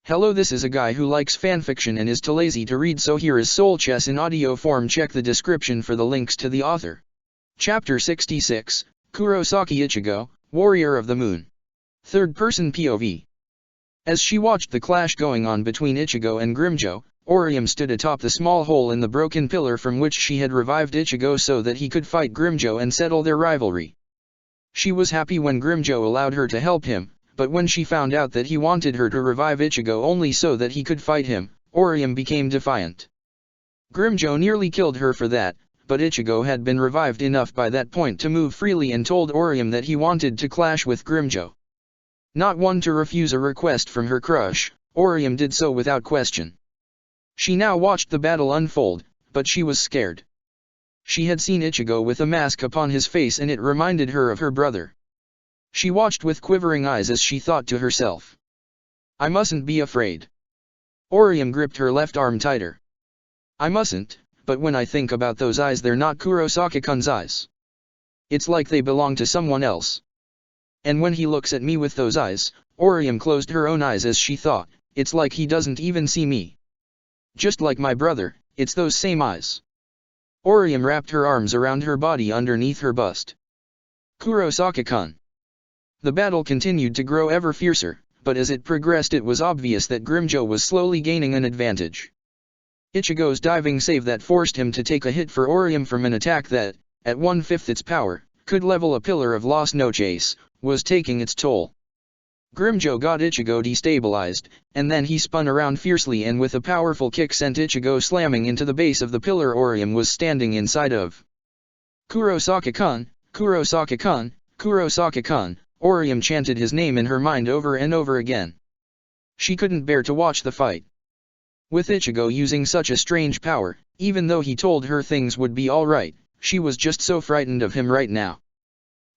Hello, this is a guy who likes fanfiction and is too lazy to read, so here is Soul Chess in audio form. Check the description for the links to the author. Chapter 66, Kurosaki Ichigo, Warrior of the Moon. Third-person POV. As she watched the clash going on between Ichigo and Grimmjow, Orium stood atop the small hole in the broken pillar from which she had revived Ichigo so that he could fight Grimmjow and settle their rivalry. She was happy when Grimmjow allowed her to help him, but when she found out that he wanted her to revive Ichigo only so that he could fight him, Orium became defiant. Grimmjow nearly killed her for that, but Ichigo had been revived enough by that point to move freely and told Orium that he wanted to clash with Grimmjow. Not one to refuse a request from her crush, Orium did so without question. She now watched the battle unfold, but she was scared. She had seen Ichigo with a mask upon his face and it reminded her of her brother. She watched with quivering eyes as she thought to herself, "I mustn't be afraid." Orium gripped her left arm tighter. "I mustn't, but when I think about those eyes, they're not Kurosaki-kun's eyes. It's like they belong to someone else. And when he looks at me with those eyes," Orium closed her own eyes as she thought, "it's like he doesn't even see me. Just like my brother, it's those same eyes." Orium wrapped her arms around her body underneath her bust. Kurosaki-kun. The battle continued to grow ever fiercer, but as it progressed it was obvious that Grimmjow was slowly gaining an advantage. Ichigo's diving save that forced him to take a hit for Orium from an attack that, at 1/5 its power, could level a pillar of Las Noches, was taking its toll. Grimmjow got Ichigo destabilized, and then he spun around fiercely and with a powerful kick sent Ichigo slamming into the base of the pillar Orium was standing inside of. "Kurosaki-kun, Kurosaki-kun, Kurosaki-kun," Orium chanted his name in her mind over and over again. She couldn't bear to watch the fight. With Ichigo using such a strange power, even though he told her things would be alright, she was just so frightened of him right now.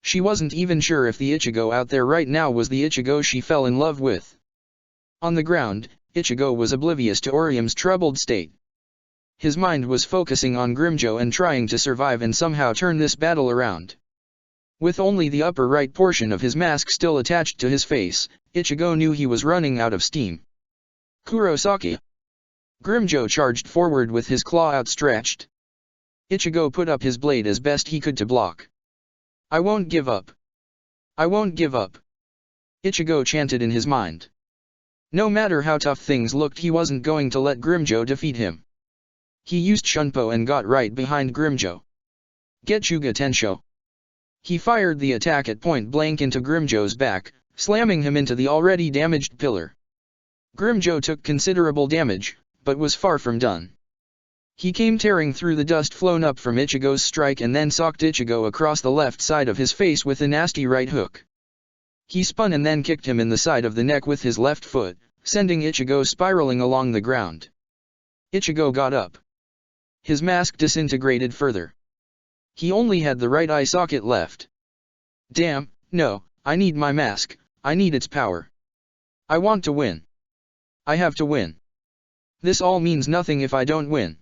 She wasn't even sure if the Ichigo out there right now was the Ichigo she fell in love with. On the ground, Ichigo was oblivious to Orium's troubled state. His mind was focusing on Grimmjow and trying to survive and somehow turn this battle around. With only the upper right portion of his mask still attached to his face, Ichigo knew he was running out of steam. "Kurosaki!" Grimmjow charged forward with his claw outstretched. Ichigo put up his blade as best he could to block. "I won't give up. I won't give up," Ichigo chanted in his mind. No matter how tough things looked, he wasn't going to let Grimmjow defeat him. He used Shunpo and got right behind Grimmjow. "Getsuga Tensho!" He fired the attack at point blank into Grimmjow's back, slamming him into the already damaged pillar. Grimmjow took considerable damage, but was far from done. He came tearing through the dust flown up from Ichigo's strike and then socked Ichigo across the left side of his face with a nasty right hook. He spun and then kicked him in the side of the neck with his left foot, sending Ichigo spiraling along the ground. Ichigo got up. His mask disintegrated further. He only had the right eye socket left. "Damn, no, I need my mask, I need its power. I want to win. I have to win. This all means nothing if I don't win."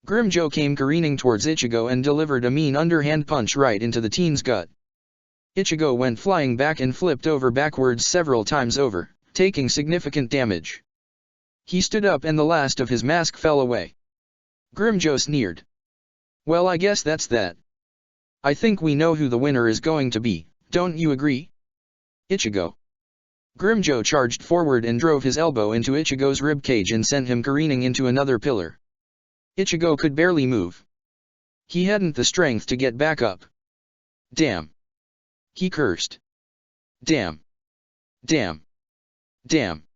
Grimmjow came careening towards Ichigo and delivered a mean underhand punch right into the teen's gut. Ichigo went flying back and flipped over backwards several times over, taking significant damage. He stood up and the last of his mask fell away. Grimmjow sneered. "Well, I guess that's that. I think we know who the winner is going to be, don't you agree?" "Ichigo." Grimmjow charged forward and drove his elbow into Ichigo's ribcage and sent him careening into another pillar. Ichigo could barely move. He hadn't the strength to get back up. "Damn!" he cursed. "Damn! Damn! Damn!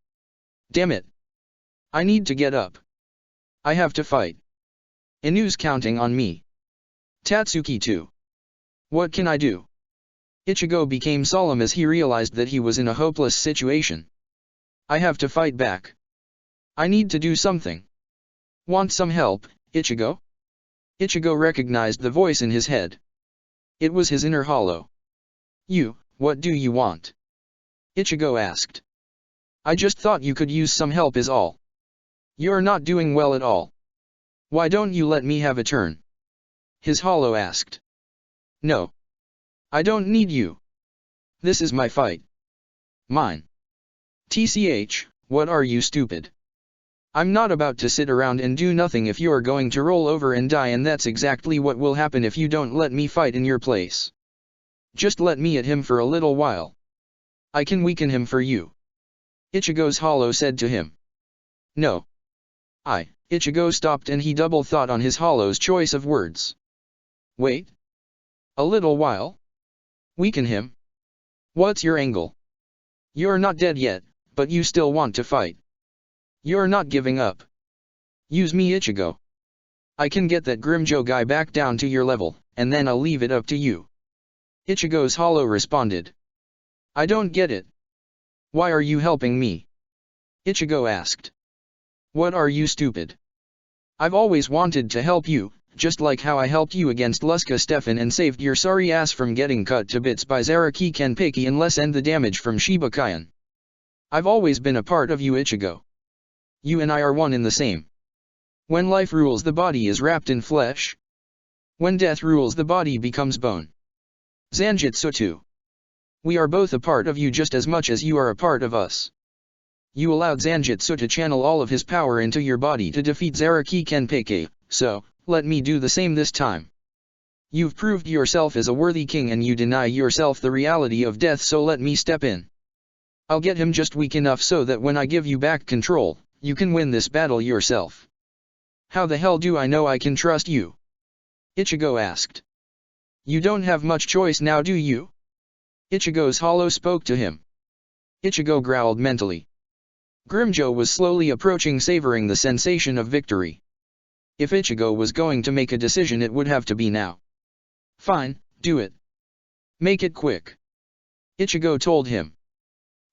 Damn it! I need to get up. I have to fight. Inu's counting on me. Tatsuki too. What can I do?" Ichigo became solemn as he realized that he was in a hopeless situation. "I have to fight back. I need to do something. Want some help, Ichigo?" Ichigo recognized the voice in his head. It was his inner hollow. What do you want?" Ichigo asked. "I just thought you could use some help is all. You're not doing well at all. Why don't you let me have a turn?" his hollow asked. "No. I don't need you. This is my fight. Mine. TCH, What are you, stupid? I'm not about to sit around and do nothing if you're going to roll over and die, and that's exactly what will happen if you don't let me fight in your place. Just let me at him for a little while. I can weaken him for you. Ichigo's hollow said to him. No. Ichigo stopped and he double thought on his hollow's choice of words. Wait. A little while? Weaken him? What's your angle? You're not dead yet, but you still want to fight. You're not giving up. Use me, Ichigo. I can get that Grimmjow guy back down to your level, and then I'll leave it up to you. Ichigo's hollow responded. I don't get it. Why are you helping me? Ichigo asked. What are you, stupid? I've always wanted to help you, just like how I helped you against Luska Stefan and saved your sorry ass from getting cut to bits by Zaraki Kenpeki and lessened the damage from Shibukayan. I've always been a part of you, Ichigo. You and I are one and the same. When life rules, the body is wrapped in flesh. When death rules, the body becomes bone. Zanjutsu 2. We are both a part of you just as much as you are a part of us. You allowed Zanjutsu to channel all of his power into your body to defeat Zaraki Kenpeki, so, let me do the same this time. You've proved yourself as a worthy king and you deny yourself the reality of death, so let me step in. I'll get him just weak enough so that when I give you back control, you can win this battle yourself. How the hell do I know I can trust you? Ichigo asked. You don't have much choice now, do you? Ichigo's hollow spoke to him. Ichigo growled mentally. Grimmjow was slowly approaching, savoring the sensation of victory. If Ichigo was going to make a decision, it would have to be now. Fine, do it. Make it quick. Ichigo told him.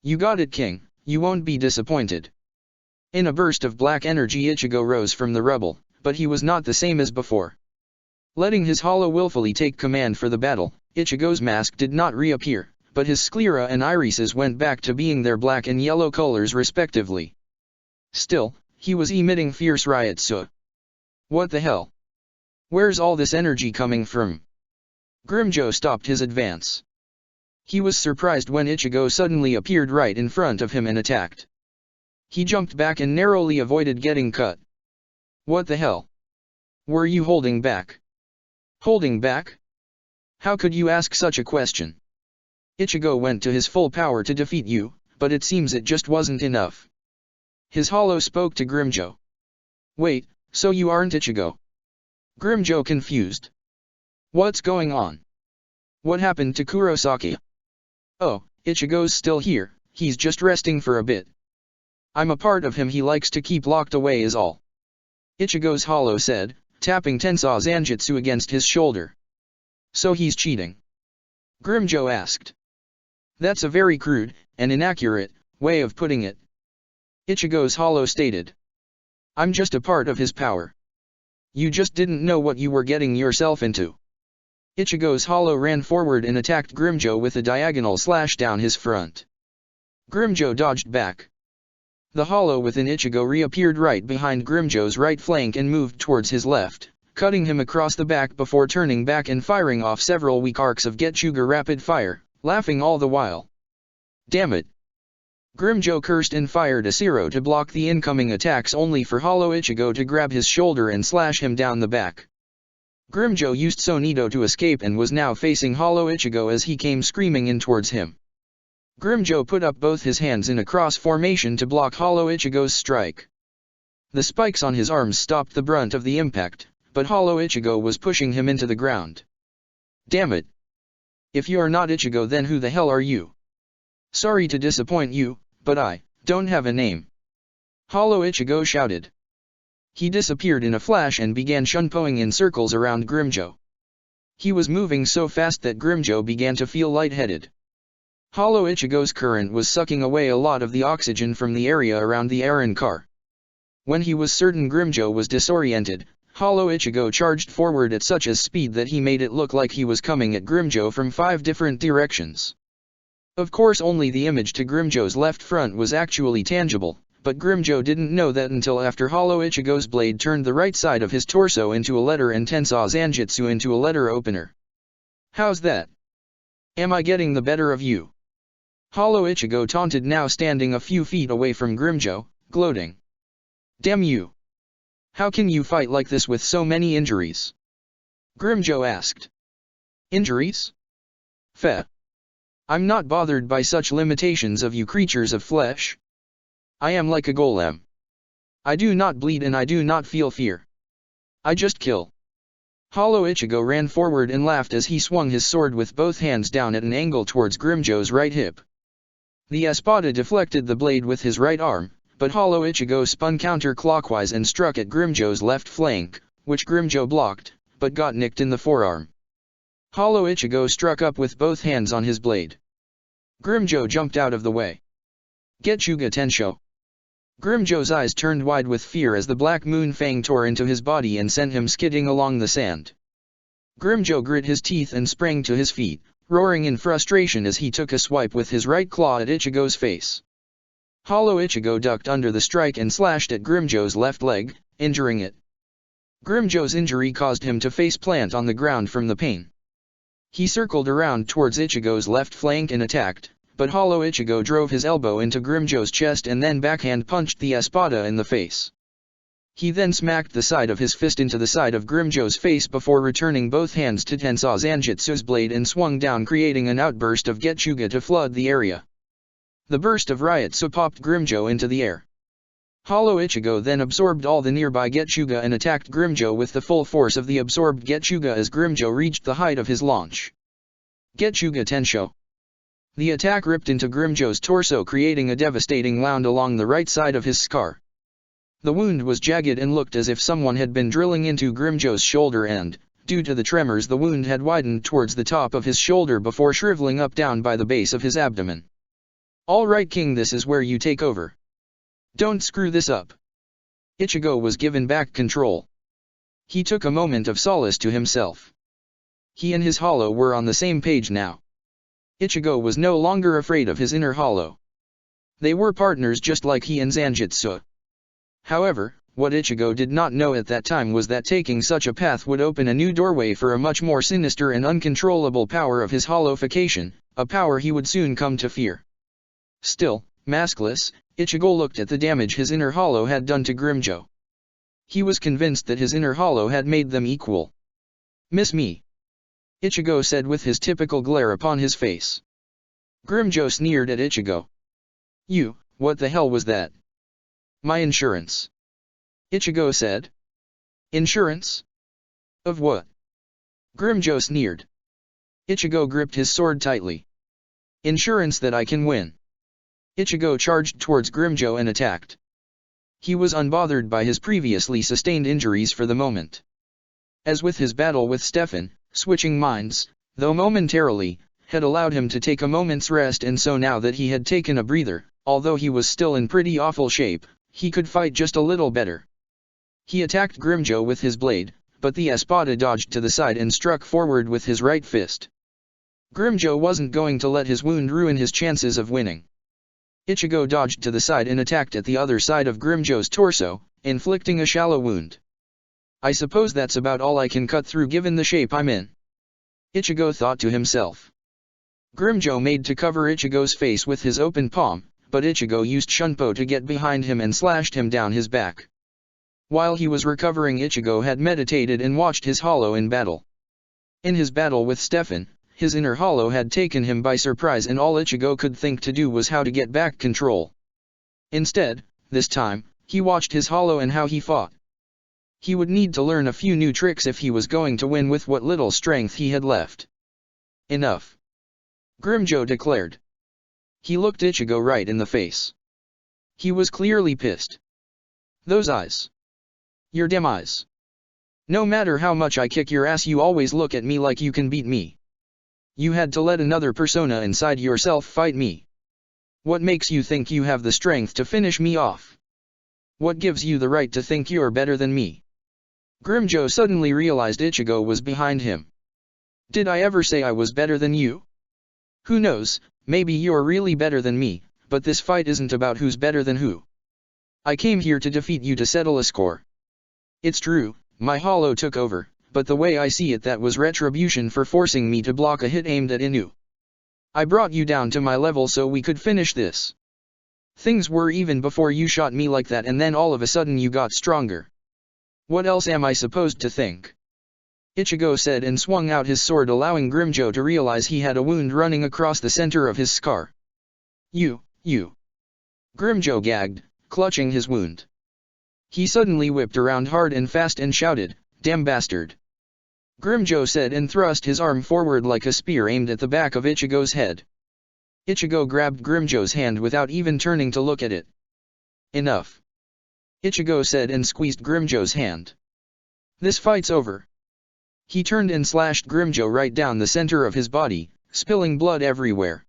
You got it, King, you won't be disappointed. In a burst of black energy, Ichigo rose from the rubble, but he was not the same as before. Letting his hollow willfully take command for the battle, Ichigo's mask did not reappear, but his sclera and irises went back to being their black and yellow colors respectively. Still, he was emitting fierce Ryutsu. What the hell? Where's all this energy coming from? Grimmjow stopped his advance. He was surprised when Ichigo suddenly appeared right in front of him and attacked. He jumped back and narrowly avoided getting cut. What the hell? Were you holding back? Holding back? How could you ask such a question? Ichigo went to his full power to defeat you, but it seems it just wasn't enough. His hollow spoke to Grimmjow. Wait, so you aren't Ichigo? Grimmjow confused. What's going on? What happened to Kurosaki? Oh, Ichigo's still here, he's just resting for a bit. I'm a part of him, he likes to keep locked away is all. Ichigo's hollow said, tapping Tensou Zanjutsu against his shoulder. So he's cheating? Grimmjow asked. That's a very crude, and inaccurate, way of putting it. Ichigo's hollow stated. I'm just a part of his power. You just didn't know what you were getting yourself into. Ichigo's hollow ran forward and attacked Grimmjow with a diagonal slash down his front. Grimmjow dodged back. The hollow within Ichigo reappeared right behind Grimmjow's right flank and moved towards his left, cutting him across the back before turning back and firing off several weak arcs of Getsuga rapid fire, laughing all the while. Damn it! Grimmjow cursed and fired a Zero to block the incoming attacks, only for hollow Ichigo to grab his shoulder and slash him down the back. Grimmjow used Sonido to escape and was now facing hollow Ichigo as he came screaming in towards him. Grimmjow put up both his hands in a cross formation to block hollow Ichigo's strike. The spikes on his arms stopped the brunt of the impact, but hollow Ichigo was pushing him into the ground. Damn it! If you're not Ichigo, then who the hell are you? Sorry to disappoint you, but I don't have a name. Hollow Ichigo shouted. He disappeared in a flash and began shunpoing in circles around Grimmjow. He was moving so fast that Grimmjow began to feel lightheaded. Hollow Ichigo's current was sucking away a lot of the oxygen from the area around the Aaron car. When he was certain Grimmjow was disoriented, hollow Ichigo charged forward at such a speed that he made it look like he was coming at Grimmjow from 5 different directions. Of course, only the image to Grimmjow's left front was actually tangible, but Grimmjow didn't know that until after hollow Ichigo's blade turned the right side of his torso into a letter and Tensou Zanjutsu into a letter opener. How's that? Am I getting the better of you? Hollow Ichigo taunted, now standing a few feet away from Grimmjow, gloating. Damn you! How can you fight like this with so many injuries? Grimmjow asked. Injuries? Feh. I'm not bothered by such limitations of you creatures of flesh. I am like a golem. I do not bleed and I do not feel fear. I just kill. Hollow Ichigo ran forward and laughed as he swung his sword with both hands down at an angle towards Grimmjow's right hip. The Espada deflected the blade with his right arm, but Hollow Ichigo spun counterclockwise and struck at Grimmjow's left flank, which Grimmjow blocked, but got nicked in the forearm. Hollow Ichigo struck up with both hands on his blade. Grimmjow jumped out of the way. Getsuga Tensho. Grimmjow's eyes turned wide with fear as the Black Moon Fang tore into his body and sent him skidding along the sand. Grimmjow grit his teeth and sprang to his feet, roaring in frustration as he took a swipe with his right claw at Ichigo's face. Hollow Ichigo ducked under the strike and slashed at Grimmjow's left leg, injuring it. Grimmjow's injury caused him to face plant on the ground from the pain. He circled around towards Ichigo's left flank and attacked, but Hollow Ichigo drove his elbow into Grimmjow's chest and then backhand punched the Espada in the face. He then smacked the side of his fist into the side of Grimmjow's face before returning both hands to Tensho Zanjutsu's blade and swung down, creating an outburst of Getsuga to flood the area. The burst of Ryotsu popped Grimmjow into the air. Hollow Ichigo then absorbed all the nearby Getsuga and attacked Grimmjow with the full force of the absorbed Getsuga as Grimmjow reached the height of his launch. Getsuga Tensho. The attack ripped into Grimmjow's torso, creating a devastating wound along the right side of his scar. The wound was jagged and looked as if someone had been drilling into Grimmjow's shoulder, and, due to the tremors, the wound had widened towards the top of his shoulder before shriveling up down by the base of his abdomen. All right, King, this is where you take over. Don't screw this up. Ichigo was given back control. He took a moment of solace to himself. He and his Hollow were on the same page now. Ichigo was no longer afraid of his inner Hollow. They were partners just like he and Zanjutsu. However, what Ichigo did not know at that time was that taking such a path would open a new doorway for a much more sinister and uncontrollable power of his hollowification, a power he would soon come to fear. Still, maskless, Ichigo looked at the damage his inner Hollow had done to Grimmjow. He was convinced that his inner Hollow had made them equal. Miss me? Ichigo said with his typical glare upon his face. Grimmjow sneered at Ichigo. You, what the hell was that? My insurance. Ichigo said. Insurance? Of what? Grimmjow sneered. Ichigo gripped his sword tightly. Insurance that I can win. Ichigo charged towards Grimmjow and attacked. He was unbothered by his previously sustained injuries for the moment. As with his battle with Stefan, switching minds, though momentarily, had allowed him to take a moment's rest, and so now that he had taken a breather, although he was still in pretty awful shape, he could fight just a little better. He attacked Grimmjow with his blade, but the Espada dodged to the side and struck forward with his right fist. Grimmjow wasn't going to let his wound ruin his chances of winning. Ichigo dodged to the side and attacked at the other side of Grimmjow's torso, inflicting a shallow wound. I suppose that's about all I can cut through given the shape I'm in. Ichigo thought to himself. Grimmjow made to cover Ichigo's face with his open palm, but Ichigo used Shunpo to get behind him and slashed him down his back. While he was recovering, Ichigo had meditated and watched his Hollow in battle. In his battle with Stefan, his inner Hollow had taken him by surprise, and all Ichigo could think to do was how to get back control. Instead, this time, he watched his Hollow and how he fought. He would need to learn a few new tricks if he was going to win with what little strength he had left. Enough. Grimmjow declared. He looked Ichigo right in the face. He was clearly pissed. Those eyes. Your damn eyes. No matter how much I kick your ass, you always look at me like you can beat me. You had to let another persona inside yourself fight me. What makes you think you have the strength to finish me off? What gives you the right to think you're better than me? Grimmjow suddenly realized Ichigo was behind him. Did I ever say I was better than you? Who knows, maybe you're really better than me, but this fight isn't about who's better than who. I came here to defeat you to settle a score. It's true, my Hollow took over, but the way I see it, that was retribution for forcing me to block a hit aimed at Inu. I brought you down to my level so we could finish this. Things were even before you shot me like that, and then all of a sudden you got stronger. What else am I supposed to think? Ichigo said and swung out his sword, allowing Grimmjow to realize he had a wound running across the center of his scar. You. Grimmjow gagged, clutching his wound. He suddenly whipped around hard and fast and shouted, "Damn bastard!" Grimmjow said and thrust his arm forward like a spear aimed at the back of Ichigo's head. Ichigo grabbed Grimmjow's hand without even turning to look at it. Enough. Ichigo said and squeezed Grimmjow's hand. This fight's over. He turned and slashed Grimmjow right down the center of his body, spilling blood everywhere.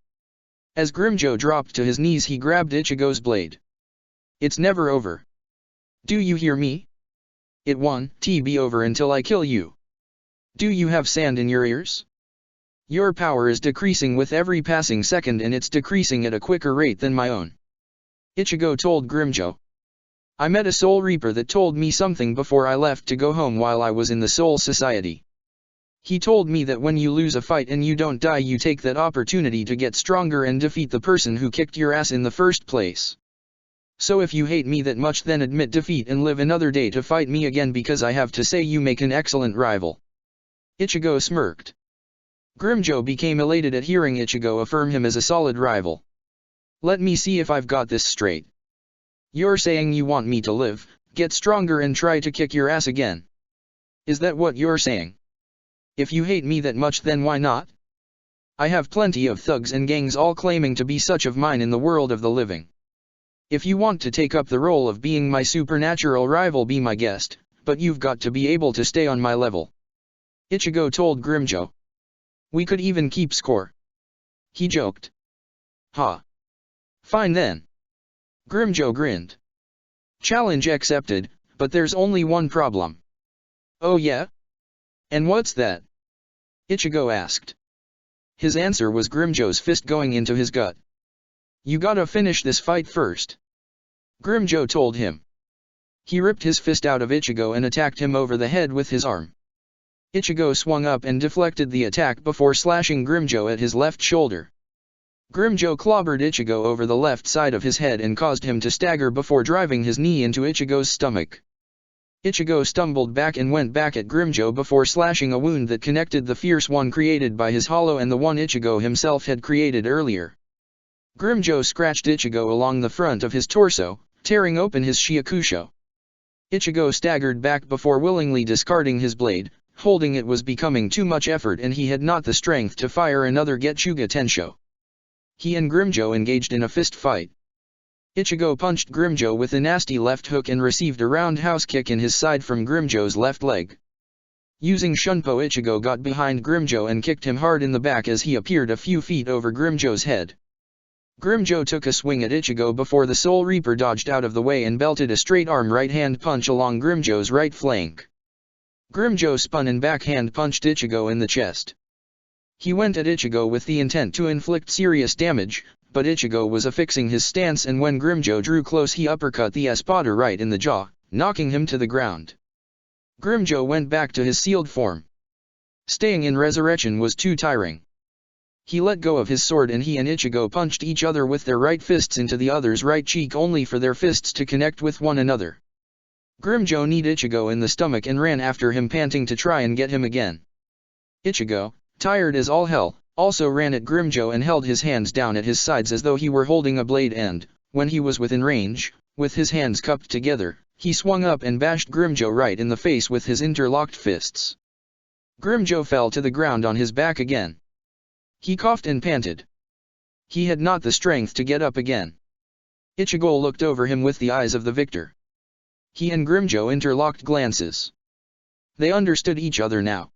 As Grimmjow dropped to his knees, he grabbed Ichigo's blade. It's never over. Do you hear me? It won't be over until I kill you. Do you have sand in your ears? Your power is decreasing with every passing second, and it's decreasing at a quicker rate than my own. Ichigo told Grimmjow. I met a Soul Reaper that told me something before I left to go home while I was in the Soul Society. He told me that when you lose a fight and you don't die, you take that opportunity to get stronger and defeat the person who kicked your ass in the first place. So if you hate me that much, then admit defeat and live another day to fight me again, because I have to say you make an excellent rival. Ichigo smirked. Grimmjow became elated at hearing Ichigo affirm him as a solid rival. Let me see if I've got this straight. You're saying you want me to live, get stronger and try to kick your ass again? Is that what you're saying? If you hate me that much, then why not? I have plenty of thugs and gangs all claiming to be such of mine in the world of the living. If you want to take up the role of being my supernatural rival, be my guest, but you've got to be able to stay on my level. Ichigo told Grimmjow. We could even keep score. He joked. Ha. Fine then. Grimmjow grinned. Challenge accepted, but there's only one problem. Oh yeah? And what's that? Ichigo asked. His answer was Grimmjow's fist going into his gut. You gotta finish this fight first. Grimmjow told him. He ripped his fist out of Ichigo and attacked him over the head with his arm. Ichigo swung up and deflected the attack before slashing Grimmjow at his left shoulder. Grimmjow clobbered Ichigo over the left side of his head and caused him to stagger before driving his knee into Ichigo's stomach. Ichigo stumbled back and went back at Grimmjow before slashing a wound that connected the fierce one created by his hollow and the one Ichigo himself had created earlier. Grimmjow scratched Ichigo along the front of his torso, tearing open his Shiakusho. Ichigo staggered back before willingly discarding his blade, holding it was becoming too much effort and he had not the strength to fire another Getsuga Tensho. He and Grimmjow engaged in a fist fight. Ichigo punched Grimmjow with a nasty left hook and received a roundhouse kick in his side from Grimmjow's left leg. Using Shunpo, Ichigo got behind Grimmjow and kicked him hard in the back as he appeared a few feet over Grimmjow's head. Grimmjow took a swing at Ichigo before the Soul Reaper dodged out of the way and belted a straight-arm right-hand punch along Grimmjow's right flank. Grimmjow spun and backhand punched Ichigo in the chest. He went at Ichigo with the intent to inflict serious damage, but Ichigo was affixing his stance, and when Grimmjow drew close he uppercut the espada right in the jaw, knocking him to the ground. Grimmjow went back to his sealed form. Staying in resurrection was too tiring. He let go of his sword and he and Ichigo punched each other with their right fists into the other's right cheek, only for their fists to connect with one another. Grimmjow kneed Ichigo in the stomach and ran after him, panting to try and get him again. Ichigo, tired as all hell, also ran at Grimmjow and held his hands down at his sides as though he were holding a blade, and, when he was within range, with his hands cupped together, he swung up and bashed Grimmjow right in the face with his interlocked fists. Grimmjow fell to the ground on his back again. He coughed and panted. He had not the strength to get up again. Ichigo looked over him with the eyes of the victor. He and Grimmjow interlocked glances. They understood each other now.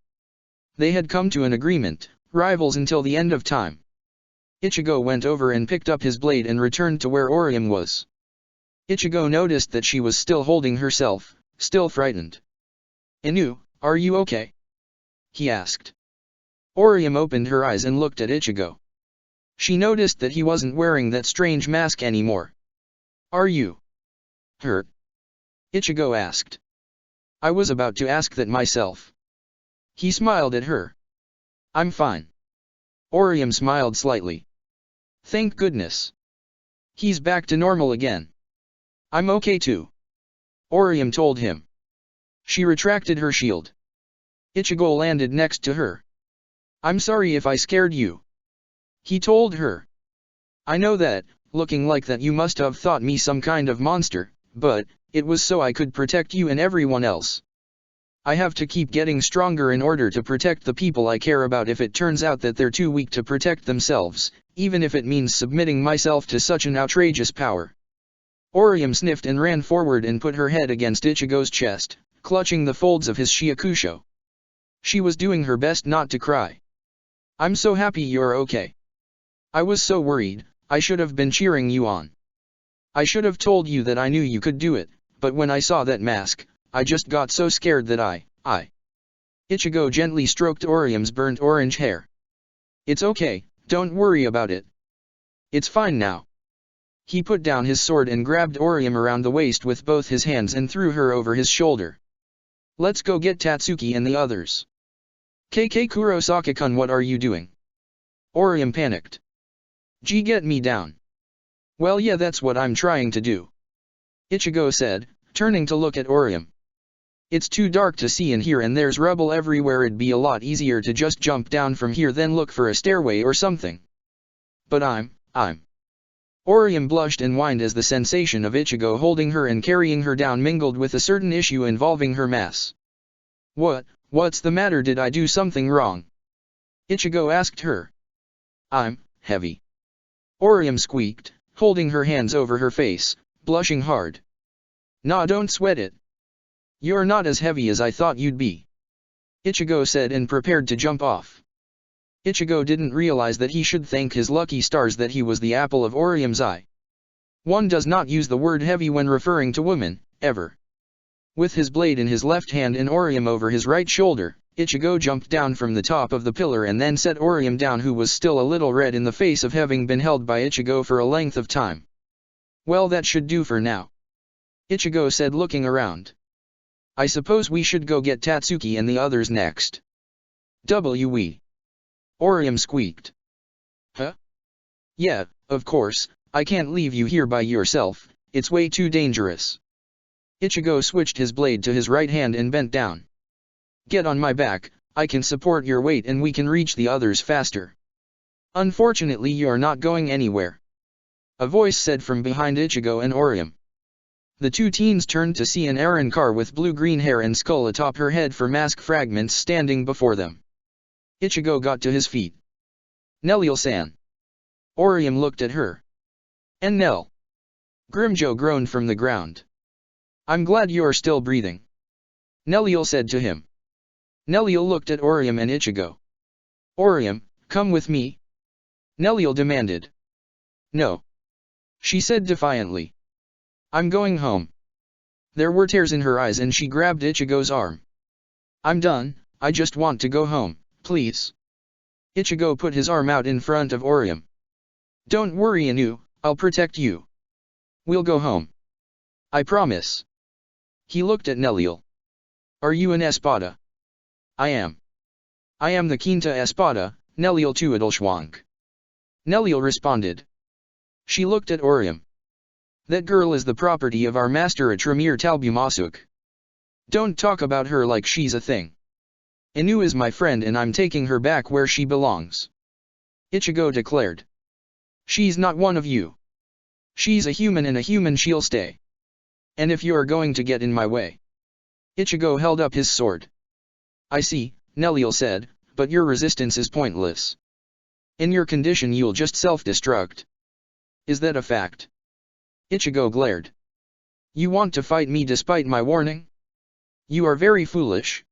They had come to an agreement, rivals until the end of time. Ichigo went over and picked up his blade and returned to where Orium was. Ichigo noticed that she was still holding herself, still frightened. "Inu, are you okay?" he asked. Orium opened her eyes and looked at Ichigo. She noticed that he wasn't wearing that strange mask anymore. "Are you hurt?" Ichigo asked. "I was about to ask that myself." He smiled at her. "I'm fine." Orium smiled slightly. Thank goodness. He's back to normal again. I'm okay too. Orium told him. She retracted her shield. Ichigo landed next to her. I'm sorry if I scared you. He told her. I know that, looking like that you must have thought me some kind of monster, but, it was so I could protect you and everyone else. I have to keep getting stronger in order to protect the people I care about if it turns out that they're too weak to protect themselves, even if it means submitting myself to such an outrageous power. Orium sniffed and ran forward and put her head against Ichigo's chest, clutching the folds of his shiakusho. She was doing her best not to cry. I'm so happy you're okay. I was so worried, I should have been cheering you on. I should have told you that I knew you could do it, but when I saw that mask, I just got so scared that I. Ichigo gently stroked Orium's burnt orange hair. It's okay, don't worry about it. It's fine now. He put down his sword and grabbed Orium around the waist with both his hands and threw her over his shoulder. Let's go get Tatsuki and the others. KK Kurosaki-kun, what are you doing? Orium panicked. Get me down. Well, yeah, that's what I'm trying to do. Ichigo said, turning to look at Orium. It's too dark to see in here and there's rubble everywhere. It'd be a lot easier to just jump down from here than look for a stairway or something. But I'm. Orium blushed and whined as the sensation of Ichigo holding her and carrying her down mingled with a certain issue involving her mass. What's the matter? Did I do something wrong? Ichigo asked her. I'm heavy. Orium squeaked, holding her hands over her face, blushing hard. Nah, don't sweat it. You're not as heavy as I thought you'd be. Ichigo said and prepared to jump off. Ichigo didn't realize that he should thank his lucky stars that he was the apple of Orium's eye. One does not use the word heavy when referring to women, ever. With his blade in his left hand and Orium over his right shoulder, Ichigo jumped down from the top of the pillar and then set Orium down, who was still a little red in the face of having been held by Ichigo for a length of time. Well, that should do for now. Ichigo said, looking around. I suppose we should go get Tatsuki and the others next. We. Orium squeaked. Huh? Yeah, of course, I can't leave you here by yourself, it's way too dangerous. Ichigo switched his blade to his right hand and bent down. Get on my back, I can support your weight and we can reach the others faster. Unfortunately, you're not going anywhere. A voice said from behind Ichigo and Orium. The two teens turned to see an Eren car with blue-green hair and skull atop her head for mask fragments standing before them. Ichigo got to his feet. Nellil-san. Orium looked at her. And Nell. Grimmjow groaned from the ground. I'm glad you're still breathing. Nellil said to him. Nellil looked at Orium and Ichigo. Orium, come with me? Nellil demanded. No. She said defiantly. I'm going home. There were tears in her eyes and she grabbed Ichigo's arm. I'm done, I just want to go home, please. Ichigo put his arm out in front of Orium. Don't worry, Inu, I'll protect you. We'll go home. I promise. He looked at Nellil. Are you an Espada? I am. I am the Quinta Espada, Nellil Tuadalshwank. Nellil responded. She looked at Orium. That girl is the property of our master at Tremere Talbumasuk. Don't talk about her like she's a thing. Inu is my friend and I'm taking her back where she belongs. Ichigo declared. She's not one of you. She's a human and a human she'll stay. And if you're going to get in my way. Ichigo held up his sword. I see, Nellil said, but your resistance is pointless. In your condition you'll just self-destruct. Is that a fact? Ichigo glared. You want to fight me despite my warning? You are very foolish.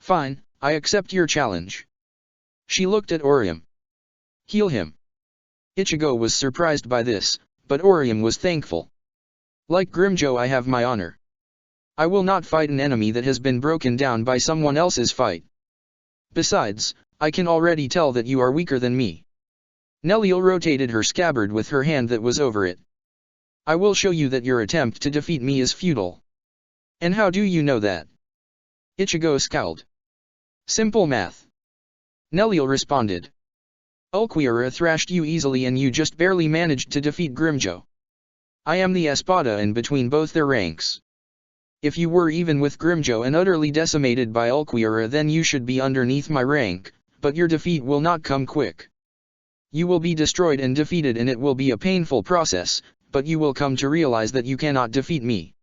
Fine, I accept your challenge. She looked at Orium. Heal him. Ichigo was surprised by this, but Orium was thankful. Like Grimmjow, I have my honor. I will not fight an enemy that has been broken down by someone else's fight. Besides, I can already tell that you are weaker than me. Nellil rotated her scabbard with her hand that was over it. I will show you that your attempt to defeat me is futile. And how do you know that? Ichigo scowled. Simple math. Nellil responded. Ulquiorra thrashed you easily and you just barely managed to defeat Grimjoe. I am the Espada in between both their ranks. If you were even with Grimjoe and utterly decimated by Ulquiorra, then you should be underneath my rank, but your defeat will not come quick. You will be destroyed and defeated, and it will be a painful process, but you will come to realize that you cannot defeat me.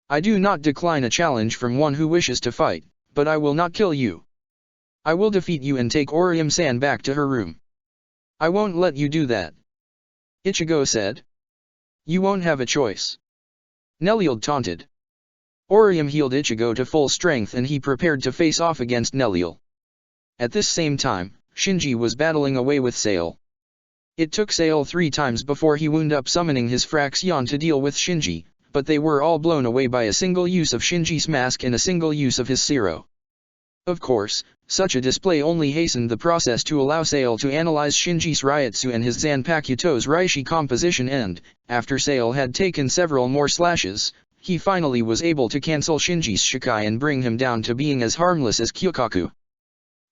I do not decline a challenge from one who wishes to fight, but I will not kill you. I will defeat you and take Orium-san back to her room. I won't let you do that. Ichigo said. You won't have a choice. Neliel taunted. Orium healed Ichigo to full strength and he prepared to face off against Neliel. At this same time, Shinji was battling away with Sail. It took Sail 3 times before he wound up summoning his Fraxion to deal with Shinji, but they were all blown away by a single use of Shinji's mask and a single use of his Zero. Of course, such a display only hastened the process to allow Sail to analyze Shinji's Ryutsu and his Zanpakuto's Reishi composition, and, after Sail had taken several more slashes, he finally was able to cancel Shinji's Shikai and bring him down to being as harmless as Kyokaku.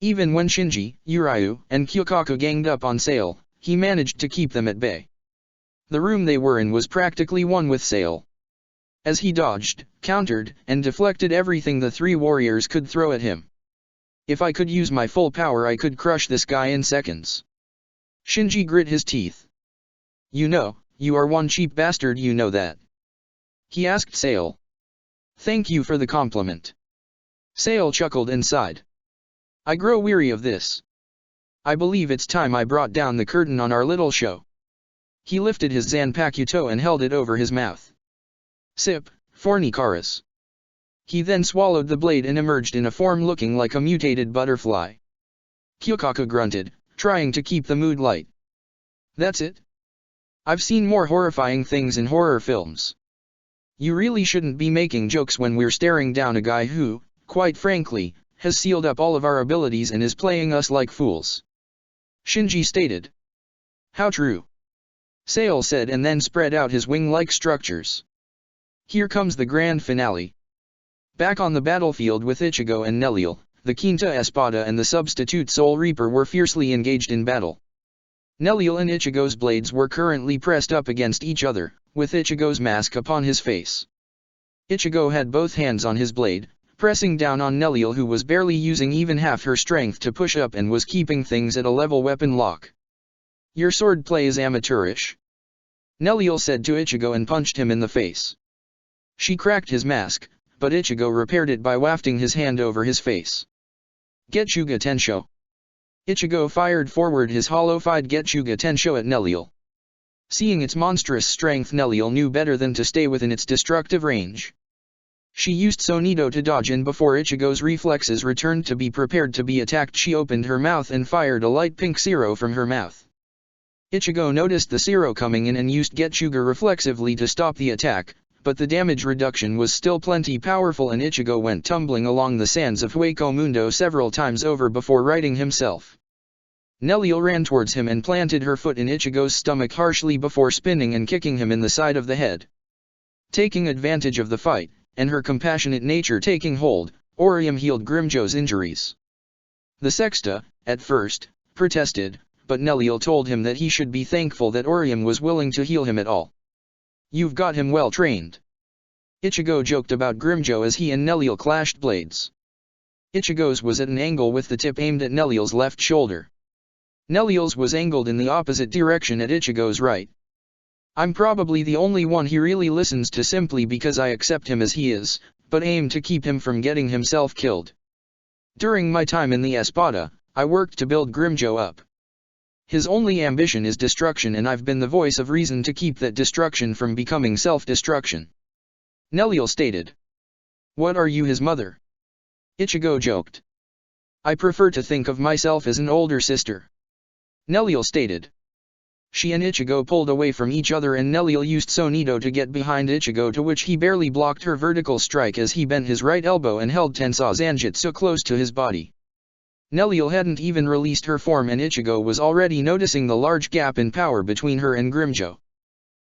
Even when Shinji, Uryu, and Kyokaku ganged up on Sail, he managed to keep them at bay. The room they were in was practically one with Sail. As he dodged, countered, and deflected everything the 3 warriors could throw at him. If I could use my full power, I could crush this guy in seconds. Shinji grit his teeth. You know, you are one cheap bastard, you know that. He asked Sail. Thank you for the compliment. Sail chuckled and sighed. I grow weary of this. I believe it's time I brought down the curtain on our little show. He lifted his Zanpakuto and held it over his mouth. Sip, Fornicaris. He then swallowed the blade and emerged in a form looking like a mutated butterfly. Kyokaku grunted, trying to keep the mood light. That's it? I've seen more horrifying things in horror films. You really shouldn't be making jokes when we're staring down a guy who, quite frankly, has sealed up all of our abilities and is playing us like fools. Shinji stated. How true. Sail said and then spread out his wing-like structures. Here comes the grand finale. Back on the battlefield with Ichigo and Neliel, the Quinta Espada and the substitute Soul Reaper were fiercely engaged in battle. Neliel and Ichigo's blades were currently pressed up against each other, with Ichigo's mask upon his face. Ichigo had both hands on his blade, pressing down on Neliel, who was barely using even half her strength to push up and was keeping things at a level weapon lock. Your swordplay is amateurish. Neliel said to Ichigo and punched him in the face. She cracked his mask, but Ichigo repaired it by wafting his hand over his face. Getsuga Tensho. Ichigo fired forward his hollow-fied Getsuga Tensho at Neliel. Seeing its monstrous strength, Neliel knew better than to stay within its destructive range. She used Sonido to dodge, and before Ichigo's reflexes returned to be prepared to be attacked, she opened her mouth and fired a light pink Zero from her mouth. Ichigo noticed the Zero coming in and used Getsuga reflexively to stop the attack, but the damage reduction was still plenty powerful and Ichigo went tumbling along the sands of Hueco Mundo several times over before righting himself. Neliel ran towards him and planted her foot in Ichigo's stomach harshly before spinning and kicking him in the side of the head. Taking advantage of the fight, and her compassionate nature taking hold, Orium healed Grimjoe's injuries. The Sexta, at first, protested, but Neliel told him that he should be thankful that Orium was willing to heal him at all. You've got him well trained. Ichigo joked about Grimjoe as he and Neliel clashed blades. Ichigo's was at an angle with the tip aimed at Neliel's left shoulder. Neliel's was angled in the opposite direction at Ichigo's right. I'm probably the only one he really listens to simply because I accept him as he is, but aim to keep him from getting himself killed. During my time in the Espada, I worked to build Grimjoe up. His only ambition is destruction, and I've been the voice of reason to keep that destruction from becoming self-destruction. Neliel stated. What are you, his mother? Ichigo joked. I prefer to think of myself as an older sister. Neliel stated. She and Ichigo pulled away from each other and Neliel used Sonido to get behind Ichigo, to which he barely blocked her vertical strike as he bent his right elbow and held Tensou Zanjutsu close to his body. Neliel hadn't even released her form and Ichigo was already noticing the large gap in power between her and Grimjoe.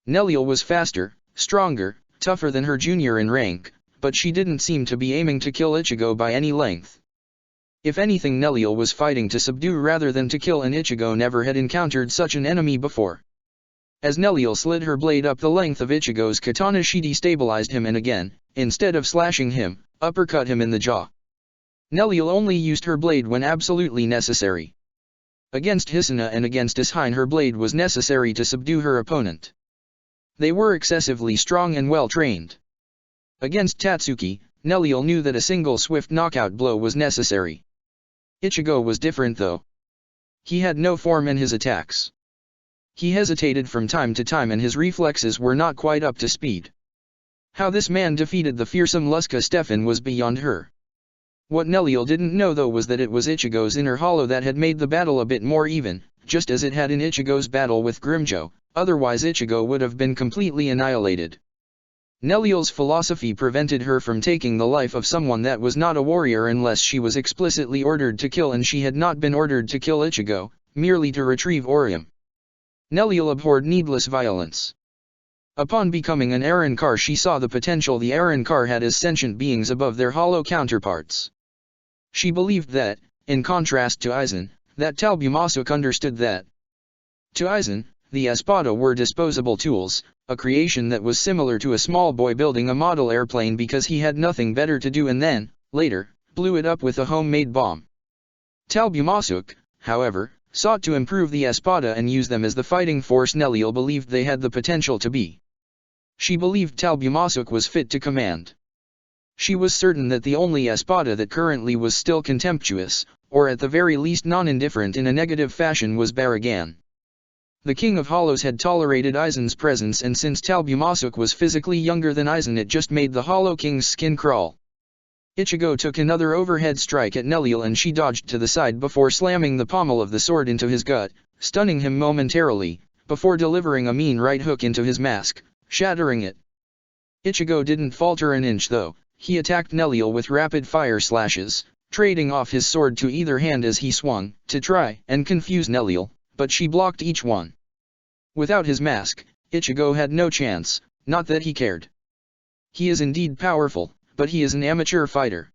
Neliel was faster, stronger, tougher than her junior in rank, but she didn't seem to be aiming to kill Ichigo by any length. If anything, Neliel was fighting to subdue rather than to kill, and Ichigo never had encountered such an enemy before. As Neliel slid her blade up the length of Ichigo's katana, she destabilized him and again, instead of slashing him, uppercut him in the jaw. Neliel only used her blade when absolutely necessary. Against Hisuna and against Ishine, her blade was necessary to subdue her opponent. They were excessively strong and well trained. Against Tatsuki, Neliel knew that a single swift knockout blow was necessary. Ichigo was different though. He had no form in his attacks. He hesitated from time to time and his reflexes were not quite up to speed. How this man defeated the fearsome Luska Stefan was beyond her. What Neliel didn't know though was that it was Ichigo's inner hollow that had made the battle a bit more even, just as it had in Ichigo's battle with Grimmjow, otherwise Ichigo would have been completely annihilated. Neliel's philosophy prevented her from taking the life of someone that was not a warrior unless she was explicitly ordered to kill, and she had not been ordered to kill Ichigo, merely to retrieve Orium. Neliel abhorred needless violence. Upon becoming an Arrancar, she saw the potential the Arrancar had as sentient beings above their hollow counterparts. She believed that, in contrast to Aizen, that Talbumasuk understood that. To Aizen, the Espada were disposable tools, a creation that was similar to a small boy building a model airplane because he had nothing better to do and then, later, blew it up with a homemade bomb. Talbumasuk, however, sought to improve the Espada and use them as the fighting force Neliel believed they had the potential to be. She believed Talbumasuk was fit to command. She was certain that the only Espada that currently was still contemptuous, or at the very least non-indifferent in a negative fashion, was Baragan. The King of Hollows had tolerated Aizen's presence, and since Talbumasuk was physically younger than Aizen, it just made the Hollow King's skin crawl. Ichigo took another overhead strike at Neliel and she dodged to the side before slamming the pommel of the sword into his gut, stunning him momentarily, before delivering a mean right hook into his mask, shattering it. Ichigo didn't falter an inch though. He attacked Neliel with rapid-fire slashes, trading off his sword to either hand as he swung, to try and confuse Neliel, but she blocked each one. Without his mask, Ichigo had no chance, not that he cared. He is indeed powerful, but he is an amateur fighter.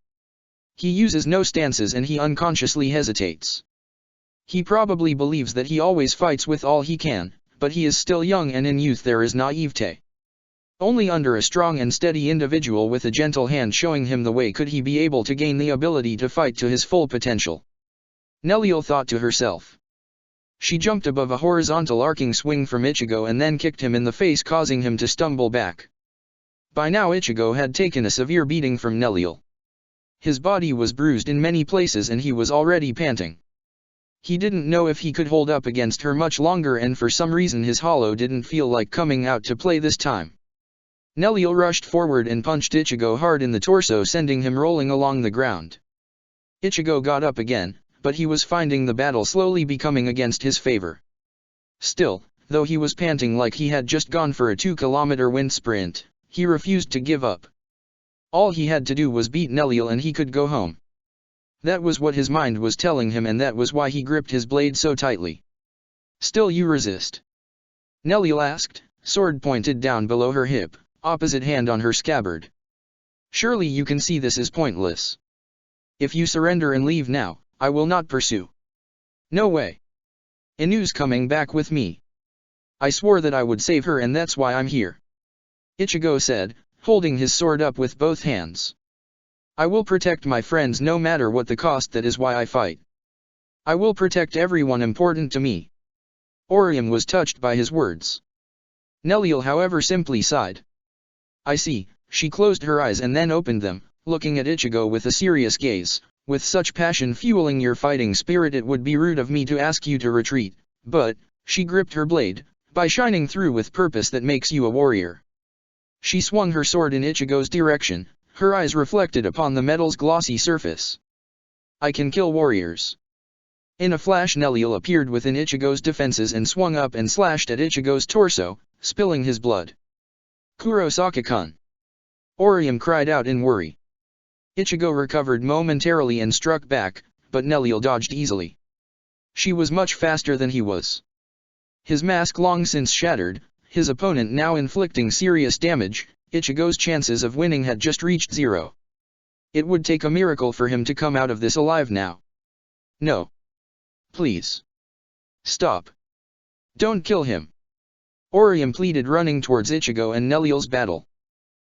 He uses no stances and he unconsciously hesitates. He probably believes that he always fights with all he can, but he is still young and in youth there is naivete. Only under a strong and steady individual with a gentle hand showing him the way could he be able to gain the ability to fight to his full potential. Neliel thought to herself. She jumped above a horizontal arcing swing from Ichigo and then kicked him in the face, causing him to stumble back. By now Ichigo had taken a severe beating from Neliel. His body was bruised in many places and he was already panting. He didn't know if he could hold up against her much longer, and for some reason his hollow didn't feel like coming out to play this time. Neliel rushed forward and punched Ichigo hard in the torso, sending him rolling along the ground. Ichigo got up again, but he was finding the battle slowly becoming against his favor. Still, though he was panting like he had just gone for a 2-kilometer wind sprint, he refused to give up. All he had to do was beat Neliel and he could go home. That was what his mind was telling him, and that was why he gripped his blade so tightly. "Still you resist?" Neliel asked, sword pointed down below her hip, opposite hand on her scabbard. "Surely you can see this is pointless. If you surrender and leave now, I will not pursue." "No way. Inu's coming back with me. I swore that I would save her and that's why I'm here," Ichigo said, holding his sword up with both hands. "I will protect my friends no matter what the cost. That is why I fight. I will protect everyone important to me." Orium was touched by his words. Neliel however simply sighed. "I see." She closed her eyes and then opened them, looking at Ichigo with a serious gaze. "With such passion fueling your fighting spirit, it would be rude of me to ask you to retreat, but," she gripped her blade, "by shining through with purpose that makes you a warrior." She swung her sword in Ichigo's direction, her eyes reflected upon the metal's glossy surface. "I can kill warriors." In a flash Neliel appeared within Ichigo's defenses and swung up and slashed at Ichigo's torso, spilling his blood. "Kurosaki-kun!" Orium cried out in worry. Ichigo recovered momentarily and struck back, but Neliel dodged easily. She was much faster than he was. His mask long since shattered, his opponent now inflicting serious damage, Ichigo's chances of winning had just reached zero. It would take a miracle for him to come out of this alive now. No. Please. Stop. Don't kill him. Orium pleaded, running towards Ichigo and Neliel's battle.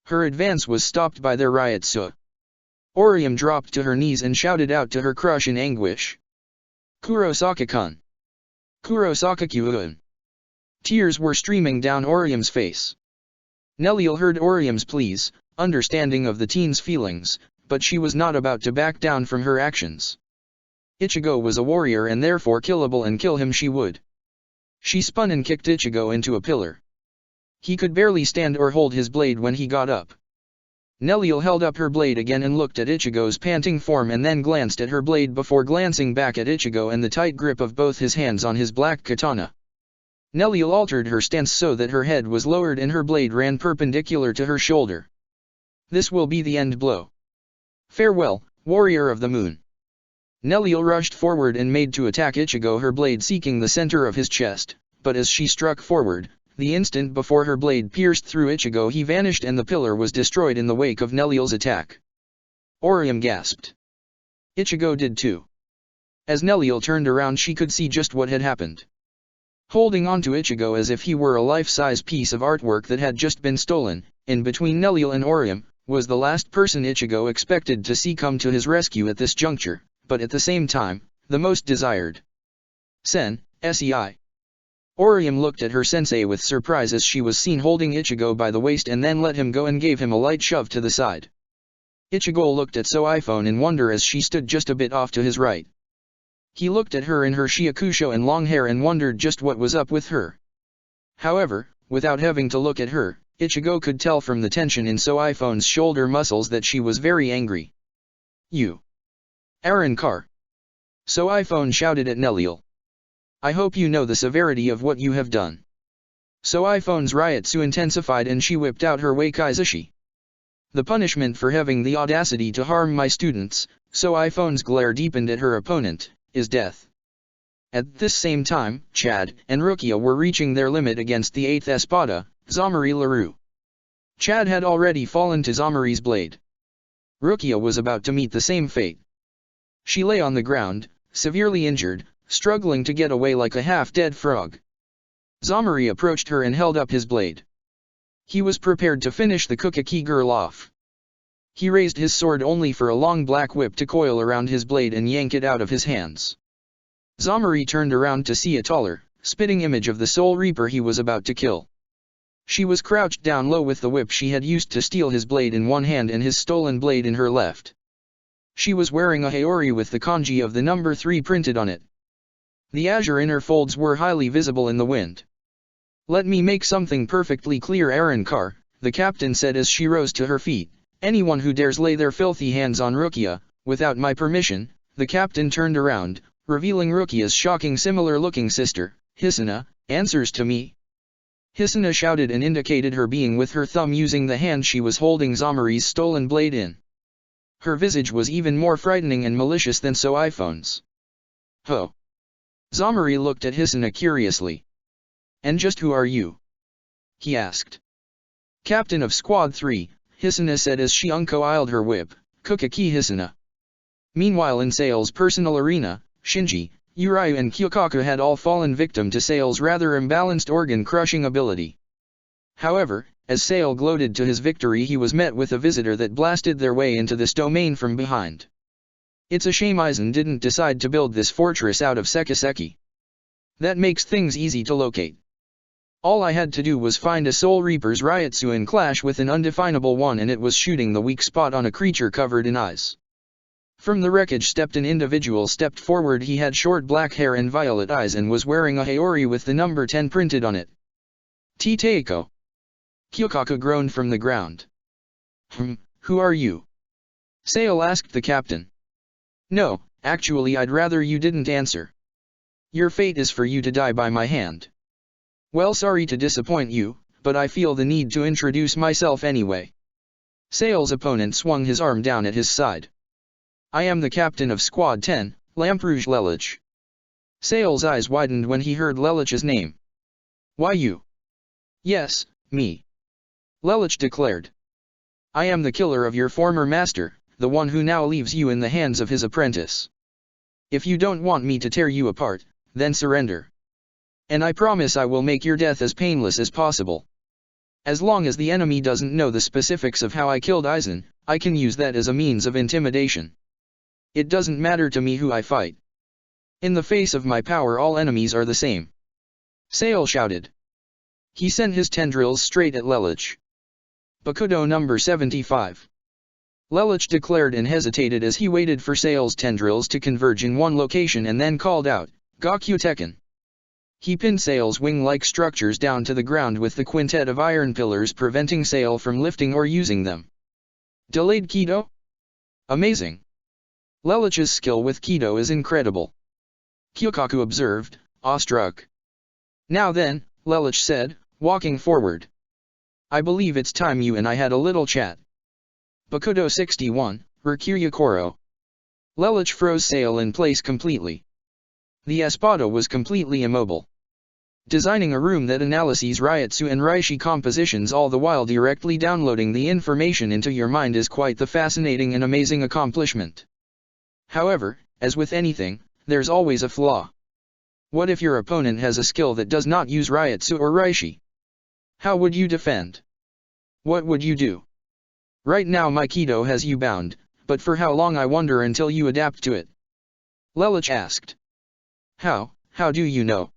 Her advance was stopped by their Ryotsu. Orium dropped to her knees and shouted out to her crush in anguish. Kurosaki-kun. Kurosaki-kun. Tears were streaming down Orium's face. Neliel heard Orium's pleas, understanding of the teen's feelings, but she was not about to back down from her actions. Ichigo was a warrior and therefore killable, and kill him she would. She spun and kicked Ichigo into a pillar. He could barely stand or hold his blade when he got up. Neliel held up her blade again and looked at Ichigo's panting form, and then glanced at her blade before glancing back at Ichigo and the tight grip of both his hands on his black katana. Neliel altered her stance so that her head was lowered and her blade ran perpendicular to her shoulder. This will be the end blow. Farewell, warrior of the moon. Neliel rushed forward and made to attack Ichigo, her blade seeking the center of his chest, but as she struck forward, the instant before her blade pierced through Ichigo, he vanished and the pillar was destroyed in the wake of Neliel's attack. Orium gasped. Ichigo did too. As Neliel turned around, she could see just what had happened. Holding on to Ichigo as if he were a life-size piece of artwork that had just been stolen, in between Neliel and Orium, was the last person Ichigo expected to see come to his rescue at this juncture, but at the same time, the most desired. Sei. Orium looked at her sensei with surprise as she was seen holding Ichigo by the waist and then let him go and gave him a light shove to the side. Ichigo looked at Soifone in wonder as she stood just a bit off to his right. He looked at her in her shiakusho and long hair and wondered just what was up with her. However, without having to look at her, Ichigo could tell from the tension in Soifone's shoulder muscles that she was very angry. You. Arrancar. Soifone shouted at Neliel. I hope you know the severity of what you have done. Soifone's Ryotsu intensified and she whipped out her Wakaizushi. The punishment for having the audacity to harm my students, Soifone's glare deepened at her opponent, is death. At this same time, Chad and Rukia were reaching their limit against the 8th Espada, Zamari Larue. Chad had already fallen to Zamari's blade. Rukia was about to meet the same fate. She lay on the ground, severely injured, struggling to get away like a half-dead frog. Zamari approached her and held up his blade. He was prepared to finish the Kukaki girl off. He raised his sword only for a long black whip to coil around his blade and yank it out of his hands. Zamari turned around to see a taller, spitting image of the Soul Reaper he was about to kill. She was crouched down low with the whip she had used to steal his blade in one hand and his stolen blade in her left. She was wearing a haori with the kanji of the number 3 printed on it. The azure inner folds were highly visible in the wind. Let me make something perfectly clear, Arrancar, the captain said as she rose to her feet. Anyone who dares lay their filthy hands on Rukia, without my permission. The captain turned around, revealing Rukia's shocking similar-looking sister, Hisuna, answers to me. Hisuna shouted and indicated her being with her thumb using the hand she was holding Zamari's stolen blade in. Her visage was even more frightening and malicious than Soifone's. Ho! Zamari looked at Hisuna curiously. And just who are you? He asked. Captain of Squad 3, Hisuna said as she uncoiled her whip, Kukaki Hisuna. Meanwhile in Sale's personal arena, Shinji, Urayu and Kyokaku had all fallen victim to Sale's rather imbalanced organ-crushing ability. However, as Sale gloated to his victory, he was met with a visitor that blasted their way into this domain from behind. It's a shame Aizen didn't decide to build this fortress out of Sekiseki. That makes things easy to locate. All I had to do was find a Soul Reaper's Ryotsu and clash with an undefinable one, and it was shooting the weak spot on a creature covered in eyes. From the wreckage stepped an individual stepped forward. He had short black hair and violet eyes and was wearing a haori with the number 10 printed on it. Teiko. Kyokaku groaned from the ground. Who are you? Sale asked the captain. No, actually I'd rather you didn't answer. Your fate is for you to die by my hand. Well, sorry to disappoint you, but I feel the need to introduce myself anyway. Sale's opponent swung his arm down at his side. I am the captain of Squad 10, Lamperouge Lelich. Sale's eyes widened when he heard Lelich's name. Why you? Yes, me. Lelich declared. I am the killer of your former master, the one who now leaves you in the hands of his apprentice. If you don't want me to tear you apart, then surrender. And I promise I will make your death as painless as possible. As long as the enemy doesn't know the specifics of how I killed Aizen, I can use that as a means of intimidation. It doesn't matter to me who I fight. In the face of my power all enemies are the same. Sale shouted. He sent his tendrils straight at Lelouch. Bakudo number 75. Lelouch declared and hesitated as he waited for Sale's tendrils to converge in one location and then called out, Gakyu Tekken. He pinned Sale's wing-like structures down to the ground with the quintet of iron pillars preventing Sale from lifting or using them. Delayed Kido? Amazing. Lelouch's skill with Kido is incredible. Kyokaku observed, awestruck. Now then, Lelouch said, walking forward. I believe it's time you and I had a little chat. Bakudo 61, Rikiryu Koro. Lelouch froze Sale in place completely. The Espada was completely immobile. Designing a room that analyses Ryutsu and Reishi compositions all the while directly downloading the information into your mind is quite the fascinating and amazing accomplishment. However, as with anything, there's always a flaw. What if your opponent has a skill that does not use Ryutsu or Reishi? How would you defend? What would you do? Right now my Kido has you bound, but for how long I wonder until you adapt to it? Lelouch asked. How do you know?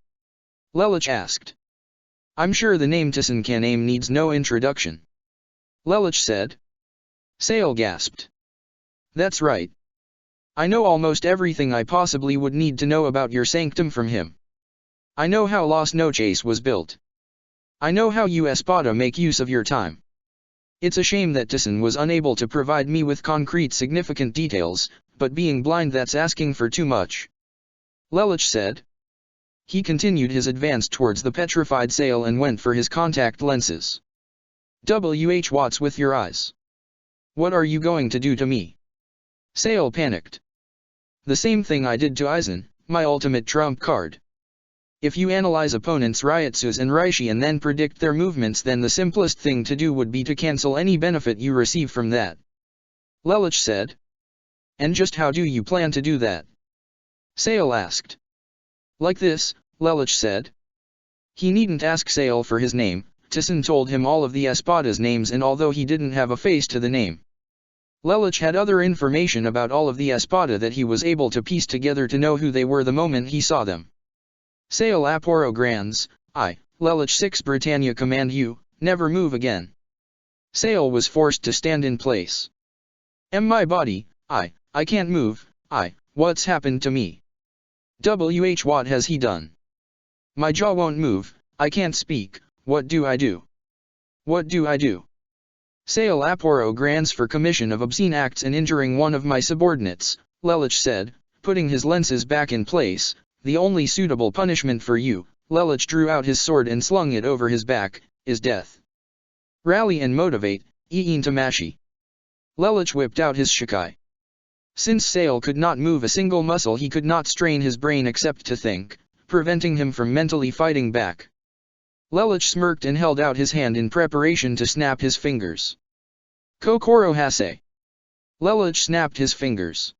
Lelouch asked. I'm sure the name Tsusenkaname needs no introduction. Lelouch said. Sale gasped. That's right. I know almost everything I possibly would need to know about your sanctum from him. I know how Las Noches was built. I know how you Espada make use of your time. It's a shame that Tsun was unable to provide me with concrete significant details, but being blind that's asking for too much. Lelouch said. He continued his advance towards the petrified Sale and went for his contact lenses. What's with your eyes? What are you going to do to me? Sale panicked. The same thing I did to Aizen, my ultimate trump card. If you analyze opponents' Ryutsus and Reishi and then predict their movements, then the simplest thing to do would be to cancel any benefit you receive from that. Lelouch said. And just how do you plan to do that? Sale asked. Like this, Lelouch said. He needn't ask Sale for his name. Tsun told him all of the Espada's names, and although he didn't have a face to the name, Lelouch had other information about all of the Espada that he was able to piece together to know who they were the moment he saw them. Sale Aporo Grands, I, Lelouch 6 Britannia command you, never move again. Sale was forced to stand in place. My body, I can't move, what's happened to me? What has he done? My jaw won't move, I can't speak, what do I do? What do I do? Sale Aporo Grands for commission of obscene acts and injuring one of my subordinates, Lelouch said, putting his lenses back in place. The only suitable punishment for you, Lelouch drew out his sword and slung it over his back, is death. Rally and motivate, Iin Tamashi. Lelouch whipped out his Shikai. Since Sale could not move a single muscle, he could not strain his brain except to think, preventing him from mentally fighting back. Lelouch smirked and held out his hand in preparation to snap his fingers. Kokoro Hase. Lelouch snapped his fingers.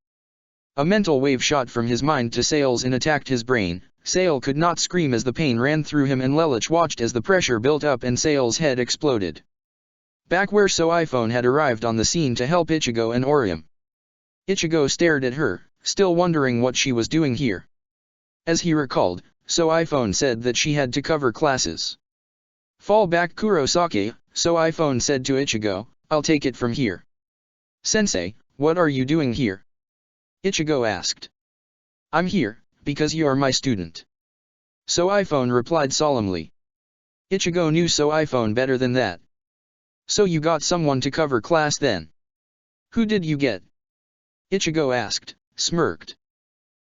A mental wave shot from his mind to Sale's and attacked his brain. Sale could not scream as the pain ran through him, and Lelouch watched as the pressure built up and Sale's head exploded. Back where iPhone had arrived on the scene to help Ichigo and Orium. Ichigo stared at her, still wondering what she was doing here. As he recalled, iPhone said that she had to cover classes. Fall back Kurosaki, iPhone said to Ichigo, I'll take it from here. Sensei, what are you doing here? Ichigo asked. I'm here, because you are my student. iPhone replied solemnly. Ichigo knew iPhone better than that. So you got someone to cover class then? Who did you get? Ichigo asked, smirked.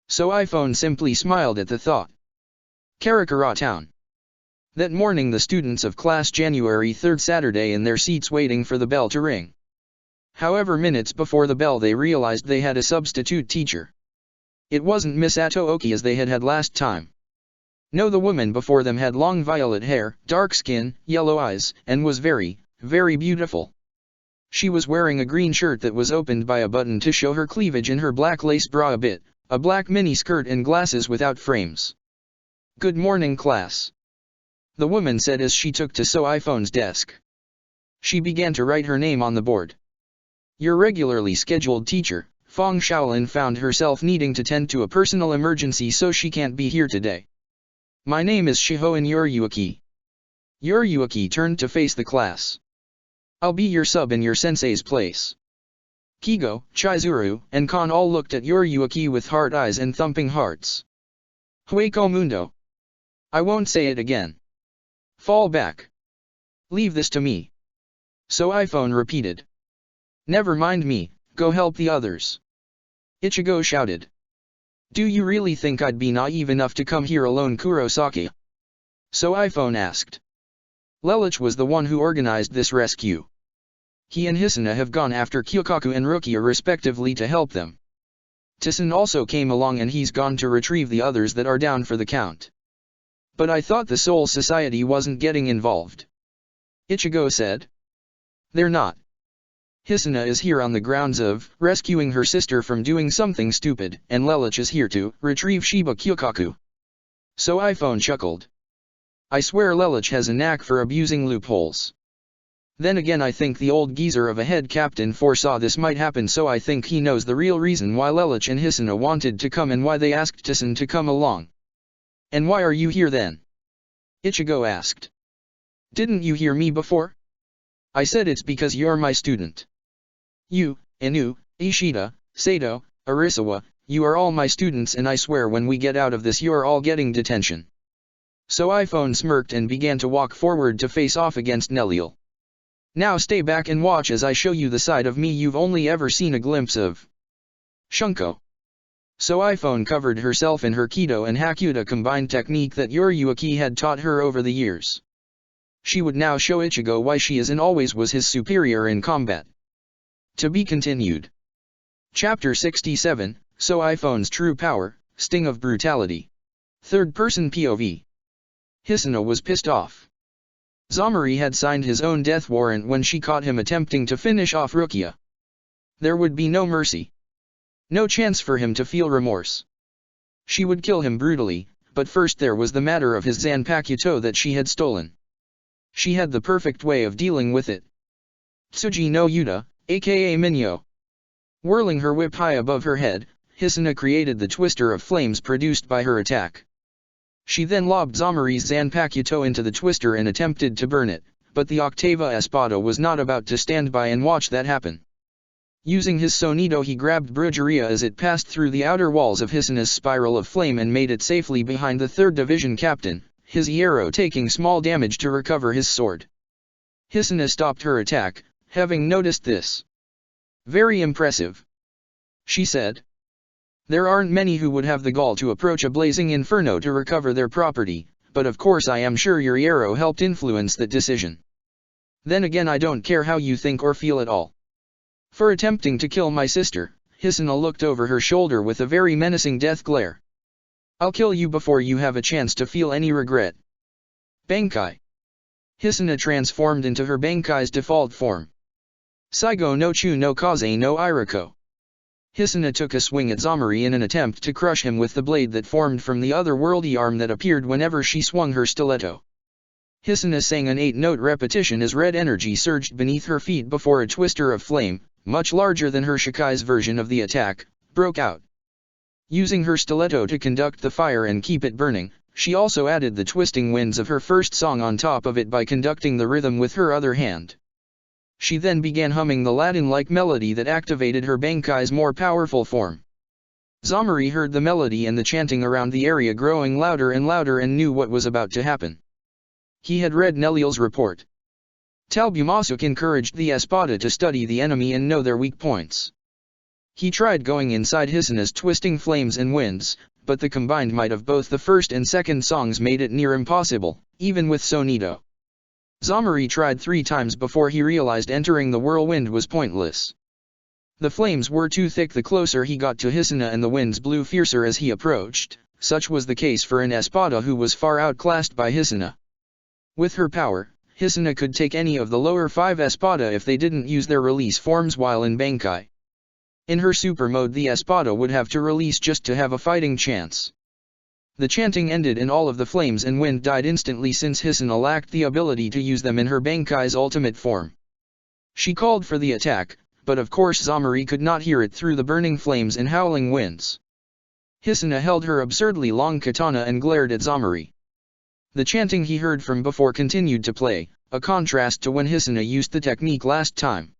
iPhone simply smiled at the thought. Karakura Town. That morning the students of class January 3rd Saturday in their seats waiting for the bell to ring. However, minutes before the bell they realized they had a substitute teacher. It wasn't Miss Atooki as they had last time. No, the woman before them had long violet hair, dark skin, yellow eyes, and was very, very beautiful. She was wearing a green shirt that was opened by a button to show her cleavage and her black lace bra a bit, a black mini skirt and glasses without frames. "Good morning, class," the woman said as she took to So iPhone's desk. She began to write her name on the board. Your regularly scheduled teacher, Fong Shaolin, found herself needing to tend to a personal emergency, so she can't be here today. My name is Shihoan Yoryuki. Yoryuki turned to face the class. I'll be your sub in your sensei's place. Kigo, Chizuru, and Kan all looked at Yoryuki with hard eyes and thumping hearts. Hueco Mundo. I won't say it again. Fall back. Leave this to me. So iPhone repeated. Never mind me, go help the others. Ichigo shouted. Do you really think I'd be naive enough to come here alone, Kurosaki? So iPhone asked. Lelouch was the one who organized this rescue. He and Hisuna have gone after Kyokaku and Rukia respectively to help them. Tison also came along and he's gone to retrieve the others that are down for the count. But I thought the Soul Society wasn't getting involved. Ichigo said. They're not. Hisuna is here on the grounds of rescuing her sister from doing something stupid, and Lelouch is here to retrieve Shiba Kyokaku. So iPhone chuckled. I swear Lelouch has a knack for abusing loopholes. Then again, I think the old geezer of a head captain foresaw this might happen, so I think he knows the real reason why Lelouch and Hisuna wanted to come and why they asked Tison to come along. And why are you here then? Ichigo asked. Didn't you hear me before? I said it's because you're my student. You, Inu, Ishida, Sato, Arisawa, you are all my students, and I swear when we get out of this you're all getting detention. So iPhone smirked and began to walk forward to face off against Neliel. Now stay back and watch as I show you the side of me you've only ever seen a glimpse of. Shunko. So iPhone covered herself in her Kido and Hakuda combined technique that Yoryuki had taught her over the years. She would now show Ichigo why she is and always was his superior in combat. To be continued. Chapter 67, So iPhone's True Power, Sting of Brutality. Third-person POV. Hisuna was pissed off. Zamari had signed his own death warrant when she caught him attempting to finish off Rukia. There would be no mercy. No chance for him to feel remorse. She would kill him brutally, but first there was the matter of his Zanpakuto that she had stolen. She had the perfect way of dealing with it. Tsuji no Yuta, aka Minyo. Whirling her whip high above her head, Hisuna created the twister of flames produced by her attack. She then lobbed Zamari's Zanpakuto into the twister and attempted to burn it, but the Octava Espada was not about to stand by and watch that happen. Using his Sonido, he grabbed Brujeria as it passed through the outer walls of Hisuna's spiral of flame and made it safely behind the 3rd Division captain, his Iero taking small damage to recover his sword. Hisuna stopped her attack, having noticed this. Very impressive, she said. There aren't many who would have the gall to approach a blazing inferno to recover their property, but of course I am sure your Iero helped influence that decision. Then again, I don't care how you think or feel at all. For attempting to kill my sister, Hisuna looked over her shoulder with a very menacing death glare. I'll kill you before you have a chance to feel any regret. Bankai. Hisuna transformed into her Bankai's default form. Saigo no Chu no Kaze no Iriko. Hisuna took a swing at Zamari in an attempt to crush him with the blade that formed from the otherworldly arm that appeared whenever she swung her stiletto. Hisuna sang an 8-note repetition as red energy surged beneath her feet before a twister of flame, much larger than her Shikai's version of the attack, broke out. Using her stiletto to conduct the fire and keep it burning, she also added the twisting winds of her first song on top of it by conducting the rhythm with her other hand. She then began humming the Latin-like melody that activated her Bankai's more powerful form. Zamari heard the melody and the chanting around the area growing louder and louder and knew what was about to happen. He had read Neliel's report. Talbumasuk encouraged the Espada to study the enemy and know their weak points. He tried going inside Hisuna's twisting flames and winds, but the combined might of both the first and second songs made it near impossible, even with Sonido. Zamari tried 3 times before he realized entering the whirlwind was pointless. The flames were too thick the closer he got to Hisuna, and the winds blew fiercer as he approached. Such was the case for an Espada who was far outclassed by Hisuna. With her power, Hisuna could take any of the lower 5 Espada if they didn't use their release forms while in Bankai. In her super mode the Espada would have to release just to have a fighting chance. The chanting ended and all of the flames and wind died instantly since Hisuna lacked the ability to use them in her Bankai's ultimate form. She called for the attack, but of course Zamari could not hear it through the burning flames and howling winds. Hisuna held her absurdly long katana and glared at Zamari. The chanting he heard from before continued to play, a contrast to when Hisuna used the technique last time.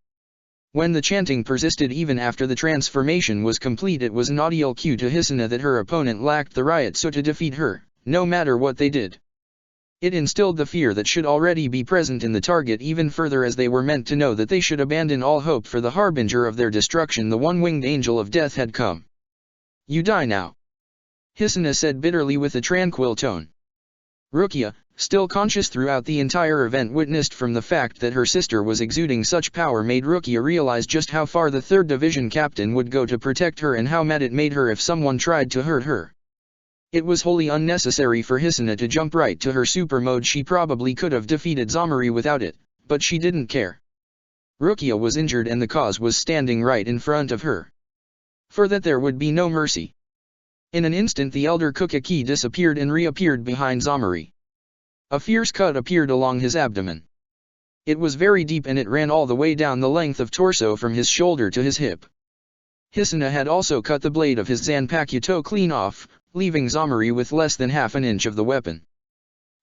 When the chanting persisted even after the transformation was complete, it was an audio cue to Hisuna that her opponent lacked the Ryotsu to defeat her, no matter what they did. It instilled the fear that should already be present in the target even further, as they were meant to know that they should abandon all hope, for the harbinger of their destruction, the one-winged angel of death, had come. "You die now," Hisuna said bitterly with a tranquil tone. Rukia, still conscious throughout the entire event, witnessed from the fact that her sister was exuding such power made Rukia realize just how far the 3rd Division captain would go to protect her and how mad it made her if someone tried to hurt her. It was wholly unnecessary for Hisuna to jump right to her super mode. She probably could have defeated Zamari without it, but she didn't care. Rukia was injured and the cause was standing right in front of her. For that there would be no mercy. In an instant the Elder Kukaki disappeared and reappeared behind Zamari. A fierce cut appeared along his abdomen. It was very deep and it ran all the way down the length of torso from his shoulder to his hip. Hisuna had also cut the blade of his Zanpakuto clean off, leaving Zamari with less than half an inch of the weapon.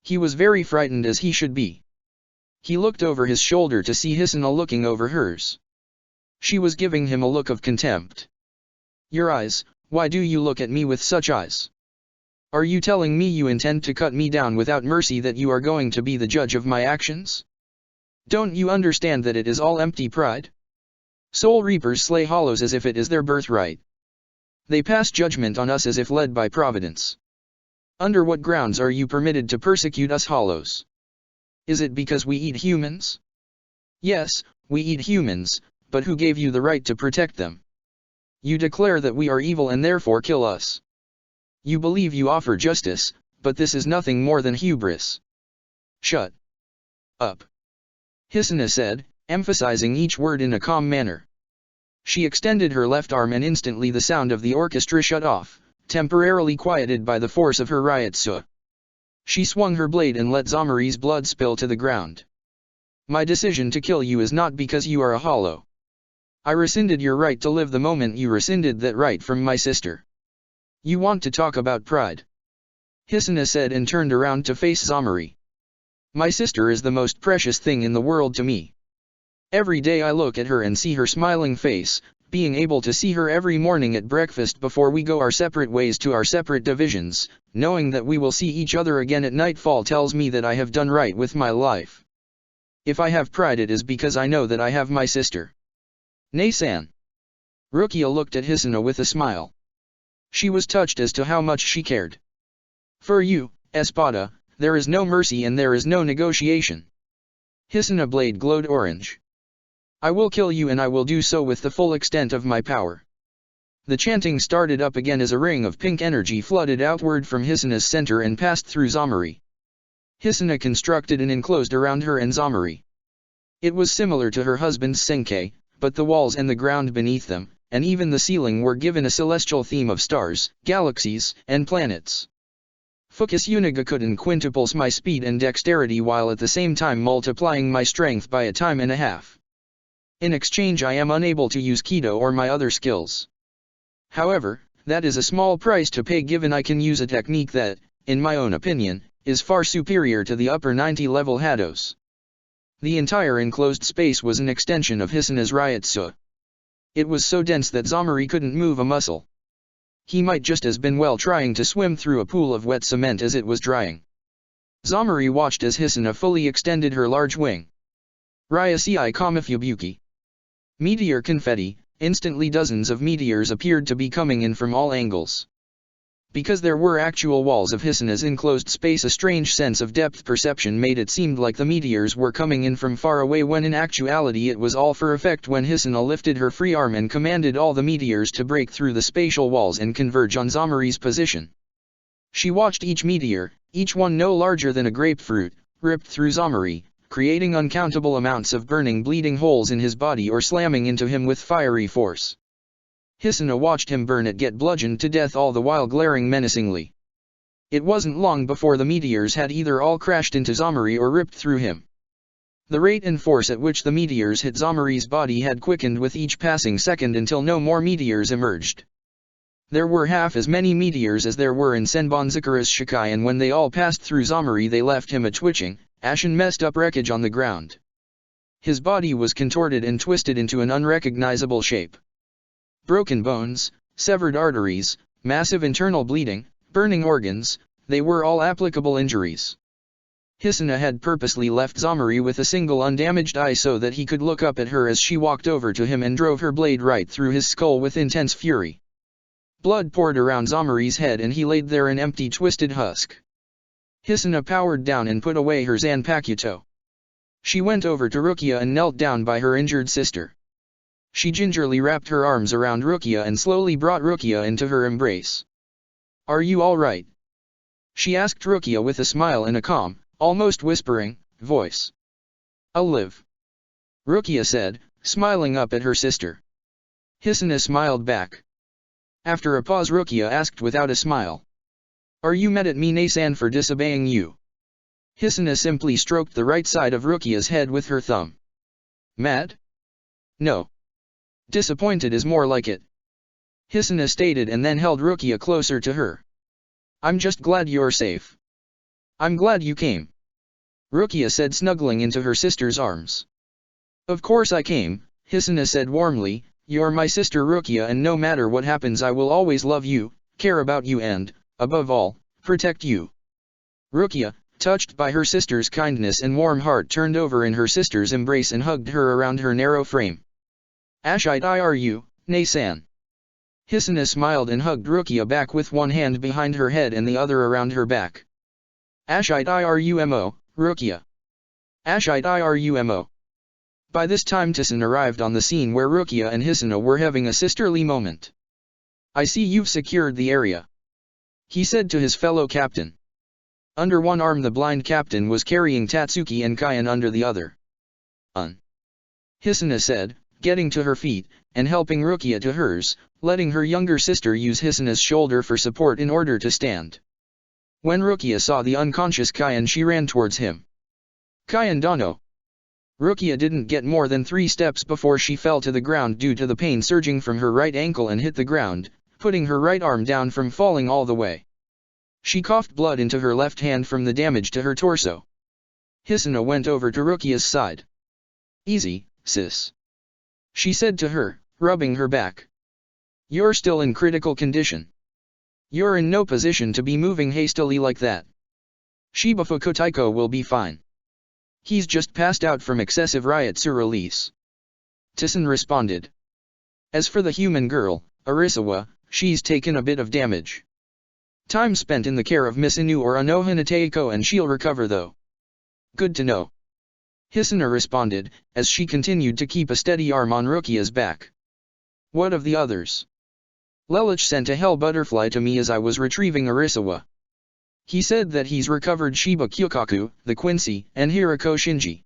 He was very frightened, as he should be. He looked over his shoulder to see Hisuna looking over hers. She was giving him a look of contempt. "Your eyes, why do you look at me with such eyes? Are you telling me you intend to cut me down without mercy, that you are going to be the judge of my actions? Don't you understand that it is all empty pride? Soul Reapers slay hollows as if it is their birthright. They pass judgment on us as if led by Providence. Under what grounds are you permitted to persecute us hollows? Is it because we eat humans? Yes, we eat humans, but who gave you the right to protect them? You declare that we are evil and therefore kill us. You believe you offer justice, but this is nothing more than hubris. Shut up," Hisuna said, emphasizing each word in a calm manner. She extended her left arm and instantly the sound of the orchestra shut off, temporarily quieted by the force of her Ryotsu. She swung her blade and let Zamari's blood spill to the ground. "My decision to kill you is not because you are a hollow. I rescinded your right to live the moment you rescinded that right from my sister. You want to talk about pride?" Hisuna said and turned around to face Zamari. "My sister is the most precious thing in the world to me. Every day I look at her and see her smiling face. Being able to see her every morning at breakfast before we go our separate ways to our separate divisions, knowing that we will see each other again at nightfall, tells me that I have done right with my life. If I have pride, it is because I know that I have my sister." "Nei-san." Rukia looked at Hisuna with a smile. She was touched as to how much she cared. "For you, Espada, there is no mercy and there is no negotiation." Hisuna blade glowed orange. "I will kill you, and I will do so with the full extent of my power." The chanting started up again as a ring of pink energy flooded outward from Hisuna's center and passed through Zamari. Hisuna constructed an enclosed around her and Zamari. It was similar to her husband's Senkei, but the walls and the ground beneath them, and even the ceiling, were given a celestial theme of stars, galaxies, and planets. Focus Unigakuden quintuples my speed and dexterity while at the same time multiplying my strength by a time and a half. In exchange I am unable to use Kido or my other skills. However, that is a small price to pay, given I can use a technique that, in my own opinion, is far superior to the upper 90-level Hados. The entire enclosed space was an extension of Hisuna's Ryotsu. It was so dense that Zamari couldn't move a muscle. He might just as been well trying to swim through a pool of wet cement as it was drying. Zamari watched as Hisuna fully extended her large wing. Ryosei Kamifubuki. Meteor confetti. Instantly dozens of meteors appeared to be coming in from all angles. Because there were actual walls of Hisuna's enclosed space, a strange sense of depth perception made it seem like the meteors were coming in from far away, when in actuality it was all for effect when Hisuna lifted her free arm and commanded all the meteors to break through the spatial walls and converge on Zamari's position. She watched each meteor, each one no larger than a grapefruit, ripped through Zamari, creating uncountable amounts of burning bleeding holes in his body or slamming into him with fiery force. Hisuna watched him burn it get bludgeoned to death, all the while glaring menacingly. It wasn't long before the meteors had either all crashed into Zamari or ripped through him. The rate and force at which the meteors hit Zamari's body had quickened with each passing second until no more meteors emerged. There were half as many meteors as there were in Senbonzakura's Shikai, and when they all passed through Zamari they left him a twitching, ashen messed up wreckage on the ground. His body was contorted and twisted into an unrecognizable shape. Broken bones, severed arteries, massive internal bleeding, burning organs, they were all applicable injuries. Hisuna had purposely left Zamari with a single undamaged eye so that he could look up at her as she walked over to him and drove her blade right through his skull with intense fury. Blood poured around Zamari's head and he laid there an empty twisted husk. Hisuna powered down and put away her Zanpakuto. She went over to Rukia and knelt down by her injured sister. She gingerly wrapped her arms around Rukia and slowly brought Rukia into her embrace. "Are you all right?" she asked Rukia with a smile and a calm, almost whispering, voice. "I'll live," Rukia said, smiling up at her sister. Hisuna smiled back. After a pause Rukia asked without a smile. "Are you mad at me, Nasan, for disobeying you?" Hisuna simply stroked the right side of Rukia's head with her thumb. "Mad? No. Disappointed is more like it," Hisuna stated and then held Rukia closer to her. "I'm just glad you're safe." "I'm glad you came," Rukia said, snuggling into her sister's arms. "Of course I came," Hisuna said warmly. "You're my sister Rukia, and no matter what happens I will always love you, care about you and, above all, protect you." Rukia, touched by her sister's kindness and warm heart, turned over in her sister's embrace and hugged her around her narrow frame. "Ashite Iru, Nasan." Hisuna smiled and hugged Rukia back with one hand behind her head and the other around her back. "Ashite Irumo, Rukia. Ashite Irumo." By this time Tisan arrived on the scene where Rukia and Hisuna were having a sisterly moment. "I see you've secured the area," he said to his fellow captain. Under one arm the blind captain was carrying Tatsuki and Kayan under the other. Hisuna said, getting to her feet, and helping Rukia to hers, letting her younger sister use Hisuna's shoulder for support in order to stand. When Rukia saw the unconscious Kayan she ran towards him. "Kayan Dano." Rukia didn't get more than 3 steps before she fell to the ground due to the pain surging from her right ankle and hit the ground, putting her right arm down from falling all the way. She coughed blood into her left hand from the damage to her torso. Hisuna went over to Rukia's side. "Easy, sis," she said to her, rubbing her back. "You're still in critical condition. You're in no position to be moving hastily like that. Shibufuku Taiko will be fine. He's just passed out from excessive Ryotsu release," Tisan responded. "As for the human girl, Arisawa, she's taken a bit of damage. Time spent in the care of Miss Inu or Anohana Teiko and she'll recover though." "Good to know," Hisuna responded, as she continued to keep a steady arm on Rukia's back. "What of the others?" "Lelich sent a hell butterfly to me as I was retrieving Arisawa. He said that he's recovered Shiba Kyukaku, the Quincy, and Hirako Shinji.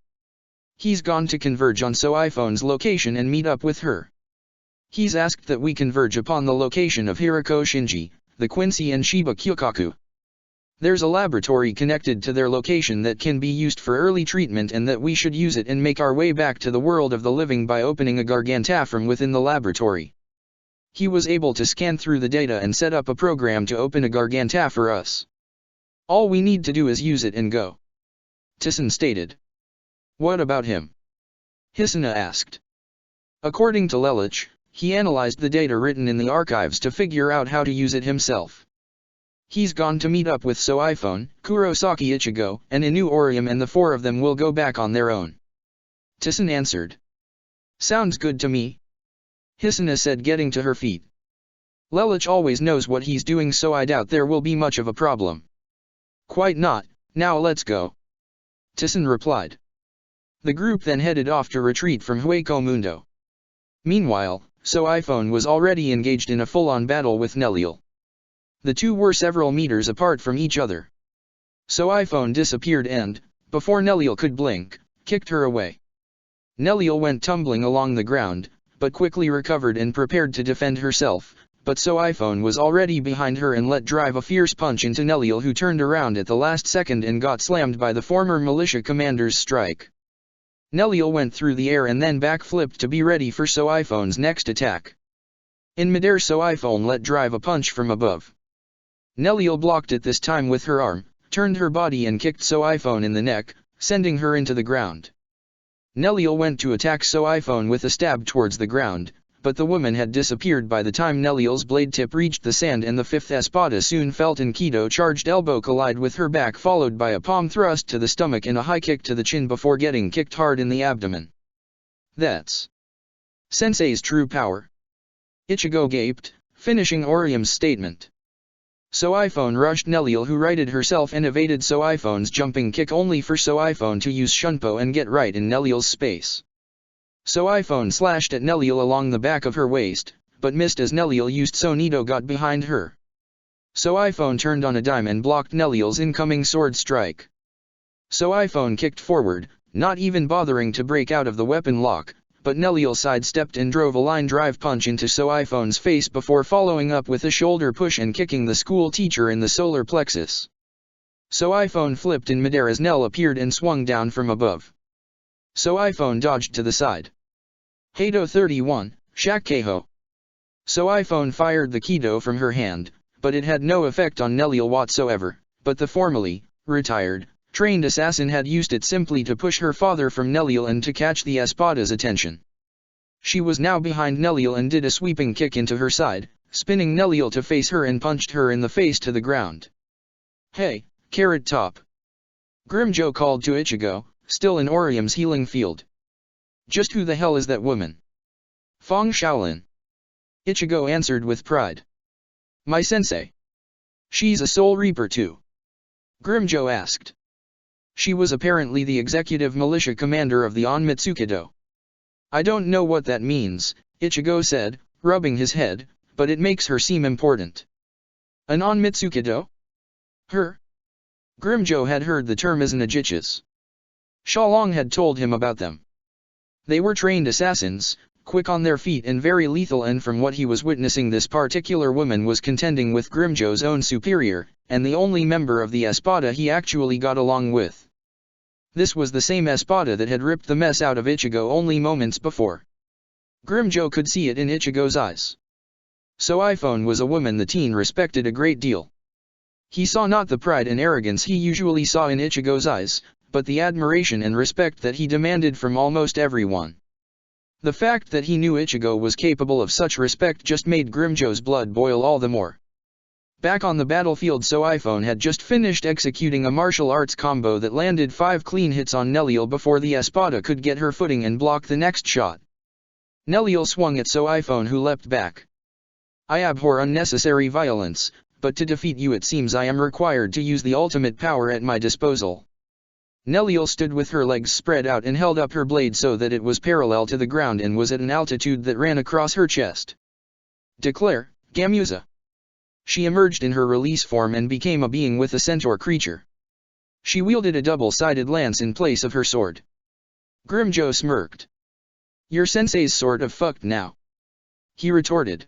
He's gone to converge on So-iPhone's location and meet up with her. He's asked that we converge upon the location of Hirako Shinji, the Quincy and Shiba Kyukaku. There's a laboratory connected to their location that can be used for early treatment and that we should use it and make our way back to the world of the living by opening a Garganta from within the laboratory." He was able to scan through the data and set up a program to open a Garganta for us. "All we need to do is use it and go," Tisan stated. "What about him?" Hisuna asked. According to Lelich, he analyzed the data written in the archives to figure out how to use it himself. He's gone to meet up with So-iPhone, Kurosaki Ichigo, and Inu Orium, and the 4 of them will go back on their own," Tisan answered. "Sounds good to me," Hisuna said, getting to her feet. "Lelich always knows what he's doing, so I doubt there will be much of a problem." "Quite not, now let's go," Tisan replied. The group then headed off to retreat from Hueco Mundo. Meanwhile, So-iPhone was already engaged in a full-on battle with Neliel. The two were several meters apart from each other. So-iPhone disappeared and, before Neliel could blink, kicked her away. Neliel went tumbling along the ground, but quickly recovered and prepared to defend herself, but So iPhone was already behind her and let drive a fierce punch into Neliel, who turned around at the last second and got slammed by the former militia commander's strike. Neliel went through the air and then backflipped to be ready for So iPhone's next attack. In midair, So iPhone let drive a punch from above. Neliel blocked it this time with her arm, turned her body and kicked So iPhone in the neck, sending her into the ground. Neliel went to attack So iPhone with a stab towards the ground, but the woman had disappeared by the time Neliel's blade tip reached the sand, and the fifth espada soon felt an Kido-charged elbow collide with her back, followed by a palm thrust to the stomach and a high kick to the chin before getting kicked hard in the abdomen. That's Sensei's true power. Ichigo gaped, finishing Orium's statement. So iPhone rushed Neliel, who righted herself and evaded So iPhone's jumping kick, only for So iPhone to use Shunpo and get right in Neliel's space. So iPhone slashed at Neliel along the back of her waist, but missed as Neliel used So Nido got behind her. So iPhone turned on a dime and blocked Neliel's incoming sword strike. So iPhone kicked forward, not even bothering to break out of the weapon lock, but Neliel sidestepped and drove a line drive punch into So iPhone's face before following up with a shoulder push and kicking the school teacher in the solar plexus. So iPhone flipped in midair as Nell appeared and swung down from above. So iPhone dodged to the side. Hado 31, Shakkeiho. So iPhone fired the Kido from her hand, but it had no effect on Neliel whatsoever, but the formerly retired, trained assassin had used it simply to push her father from Neliel and to catch the espada's attention. She was now behind Neliel and did a sweeping kick into her side, spinning Neliel to face her and punched her in the face to the ground. "Hey, Carrot Top!" Grimmjow called to Ichigo, still in Orium's healing field. "Just who the hell is that woman?" "Fong Shaolin." Ichigo answered with pride. "My sensei." "She's a Soul Reaper too?" Grimmjow asked. "She was apparently the executive militia commander of the Onmitsukido." "I don't know what that means," Ichigo said, rubbing his head, "but it makes her seem important." "An Onmitsukido?" "Her?" Grimmjow had heard the term as Najichas. Xiaolong had told him about them. They were trained assassins, quick on their feet and very lethal, and from what he was witnessing, this particular woman was contending with Grimmjow's own superior, and the only member of the Espada he actually got along with. This was the same Espada that had ripped the mess out of Ichigo only moments before. Grimmjow could see it in Ichigo's eyes. So iPhone was a woman the teen respected a great deal. He saw not the pride and arrogance he usually saw in Ichigo's eyes, but the admiration and respect that he demanded from almost everyone. The fact that he knew Ichigo was capable of such respect just made Grimmjow's blood boil all the more. Back on the battlefield, So iPhone had just finished executing a martial arts combo that landed 5 clean hits on Neliel before the Espada could get her footing and block the next shot. Neliel swung at So iPhone, who leapt back. "I abhor unnecessary violence, but to defeat you it seems I am required to use the ultimate power at my disposal." Neliel stood with her legs spread out and held up her blade so that it was parallel to the ground and was at an altitude that ran across her chest. "Declare, Gamuza." She emerged in her release form and became a being with a centaur creature. She wielded a double-sided lance in place of her sword. Grimmjow smirked. "Your sensei's sort of fucked now," he retorted.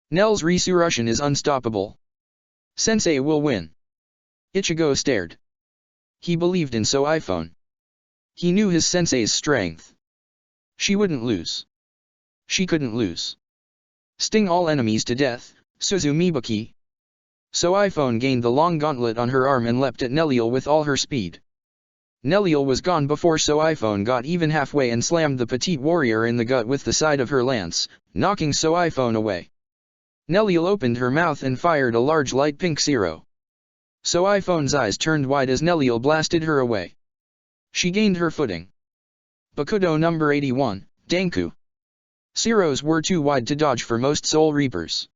"Nell's resurrection is unstoppable. Sensei will win." Ichigo stared. He believed in So iPhone. He knew his sensei's strength. She wouldn't lose. She couldn't lose. Sting all enemies to death, Suzumibuki. So iPhone gained the long gauntlet on her arm and leapt at Neliel with all her speed. Neliel was gone before So iPhone got even halfway and slammed the petite warrior in the gut with the side of her lance, knocking So iPhone away. Neliel opened her mouth and fired a large light pink zero. So iPhone's eyes turned wide as Neliel blasted her away. She gained her footing. Bakudo number 81, Danku. Zeros were too wide to dodge for most Soul Reapers.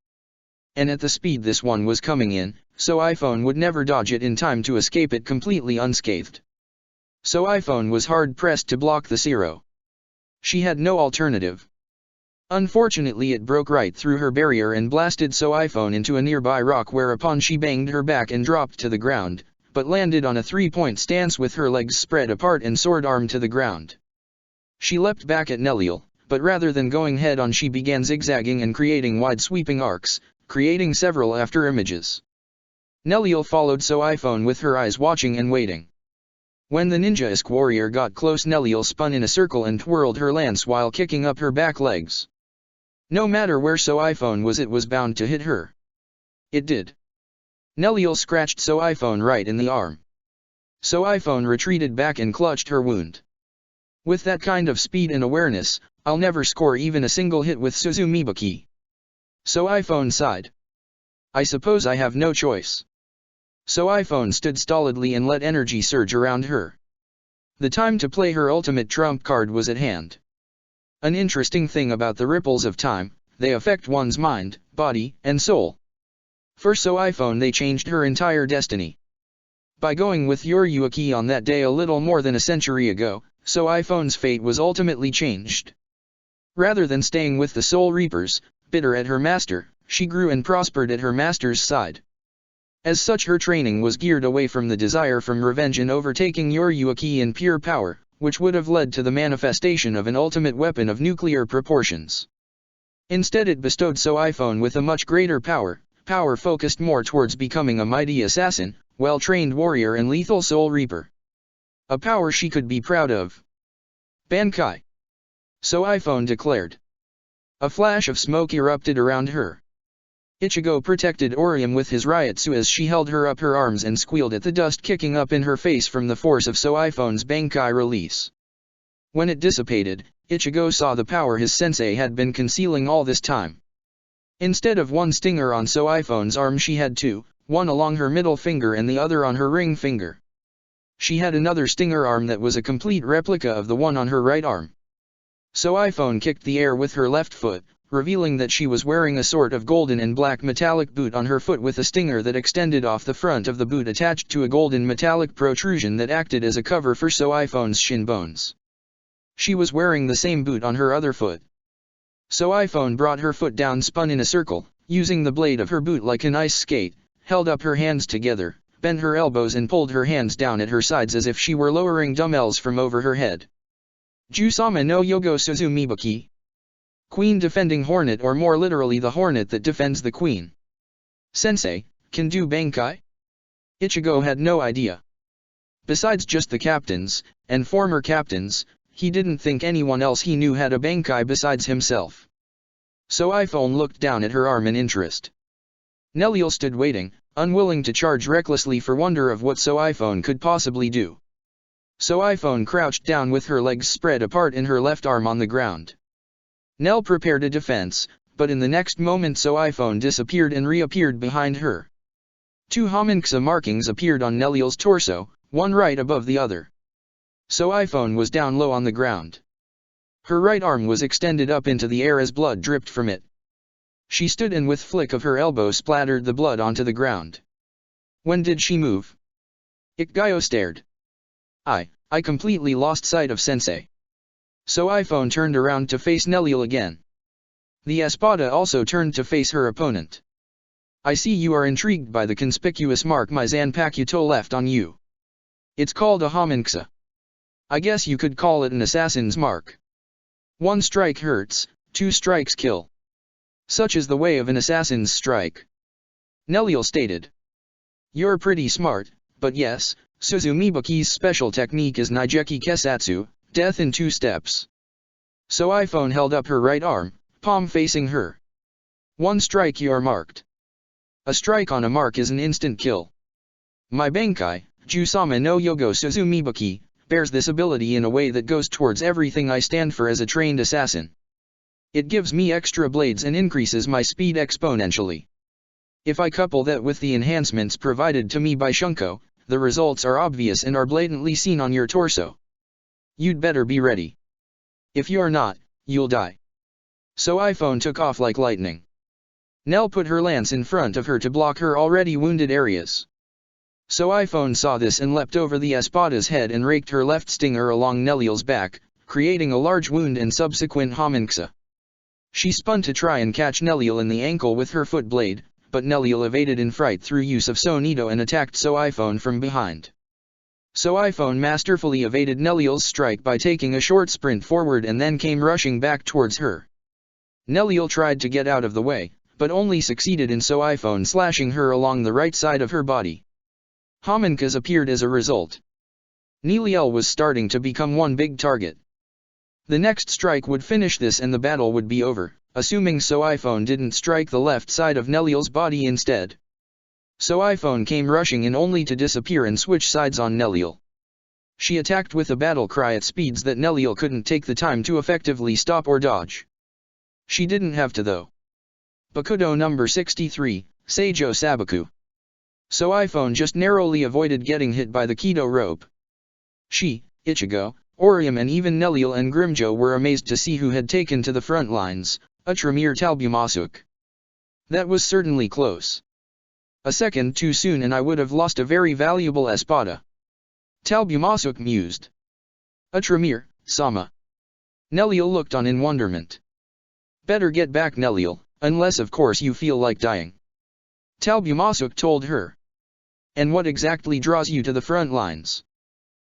And at the speed this one was coming in, So iPhone would never dodge it in time to escape it completely unscathed. So iPhone was hard-pressed to block the zero. She had no alternative. Unfortunately, it broke right through her barrier and blasted So iPhone into a nearby rock, whereupon she banged her back and dropped to the ground, but landed on a three-point stance with her legs spread apart and sword arm to the ground. She leapt back at Neliel, but rather than going head-on she began zigzagging and creating wide sweeping arcs, creating several after-images. Neliel followed So-iPhone with her eyes watching and waiting. When the ninja-esque warrior got close, Neliel spun in a circle and twirled her lance while kicking up her back legs. No matter where So-iPhone was, it was bound to hit her. It did. Neliel scratched So-iPhone right in the arm. So-iPhone retreated back and clutched her wound. With that kind of speed and awareness, I'll never score even a single hit with Suzumibuki. So-iPhone sighed. I suppose I have no choice. So-iPhone stood stolidly and let energy surge around her. The time to play her ultimate trump card was at hand. An interesting thing about the ripples of time, they affect one's mind, body, and soul. For So-iPhone they changed her entire destiny. By going with Yoryuki on that day a little more than a century ago, So-iPhone's fate was ultimately changed. Rather than staying with the Soul Reapers, bitter at her master, she grew and prospered at her master's side. As such, her training was geared away from the desire from revenge in overtaking Yoryuki in pure power, which would have led to the manifestation of an ultimate weapon of nuclear proportions. Instead it bestowed So-iPhone with a much greater power focused more towards becoming a mighty assassin, well-trained warrior and lethal Soul Reaper. A power she could be proud of. Bankai! So-iPhone declared. A flash of smoke erupted around her. Ichigo protected Orium with his Ryutsu as she held her up her arms and squealed at the dust kicking up in her face from the force of So-iPhone's Bankai release. When it dissipated, Ichigo saw the power his sensei had been concealing all this time. Instead of one stinger on So-iPhone's arm she had two, one along her middle finger and the other on her ring finger. She had another stinger arm that was a complete replica of the one on her right arm. So-iPhone kicked the air with her left foot, revealing that she was wearing a sort of golden and black metallic boot on her foot with a stinger that extended off the front of the boot attached to a golden metallic protrusion that acted as a cover for So-iPhone's shin bones. She was wearing the same boot on her other foot. So-iPhone brought her foot down, spun in a circle, using the blade of her boot like an ice skate, held up her hands together, bent her elbows and pulled her hands down at her sides as if she were lowering dumbbells from over her head. Jusama no Yogo Suzumibuki. Queen defending Hornet, or more literally the Hornet that defends the Queen. Sensei, can do Bankai? Ichigo had no idea. Besides just the captains, and former captains, he didn't think anyone else he knew had a Bankai besides himself. So-iPhone looked down at her arm in interest. Neliel stood waiting, unwilling to charge recklessly for wonder of what So-iPhone could possibly do. So-iPhone crouched down with her legs spread apart and her left arm on the ground. Nell prepared a defense, but in the next moment So-iPhone disappeared and reappeared behind her. Two homunxa markings appeared on Neliel's torso, one right above the other. So-iPhone was down low on the ground. Her right arm was extended up into the air as blood dripped from it. She stood and with flick of her elbow splattered the blood onto the ground. When did she move? Ichigo stared. I completely lost sight of Sensei. So-iPhone turned around to face Neliel again. The Espada also turned to face her opponent. I see you are intrigued by the conspicuous mark my Zanpakuto left on you. It's called a homunxa. I guess you could call it an assassin's mark. One strike hurts, two strikes kill. Such is the way of an assassin's strike. Neliel stated. You're pretty smart, but yes, Suzumibuki's special technique is Nijeki Kesatsu, death in 2 steps. So-iPhone held up her right arm, palm facing her. One strike you're marked. A strike on a mark is an instant kill. My Bankai, Jusama no Yogo Suzumibuki, bears this ability in a way that goes towards everything I stand for as a trained assassin. It gives me extra blades and increases my speed exponentially. If I couple that with the enhancements provided to me by Shunko, the results are obvious and are blatantly seen on your torso. You'd better be ready. If you're not, you'll die. So-iPhone took off like lightning. Nell put her lance in front of her to block her already wounded areas. So-iPhone saw this and leapt over the Espada's head and raked her left stinger along Neliel's back, creating a large wound and subsequent homunxa. She spun to try and catch Neliel in the ankle with her foot blade, but Neliel evaded in fright through use of Sonito and attacked So-iPhone from behind. So-iPhone masterfully evaded Neliel's strike by taking a short sprint forward and then came rushing back towards her. Neliel tried to get out of the way, but only succeeded in So-iPhone slashing her along the right side of her body. Homunculus appeared as a result. Neliel was starting to become one big target. The next strike would finish this and the battle would be over, assuming So-iPhone didn't strike the left side of Neliel's body instead. So-iPhone came rushing in only to disappear and switch sides on Neliel. She attacked with a battle cry at speeds that Neliel couldn't take the time to effectively stop or dodge. She didn't have to though. Bakudo number 63, Seijo Sabaku. So-iPhone just narrowly avoided getting hit by the Kido rope. She, Ichigo, Orium and even Neliel and Grimjo were amazed to see who had taken to the front lines, Ultramir Talbumasuk. That was certainly close. A second too soon and I would have lost a very valuable espada. Talbumasuk mused. Ultramir, Sama. Neliel looked on in wonderment. Better get back Neliel, unless of course you feel like dying. Talbumasuk told her. And what exactly draws you to the front lines?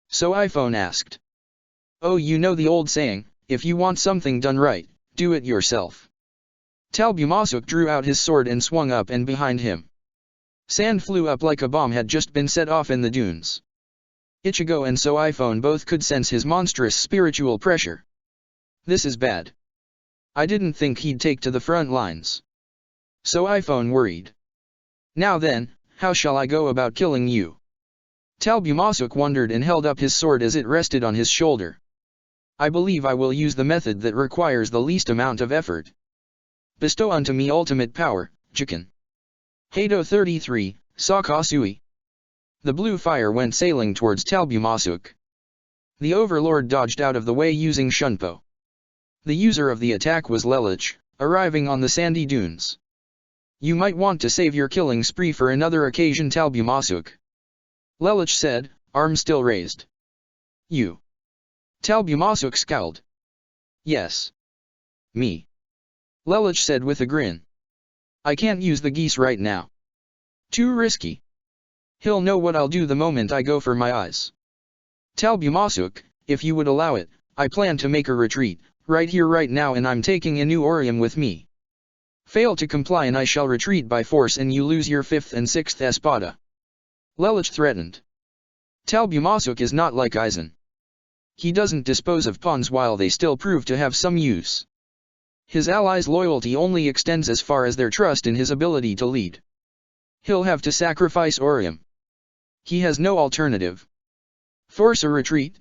So-iPhone asked. Oh, you know the old saying, if you want something done right, do it yourself. Talbumasuk drew out his sword and swung up and behind him. Sand flew up like a bomb had just been set off in the dunes. Ichigo and So-iPhone both could sense his monstrous spiritual pressure. This is bad. I didn't think he'd take to the front lines. So-iPhone worried. Now then, how shall I go about killing you? Talbumasuk wondered and held up his sword as it rested on his shoulder. I believe I will use the method that requires the least amount of effort. Bestow unto me ultimate power, Jiken. Hado 33, Sakasui. The blue fire went sailing towards Talbumasuk. The overlord dodged out of the way using Shunpo. The user of the attack was Lelouch, arriving on the sandy dunes. You might want to save your killing spree for another occasion, Talbumasuk. Lelouch said, arm still raised. You. Talbumasuk scowled. Yes. Me. Lelouch said with a grin. I can't use the geese right now. Too risky. He'll know what I'll do the moment I go for my eyes. Talbumasuk, if you would allow it, I plan to make a retreat, right here right now, and I'm taking a new Orium with me. Fail to comply and I shall retreat by force and you lose your 5th and 6th espada. Lelouch threatened. Talbumasuk is not like Aizen. He doesn't dispose of pawns while they still prove to have some use. His allies' loyalty only extends as far as their trust in his ability to lead. He'll have to sacrifice Orium. He has no alternative. Force a retreat?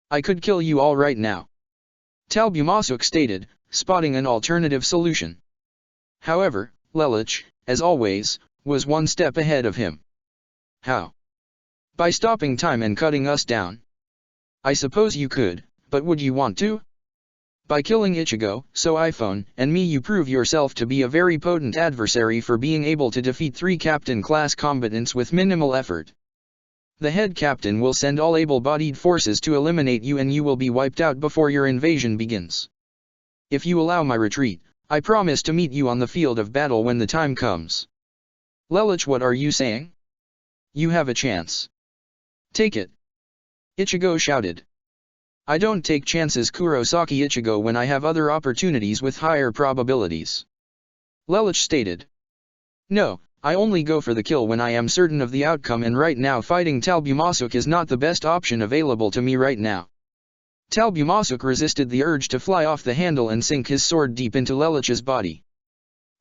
I could kill you all right now. Talbumasuk stated, spotting an alternative solution. However, Lelouch, as always, was one step ahead of him. How? By stopping time and cutting us down. I suppose you could, but would you want to? By killing Ichigo, So-iPhone, and me you prove yourself to be a very potent adversary for being able to defeat 3 captain-class combatants with minimal effort. The head captain will send all able-bodied forces to eliminate you and you will be wiped out before your invasion begins. If you allow my retreat, I promise to meet you on the field of battle when the time comes. Lelouch, what are you saying? You have a chance. Take it. Ichigo shouted. I don't take chances, Kurosaki Ichigo, when I have other opportunities with higher probabilities. Lelouch stated. No, I only go for the kill when I am certain of the outcome, and right now fighting Talbumasuk is not the best option available to me right now. Talbumasuk resisted the urge to fly off the handle and sink his sword deep into Lelouch's body.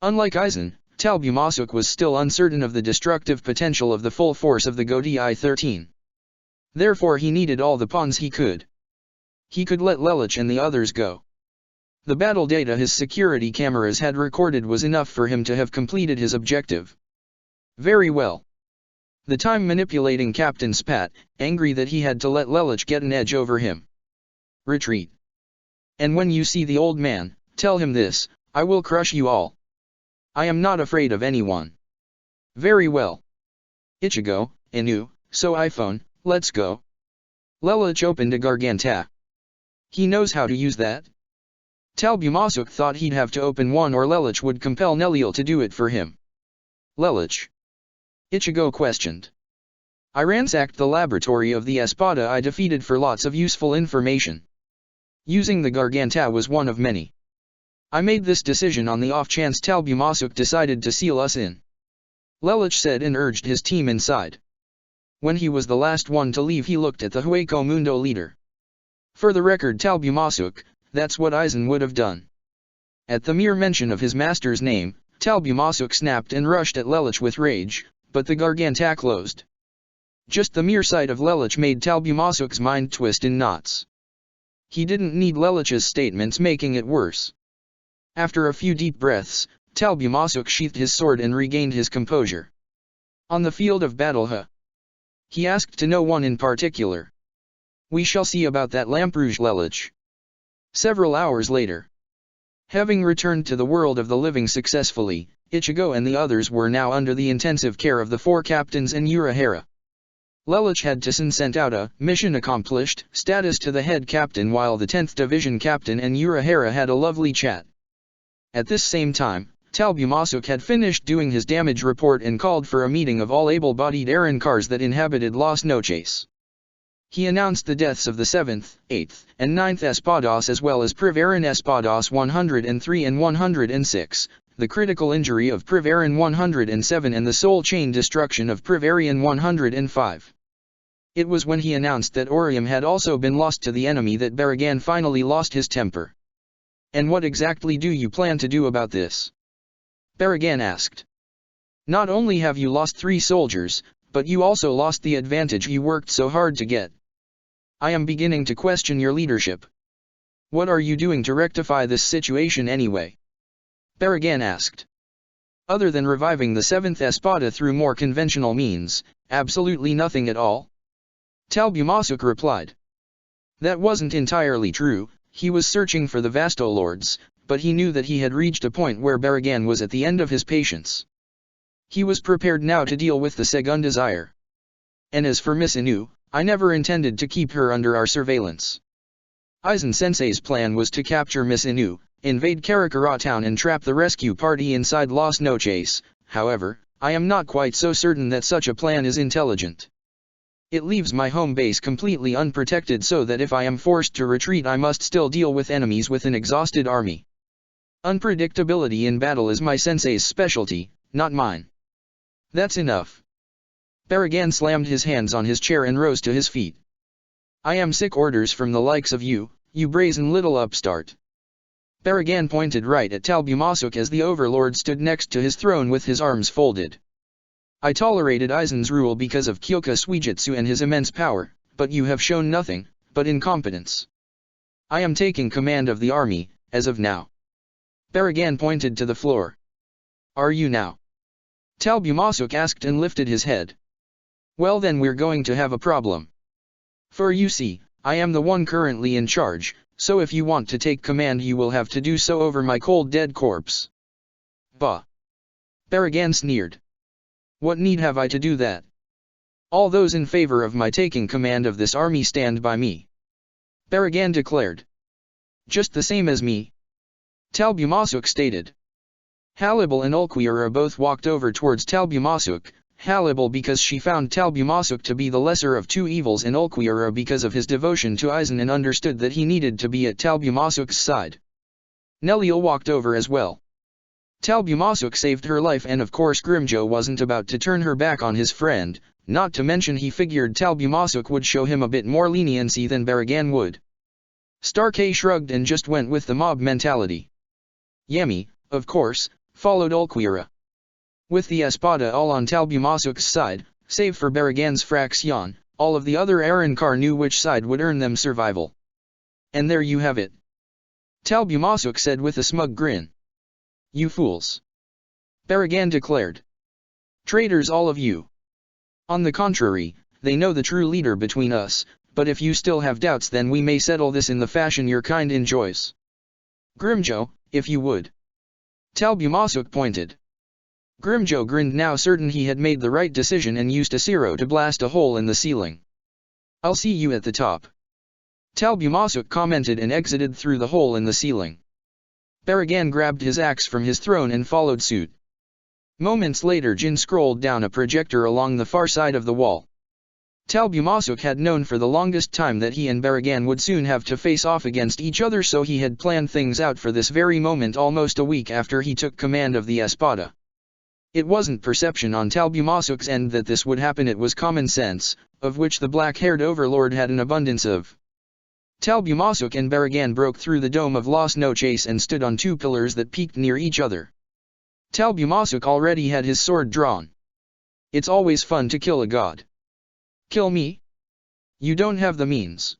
Unlike Aizen, Talbumasuk was still uncertain of the destructive potential of the full force of the Godi I-13. Therefore he needed all the pawns he could. He could let Lelouch and the others go. The battle data his security cameras had recorded was enough for him to have completed his objective. Very well. The time-manipulating captain spat, angry that he had to let Lelouch get an edge over him. Retreat. And when you see the old man, tell him this, I will crush you all. I am not afraid of anyone. Very well. Ichigo, Inu, So-iPhone, let's go. Lelouch opened a Garganta. He knows how to use that. Talbumasuk thought he'd have to open one or Lelouch would compel Neliel to do it for him. Lelich? Ichigo questioned. I ransacked the laboratory of the Espada I defeated for lots of useful information. Using the Garganta was one of many. I made this decision on the off chance Talbumasuk decided to seal us in. Lelich said and urged his team inside. When he was the last one to leave, he looked at the Hueco Mundo leader. For the record, Talbumasuk, that's what Aizen would have done. At the mere mention of his master's name, Talbumasuk snapped and rushed at Lelich with rage, but the Garganta closed. Just the mere sight of Lelich made Talbumasuk's mind twist in knots. He didn't need Lelich's statements making it worse. After a few deep breaths, Talbumasuk sheathed his sword and regained his composure. On the field of battle, he asked to no one in particular. We shall see about that, Lamperouge Lelich. Several hours later. Having returned to the world of the living successfully, Ichigo and the others were now under the intensive care of the 4 captains and Urahara. Lelich had sent out a mission accomplished status to the head captain, while the 10th Division captain and Urahara had a lovely chat. At this same time, Talbumasuk had finished doing his damage report and called for a meeting of all able-bodied Arancars that inhabited Las Noches. He announced the deaths of the 7th, 8th, and 9th Espadas as well as Priv-Aran Espadas 103 and 106, the critical injury of Priv-Aran 107 and the soul chain destruction of Priv-Arian 105. It was when he announced that Orium had also been lost to the enemy that Baragan finally lost his temper. And what exactly do you plan to do about this? Baragan asked. Not only have you lost 3 soldiers, but you also lost the advantage you worked so hard to get. I am beginning to question your leadership. What are you doing to rectify this situation anyway? Baragan asked. Other than reviving the 7th Espada through more conventional means, absolutely nothing at all. Talbumasuk replied. That wasn't entirely true. He was searching for the Vastolords, but he knew that he had reached a point where Baragan was at the end of his patience. He was prepared now to deal with the Second Desire. And as for Miss Inu, I never intended to keep her under our surveillance. Aizen-sensei's plan was to capture Miss Inu, invade Karakura town and trap the rescue party inside Las Noches. However, I am not quite so certain that such a plan is intelligent. It leaves my home base completely unprotected, so that if I am forced to retreat I must still deal with enemies with an exhausted army. Unpredictability in battle is my sensei's specialty, not mine. That's enough. Baragan slammed his hands on his chair and rose to his feet. I am sick orders from the likes of you, you brazen little upstart. Baragan pointed right at Talbumasuk as the overlord stood next to his throne with his arms folded. I tolerated Aizen's rule because of Kyoka Suijutsu and his immense power, but you have shown nothing but incompetence. I am taking command of the army, as of now. Baragan pointed to the floor. Are you now? Talbumasuk asked and lifted his head. Well then, we're going to have a problem. For you see, I am the one currently in charge, so if you want to take command you will have to do so over my cold dead corpse. Bah! Baragan sneered. What need have I to do that? All those in favor of my taking command of this army stand by me. Baragan declared. Just the same as me? Talbumasuk stated. Halibal and Ulquiorra both walked over towards Talbumasuk, Halibal because she found Talbumasuk to be the lesser of 2 evils and Ulquiorra because of his devotion to Aizen and understood that he needed to be at Talbumasuk's side. Neliel walked over as well. Talbumasuk saved her life, and of course Grimjo wasn't about to turn her back on his friend, not to mention he figured Talbumasuk would show him a bit more leniency than Baragan would. Starkey shrugged and just went with the mob mentality. Yami, of course, followed Ulquiorra. With the Espada all on Talbumasuk's side, save for Baragan's fraction, all of the other Arankar knew which side would earn them survival. And there you have it. Talbumasuk said with a smug grin. You fools. Baragan declared. Traitors all of you. On the contrary, they know the true leader between us, but if you still have doubts then we may settle this in the fashion your kind enjoys. Grimjo, if you would. Talbumasuk pointed. Grimjo grinned, now certain he had made the right decision, and used a Siro to blast a hole in the ceiling. I'll see you at the top. Talbumasuk commented and exited through the hole in the ceiling. Baragan grabbed his axe from his throne and followed suit. Moments later Jin scrolled down a projector along the far side of the wall. Talbumasuk had known for the longest time that he and Baragan would soon have to face off against each other, so he had planned things out for this very moment almost a week after he took command of the Espada. It wasn't perception on Talbumasuk's end that this would happen, it was common sense, of which the black-haired overlord had an abundance of. Talbumasuk and Baragan broke through the dome of Las Noches and stood on two pillars that peaked near each other. Talbumasuk already had his sword drawn. It's always fun to kill a god. Kill me? You don't have the means.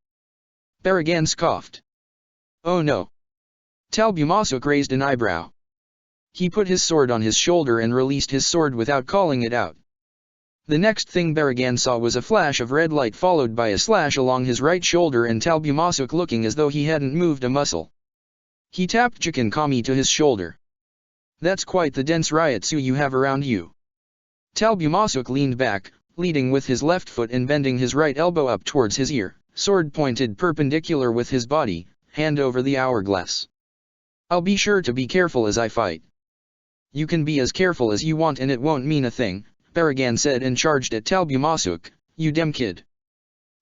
Baragan scoffed. Oh no. Talbumasuk raised an eyebrow. He put his sword on his shoulder and released his sword without calling it out. The next thing Baragan saw was a flash of red light followed by a slash along his right shoulder and Talbumasuk looking as though he hadn't moved a muscle. He tapped Jikin Kami to his shoulder. That's quite the dense Ryotsu you have around you. Talbumasuk leaned back, leading with his left foot and bending his right elbow up towards his ear, sword pointed perpendicular with his body, hand over the hourglass. I'll be sure to be careful as I fight. You can be as careful as you want and it won't mean a thing, Baragan said and charged at Talbumasuk, you dem kid.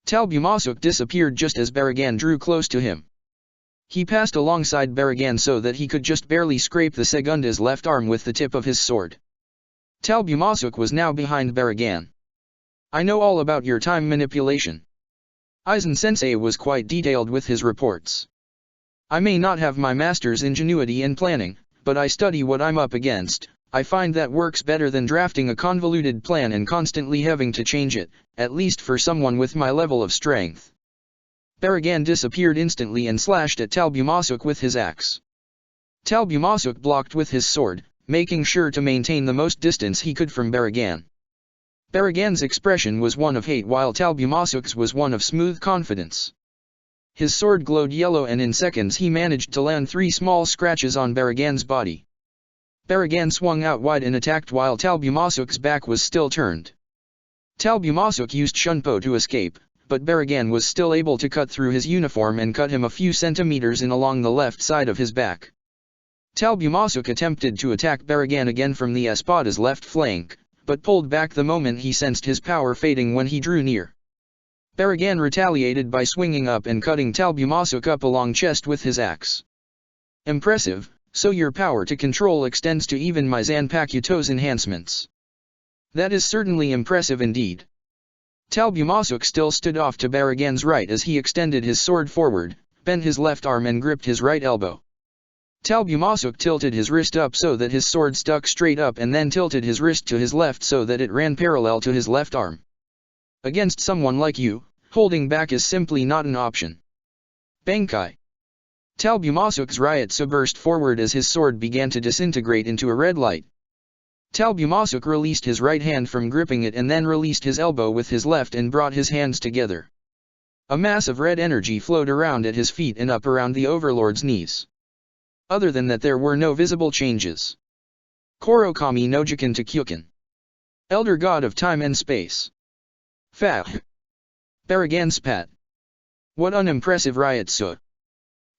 Talbumasuk disappeared just as Baragan drew close to him. He passed alongside Baragan so that he could just barely scrape the Segunda's left arm with the tip of his sword. Talbumasuk was now behind Baragan. I know all about your time manipulation. Aizen-sensei was quite detailed with his reports. I may not have my master's ingenuity in planning, but I study what I'm up against. I find that works better than drafting a convoluted plan and constantly having to change it, at least for someone with my level of strength. Baragan disappeared instantly and slashed at Talbumasuk with his axe. Talbumasuk blocked with his sword, making sure to maintain the most distance he could from Baragan. Baragan's expression was one of hate while Talbumasuk's was one of smooth confidence. His sword glowed yellow and in seconds he managed to land 3 small scratches on Baragan's body. Baragan swung out wide and attacked while Talbumasuk's back was still turned. Talbumasuk used Shunpo to escape, but Baragan was still able to cut through his uniform and cut him a few centimeters in along the left side of his back. Talbumasuk attempted to attack Baragan again from the Espada's left flank, but pulled back the moment he sensed his power fading when he drew near. Baragan retaliated by swinging up and cutting Talbumasuk up along chest with his axe. Impressive, so your power to control extends to even my Zanpakuto's enhancements. That is certainly impressive indeed. Talbumasuk still stood off to Baragan's right as he extended his sword forward, bent his left arm and gripped his right elbow. Talbumasuk tilted his wrist up so that his sword stuck straight up and then tilted his wrist to his left so that it ran parallel to his left arm. Against someone like you, holding back is simply not an option. Bankai. Talbumasuk's Ryotsu burst forward as his sword began to disintegrate into a red light. Talbumasuk released his right hand from gripping it and then released his elbow with his left and brought his hands together. A mass of red energy flowed around at his feet and up around the overlord's knees. Other than that there were no visible changes. Korokami no Jikin Takyukin. Elder God of Time and Space. Fah. Baragan spat. What unimpressive Ryotsu.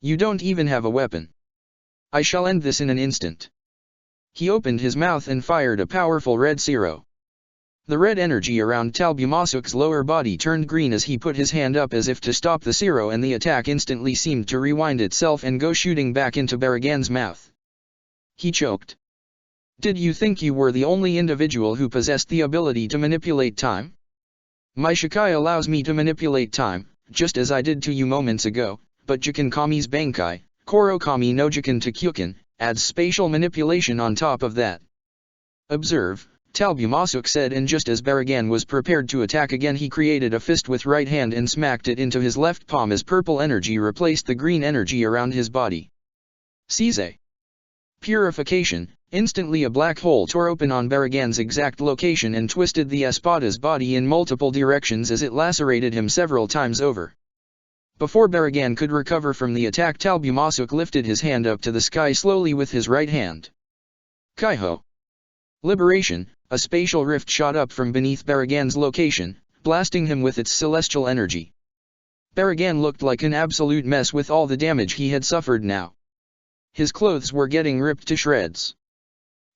You don't even have a weapon. I shall end this in an instant. He opened his mouth and fired a powerful red zero. The red energy around Talbumasuk's lower body turned green as he put his hand up as if to stop the zero, and the attack instantly seemed to rewind itself and go shooting back into Baragan's mouth. He choked. Did you think you were the only individual who possessed the ability to manipulate time? My Shikai allows me to manipulate time, just as I did to you moments ago, but Jikin Kami's Bankai, Korokami no Jikin Takyukin, adds spatial manipulation on top of that. Observe, Talbumasuk said, and just as Baragan was prepared to attack again he created a fist with right hand and smacked it into his left palm as purple energy replaced the green energy around his body. Seize. Purification. Instantly a black hole tore open on Baragan's exact location and twisted the Espada's body in multiple directions as it lacerated him several times over. Before Baragan could recover from the attack, Talbumasuk lifted his hand up to the sky slowly with his right hand. Kaiho. Liberation. A spatial rift shot up from beneath Baragan's location, blasting him with its celestial energy. Baragan looked like an absolute mess with all the damage he had suffered now. His clothes were getting ripped to shreds.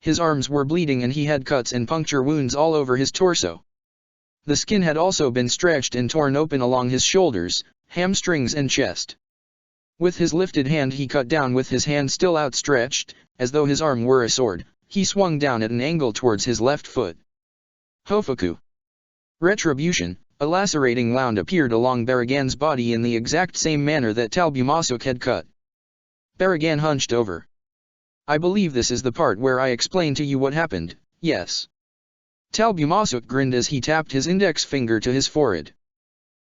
His arms were bleeding and he had cuts and puncture wounds all over his torso. The skin had also been stretched and torn open along his shoulders, hamstrings and chest. With his lifted hand he cut down with his hand still outstretched, as though his arm were a sword. He swung down at an angle towards his left foot. Hofuku. Retribution. A lacerating wound appeared along Baragan's body in the exact same manner that Talbumasuk had cut. Baragan hunched over. I believe this is the part where I explain to you what happened, yes. Talbumasuk grinned as he tapped his index finger to his forehead.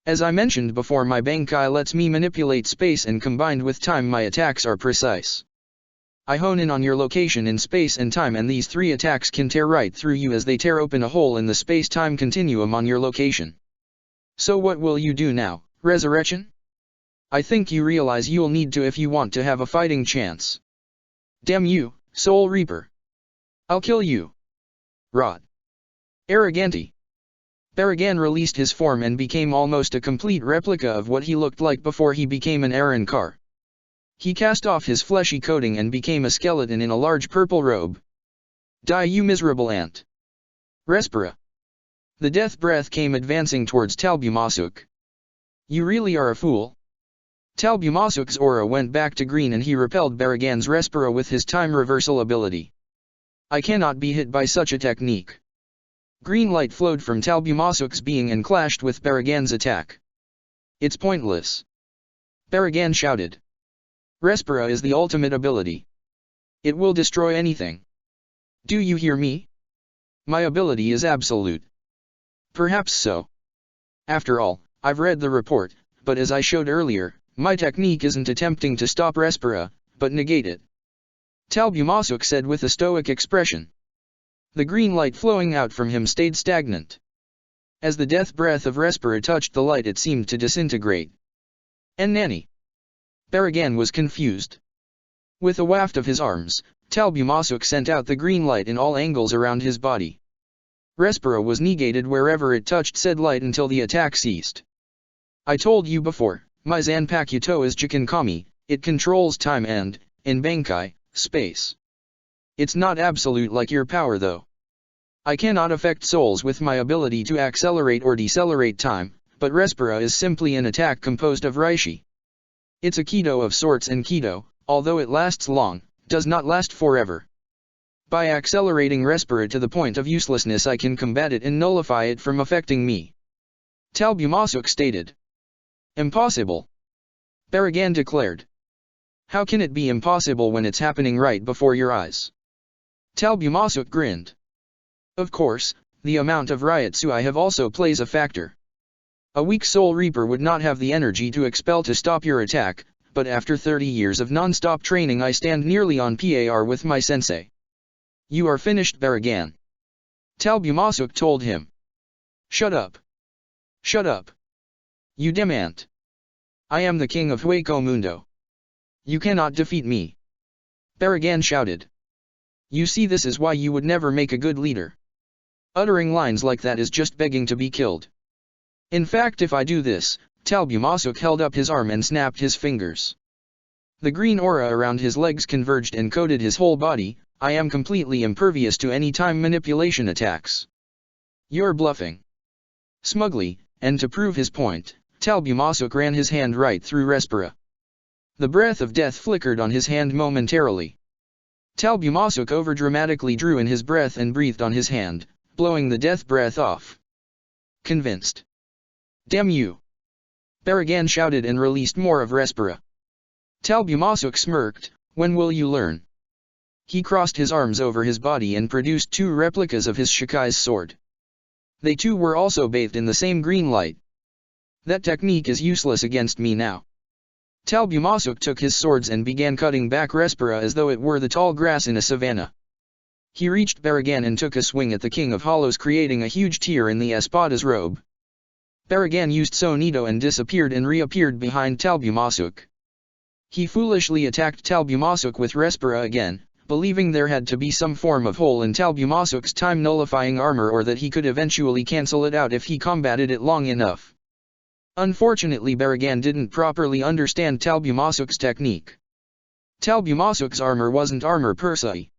As I mentioned before, my Bankai lets me manipulate space, and combined with time my attacks are precise. I hone in on your location in space and time, and these 3 attacks can tear right through you as they tear open a hole in the space-time continuum on your location. So what will you do now, Resurrection? I think you realize you'll need to if you want to have a fighting chance. Damn you, Soul Reaper. I'll kill you. Rot. Arroganti. Baragan released his form and became almost a complete replica of what he looked like before he became an Arrancar. He cast off his fleshy coating and became a skeleton in a large purple robe. Die, you miserable ant. Respira. The death breath came advancing towards Talbumasuk. You really are a fool. Talbumasuk's aura went back to green and he repelled Baragan's Respira with his time reversal ability. I cannot be hit by such a technique. Green light flowed from Talbumasuk's being and clashed with Baragan's attack. It's pointless. Baragan shouted. Respira is the ultimate ability. It will destroy anything. Do you hear me? My ability is absolute. Perhaps so. After all, I've read the report, but as I showed earlier, my technique isn't attempting to stop Respira, but negate it. Talbumasuk said with a stoic expression. The green light flowing out from him stayed stagnant. As the death breath of Respira touched the light, it seemed to disintegrate. And nanny. Baragan was confused. With a waft of his arms, Talbumasuk sent out the green light in all angles around his body. Respira was negated wherever it touched said light until the attack ceased. I told you before, my Zanpakuto is Jikankami, it controls time and, in Bankai, space. It's not absolute like your power though. I cannot affect souls with my ability to accelerate or decelerate time, but Respira is simply an attack composed of Reishi. It's a Kido of sorts, and Kido, although it lasts long, does not last forever. By accelerating Respira to the point of uselessness I can combat it and nullify it from affecting me. Talbumasuk stated. Impossible. Baragan declared. How can it be impossible when it's happening right before your eyes? Talbumasuk grinned. Of course, the amount of Ryotsu I have also plays a factor. A weak Soul Reaper would not have the energy to expel to stop your attack, but after 30 years of non-stop training I stand nearly on par with my sensei. You are finished, Baragan. Talbumasuk told him. Shut up. Shut up. You demand. I am the king of Hueco Mundo. You cannot defeat me. Baragan shouted. You see, this is why you would never make a good leader. Uttering lines like that is just begging to be killed. In fact, if I do this, Talbumasuk held up his arm and snapped his fingers. The green aura around his legs converged and coated his whole body. I am completely impervious to any time manipulation attacks. You're bluffing. Smugly, and to prove his point, Talbumasuk ran his hand right through Respira. The breath of death flickered on his hand momentarily. Talbumasuk overdramatically drew in his breath and breathed on his hand, blowing the death breath off. Convinced. Damn you! Baragan shouted and released more of Respira. Talbumasuk smirked. When will you learn? He crossed his arms over his body and produced 2 replicas of his Shikai's sword. They too were also bathed in the same green light. That technique is useless against me now. Talbumasuk took his swords and began cutting back Respira as though it were the tall grass in a savanna. He reached Baragan and took a swing at the King of Hollows, creating a huge tear in the Espada's robe. Baragan used Sonido and disappeared and reappeared behind Talbumasuk. He foolishly attacked Talbumasuk with Respira again, believing there had to be some form of hole in Talbumasuk's time-nullifying armor, or that he could eventually cancel it out if he combated it long enough. Unfortunately, Baragan didn't properly understand Talbumasuk's technique. Talbumasuk's armor wasn't armor per se.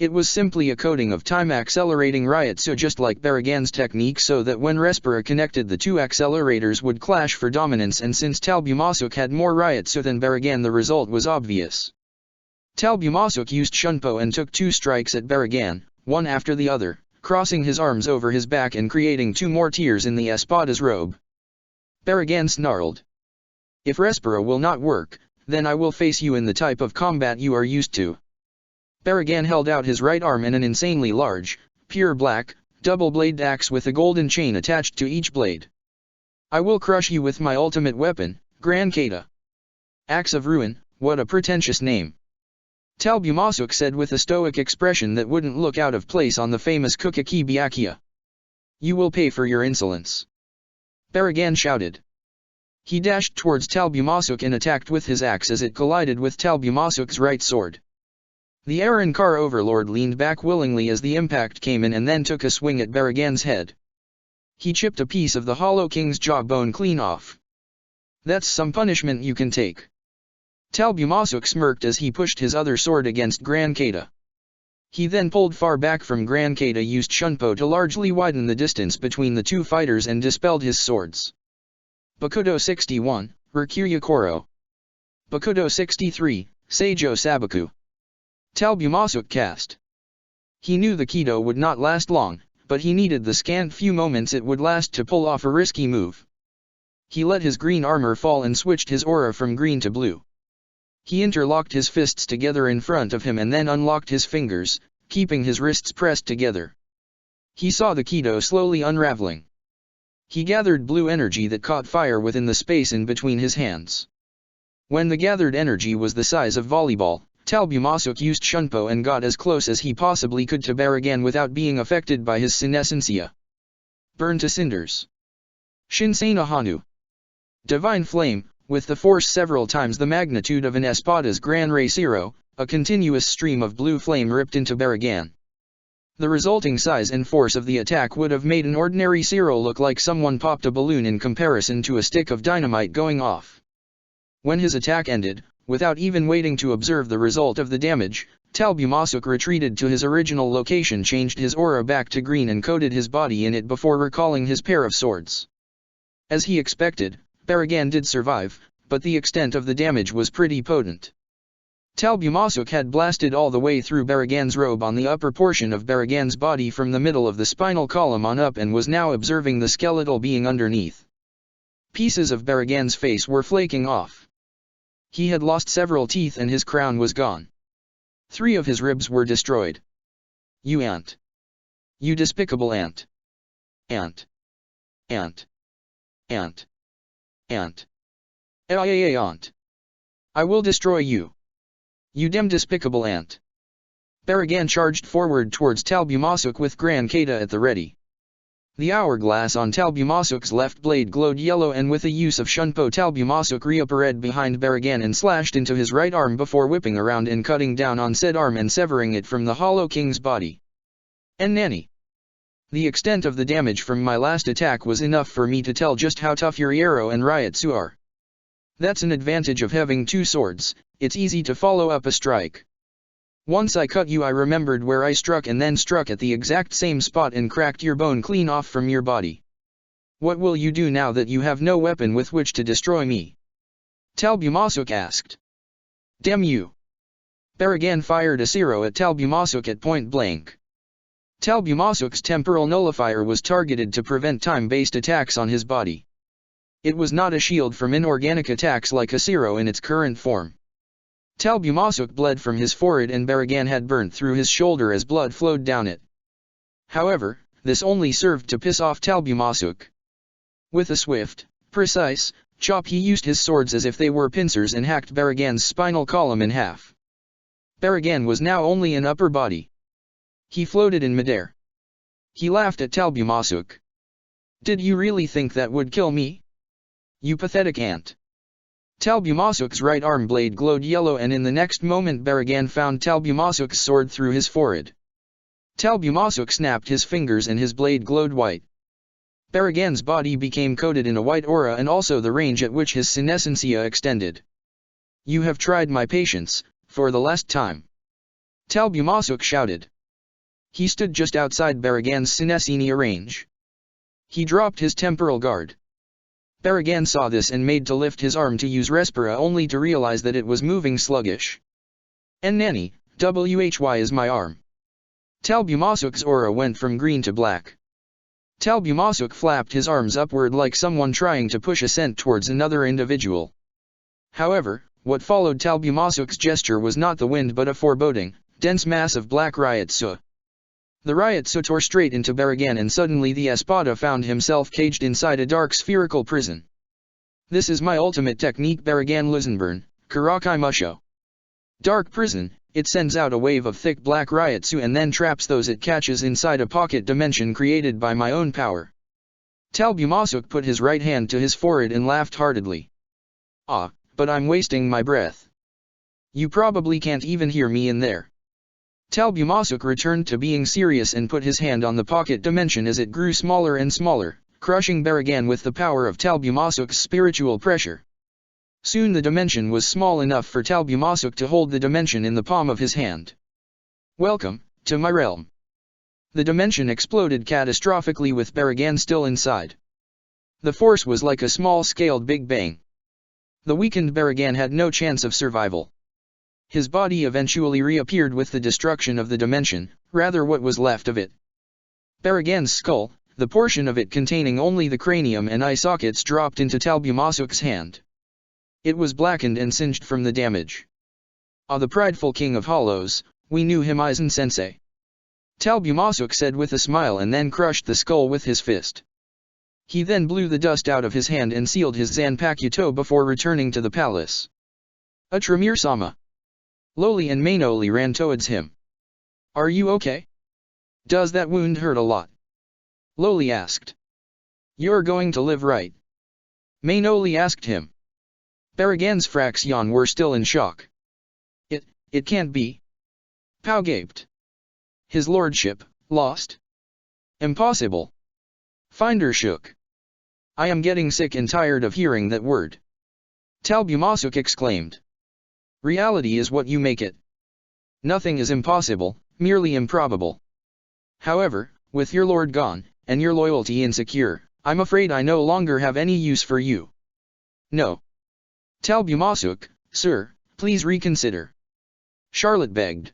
It was simply a coating of time-accelerating Ryotsu, just like Baragan's technique, so that when Respira connected, the two accelerators would clash for dominance, and since Talbumasuk had more Ryotsu than Baragan, the result was obvious. Talbumasuk used Shunpo and took 2 strikes at Baragan, one after the other, crossing his arms over his back and creating 2 more tears in the Espada's robe. Baragan snarled. "If Respira will not work, then I will face you in the type of combat you are used to." Baragan held out his right arm and an insanely large, pure black, double-bladed axe with a golden chain attached to each blade. "I will crush you with my ultimate weapon, Gran Kata." Axe of Ruin, what a pretentious name. Talbumasuk said with a stoic expression that wouldn't look out of place on the famous Kukaki Byakuya. "You will pay for your insolence." Baragan shouted. He dashed towards Talbumasuk and attacked with his axe as it collided with Talbumasuk's right sword. The Arrancar overlord leaned back willingly as the impact came in and then took a swing at Baragan's head. He chipped a piece of the Hollow King's jawbone clean off. "That's some punishment you can take." Talbumasuk smirked as he pushed his other sword against Gran Kata. He then pulled far back from Gran Kata, used Shunpo to largely widen the distance between the two fighters and dispelled his swords. Bakudo 61, Rikuya Koro. Bakudo 63, Seijo Sabaku. Talbumasuk cast. He knew the Kido would not last long, but he needed the scant few moments it would last to pull off a risky move. He let his green armor fall and switched his aura from green to blue. He interlocked his fists together in front of him and then unlocked his fingers, keeping his wrists pressed together. He saw the Kido slowly unraveling. He gathered blue energy that caught fire within the space in between his hands. When the gathered energy was the size of volleyball, Talbumasuk used Shunpo and got as close as he possibly could to Baragan without being affected by his senescencia. Burn to cinders. Shinsei Hanu. Divine Flame, with the force several times the magnitude of an Espada's Gran Rey Zero, a continuous stream of blue flame ripped into Baragan. The resulting size and force of the attack would have made an ordinary Zero look like someone popped a balloon in comparison to a stick of dynamite going off. When his attack ended, without even waiting to observe the result of the damage, Talbumasuk retreated to his original location, changed his aura back to green and coated his body in it before recalling his pair of swords. As he expected, Baragan did survive, but the extent of the damage was pretty potent. Talbumasuk had blasted all the way through Baragan's robe on the upper portion of Baragan's body from the middle of the spinal column on up and was now observing the skeletal being underneath. Pieces of Baragan's face were flaking off. He had lost several teeth and his crown was gone. 3 of his ribs were destroyed. "You ant. You despicable ant. Ant. Ant. Ant. Ant. Ant. I will destroy you. You damn despicable ant." Baragan charged forward towards Talbumasuk with Gran Kata at the ready. The hourglass on Talbumasuk's left blade glowed yellow, and with the use of Shunpo, Talbumasuk reappeared behind Baragan and slashed into his right arm before whipping around and cutting down on said arm and severing it from the Hollow King's body. "And nanny. The extent of the damage from my last attack was enough for me to tell just how tough your Iero and Ryotsu are. That's an advantage of having 2 swords, it's easy to follow up a strike. Once I cut you, I remembered where I struck and then struck at the exact same spot and cracked your bone clean off from your body. What will you do now that you have no weapon with which to destroy me?" Talbumasuk asked. "Damn you." Baragan fired a Zero at Talbumasuk at point blank. Talbumasuk's temporal nullifier was targeted to prevent time-based attacks on his body. It was not a shield from inorganic attacks like a Zero in its current form. Talbumasuk bled from his forehead and Baragan had burnt through his shoulder as blood flowed down it. However, this only served to piss off Talbumasuk. With a swift, precise chop, he used his swords as if they were pincers and hacked Baragan's spinal column in half. Baragan was now only an upper body. He floated in midair. He laughed at Talbumasuk. "Did you really think that would kill me? You pathetic ant." Talbumasuk's right arm blade glowed yellow, and in the next moment Baragan found Talbumasuk's sword through his forehead. Talbumasuk snapped his fingers and his blade glowed white. Baragan's body became coated in a white aura and also the range at which his senescencia extended. "You have tried my patience, for the last time. Talbumasuk shouted. He stood just outside Baragan's Sinesenia range. He dropped his temporal guard. Baragan saw this and made to lift his arm to use Respira only to realize that it was moving sluggish. Ennani, why is my arm? Talbumasuk's aura went from green to black. Talbumasuk flapped his arms upward like someone trying to push a scent towards another individual. However, what followed Talbumasuk's gesture was not the wind but a foreboding, dense mass of black Ryotsu. The Ryotsu tore straight into Baragan and suddenly the Espada found himself caged inside a dark spherical prison. This is my ultimate technique, Baragan Luzenburn, Karakai Musho. Dark prison, it sends out a wave of thick black Ryotsu and then traps those it catches inside a pocket dimension created by my own power. Talbumasuk put his right hand to his forehead and laughed heartedly. Ah, but I'm wasting my breath. You probably can't even hear me in there. Talbumasuk returned to being serious and put his hand on the pocket dimension as it grew smaller and smaller, crushing Baragan with the power of Talbumasuk's spiritual pressure. Soon the dimension was small enough for Talbumasuk to hold the dimension in the palm of his hand. Welcome, to my realm. The dimension exploded catastrophically with Baragan still inside. The force was like a small-scaled Big Bang. The weakened Baragan had no chance of survival. His body eventually reappeared with the destruction of the dimension, rather what was left of it. Baragan's skull, the portion of it containing only the cranium and eye sockets, dropped into Talbumasuk's hand. It was blackened and singed from the damage. Ah, the prideful king of hollows, we knew him, Aizen-sensei. Talbumasuk said with a smile and then crushed the skull with his fist. He then blew the dust out of his hand and sealed his Zanpakuto before returning to the palace. Tremere-sama. Loli and Mainoli ran towards him. Are you okay? Does that wound hurt a lot? Loli asked. You're going to live, right? Mainoli asked him. Baragan's Fraxion were still in shock. It can't be. Pao gaped. His lordship, lost? Impossible. Finder shook. I am getting sick and tired of hearing that word. Talbumasuk exclaimed. Reality is what you make it. Nothing is impossible, merely improbable. However, with your lord gone, and your loyalty insecure, I'm afraid I no longer have any use for you. No. Talbumasuk, sir, please reconsider. Charlotte begged.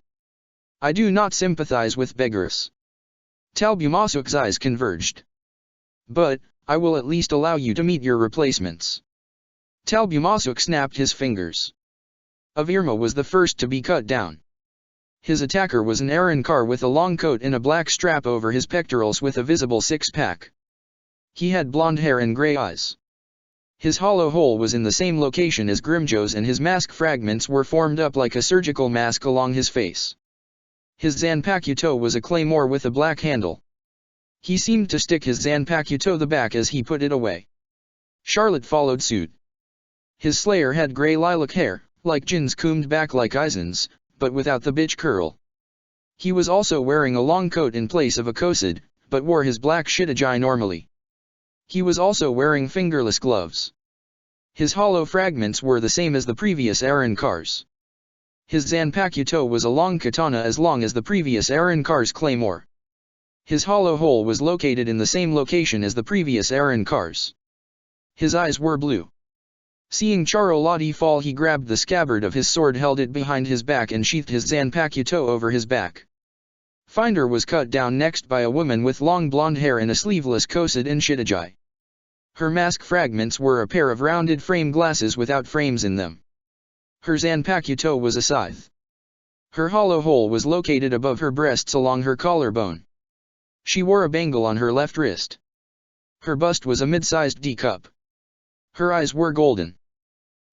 I do not sympathize with beggars. Talbumasuk's eyes converged. But, I will at least allow you to meet your replacements. Talbumasuk snapped his fingers. Avirma was the first to be cut down. His attacker was an Arankar with a long coat and a black strap over his pectorals with a visible six-pack. He had blonde hair and grey eyes. His hollow hole was in the same location as Grimjo's and his mask fragments were formed up like a surgical mask along his face. His Zanpakuto was a claymore with a black handle. He seemed to stick his Zanpakuto the back as he put it away. Charlotte followed suit. His slayer had grey lilac hair, like Jin's, combed back like Aizen's, but without the bitch curl. He was also wearing a long coat in place of a kosid, but wore his black shitaji normally. He was also wearing fingerless gloves. His hollow fragments were the same as the previous Arankars. His Zanpakuto was a long katana as long as the previous Arankar's claymore. His hollow hole was located in the same location as the previous Arankars. His eyes were blue. Seeing Charolati fall, he grabbed the scabbard of his sword, held it behind his back and sheathed his Zanpakuto over his back. Finder was cut down next by a woman with long blonde hair and a sleeveless kosid and shitaji. Her mask fragments were a pair of rounded frame glasses without frames in them. Her Zanpakuto was a scythe. Her hollow hole was located above her breasts along her collarbone. She wore a bangle on her left wrist. Her bust was a mid-sized D cup. Her eyes were golden.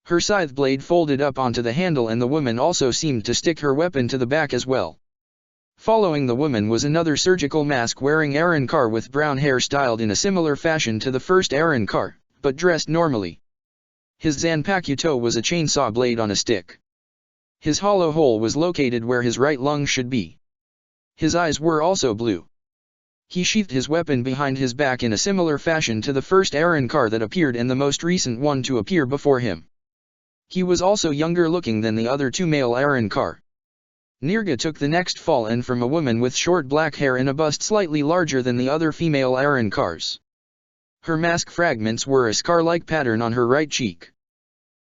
Her scythe blade folded up onto the handle, and the woman also seemed to stick her weapon to the back as well. Following the woman was another surgical mask wearing Arankar with brown hair styled in a similar fashion to the first Arankar, but dressed normally. His Zanpakuto was a chainsaw blade on a stick. His hollow hole was located where his right lung should be. His eyes were also blue. He sheathed his weapon behind his back in a similar fashion to the first Arankar that appeared and the most recent one to appear before him. He was also younger looking than the other two male Arankar. Nirga took the next fall and from a woman with short black hair and a bust slightly larger than the other female Arrancars. Her mask fragments were a scar-like pattern on her right cheek.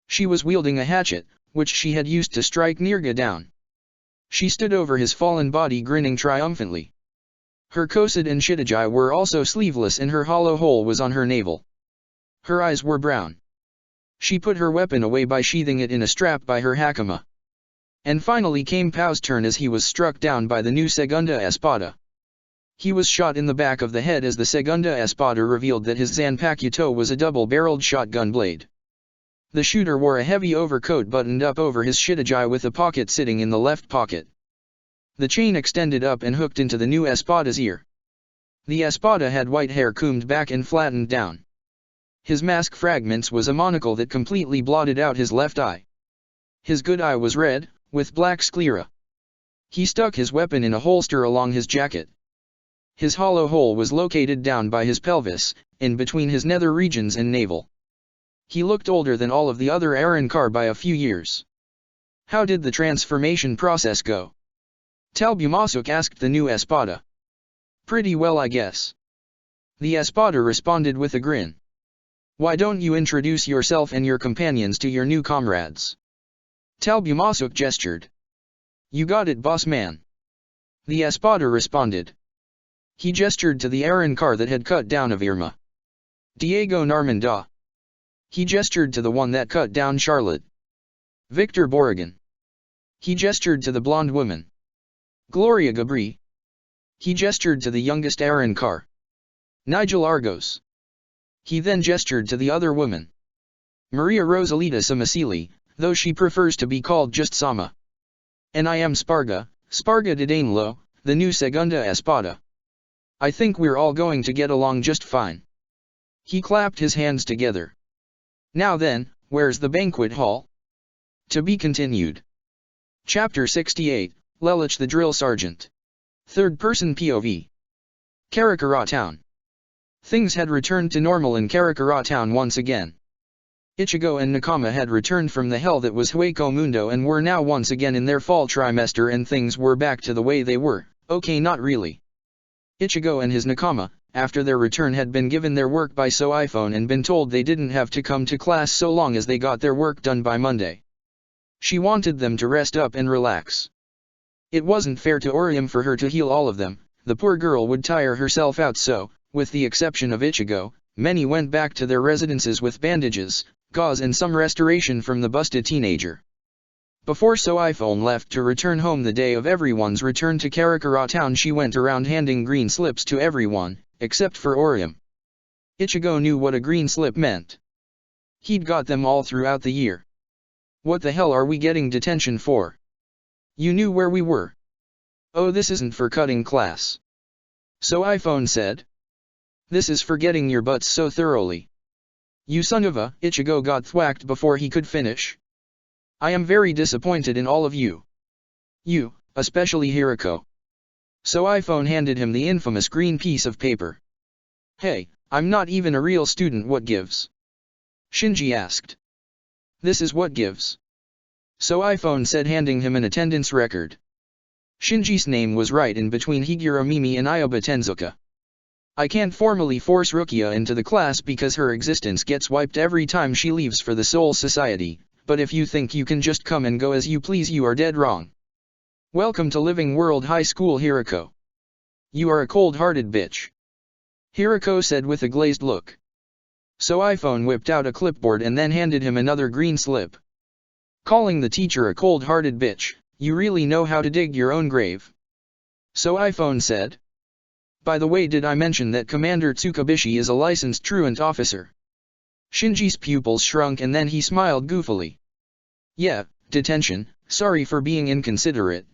She was wielding a hatchet, which she had used to strike Nirga down. She stood over his fallen body grinning triumphantly. Her Khosid and Shittajai were also sleeveless and her hollow hole was on her navel. Her eyes were brown. She put her weapon away by sheathing it in a strap by her hakama. And finally came Pau's turn as he was struck down by the new Segunda Espada. He was shot in the back of the head as the Segunda Espada revealed that his Zanpakuto was a double-barreled shotgun blade. The shooter wore a heavy overcoat buttoned up over his Shittajai with a pocket sitting in the left pocket. The chain extended up and hooked into the new Espada's ear. The Espada had white hair combed back and flattened down. His mask fragments was a monocle that completely blotted out his left eye. His good eye was red, with black sclera. He stuck his weapon in a holster along his jacket. His hollow hole was located down by his pelvis, in between his nether regions and navel. He looked older than all of the other Arrancar by a few years. How did the transformation process go? Talbumasuk asked the new Espada. Pretty well, I guess. The Espada responded with a grin. Why don't you introduce yourself and your companions to your new comrades? Talbumasuk gestured. You got it, boss man. The Espada responded. He gestured to the Arrancar that had cut down Avirma. Diego Narmanda. He gestured to the one that cut down Charlotte. Victor Borrigan. He gestured to the blonde woman. Gloria Gabri. He gestured to the youngest Arrancar. Nigel Argos. He then gestured to the other woman. Maria Rosalita Samasili, though she prefers to be called just Sama. And I am Sparga de Danelo, the new Segunda Espada. I think we're all going to get along just fine. He clapped his hands together. Now then, where's the banquet hall? To be continued. Chapter 68, Lelich the Drill Sergeant. Third-person POV. Karakura Town. Things had returned to normal in Karakura Town once again. Ichigo and Nakama had returned from the hell that was Hueco Mundo and were now once again in their fall trimester and things were back to the way they were, okay not really. Ichigo and his Nakama, after their return had been given their work by iPhone and been told they didn't have to come to class so long as they got their work done by Monday. She wanted them to rest up and relax. It wasn't fair to Orium for her to heal all of them, the poor girl would tire herself out so, with the exception of Ichigo, many went back to their residences with bandages, gauze and some restoration from the busted teenager. Before iPhone left to return home the day of everyone's return to Karakura Town, she went around handing green slips to everyone, except for Orium. Ichigo knew what a green slip meant. He'd got them all throughout the year. What the hell are we getting detention for? You knew where we were. Oh, this isn't for cutting class. iPhone said. This is for getting your butts so thoroughly. You son of a, Ichigo got thwacked before he could finish. I am very disappointed in all of you. You, especially Hirako. iPhone handed him the infamous green piece of paper. Hey, I'm not even a real student, what gives? Shinji asked. This is what gives. iPhone said, handing him an attendance record. Shinji's name was right in between Higuro Mimi and Ioba Tenzuka. I can't formally force Rukia into the class because her existence gets wiped every time she leaves for the Soul Society, but if you think you can just come and go as you please, you are dead wrong. Welcome to Living World High School, Hirako. You are a cold-hearted bitch. Hirako said with a glazed look. iPhone whipped out a clipboard and then handed him another green slip. Calling the teacher a cold-hearted bitch, you really know how to dig your own grave. iPhone said. By the way, did I mention that Commander Tsukabishi is a licensed truant officer? Shinji's pupils shrunk and then he smiled goofily. Yeah, detention, sorry for being inconsiderate.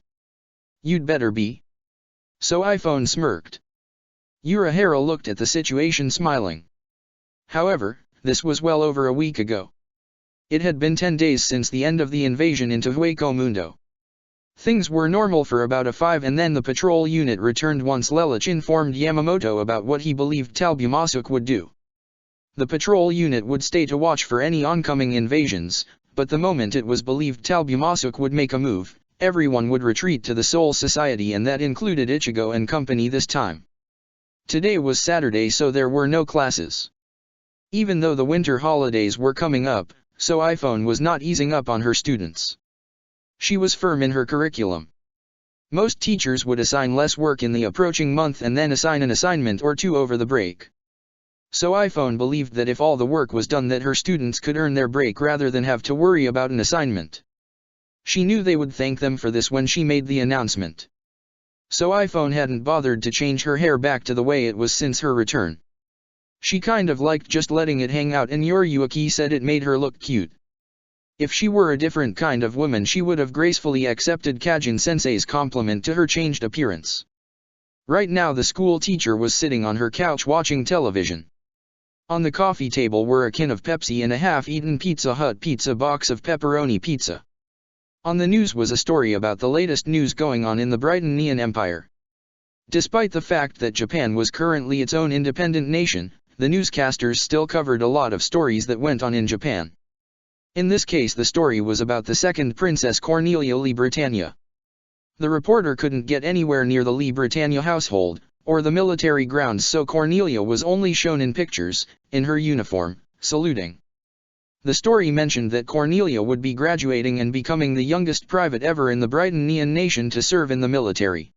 You'd better be. iPhone smirked. Urahara looked at the situation smiling. However, this was well over a week ago. It had been 10 days since the end of the invasion into Hueco Mundo. Things were normal for about 5 and then the patrol unit returned once Lelich informed Yamamoto about what he believed Talbumasuk would do. The patrol unit would stay to watch for any oncoming invasions, but the moment it was believed Talbumasuk would make a move, everyone would retreat to the Soul Society, and that included Ichigo and company this time. Today was Saturday, so there were no classes. Even though the winter holidays were coming up, so iPhone was not easing up on her students. She was firm in her curriculum. Most teachers would assign less work in the approaching month and then assign an assignment or two over the break. So iPhone believed that if all the work was done, that her students could earn their break rather than have to worry about an assignment. She knew they would thank them for this when she made the announcement. So iPhone hadn't bothered to change her hair back to the way it was since her return. She kind of liked just letting it hang out, and Yoriyuki said it made her look cute. If she were a different kind of woman, she would have gracefully accepted Kajin-sensei's compliment to her changed appearance. Right now the school teacher was sitting on her couch watching television. On the coffee table were a can of Pepsi and a half-eaten Pizza Hut pizza box of pepperoni pizza. On the news was a story about the latest news going on in the Britannian Empire. Despite the fact that Japan was currently its own independent nation, the newscasters still covered a lot of stories that went on in Japan. In this case, the story was about the second Princess Cornelia Lee Britannia. The reporter couldn't get anywhere near the Lee Britannia household, or the military grounds, so Cornelia was only shown in pictures, in her uniform, saluting. The story mentioned that Cornelia would be graduating and becoming the youngest private ever in the Britannian nation to serve in the military.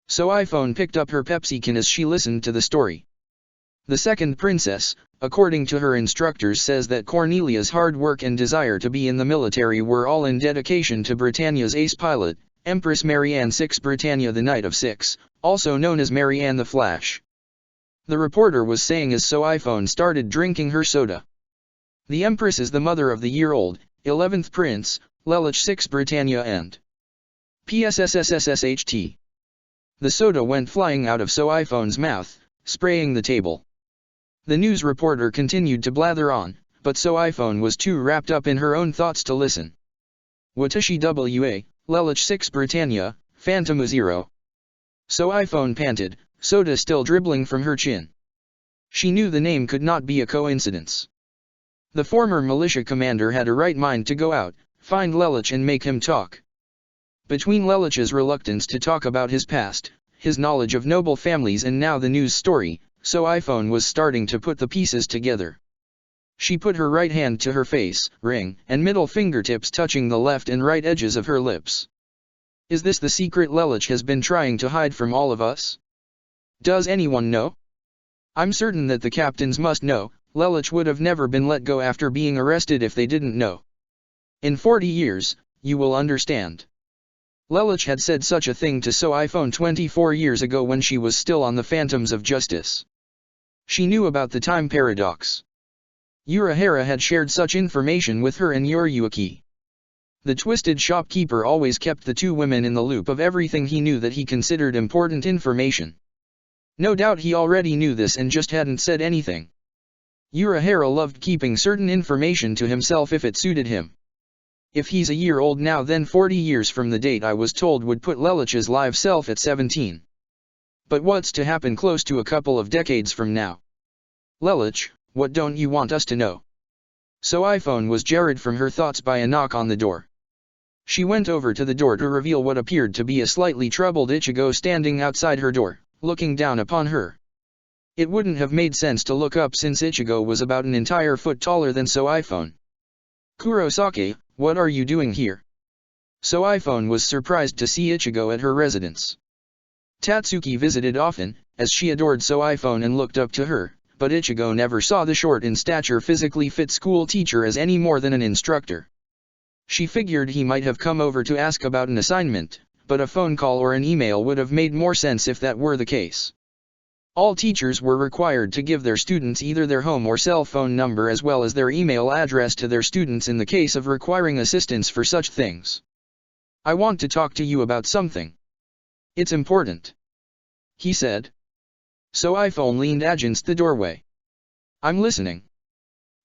So iPhone picked up her Pepsi can as she listened to the story. The second princess, according to her instructors, says that Cornelia's hard work and desire to be in the military were all in dedication to Britannia's ace pilot, Empress Marianne VI Britannia, the Knight of Six, also known as Marianne the Flash. The reporter was saying as so iPhone started drinking her soda. The Empress is the mother of the year-old, 11th Prince, Lelich VI Britannia and PSSSSSHT. The soda went flying out of so iPhone's mouth, spraying the table. The news reporter continued to blather on, but so iPhone was too wrapped up in her own thoughts to listen. Watashi wa, Lelich 6 Britannia, Phantom 0. So iPhone panted, soda still dribbling from her chin. She knew the name could not be a coincidence. The former militia commander had a right mind to go out, find Lelich and make him talk. Between Lelich's reluctance to talk about his past, his knowledge of noble families, and now the news story, so iPhone was starting to put the pieces together. She put her right hand to her face, ring, and middle fingertips touching the left and right edges of her lips. Is this the secret Lelich has been trying to hide from all of us? Does anyone know? I'm certain that the captains must know. Lelich would have never been let go after being arrested if they didn't know. In 40 years, you will understand. Lelich had said such a thing to so iPhone 24 years ago when she was still on the Phantoms of Justice. She knew about the time paradox. Urahara had shared such information with her and Yoriyuki. The twisted shopkeeper always kept the two women in the loop of everything he knew that he considered important information. No doubt he already knew this and just hadn't said anything. Urahara loved keeping certain information to himself if it suited him. If he's a year old now, then 40 years from the date I was told would put Lelich's live self at 17. But what's to happen close to a couple of decades from now? Lelich, what don't you want us to know? So iPhone was jarred from her thoughts by a knock on the door. She went over to the door to reveal what appeared to be a slightly troubled Ichigo standing outside her door, looking down upon her. It wouldn't have made sense to look up since Ichigo was about an entire foot taller than so iPhone. Kurosaki, what are you doing here? So iPhone was surprised to see Ichigo at her residence. Tatsuki visited often, as she adored so iPhone and looked up to her, but Ichigo never saw the short in stature physically fit school teacher as any more than an instructor. She figured he might have come over to ask about an assignment, but a phone call or an email would have made more sense if that were the case. All teachers were required to give their students either their home or cell phone number as well as their email address to their students in the case of requiring assistance for such things. I want to talk to you about something. It's important, he said. So iPhone leaned against the doorway. I'm listening.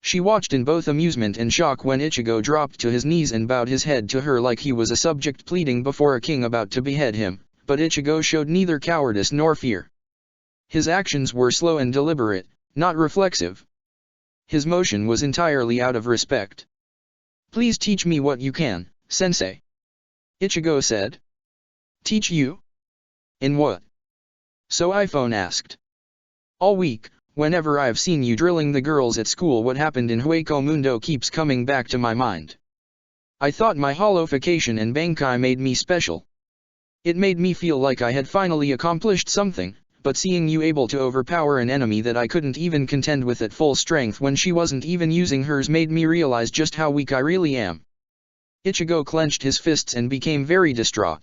She watched in both amusement and shock when Ichigo dropped to his knees and bowed his head to her like he was a subject pleading before a king about to behead him, but Ichigo showed neither cowardice nor fear. His actions were slow and deliberate, not reflexive. His motion was entirely out of respect. Please teach me what you can, sensei. Ichigo said. Teach you? In what? So iPhone asked. All week, whenever I've seen you drilling the girls at school, what happened in Hueco Mundo keeps coming back to my mind. I thought my holification in Bankai made me special. It made me feel like I had finally accomplished something, but seeing you able to overpower an enemy that I couldn't even contend with at full strength when she wasn't even using hers made me realize just how weak I really am. Ichigo clenched his fists and became very distraught.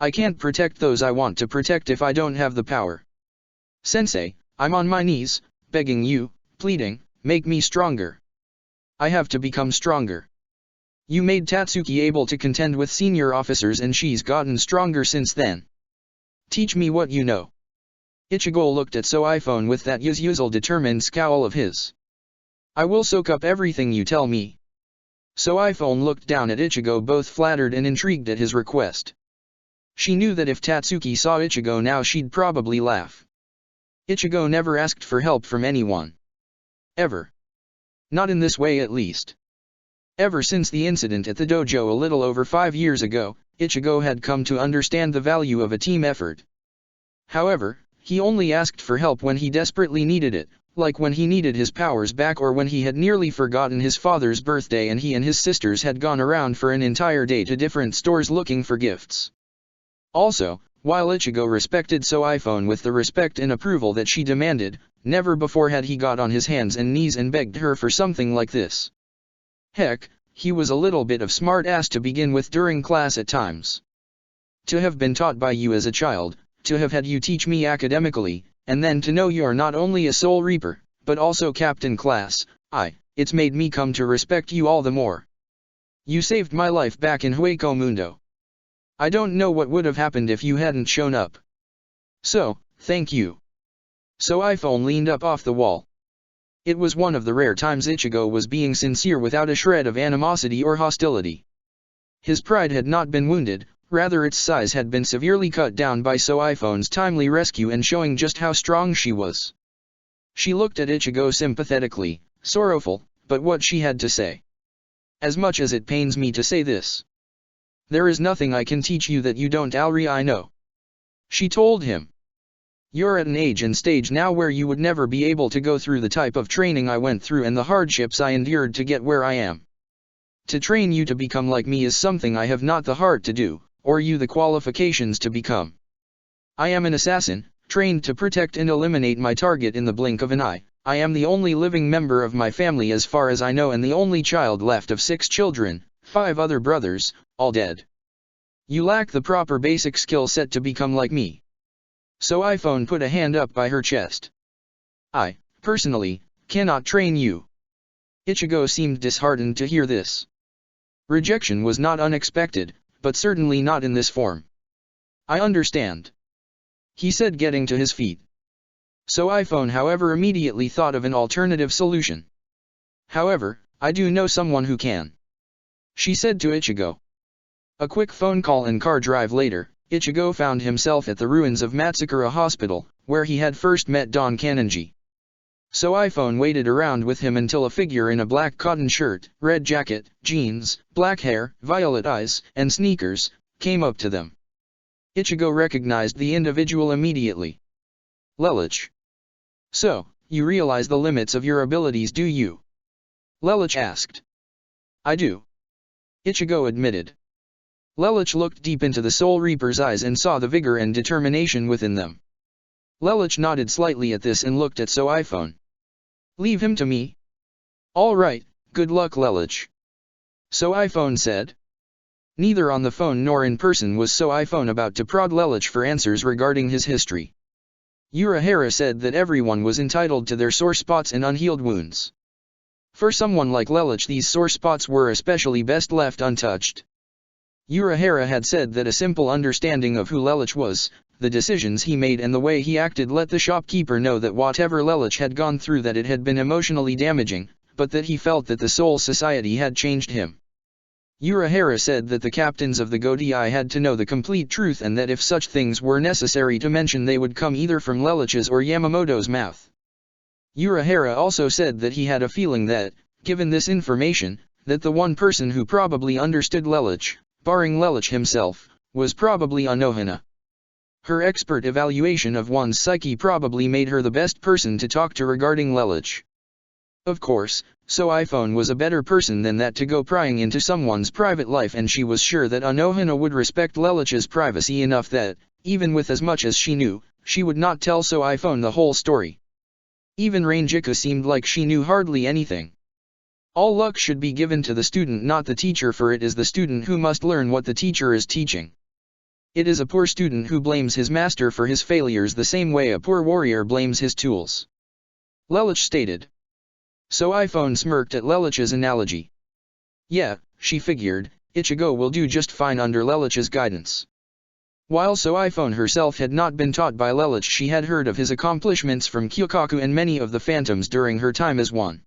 I can't protect those I want to protect if I don't have the power. Sensei, I'm on my knees, begging you, pleading, make me stronger. I have to become stronger. You made Tatsuki able to contend with senior officers and she's gotten stronger since then. Teach me what you know. Ichigo looked at So iPhone with that usual determined scowl of his. I will soak up everything you tell me. So iPhone looked down at Ichigo, both flattered and intrigued at his request. She knew that if Tatsuki saw Ichigo now she'd probably laugh. Ichigo never asked for help from anyone. Ever. Not in this way at least. Ever since the incident at the dojo a little over 5 years ago, Ichigo had come to understand the value of a team effort. However, he only asked for help when he desperately needed it, like when he needed his powers back or when he had nearly forgotten his father's birthday and he and his sisters had gone around for an entire day to different stores looking for gifts. Also, while Ichigo respected So iPhone with the respect and approval that she demanded, never before had he got on his hands and knees and begged her for something like this. Heck, he was a little bit of smart ass to begin with during class at times. To have been taught by you as a child, to have had you teach me academically, and then to know you're not only a Soul Reaper, but also Captain Class, it's made me come to respect you all the more. You saved my life back in Hueco Mundo. I don't know what would have happened if you hadn't shown up. So, thank you. So iPhone leaned up off the wall. It was one of the rare times Ichigo was being sincere without a shred of animosity or hostility. His pride had not been wounded, rather its size had been severely cut down by So iPhone's timely rescue and showing just how strong she was. She looked at Ichigo sympathetically, sorrowful, but what she had to say. As much as it pains me to say this. There is nothing I can teach you that you don't already know. She told him. You're at an age and stage now where you would never be able to go through the type of training I went through and the hardships I endured to get where I am. To train you to become like me is something I have not the heart to do, or you the qualifications to become. I am an assassin, trained to protect and eliminate my target in the blink of an eye. I am the only living member of my family as far as I know and the only child left of 6 children, 5 other brothers, all dead. You lack the proper basic skill set to become like me. So iPhone put a hand up by her chest. I, personally, cannot train you. Ichigo seemed disheartened to hear this. Rejection was not unexpected, but certainly not in this form. I understand. He said, getting to his feet. So iPhone however immediately thought of an alternative solution. However, I do know someone who can. She said to Ichigo. A quick phone call and car drive later, Ichigo found himself at the ruins of Matsukura Hospital, where he had first met Don Kanonji. So iPhone waited around with him until a figure in a black cotton shirt, red jacket, jeans, black hair, violet eyes, and sneakers, came up to them. Ichigo recognized the individual immediately. Lelouch. So, you realize the limits of your abilities, do you? Lelouch asked. I do. Ichigo admitted. Lelouch looked deep into the Soul Reaper's eyes and saw the vigor and determination within them. Lelouch nodded slightly at this and looked at So iPhone. Leave him to me. All right, good luck Lelouch. So iPhone said. Neither on the phone nor in person was So iPhone about to prod Lelouch for answers regarding his history. Urahara said that everyone was entitled to their sore spots and unhealed wounds. For someone like Lelouch these sore spots were especially best left untouched. Urahara had said that a simple understanding of who Lelouch was, the decisions he made and the way he acted let the shopkeeper know that whatever Lelouch had gone through that it had been emotionally damaging, but that he felt that the Soul Society had changed him. Urahara said that the captains of the Godai had to know the complete truth and that if such things were necessary to mention they would come either from Lelouch's or Yamamoto's mouth. Urahara also said that he had a feeling that, given this information, that the one person who probably understood Lelouch, barring Lelich himself, was probably Anohana. Her expert evaluation of one's psyche probably made her the best person to talk to regarding Lelich. Of course, so iPhone was a better person than that to go prying into someone's private life, and she was sure that Anohana would respect Lelich's privacy enough that, even with as much as she knew, she would not tell so iPhone the whole story. Even Ranjika seemed like she knew hardly anything. All luck should be given to the student, not the teacher, for it is the student who must learn what the teacher is teaching. It is a poor student who blames his master for his failures the same way a poor warrior blames his tools. Lelich stated. So iPhone smirked at Lelich's analogy. Yeah, she figured, Ichigo will do just fine under Lelich's guidance. While so iPhone herself had not been taught by Lelich, she had heard of his accomplishments from Kyokaku and many of the phantoms during her time as one.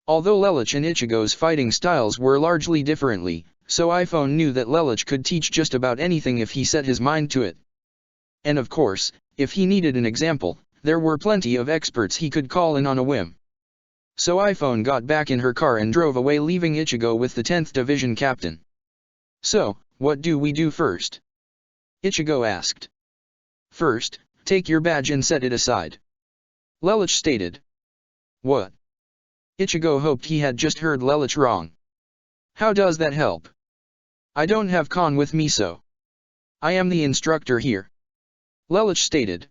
Although Lelich and Ichigo's fighting styles were largely differently, so iPhone knew that Lelich could teach just about anything if he set his mind to it. And of course, if he needed an example, there were plenty of experts he could call in on a whim. So iPhone got back in her car and drove away, leaving Ichigo with the 10th Division captain. So, what do we do first? Ichigo asked. First, take your badge and set it aside. Lelich stated. What? Ichigo hoped he had just heard Lelich wrong. How does that help? I don't have Khan with me, so I am the instructor here. Lelich stated.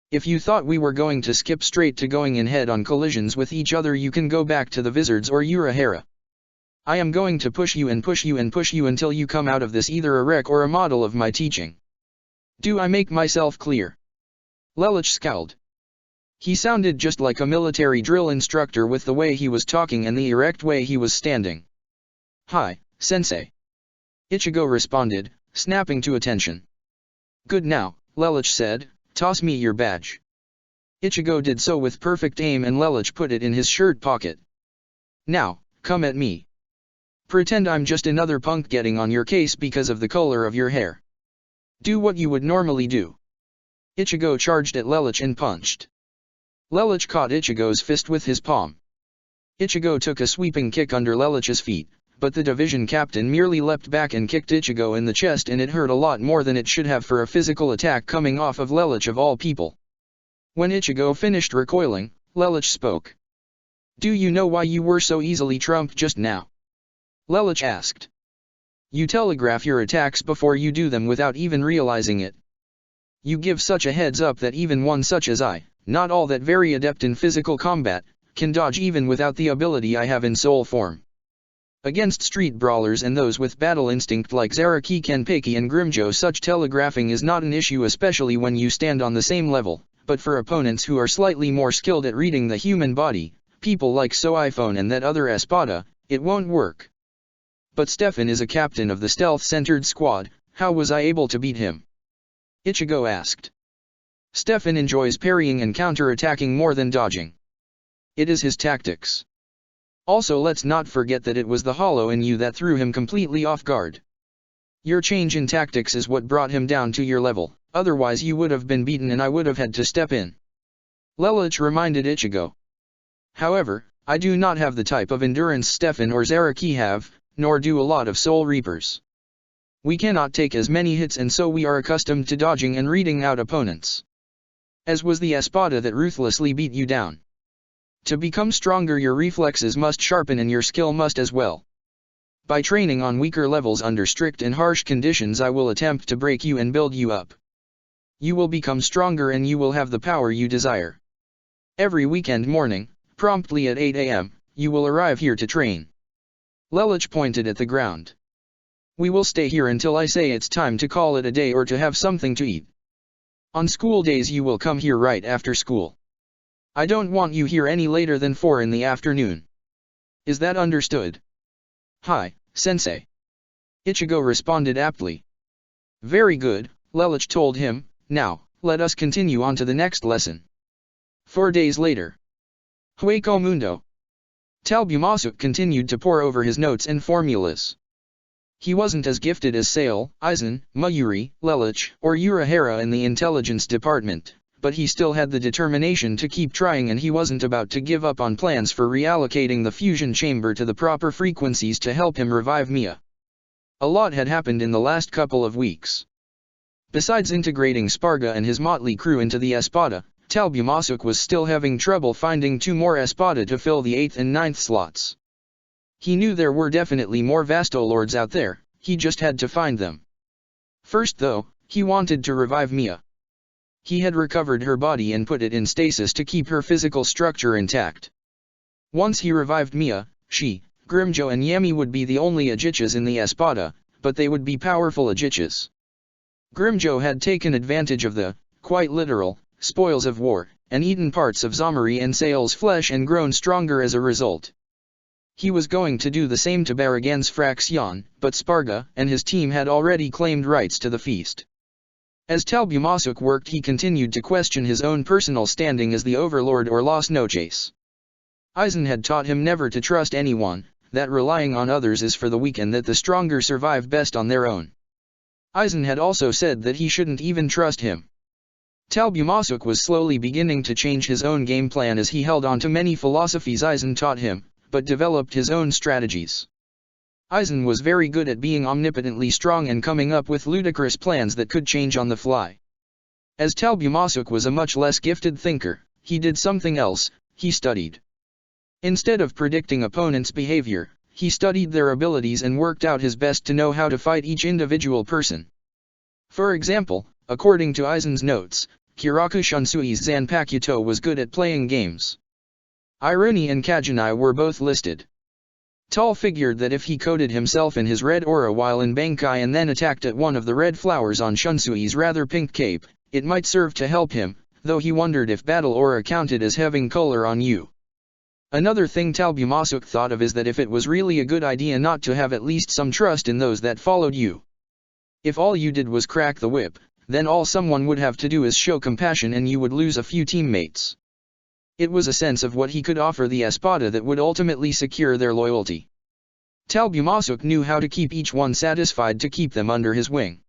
If you thought we were going to skip straight to going in head-on collisions with each other, you can go back to the Wizards or Urahara. I am going to push you and push you and push you until you come out of this either a wreck or a model of my teaching. Do I make myself clear? Lelich scowled. He sounded just like a military drill instructor with the way he was talking and the erect way he was standing. Hi, sensei. Ichigo responded, snapping to attention. Good now, Lelich said, toss me your badge. Ichigo did so with perfect aim and Lelich put it in his shirt pocket. Now, come at me. Pretend I'm just another punk getting on your case because of the color of your hair. Do what you would normally do. Ichigo charged at Lelich and punched. Lelich caught Ichigo's fist with his palm. Ichigo took a sweeping kick under Lelich's feet, but the division captain merely leapt back and kicked Ichigo in the chest, and it hurt a lot more than it should have for a physical attack coming off of Lelich of all people. When Ichigo finished recoiling, Lelich spoke. Do you know why you were so easily trumped just now? Lelich asked. You telegraph your attacks before you do them without even realizing it. You give such a heads up that even one such as I, not all that very adept in physical combat, can dodge even without the ability I have in soul form. Against street brawlers and those with battle instinct like Zaraki Kenpeki and Grimjo, such telegraphing is not an issue, especially when you stand on the same level, but for opponents who are slightly more skilled at reading the human body, people like So iPhone and that other Espada, it won't work. But Stefan is a captain of the stealth-centered squad, how was I able to beat him? Ichigo asked. Stefan enjoys parrying and counter-attacking more than dodging. It is his tactics. Also, let's not forget that it was the hollow in you that threw him completely off guard. Your change in tactics is what brought him down to your level, otherwise you would have been beaten and I would have had to step in. Lelich reminded Ichigo. However, I do not have the type of endurance Stefan or Zaraki have, nor do a lot of Soul Reapers. We cannot take as many hits, and so we are accustomed to dodging and reading out opponents. As was the Espada that ruthlessly beat you down. To become stronger, your reflexes must sharpen and your skill must as well. By training on weaker levels under strict and harsh conditions, I will attempt to break you and build you up. You will become stronger and you will have the power you desire. Every weekend morning, promptly at 8 a.m., you will arrive here to train. Lelich pointed at the ground. We will stay here until I say it's time to call it a day or to have something to eat. On school days you will come here right after school. I don't want you here any later than 4 in the afternoon. Is that understood? Hi, sensei. Ichigo responded aptly. Very good, Lelich told him. Now, let us continue on to the next lesson. 4 days later. Hueco Mundo. Talbumasuk continued to pore over his notes and formulas. He wasn't as gifted as Sale, Aizen, Mayuri, Lelich, or Urahara in the intelligence department, but he still had the determination to keep trying, and he wasn't about to give up on plans for reallocating the fusion chamber to the proper frequencies to help him revive Mia. A lot had happened in the last couple of weeks. Besides integrating Sparga and his motley crew into the Espada, Talbumasuk was still having trouble finding 2 more Espada to fill the 8th and 9th slots. He knew there were definitely more Vastolords out there, he just had to find them. First though, he wanted to revive Mia. He had recovered her body and put it in stasis to keep her physical structure intact. Once he revived Mia, she, Grimjo and Yami would be the only Ajichas in the Espada, but they would be powerful Ajichas. Grimjo had taken advantage of the, quite literal, spoils of war, and eaten parts of Zomari and Sael's flesh and grown stronger as a result. He was going to do the same to Barragan's Fraxion, but Sparga and his team had already claimed rights to the feast. As Talbumasuk worked, he continued to question his own personal standing as the overlord or Las Noches. Aizen had taught him never to trust anyone, that relying on others is for the weak and that the stronger survive best on their own. Aizen had also said that he shouldn't even trust him. Talbumasuk was slowly beginning to change his own game plan as he held on to many philosophies Aizen taught him, but developed his own strategies. Aizen was very good at being omnipotently strong and coming up with ludicrous plans that could change on the fly. As Talbumasuk was a much less gifted thinker, he did something else, he studied. Instead of predicting opponents' behavior, he studied their abilities and worked out his best to know how to fight each individual person. For example, according to Aizen's notes, Kiraku Shunsui's Zanpakuto was good at playing games. Iruni and Kajunai were both listed. Tal figured that if he coated himself in his red aura while in Bankai and then attacked at one of the red flowers on Shunsui's rather pink cape, it might serve to help him, though he wondered if battle aura counted as having color on you. Another thing Talbumasuk thought of is that if it was really a good idea not to have at least some trust in those that followed you. If all you did was crack the whip, then all someone would have to do is show compassion and you would lose a few teammates. It was a sense of what he could offer the Espada that would ultimately secure their loyalty. Talbumasuk knew how to keep each one satisfied to keep them under his wing.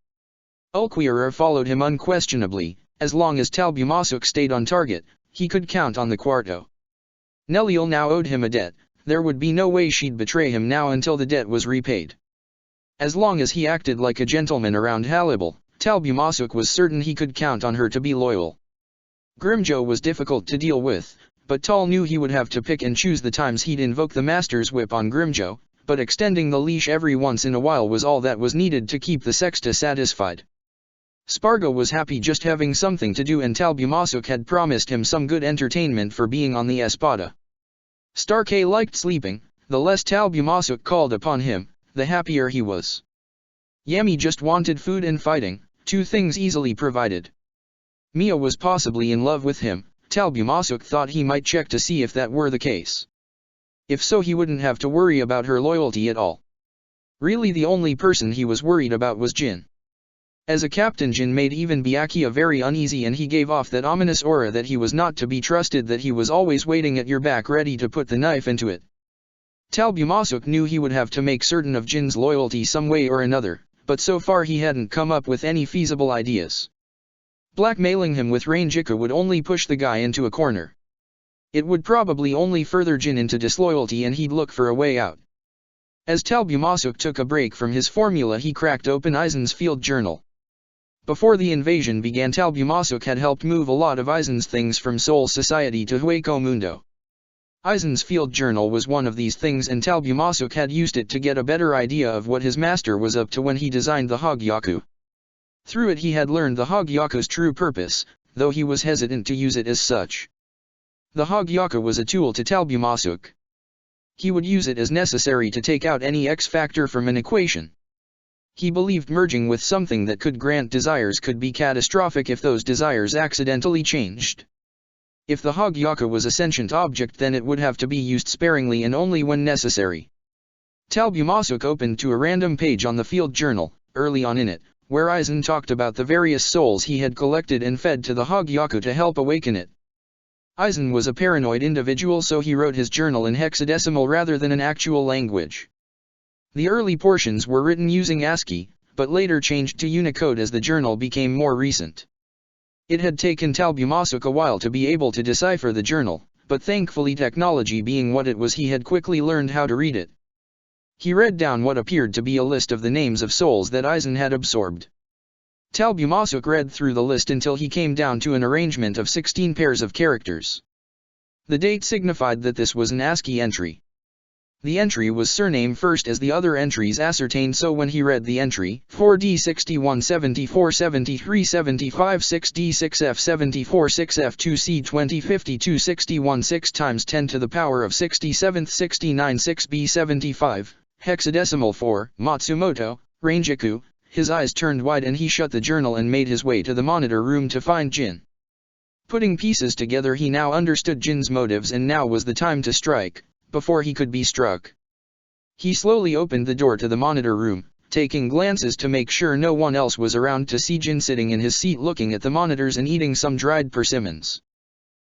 Ulquiorra followed him unquestionably, as long as Talbumasuk stayed on target, he could count on the Quarto. Neliel now owed him a debt, there would be no way she'd betray him now until the debt was repaid. As long as he acted like a gentleman around Halibal, Talbumasuk was certain he could count on her to be loyal. Grimjo was difficult to deal with, but Tal knew he would have to pick and choose the times he'd invoke the Master's Whip on Grimjo, but extending the leash every once in a while was all that was needed to keep the Sexta satisfied. Sparga was happy just having something to do and Talbumasuk had promised him some good entertainment for being on the Espada. Starkey liked sleeping, the less Talbumasuk called upon him, the happier he was. Yami just wanted food and fighting, 2 things easily provided. Mia was possibly in love with him, Talbumasuk thought he might check to see if that were the case. If so, he wouldn't have to worry about her loyalty at all. Really the only person he was worried about was Jin. As a captain, Jin made even Byakuya very uneasy and he gave off that ominous aura that he was not to be trusted, that he was always waiting at your back ready to put the knife into it. Talbumasuk knew he would have to make certain of Jin's loyalty some way or another, but so far he hadn't come up with any feasible ideas. Blackmailing him with Ranjika would only push the guy into a corner. It would probably only further Jin into disloyalty and he'd look for a way out. As Talbumasuk took a break from his formula, he cracked open Aizen's field journal. Before the invasion began, Talbumasuk had helped move a lot of Aizen's things from Soul Society to Hueco Mundo. Aizen's field journal was one of these things and Talbumasuk had used it to get a better idea of what his master was up to when he designed the Hogyaku. Through it he had learned the Hogyaku's true purpose, though he was hesitant to use it as such. The Hogyaku was a tool to Talbumasuk. He would use it as necessary to take out any X factor from an equation. He believed merging with something that could grant desires could be catastrophic if those desires accidentally changed. If the Hogyaku was a sentient object, then it would have to be used sparingly and only when necessary. Talbumasuk opened to a random page on the field journal, early on in it, where Aizen talked about the various souls he had collected and fed to the Hogyaku to help awaken it. Aizen was a paranoid individual, so he wrote his journal in hexadecimal rather than an actual language. The early portions were written using ASCII, but later changed to Unicode as the journal became more recent. It had taken Talbumasuk a while to be able to decipher the journal, but thankfully, technology being what it was, he had quickly learned how to read it. He read down what appeared to be a list of the names of souls that Aizen had absorbed. Talbumasuk read through the list until he came down to an arrangement of 16 pairs of characters. The date signified that this was an ASCII entry. The entry was surname first as the other entries ascertained, so when he read the entry 4D 61 74 73 75 6D 6F 74 6F 2C 20 52 61 6 times 10 to the power of 67th 69 6B 75, hexadecimal 4, Matsumoto, Ranjaku, his eyes turned wide and he shut the journal and made his way to the monitor room to find Jin. Putting pieces together, he now understood Jin's motives, and now was the time to strike, before he could be struck. He slowly opened the door to the monitor room, taking glances to make sure no one else was around to see Jin sitting in his seat looking at the monitors and eating some dried persimmons.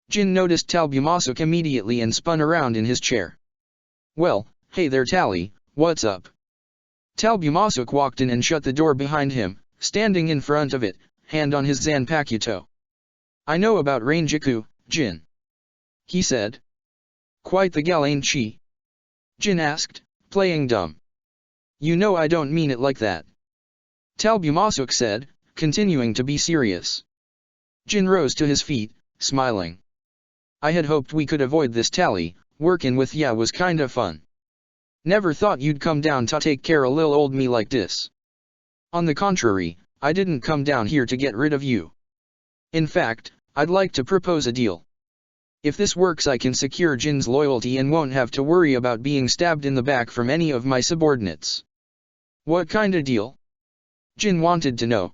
Jin noticed Talbumasuk immediately and spun around in his chair. "Well, hey there Tally, what's up?" Talbumasuk walked in and shut the door behind him, standing in front of it, hand on his Zanpakuto. "I know about Ranjaku, Jin," he said. "Quite the gal, ain't she?" Jin asked, playing dumb. "You know I don't mean it like that," Talbumasuk said, continuing to be serious. Jin rose to his feet, smiling. "I had hoped we could avoid this Tally, workin' with ya was kinda fun. Never thought you'd come down to take care of lil old me like this. On the contrary, I didn't come down here to get rid of you. In fact, I'd like to propose a deal. If this works, I can secure Jin's loyalty and won't have to worry about being stabbed in the back from any of my subordinates." "What kinda deal?" Jin wanted to know.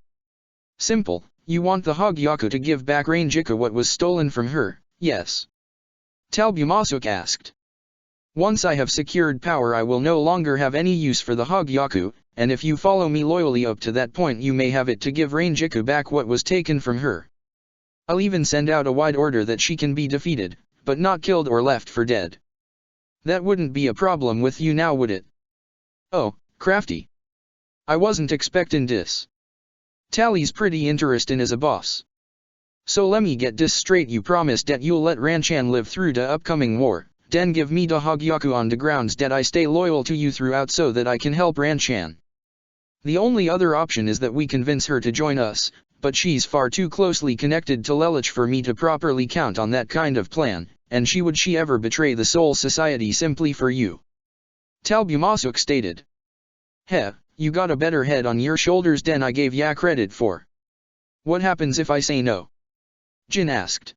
"Simple, you want the Hogyaku to give back Ranjaku what was stolen from her, yes?" Talbumasuk asked. "Once I have secured power, I will no longer have any use for the Hogyaku, and if you follow me loyally up to that point, you may have it to give Ranjaku back what was taken from her. I'll even send out a wide order that she can be defeated, but not killed or left for dead. That wouldn't be a problem with you now, would it?" "Oh, crafty. I wasn't expectin' dis. Tally's pretty interestin' as a boss. So lemme get dis straight, you promise dat you'll let Ranchan live through de upcoming war, den give me de Hogyaku on de grounds dat I stay loyal to you throughout so that I can help Ranchan. The only other option is that we convince her to join us, but she's far too closely connected to Lelich for me to properly count on that kind of plan, and would she ever betray the Soul Society simply for you?" Talbumasuk stated. "Heh, you got a better head on your shoulders than I gave ya credit for. What happens if I say no?" Jin asked.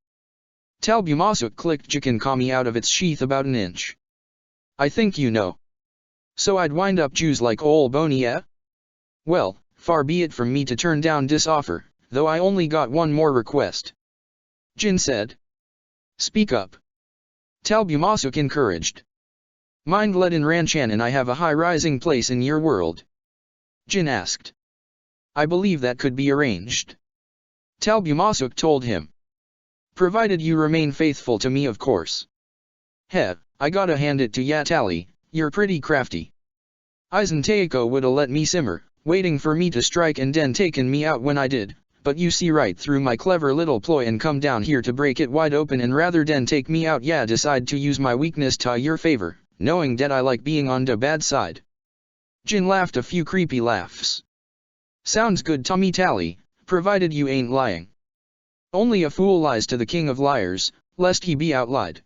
Talbumasuk clicked Jikinkami out of its sheath about an inch. "I think you know. So I'd wind up Jews like ol' Boney, eh? Well, far be it from me to turn down dis offer, though I only got one more request," Jin said. "Speak up," Talbumasuk encouraged. "Mind lettin' Ranchan and I have a high-rising place in your world?" Jin asked. "I believe that could be arranged," Talbumasuk told him. "Provided you remain faithful to me, of course." "Heh, I gotta hand it to ya Tally, you're pretty crafty. Aizen Teiko woulda let me simmer, waiting for me to strike and den taken me out when I did, but you see right through my clever little ploy and come down here to break it wide open, and rather than take me out ya decide to use my weakness to your favor, knowing dat I like being on the bad side." Jin laughed a few creepy laughs. "Sounds good to me Tally, provided you ain't lying. Only a fool lies to the king of liars, lest he be outlied,"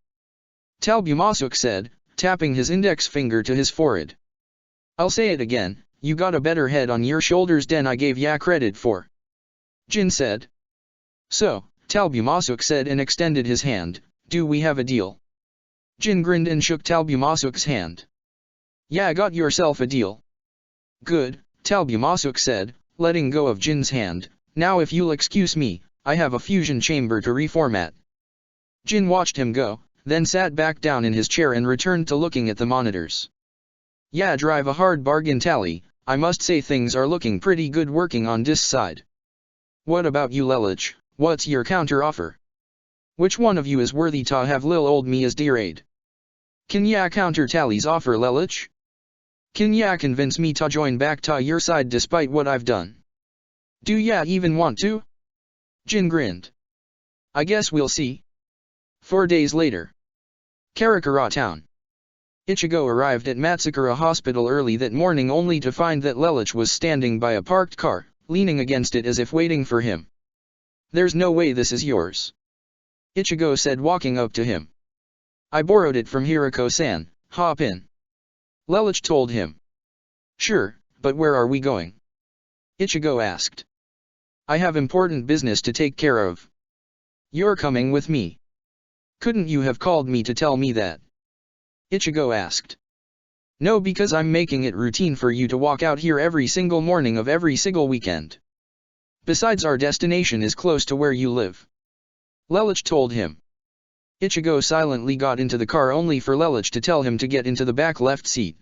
Talbumasuk said, tapping his index finger to his forehead. "I'll say it again, you got a better head on your shoulders than I gave ya credit for," Jin said. "So," Talbumasuk said and extended his hand, "do we have a deal?" Jin grinned and shook Talbumasuk's hand. "Yeah, got yourself a deal." "Good," Talbumasuk said, letting go of Jin's hand. "Now if you'll excuse me, I have a fusion chamber to reformat." Jin watched him go, then sat back down in his chair and returned to looking at the monitors. "Yeah, drive a hard bargain Tally, I must say things are looking pretty good working on this side. What about you Lelich, what's your counter-offer? Which one of you is worthy to have lil old me as dear aid? Can ya counter Tally's offer Lelich? Can ya convince me to join back to your side despite what I've done? Do ya even want to?" Jin grinned. "I guess we'll see." 4 days later. Karakura Town. Ichigo arrived at Matsukura Hospital early that morning only to find that Lelouch was standing by a parked car, leaning against it as if waiting for him. "There's no way this is yours," Ichigo said walking up to him. "I borrowed it from Hirako-san, hop in," Lelouch told him. "Sure, but where are we going?" Ichigo asked. "I have important business to take care of." "You're coming with me. Couldn't you have called me to tell me that?" Ichigo asked. "No, because I'm making it routine for you to walk out here every single morning of every single weekend. Besides, our destination is close to where you live," Lelouch told him. Ichigo silently got into the car only for Lelouch to tell him to get into the back left seat.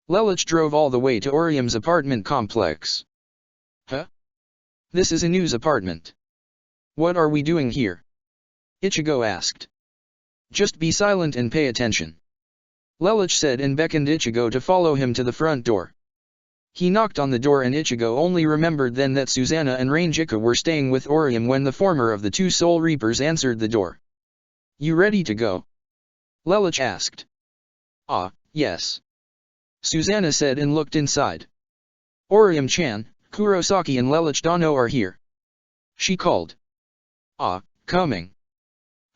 Lelouch drove all the way to Orium's apartment complex. "Huh? This is Inu's apartment. What are we doing here?" Ichigo asked. "Just be silent and pay attention," Lelouch said and beckoned Ichigo to follow him to the front door. He knocked on the door and Ichigo only remembered then that Susanna and Rangeka were staying with Orium when the former of the two Soul Reapers answered the door. "You ready to go?" Lelouch asked. "Ah, yes," Susanna said and looked inside. "Orium-chan, Kurosaki and Lelouch Dano are here," she called. "Ah, coming."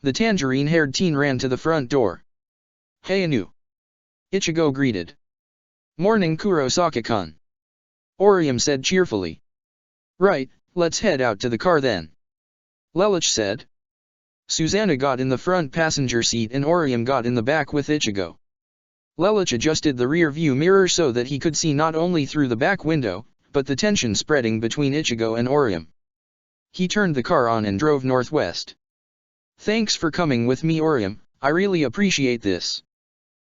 The tangerine-haired teen ran to the front door. "Hey Inu," Ichigo greeted. "Morning Kurosaki-kun," Orium said cheerfully. "Right, let's head out to the car then," Lelouch said. Susanna got in the front passenger seat and Orium got in the back with Ichigo. Lelouch adjusted the rear view mirror so that he could see not only through the back window, but the tension spreading between Ichigo and Orium. He turned the car on and drove northwest. "Thanks for coming with me, Orium, I really appreciate this,"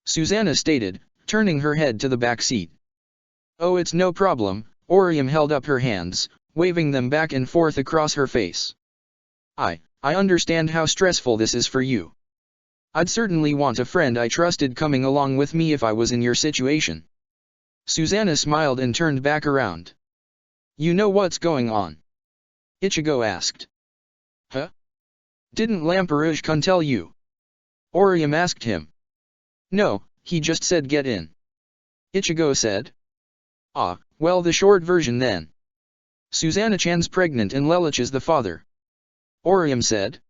Susanna stated, turning her head to the back seat. "Oh, it's no problem," Orium held up her hands, waving them back and forth across her face. I understand how stressful this is for you. I'd certainly want a friend I trusted coming along with me if I was in your situation." Susanna smiled and turned back around. "You know what's going on?" Ichigo asked. "Huh? Didn't Lamperouge-kun tell you?" Orium asked him. "No, he just said get in," Ichigo said. "Ah, well, the short version then. Susanna-chan's pregnant and Lelouch is the father," Orium said.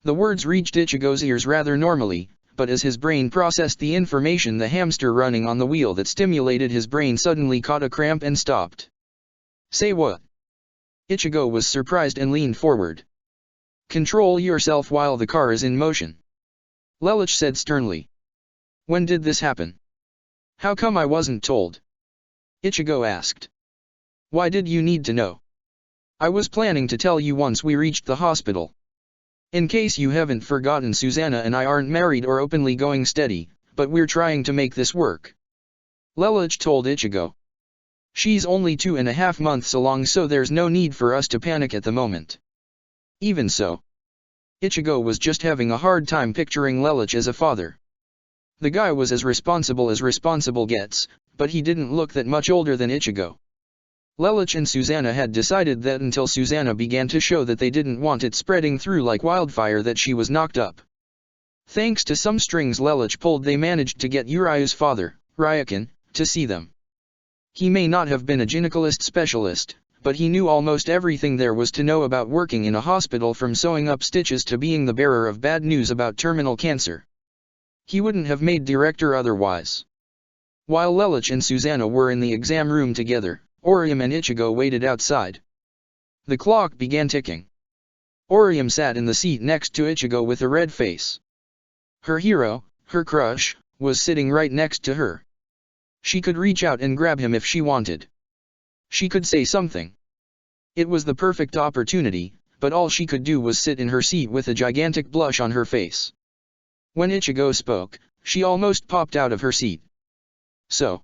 The words reached Ichigo's ears rather normally, but as his brain processed the information, the hamster running on the wheel that stimulated his brain suddenly caught a cramp and stopped. "Say what?" Ichigo was surprised and leaned forward. "Control yourself while the car is in motion," Lelouch said sternly. "When did this happen? How come I wasn't told?" Ichigo asked. "Why did you need to know? I was planning to tell you once we reached the hospital. In case you haven't forgotten, Susanna and I aren't married or openly going steady, but we're trying to make this work," Lelouch told Ichigo. "She's only 2.5 months along, so there's no need for us to panic at the moment." Even so, Ichigo was just having a hard time picturing Lelouch as a father. The guy was as responsible gets, but he didn't look that much older than Ichigo. Lelouch and Susanna had decided that until Susanna began to show that they didn't want it spreading through like wildfire that she was knocked up. Thanks to some strings Lelouch pulled, they managed to get Uriu's father, Ryukin, to see them. He may not have been a gynecologist specialist, but he knew almost everything there was to know about working in a hospital, from sewing up stitches to being the bearer of bad news about terminal cancer. He wouldn't have made director otherwise. While Lelouch and Susanna were in the exam room together, Orium and Ichigo waited outside. The clock began ticking. Orium sat in the seat next to Ichigo with a red face. Her hero, her crush, was sitting right next to her. She could reach out and grab him if she wanted. She could say something. It was the perfect opportunity, but all she could do was sit in her seat with a gigantic blush on her face. When Ichigo spoke, she almost popped out of her seat. "So,"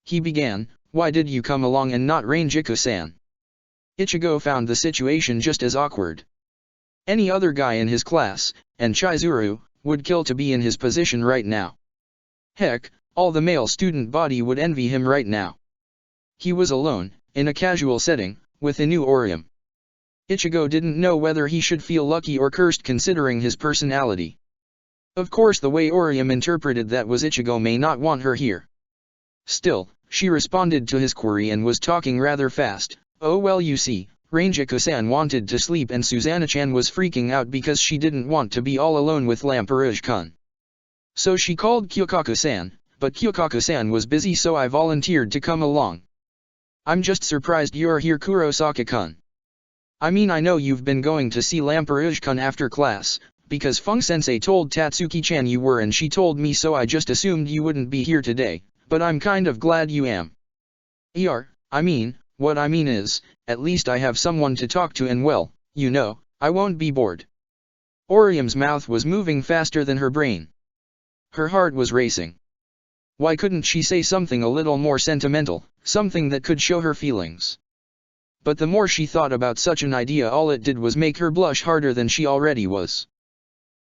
he began, "why did you come along and not Rangeka-san?" Ichigo found the situation just as awkward. Any other guy in his class, and Chizuru, would kill to be in his position right now. Heck, all the male student body would envy him right now. He was alone, in a casual setting, with Inu Orium. Ichigo didn't know whether he should feel lucky or cursed considering his personality. Of course the way Orium interpreted that was Ichigo may not want her here. Still, she responded to his query and was talking rather fast. Oh well, you see, Rangiku-san wanted to sleep and Susanna-chan was freaking out because she didn't want to be all alone with Lamperouge-kun. So she called Kyokaku-san, but Kyokaku-san was busy, so I volunteered to come along. I'm just surprised you're here, Kurosaki-kun. I mean, I know you've been going to see Lamperouge-kun after class, because Fung-sensei told Tatsuki-chan you were and she told me, so I just assumed you wouldn't be here today, but I'm kind of glad you am. What I mean is, at least I have someone to talk to and well, you know, I won't be bored. Orium's mouth was moving faster than her brain. Her heart was racing. Why couldn't she say something a little more sentimental, something that could show her feelings? But the more she thought about such an idea, all it did was make her blush harder than she already was.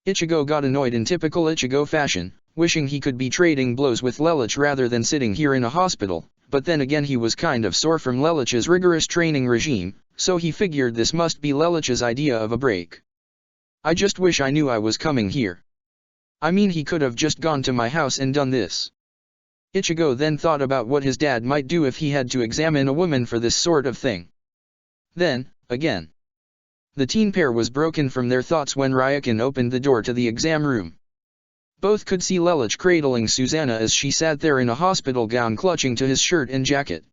Ichigo got annoyed in typical Ichigo fashion, wishing he could be trading blows with Lelouch rather than sitting here in a hospital, but then again he was kind of sore from Lelouch's rigorous training regime, so he figured this must be Lelouch's idea of a break. I just wish I knew I was coming here. I mean, he could have just gone to my house and done this. Ichigo then thought about what his dad might do if he had to examine a woman for this sort of thing. Then, again, the teen pair was broken from their thoughts when Ryukin opened the door to the exam room. Both could see Lelouch cradling Susanna as she sat there in a hospital gown, clutching to his shirt and jacket.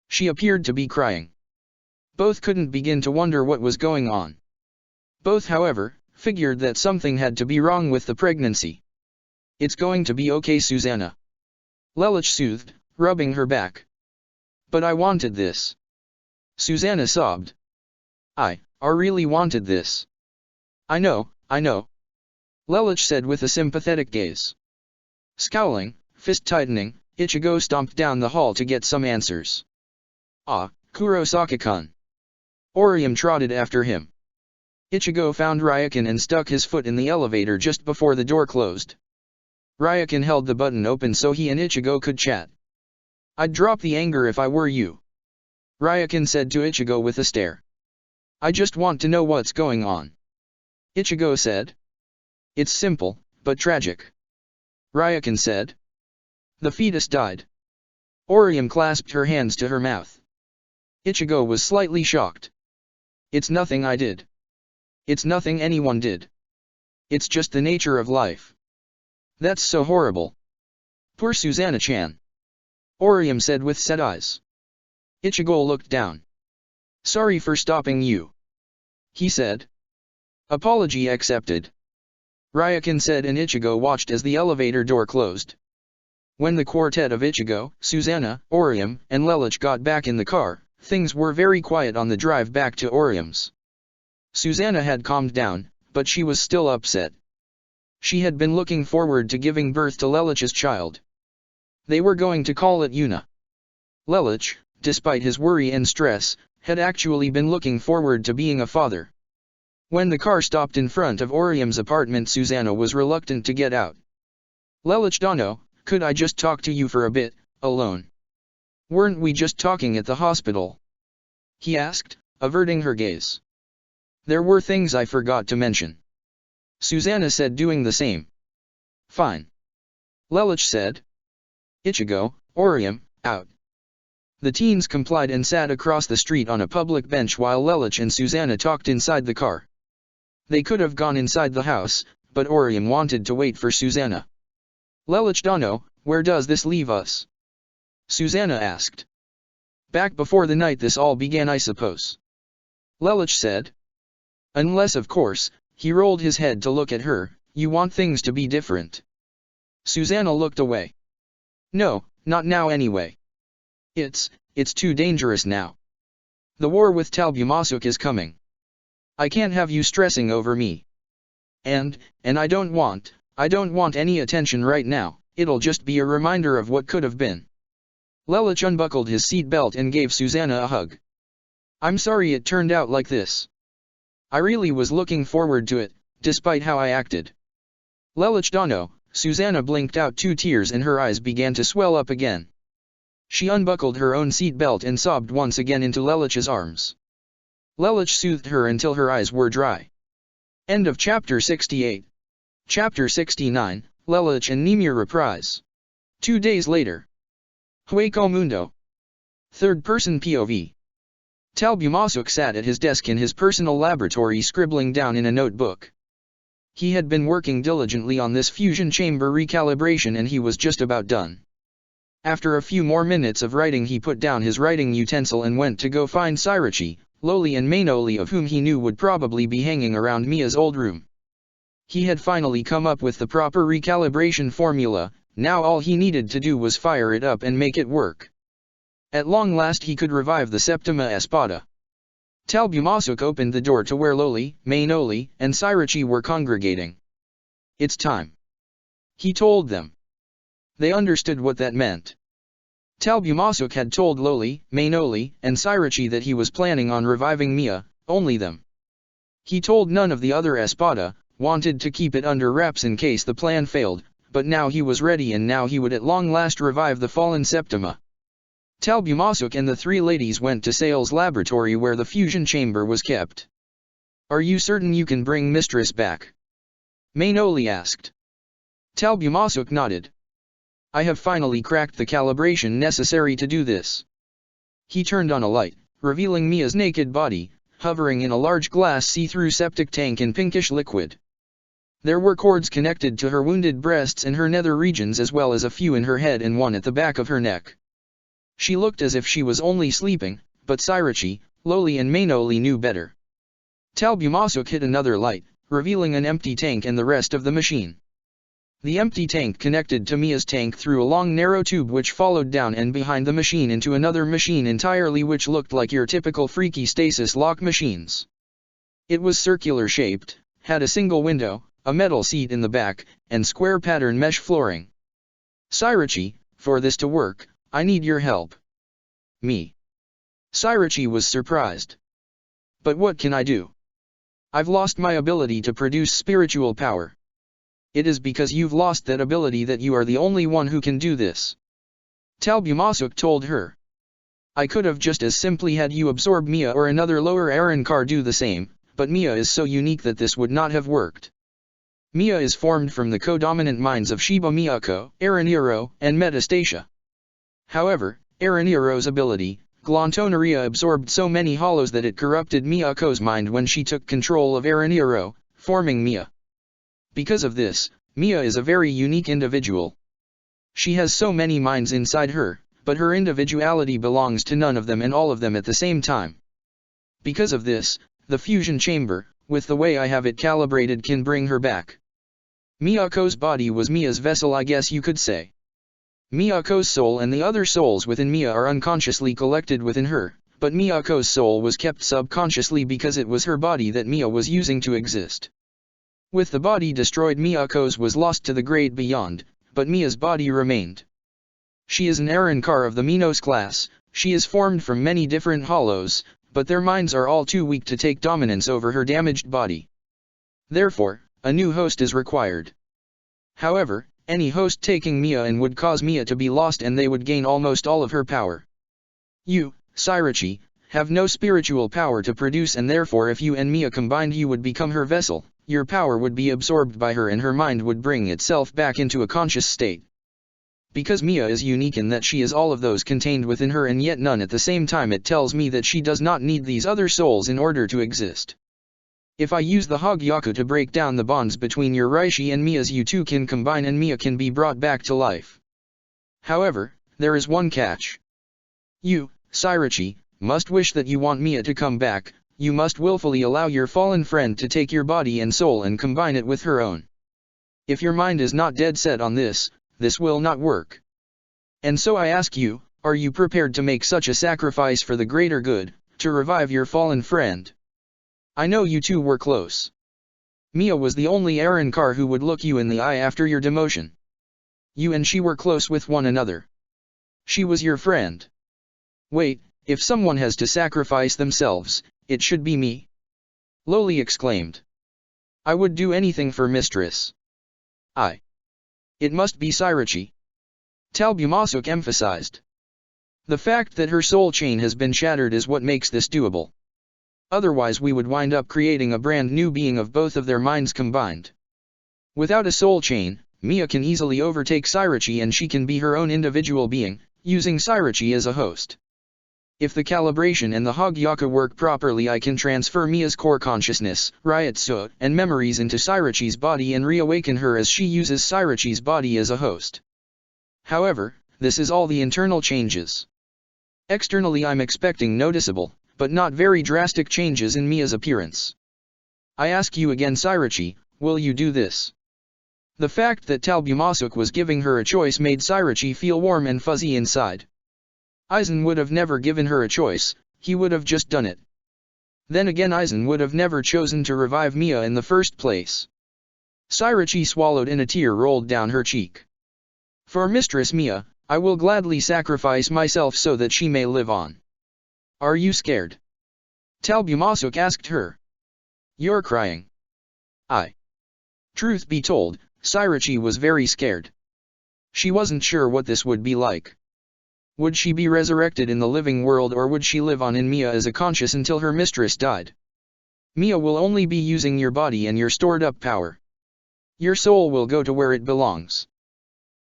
She appeared to be crying. Both couldn't begin to wonder what was going on. Both, however, figured that something had to be wrong with the pregnancy. It's going to be okay, Susanna. Lelouch soothed, rubbing her back. But I wanted this. Susanna sobbed. I really wanted this. I know. Lelouch said with a sympathetic gaze. Scowling, fist tightening, Ichigo stomped down the hall to get some answers. Ah, Kurosaki-kun. Orium trotted after him. Ichigo found Ryukin and stuck his foot in the elevator just before the door closed. Ryukin held the button open so he and Ichigo could chat. I'd drop the anger if I were you. Ryukin said to Ichigo with a stare. I just want to know what's going on. Ichigo said. It's simple, but tragic. Ryukin said. The fetus died. Orium clasped her hands to her mouth. Ichigo was slightly shocked. It's nothing I did. It's nothing anyone did. It's just the nature of life. That's so horrible. Poor Susanna-chan. Orium said with set eyes. Ichigo looked down. Sorry for stopping you. He said. Apology accepted. Ryukin said, and Ichigo watched as the elevator door closed. When the quartet of Ichigo, Susanna, Orium, and Lelouch got back in the car, things were very quiet on the drive back to Orium's. Susanna had calmed down, but she was still upset. She had been looking forward to giving birth to Lelouch's child. They were going to call it Yuna. Lelouch, despite his worry and stress, had actually been looking forward to being a father. When the car stopped in front of Orium's apartment, Susanna was reluctant to get out. Lelouch Dono, could I just talk to you for a bit, alone? Weren't we just talking at the hospital? He asked, averting her gaze. There were things I forgot to mention. Susanna said, doing the same. Fine. Lelouch said. Ichigo, Orium, out. The teens complied and sat across the street on a public bench while Lelouch and Susanna talked inside the car. They could have gone inside the house, but Orium wanted to wait for Susanna. Lelouch Dono, where does this leave us? Susanna asked. Back before the night this all began, I suppose. Lelouch said. Unless, of course, he rolled his head to look at her, you want things to be different. Susanna looked away. No, not now anyway. It's too dangerous now. The war with Talbumasuk is coming. I can't have you stressing over me. And I don't want any attention right now, it'll just be a reminder of what could have been. Lelouch unbuckled his seatbelt and gave Susanna a hug. I'm sorry it turned out like this. I really was looking forward to it, despite how I acted. Lelouch Dono, Susanna blinked out 2 tears and her eyes began to swell up again. She unbuckled her own seatbelt and sobbed once again into Lelouch's arms. Lelouch soothed her until her eyes were dry. End of chapter 68. Chapter 69, Lelich and Nemir reprise. 2 days later. Hueco Mundo. Third-person POV. Tal Bumasuk sat at his desk in his personal laboratory scribbling down in a notebook. He had been working diligently on this fusion chamber recalibration and he was just about done. After a few more minutes of writing he put down his writing utensil and went to go find Sairachi, Loli and Mainoli, of whom he knew would probably be hanging around Mia's old room. He had finally come up with the proper recalibration formula, now all he needed to do was fire it up and make it work. At long last he could revive the Septima Espada. Tal Bumasuk opened the door to where Loli, Mainoli, and Sairachi were congregating. "It's time," he told them. They understood what that meant. Tal Bumasuk had told Loli, Mainoli, and Sairachi that he was planning on reviving Mia, only them. He told none of the other Espada, wanted to keep it under wraps in case the plan failed, but now he was ready and now he would at long last revive the fallen Septima. Tal Bumasuk and the three ladies went to Sale's laboratory where the fusion chamber was kept. "Are you certain you can bring Mistress back?" Mainoli asked. Tal Bumasuk nodded. "I have finally cracked the calibration necessary to do this." He turned on a light, revealing Mia's naked body, hovering in a large glass see-through septic tank in pinkish liquid. There were cords connected to her wounded breasts and her nether regions as well as a few in her head and one at the back of her neck. She looked as if she was only sleeping, but Sairachi, Loli and Mainoli knew better. Tal Bumasuk hit another light, revealing an empty tank and the rest of the machine. The empty tank connected to Mia's tank through a long narrow tube which followed down and behind the machine into another machine entirely which looked like your typical freaky stasis lock machines. It was circular shaped, had a single window, a metal seat in the back, and square pattern mesh flooring. "Sairachi, for this to work, I need your help." "Me?" Sairachi was surprised. "But what can I do? I've lost my ability to produce spiritual power." "It is because you've lost that ability that you are the only one who can do this," Tal Bumasuk told her. "I could have just as simply had you absorb Mia or another lower Arrancar do the same, but Mia is so unique that this would not have worked. Mia is formed from the co-dominant minds of Shiba Miyako, Araniro, and Metastasia. However, Araniro's ability, Glontoneria, absorbed so many hollows that it corrupted Miyako's mind when she took control of Araniro, forming Mia. Because of this, Mia is a very unique individual. She has so many minds inside her, but her individuality belongs to none of them and all of them at the same time. Because of this, the fusion chamber, with the way I have it calibrated, can bring her back. Miyako's body was Mia's vessel, I guess you could say. Miyako's soul and the other souls within Mia are unconsciously collected within her, but Miyako's soul was kept subconsciously because it was her body that Mia was using to exist. With the body destroyed, Miyako's was lost to the great beyond, but Mia's body remained. She is an Arrancar of the Minos class, she is formed from many different hollows, but their minds are all too weak to take dominance over her damaged body. Therefore, a new host is required. However, any host taking Mia and would cause Mia to be lost and they would gain almost all of her power. You, Sairachi, have no spiritual power to produce, and therefore if you and Mia combined you would become her vessel, your power would be absorbed by her and her mind would bring itself back into a conscious state. Because Mia is unique in that she is all of those contained within her and yet none at the same time, it tells me that she does not need these other souls in order to exist. If I use the Hogyaku to break down the bonds between your Reishi and Mia's, you two can combine and Mia can be brought back to life. However, there is one catch. You, Sairachi, must wish that you want Mia to come back. You must willfully allow your fallen friend to take your body and soul and combine it with her own. If your mind is not dead set on this, this will not work. And so I ask you, are you prepared to make such a sacrifice for the greater good, to revive your fallen friend? I know you two were close. Mia was the only Arrancar who would look you in the eye after your demotion. You and she were close with one another. She was your friend. Wait, if someone has to sacrifice themselves, it should be me. Loli exclaimed. I would do anything for Mistress. It must be Sairachi. Tal Bumasuk emphasized. The fact that her soul chain has been shattered is what makes this doable. Otherwise we would wind up creating a brand new being of both of their minds combined. Without a soul chain, Mia can easily overtake Sairachi and she can be her own individual being, using Sairachi as a host. If the calibration and the Hogyaka work properly, I can transfer Mia's core consciousness, Ryotsu, and memories into Sairachi's body and reawaken her as she uses Sairachi's body as a host. However, this is all the internal changes. Externally I'm expecting noticeable, but not very drastic changes in Mia's appearance. I ask you again, Sairachi, will you do this? The fact that Talbumasuk was giving her a choice made Sairachi feel warm and fuzzy inside. Aizen would have never given her a choice, he would have just done it. Then again, Aizen would have never chosen to revive Mia in the first place. Sairachi swallowed and a tear rolled down her cheek. For Mistress Mia, I will gladly sacrifice myself so that she may live on. Are you scared? Talbumasuk asked her. You're crying. Truth be told, Sairachi was very scared. She wasn't sure what this would be like. Would she be resurrected in the living world, or would she live on in Mia as a conscious until her mistress died? Mia will only be using your body and your stored up power. Your soul will go to where it belongs.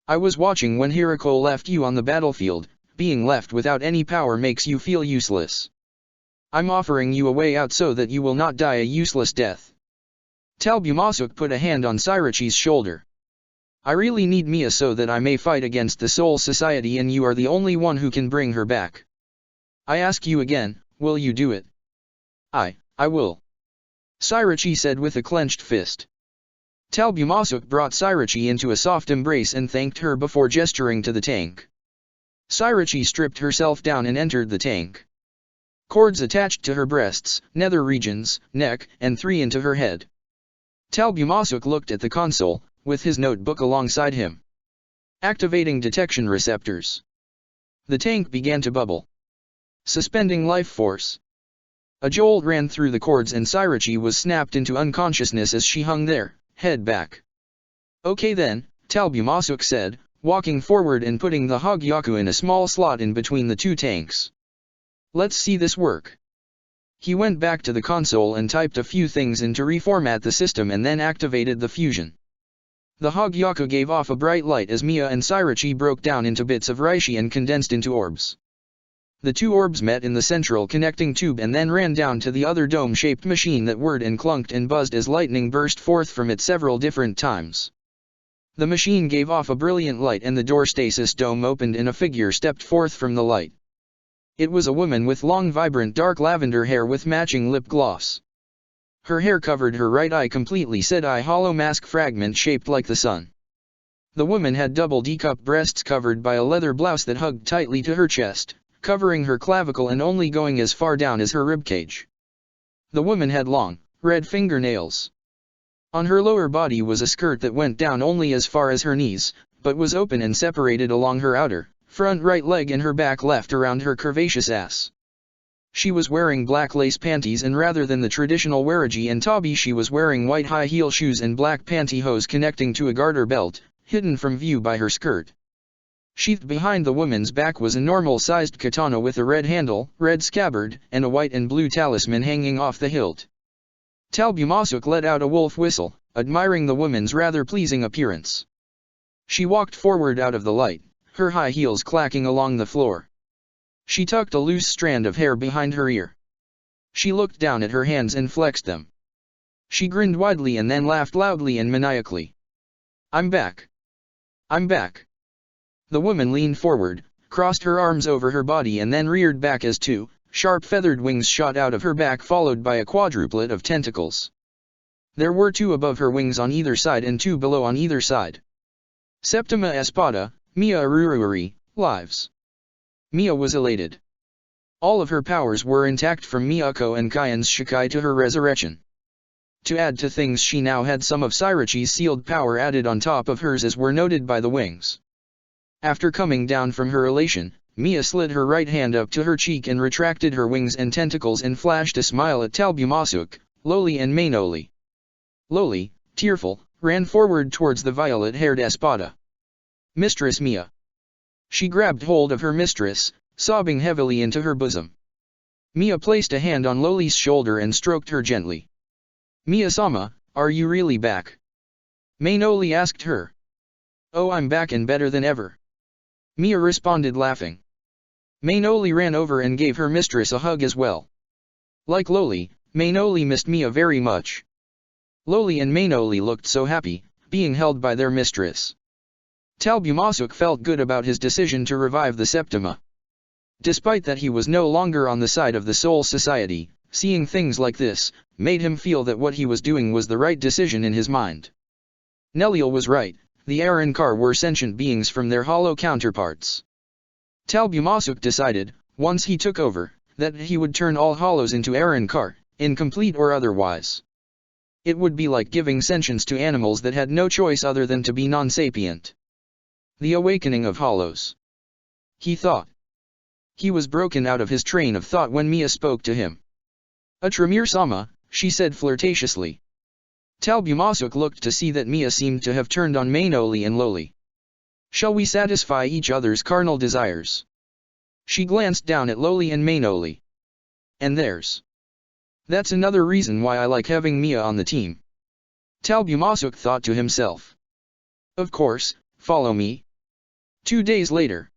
I was watching when Hirako left you on the battlefield. Being left without any power makes you feel useless. I'm offering you a way out so that you will not die a useless death. Talbumasuk put a hand on Sairachi's shoulder. I really need Mia so that I may fight against the Soul Society, and you are the only one who can bring her back. I ask you again, will you do it? I will. Sairachi said with a clenched fist. Talbumasuk brought Sairachi into a soft embrace and thanked her before gesturing to the tank. Sairachi stripped herself down and entered the tank. Cords attached to her breasts, nether regions, neck, and 3 into her head. Talbumasuk looked at the console, with his notebook alongside him. Activating detection receptors. The tank began to bubble. Suspending life force. A jolt ran through the cords and Sairachi was snapped into unconsciousness as she hung there, head back. Okay then, Talbumasuk said, walking forward and putting the Hogyaku in a small slot in between the two tanks. Let's see this work. He went back to the console and typed a few things in to reformat the system and then activated the fusion. The Hogyaku gave off a bright light as Mia and Sairachi broke down into bits of Reishi and condensed into orbs. The two orbs met in the central connecting tube and then ran down to the other dome-shaped machine that whirred and clunked and buzzed as lightning burst forth from it several different times. The machine gave off a brilliant light and the door stasis dome opened and a figure stepped forth from the light. It was a woman with long vibrant dark lavender hair with matching lip gloss. Her hair covered her right eye completely, said eye hollow mask fragment shaped like the sun. The woman had double D-cup breasts covered by a leather blouse that hugged tightly to her chest, covering her clavicle and only going as far down as her ribcage. The woman had long, red fingernails. On her lower body was a skirt that went down only as far as her knees, but was open and separated along her outer, front right leg and her back left around her curvaceous ass. She was wearing black lace panties, and rather than the traditional waraji and tabi she was wearing white high heel shoes and black pantyhose connecting to a garter belt, hidden from view by her skirt. Sheathed behind the woman's back was a normal-sized katana with a red handle, red scabbard, and a white and blue talisman hanging off the hilt. Talbumasuk let out a wolf whistle, admiring the woman's rather pleasing appearance. She walked forward out of the light, her high heels clacking along the floor. She tucked a loose strand of hair behind her ear. She looked down at her hands and flexed them. She grinned widely and then laughed loudly and maniacally. I'm back. I'm back. The woman leaned forward, crossed her arms over her body and then reared back as 2 sharp feathered wings shot out of her back, followed by a quadruplet of tentacles. There were 2 above her wings on either side and 2 below on either side. Septima Espada, Mia Aruruari, lives. Mia was elated. All of her powers were intact from Miyako and Kaien's Shikai to her resurrection. To add to things, she now had some of Sairachi's sealed power added on top of hers, as were noted by the wings. After coming down from her elation, Mia slid her right hand up to her cheek and retracted her wings and tentacles and flashed a smile at Talbumasuk, Loli and Mainoli. Loli, tearful, ran forward towards the violet-haired Espada. Mistress Mia. She grabbed hold of her mistress, sobbing heavily into her bosom. Mia placed a hand on Loli's shoulder and stroked her gently. Mia-sama, are you really back? Mainoli asked her. Oh, I'm back and better than ever. Mia responded laughing. Mainoli ran over and gave her mistress a hug as well. Like Loli, Mainoli missed Mia very much. Loli and Mainoli looked so happy, being held by their mistress. Talbumasuk felt good about his decision to revive the Septima. Despite that he was no longer on the side of the Soul Society, seeing things like this, made him feel that what he was doing was the right decision in his mind. Neliel was right, the Arrancar were sentient beings from their hollow counterparts. Talbumasuk decided, once he took over, that he would turn all hollows into Arrancar, incomplete or otherwise. It would be like giving sentience to animals that had no choice other than to be non-sapient. The awakening of hollows. He thought. He was broken out of his train of thought when Mia spoke to him. A Tremere Sama, she said flirtatiously. Talbumasuk looked to see that Mia seemed to have turned on Mainoli and Loli. Shall we satisfy each other's carnal desires? She glanced down at Loli and Mainoli. And theirs. That's another reason why I like having Mia on the team. Talbumasuk thought to himself. Of course, follow me. 2 days later.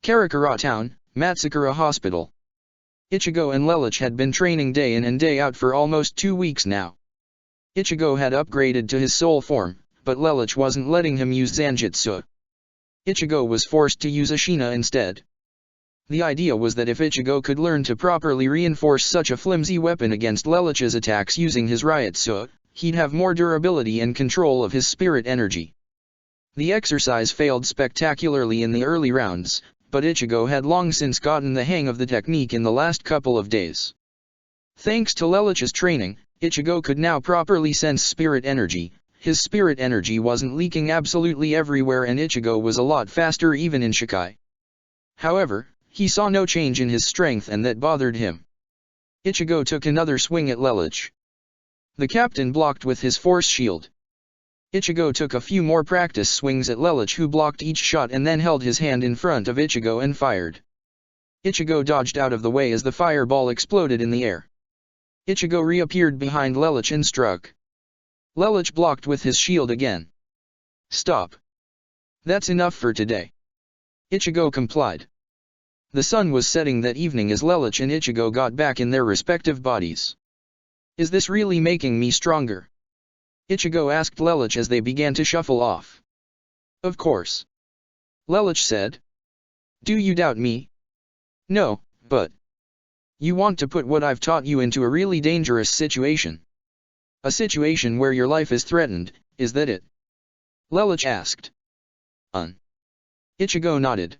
Karakura Town, Matsukura Hospital. Ichigo and Lelouch had been training day in and day out for almost 2 weeks now. Ichigo had upgraded to his soul form, but Lelouch wasn't letting him use Zanjutsu. Ichigo was forced to use Ashina instead. The idea was that if Ichigo could learn to properly reinforce such a flimsy weapon against Lelouch's attacks using his Ryutsu, he'd have more durability and control of his spirit energy. The exercise failed spectacularly in the early rounds, but Ichigo had long since gotten the hang of the technique in the last couple of days. Thanks to Lelouch's training, Ichigo could now properly sense spirit energy. His spirit energy wasn't leaking absolutely everywhere and Ichigo was a lot faster even in Shikai. However, he saw no change in his strength and that bothered him. Ichigo took another swing at Lelouch. The captain blocked with his force shield. Ichigo took a few more practice swings at Lelouch who blocked each shot and then held his hand in front of Ichigo and fired. Ichigo dodged out of the way as the fireball exploded in the air. Ichigo reappeared behind Lelouch and struck. Lelouch blocked with his shield again. Stop. That's enough for today. Ichigo complied. The sun was setting that evening as Lelouch and Ichigo got back in their respective bodies. Is this really making me stronger? Ichigo asked Lelouch as they began to shuffle off. Of course. Lelouch said. Do you doubt me? No, but you want to put what I've taught you into a really dangerous situation. A situation where your life is threatened, is that it? Lelouch asked. Ichigo nodded.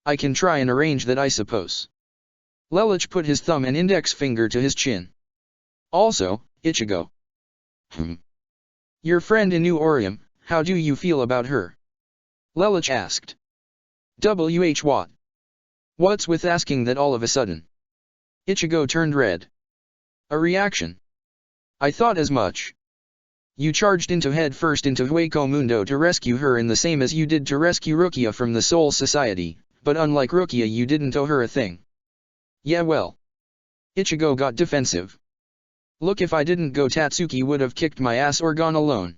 I can try and arrange that, I suppose. Lelouch put his thumb and index finger to his chin. Also, Ichigo. Your friend Inu Orium, how do you feel about her? Lelouch asked. What? What's with asking that all of a sudden? Ichigo turned red. A reaction. I thought as much. You charged head first into Hueco Mundo to rescue her in the same as you did to rescue Rukia from the Soul Society, but unlike Rukia you didn't owe her a thing. Yeah well. Ichigo got defensive. Look, if I didn't go Tatsuki would have kicked my ass or gone alone.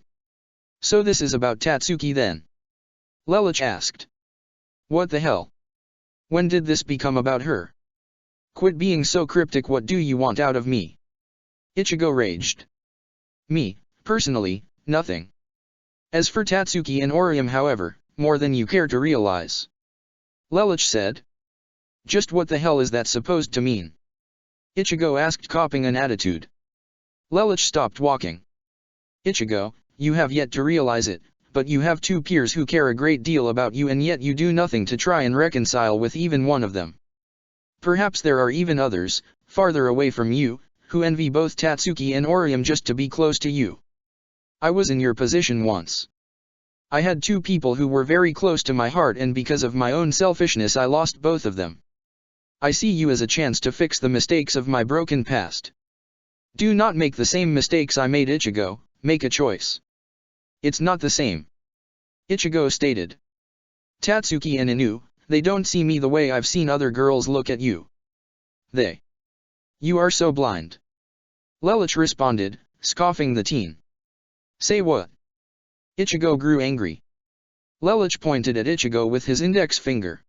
So this is about Tatsuki then? Lelouch asked. What the hell? When did this become about her? Quit being so cryptic, what do you want out of me? Ichigo raged. Me, personally, nothing. As for Tatsuki and Orium however, more than you care to realize. Lelouch said. Just what the hell is that supposed to mean? Ichigo asked, copying an attitude. Lelouch stopped walking. Ichigo, you have yet to realize it, but you have 2 peers who care a great deal about you and yet you do nothing to try and reconcile with even one of them. Perhaps there are even others, farther away from you, who envy both Tatsuki and Orium just to be close to you. I was in your position once. I had 2 people who were very close to my heart and because of my own selfishness I lost both of them. I see you as a chance to fix the mistakes of my broken past. Do not make the same mistakes I made. Ichigo, make a choice. It's not the same. Ichigo stated. Tatsuki and Inu, they don't see me the way I've seen other girls look at you. They. You are so blind. Lelouch responded, scoffing the teen. Say what? Ichigo grew angry. Lelouch pointed at Ichigo with his index finger.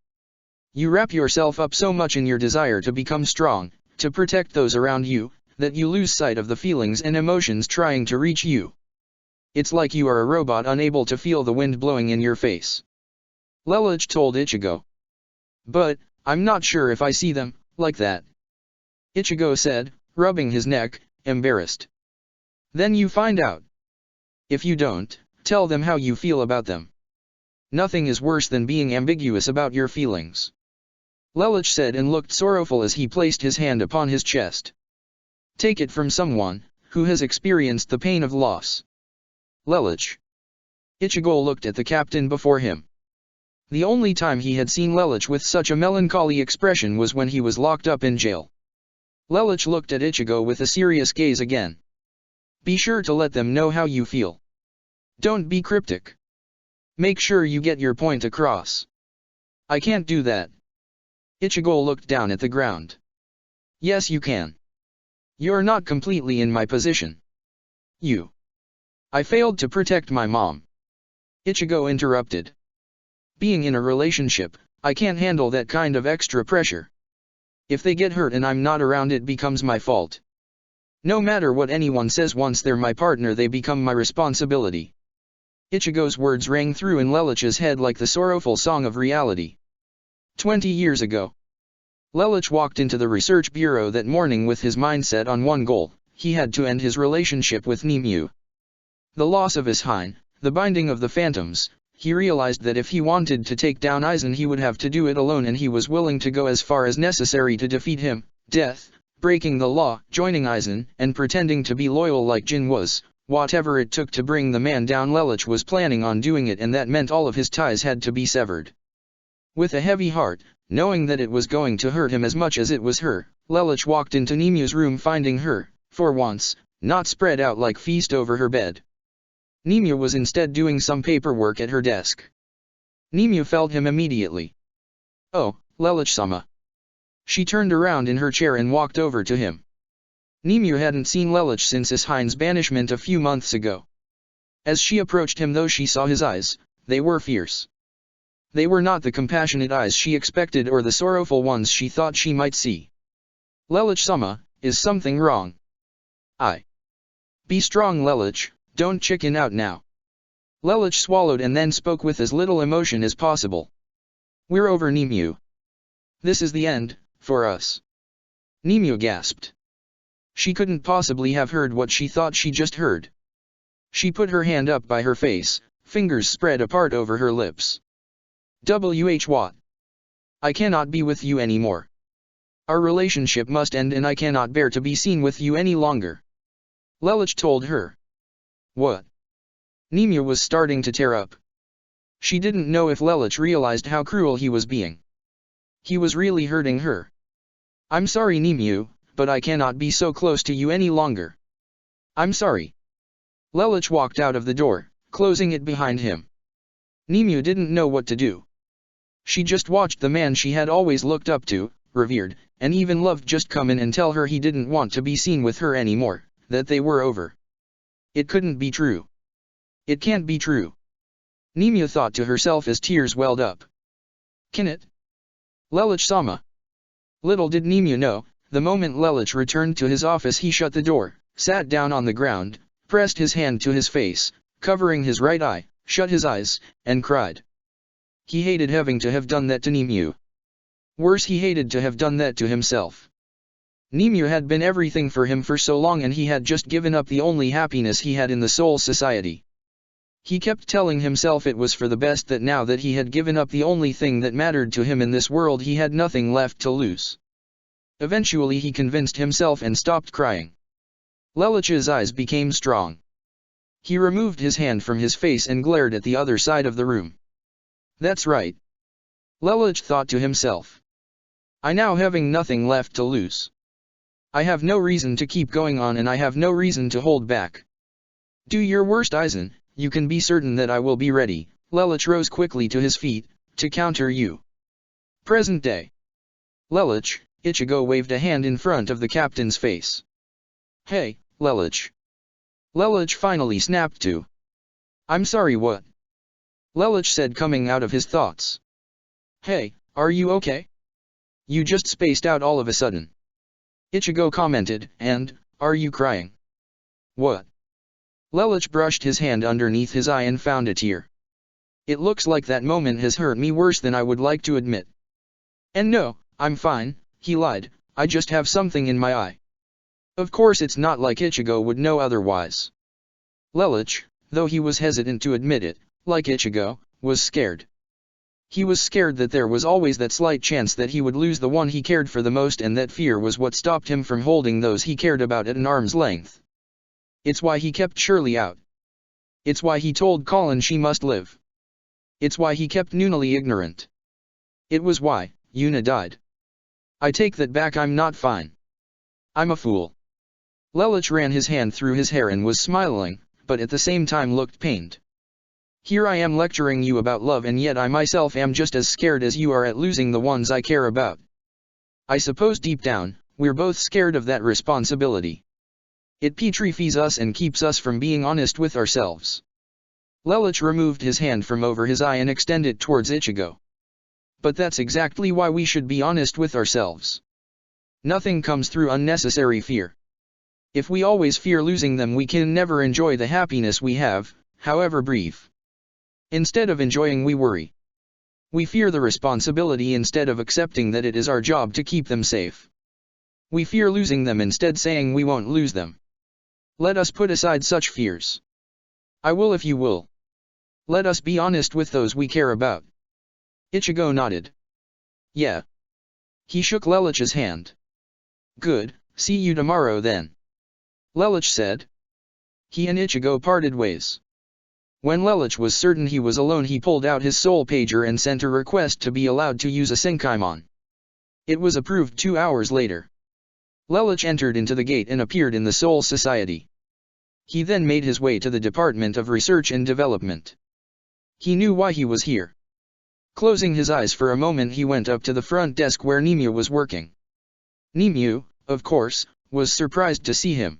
You wrap yourself up so much in your desire to become strong, to protect those around you, that you lose sight of the feelings and emotions trying to reach you. It's like you are a robot unable to feel the wind blowing in your face. Lelouch told Ichigo. But, I'm not sure if I see them, like that. Ichigo said, rubbing his neck, embarrassed. Then you find out. If you don't, tell them how you feel about them. Nothing is worse than being ambiguous about your feelings. Lelouch said and looked sorrowful as he placed his hand upon his chest. Take it from someone who has experienced the pain of loss. Lelouch. Ichigo looked at the captain before him. The only time he had seen Lelouch with such a melancholy expression was when he was locked up in jail. Lelouch looked at Ichigo with a serious gaze again. Be sure to let them know how you feel. Don't be cryptic. Make sure you get your point across. I can't do that. Ichigo looked down at the ground. Yes, you can. You're not completely in my position. I failed to protect my mom. Ichigo interrupted. Being in a relationship, I can't handle that kind of extra pressure. If they get hurt and I'm not around, it becomes my fault. No matter what anyone says, once they're my partner they become my responsibility. Ichigo's words rang through in Lelouch's head like the sorrowful song of reality. 20 years ago. Lelouch walked into the research bureau that morning with his mindset on one goal: he had to end his relationship with Nimue. The loss of his Hine, the binding of the phantoms, he realized that if he wanted to take down Aizen he would have to do it alone, and he was willing to go as far as necessary to defeat him. Death, breaking the law, joining Aizen, and pretending to be loyal like Jin was, whatever it took to bring the man down. Lelouch was planning on doing it, and that meant all of his ties had to be severed. With a heavy heart, knowing that it was going to hurt him as much as it was her, Lelouch walked into Nimue's room, finding her, for once, not spread out like feast over her bed. Nimue was instead doing some paperwork at her desk. Nimue felt him immediately. Oh, Lelouch-sama. She turned around in her chair and walked over to him. Nimue hadn't seen Lelouch since his Hine's banishment a few months ago. As she approached him, though, she saw his eyes. They were fierce. They were not the compassionate eyes she expected or the sorrowful ones she thought she might see. Lelouch-sama, is something wrong? Be strong, Lelouch, don't chicken out now. Lelouch swallowed and then spoke with as little emotion as possible. We're over, Nimue. This is the end, for us. Nimue gasped. She couldn't possibly have heard what she thought she just heard. She put her hand up by her face, fingers spread apart over her lips. What? I cannot be with you anymore. Our relationship must end, and I cannot bear to be seen with you any longer. Lelouch told her. What? Nimue was starting to tear up. She didn't know if Lelouch realized how cruel he was being. He was really hurting her. I'm sorry, Nimue, but I cannot be so close to you any longer. I'm sorry. Lelouch walked out of the door, closing it behind him. Nimue didn't know what to do. She just watched the man she had always looked up to, revered, and even loved just come in and tell her he didn't want to be seen with her anymore, that they were over. It couldn't be true. It can't be true. Nimue thought to herself as tears welled up. Can it? Lelouch-sama. Little did Nimue know, the moment Lelouch returned to his office he shut the door, sat down on the ground, pressed his hand to his face, covering his right eye, shut his eyes, and cried. He hated having to have done that to Nimue. Worse, he hated to have done that to himself. Nimue had been everything for him for so long, and he had just given up the only happiness he had in the Soul Society. He kept telling himself it was for the best, that now that he had given up the only thing that mattered to him in this world he had nothing left to lose. Eventually he convinced himself and stopped crying. Lelouch's eyes became strong. He removed his hand from his face and glared at the other side of the room. That's right. Lelouch thought to himself. I now having nothing left to lose. I have no reason to keep going on, and I have no reason to hold back. Do your worst, Aizen, you can be certain that I will be ready. Lelouch rose quickly to his feet, to counter you. Present day. Lelouch, Ichigo waved a hand in front of the captain's face. Hey, Lelouch. Lelouch finally snapped to. I'm sorry, what? Lelich said, coming out of his thoughts. Hey, are you okay? You just spaced out all of a sudden. Ichigo commented, and, are you crying? What? Lelich brushed his hand underneath his eye and found a tear. It looks like that moment has hurt me worse than I would like to admit. And no, I'm fine, he lied, I just have something in my eye. Of course it's not like Ichigo would know otherwise. Lelich, though he was hesitant to admit it, like Ichigo, was scared. He was scared that there was always that slight chance that he would lose the one he cared for the most, and that fear was what stopped him from holding those he cared about at an arm's length. It's why he kept Shirley out. It's why he told Colin she must live. It's why he kept Nunali ignorant. It was why Yuna died. I take that back, I'm not fine. I'm a fool. Lelich ran his hand through his hair and was smiling, but at the same time looked pained. Here I am lecturing you about love, and yet I myself am just as scared as you are at losing the ones I care about. I suppose deep down, we're both scared of that responsibility. It petrifies us and keeps us from being honest with ourselves. Lelich removed his hand from over his eye and extended it towards Ichigo. But that's exactly why we should be honest with ourselves. Nothing comes through unnecessary fear. If we always fear losing them, we can never enjoy the happiness we have, however brief. Instead of enjoying, we worry. We fear the responsibility instead of accepting that it is our job to keep them safe. We fear losing them instead saying we won't lose them. Let us put aside such fears. I will if you will. Let us be honest with those we care about. Ichigo nodded. Yeah. He shook Lelich's hand. Good, see you tomorrow then. Lelich said. He and Ichigo parted ways. When Lelich was certain he was alone, he pulled out his soul pager and sent a request to be allowed to use a Senkaimon. It was approved 2 hours later. Lelich entered into the gate and appeared in the Soul Society. He then made his way to the Department of Research and Development. He knew why he was here. Closing his eyes for a moment, he went up to the front desk where Nimue was working. Nimue, of course, was surprised to see him.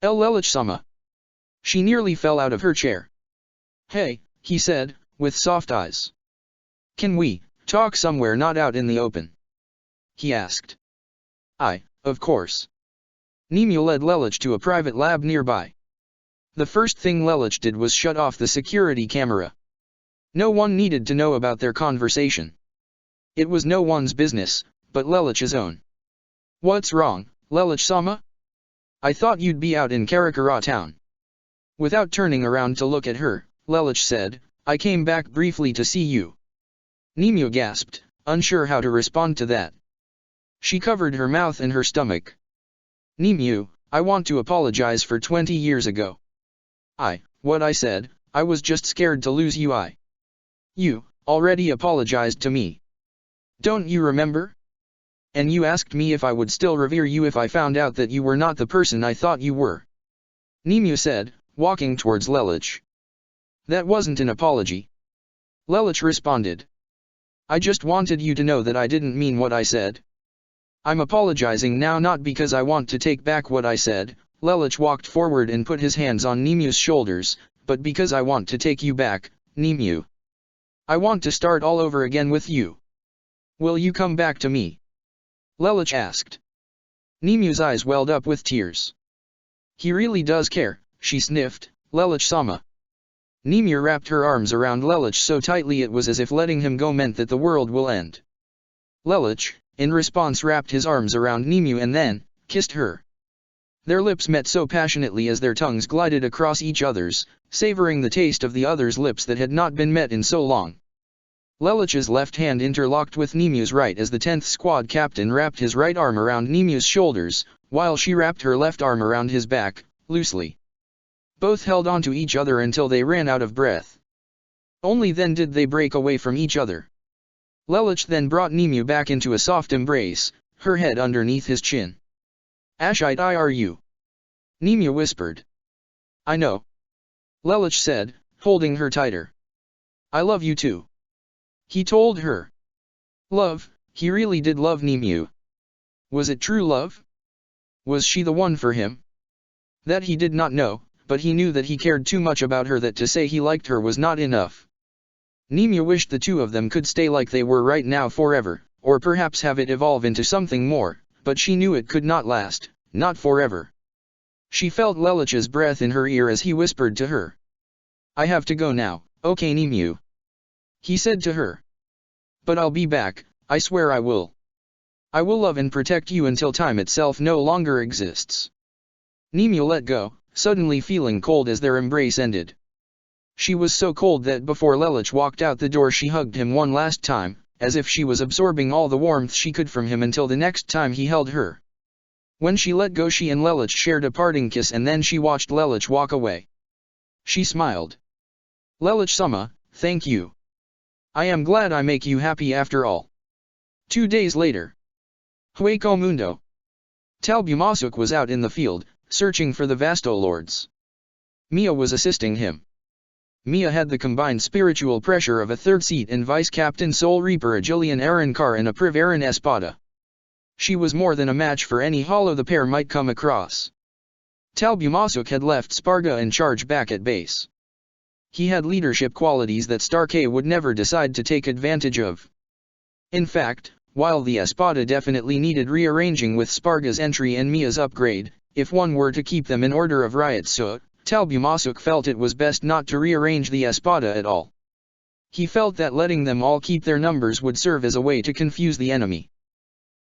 Lelich-sama. She nearly fell out of her chair. Hey, he said, with soft eyes. Can we talk somewhere not out in the open? He asked. Of course. Nimue led Lelich to a private lab nearby. The first thing Lelich did was shut off the security camera. No one needed to know about their conversation. It was no one's business, but Lelich's own. What's wrong, Lelich-sama? I thought you'd be out in Karakura town. Without turning around to look at her, Lelich said, I came back briefly to see you. Nimue gasped, unsure how to respond to that. She covered her mouth and her stomach. Nimue, I want to apologize for 20 years ago. What I said, I was just scared to lose you. You already apologized to me. Don't you remember? And you asked me if I would still revere you if I found out that you were not the person I thought you were. Nimue said, walking towards Lelich. That wasn't an apology. Lelich responded. I just wanted you to know that I didn't mean what I said. I'm apologizing now not because I want to take back what I said, Lelich walked forward and put his hands on Nimue's shoulders, but because I want to take you back, Nimue. I want to start all over again with you. Will you come back to me? Lelich asked. Nimue's eyes welled up with tears. He really does care, she sniffed, Lelich-sama. Nimue wrapped her arms around Lelich so tightly it was as if letting him go meant that the world will end. Lelich, in response, wrapped his arms around Nimue and then kissed her. Their lips met so passionately as their tongues glided across each other's, savoring the taste of the other's lips that had not been met in so long. Lelich's left hand interlocked with Nimue's right as the 10th squad captain wrapped his right arm around Nimue's shoulders, while she wrapped her left arm around his back, loosely. Both held onto each other until they ran out of breath. Only then did they break away from each other. Lelich then brought Nimue back into a soft embrace, her head underneath his chin. Ashite are you? Nimue whispered. I know. Lelich said, holding her tighter. I love you too. He told her. Love, he really did love Nimue. Was it true love? Was she the one for him? That he did not know, but he knew that he cared too much about her that to say he liked her was not enough. Nemea wished the two of them could stay like they were right now forever, or perhaps have it evolve into something more, but she knew it could not last, not forever. She felt Lelich's breath in her ear as he whispered to her. "I have to go now, okay Nemea?" he said to her. "But I'll be back, I swear I will. I will love and protect you until time itself no longer exists." Nemea let go, suddenly feeling cold as their embrace ended. She was so cold that before Lelich walked out the door she hugged him one last time, as if she was absorbing all the warmth she could from him until the next time he held her. When she let go she and Lelich shared a parting kiss and then she watched Lelich walk away. She smiled. "Lelich-sama, thank you. I am glad I make you happy after all." 2 days later. Hueco Mundo. Talbumasuk was out in the field, searching for the Vasto Lords. Mia was assisting him. Mia had the combined spiritual pressure of a third seat and Vice Captain Soul Reaper Agilian Arankar and a Priv Aran Espada. She was more than a match for any hollow the pair might come across. Talbumasuk had left Sparga in charge back at base. He had leadership qualities that Starkey would never decide to take advantage of. In fact, while the Espada definitely needed rearranging with Sparga's entry and Mia's upgrade, if one were to keep them in order of riot, Talbumasuk felt it was best not to rearrange the Espada at all. He felt that letting them all keep their numbers would serve as a way to confuse the enemy.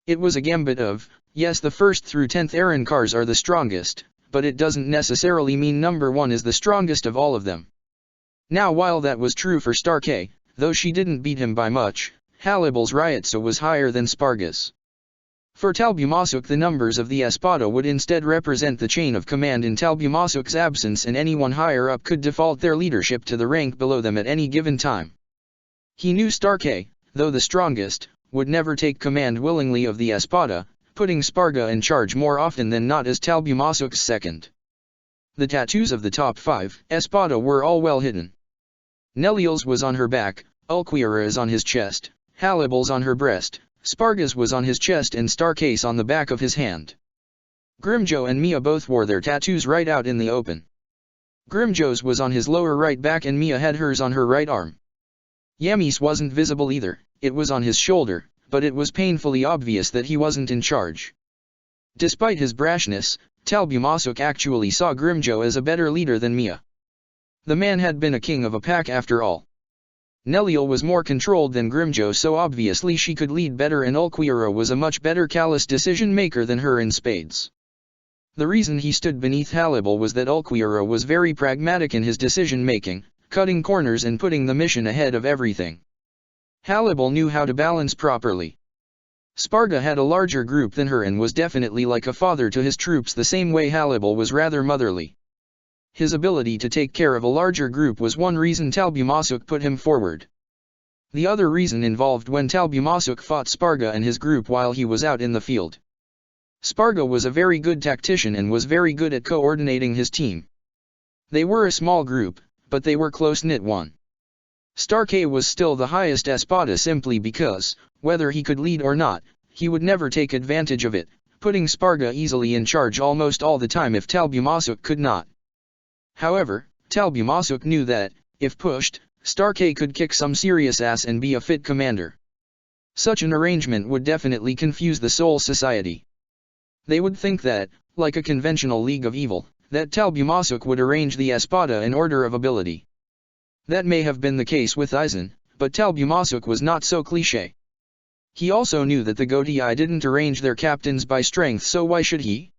It was a gambit of, yes, the 1st through 10th Arankars are the strongest, but it doesn't necessarily mean number 1 is the strongest of all of them. Now while that was true for Starkey, though she didn't beat him by much, Hallibal's Ryotsu was higher than Sparga's. For Talbumasuk the numbers of the Espada would instead represent the chain of command in Talbumasuk's absence and anyone higher up could default their leadership to the rank below them at any given time. He knew Starkey, though the strongest, would never take command willingly of the Espada, putting Sparga in charge more often than not as Talbumasuk's second. The tattoos of the top 5 Espada were all well hidden. Neliel's was on her back, Ulquiorra's on his chest, Hallibal's on her breast, Sparga's was on his chest and Starkey's on the back of his hand. Grimjo and Mia both wore their tattoos right out in the open. Grimjo's was on his lower right back and Mia had hers on her right arm. Yami's wasn't visible either, it was on his shoulder, but it was painfully obvious that he wasn't in charge. Despite his brashness, Talbumasuk actually saw Grimjo as a better leader than Mia. The man had been a king of a pack after all. Neliel was more controlled than Grimjo, so obviously she could lead better, and Ulquiorra was a much better callous decision-maker than her in spades. The reason he stood beneath Hallibal was that Ulquiorra was very pragmatic in his decision-making, cutting corners and putting the mission ahead of everything. Hallibal knew how to balance properly. Sparga had a larger group than her and was definitely like a father to his troops the same way Hallibal was rather motherly. His ability to take care of a larger group was one reason Talbumasuk put him forward. The other reason involved when Talbumasuk fought Sparga and his group while he was out in the field. Sparga was a very good tactician and was very good at coordinating his team. They were a small group, but they were close-knit one. Starkey was still the highest Espada simply because, whether he could lead or not, he would never take advantage of it, putting Sparga easily in charge almost all the time if Talbumasuk could not. However, Talbumasuk knew that, if pushed, Starkey could kick some serious ass and be a fit commander. Such an arrangement would definitely confuse the Soul Society. They would think that, like a conventional League of Evil, that Talbumasuk would arrange the Espada in order of ability. That may have been the case with Aizen, but Talbumasuk was not so cliché. He also knew that the Gotii didn't arrange their captains by strength, so why should he?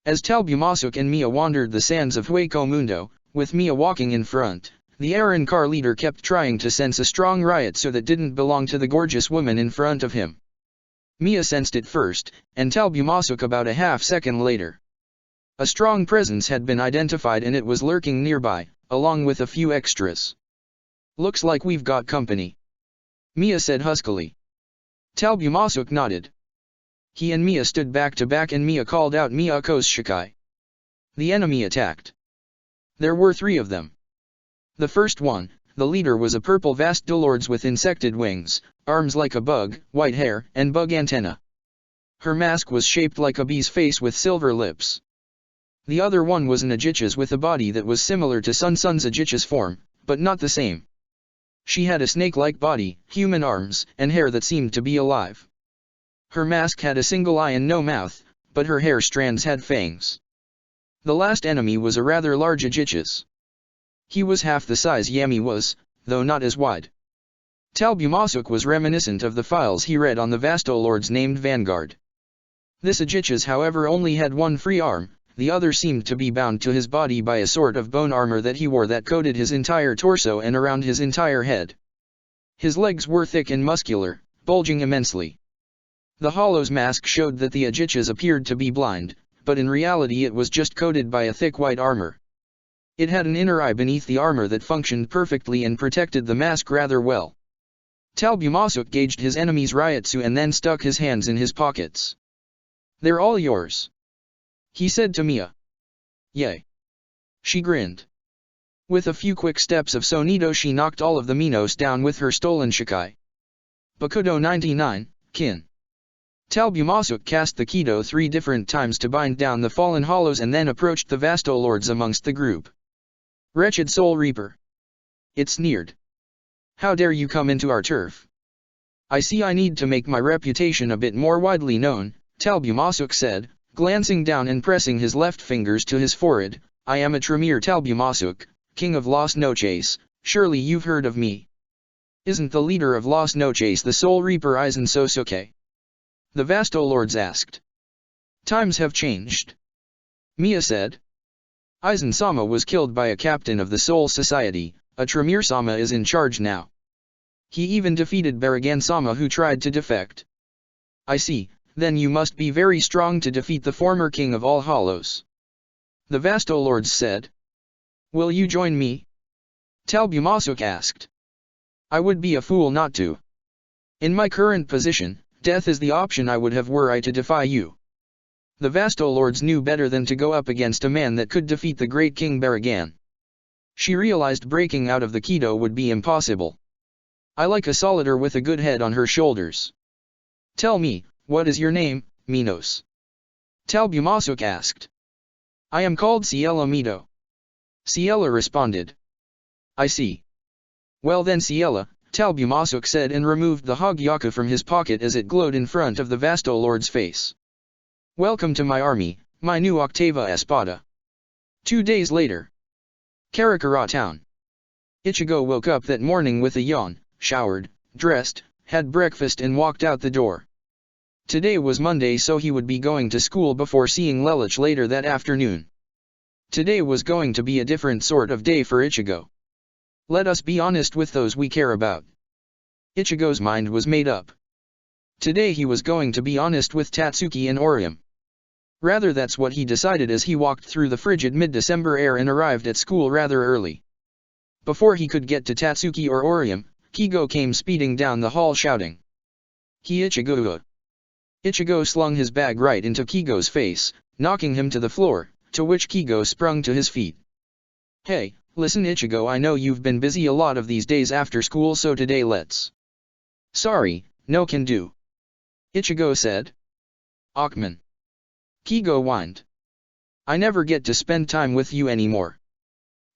As Talbumasuk and Mia wandered the sands of Hueco Mundo, with Mia walking in front, the Arankar leader kept trying to sense a strong riot so that didn't belong to the gorgeous woman in front of him. Mia sensed it first, and Talbumasuk about a half-second later. A strong presence had been identified and it was lurking nearby, along with a few extras. "Looks like we've got company," Mia said huskily. Talbumasuk nodded. He and Mia stood back to back and Mia called out Miyakos Shikai. The enemy attacked. There were 3 of them. The first one, the leader, was a purple Vastdolords with insected wings, arms like a bug, white hair, and bug antenna. Her mask was shaped like a bee's face with silver lips. The other one was an Ajichas with a body that was similar to Sun Sun's Ajichas form, but not the same. She had a snake-like body, human arms, and hair that seemed to be alive. Her mask had a single eye and no mouth, but her hair strands had fangs. The last enemy was a rather large Ajichas. He was half the size Yami was, though not as wide. Talbumasuk was reminiscent of the files he read on the Vastolords named Vanguard. This Ajichas however only had one free arm, the other seemed to be bound to his body by a sort of bone armor that he wore that coated his entire torso and around his entire head. His legs were thick and muscular, bulging immensely. The Hollow's mask showed that the Ajichas appeared to be blind, but in reality it was just coated by a thick white armor. It had an inner eye beneath the armor that functioned perfectly and protected the mask rather well. Talbumasuk gauged his enemy's Ryotsu and then stuck his hands in his pockets. "They're all yours," he said to Mia. "Yay." She grinned. With a few quick steps of Sonido she knocked all of the Minos down with her stolen Shikai. Bakudo 99, Kin. Talbumasuk cast the Kido 3 different times to bind down the fallen hollows and then approached the Vastolords amongst the group. "Wretched Soul Reaper," it sneered. "How dare you come into our turf?" "I see I need to make my reputation a bit more widely known," Talbumasuk said, glancing down and pressing his left fingers to his forehead. "I am a Tremere Talbumasuk, king of Las Noches, surely you've heard of me. Isn't the leader of Las Noches the Soul Reaper Aizen Sosuke?" The Vastolords asked. "Times have changed," Mia said. "Aizen-sama was killed by a captain of the Soul Society, a Tremere-sama is in charge now. He even defeated Baragan-sama who tried to defect." "I see, then you must be very strong to defeat the former king of all hollows," the Vastolords said. "Will you join me?" Talbumasuk asked. "I would be a fool not to. In my current position, death is the option I would have were I to defy you." The Vastolords knew better than to go up against a man that could defeat the great King Baragan. She realized breaking out of the Kido would be impossible. "I like a solider with a good head on her shoulders. Tell me, what is your name, Minos?" Talbumasuk asked. "I am called Ciela Mido." Ciela responded. "I see. Well then Ciela," Talbumasuk said and removed the Hogyaku from his pocket as it glowed in front of the Vastolord's face. "Welcome to my army, my new Octava Espada." 2 days later. Karakura town. Ichigo woke up that morning with a yawn, showered, dressed, had breakfast and walked out the door. Today was Monday so he would be going to school before seeing Lelich later that afternoon. Today was going to be a different sort of day for Ichigo. Let us be honest with those we care about. Ichigo's mind was made up. Today he was going to be honest with Tatsuki and Orium. Rather that's what he decided as he walked through the frigid mid-December air and arrived at school rather early. Before he could get to Tatsuki or Orium, Kigo came speeding down the hall shouting, "Hi Ichigo!" Ichigo slung his bag right into Kigo's face, knocking him to the floor, to which Kigo sprung to his feet. "Hey, listen Ichigo, I know you've been busy a lot of these days after school so today let's." "Sorry, no can do," Ichigo said. "Akman." Kigo whined. "I never get to spend time with you anymore.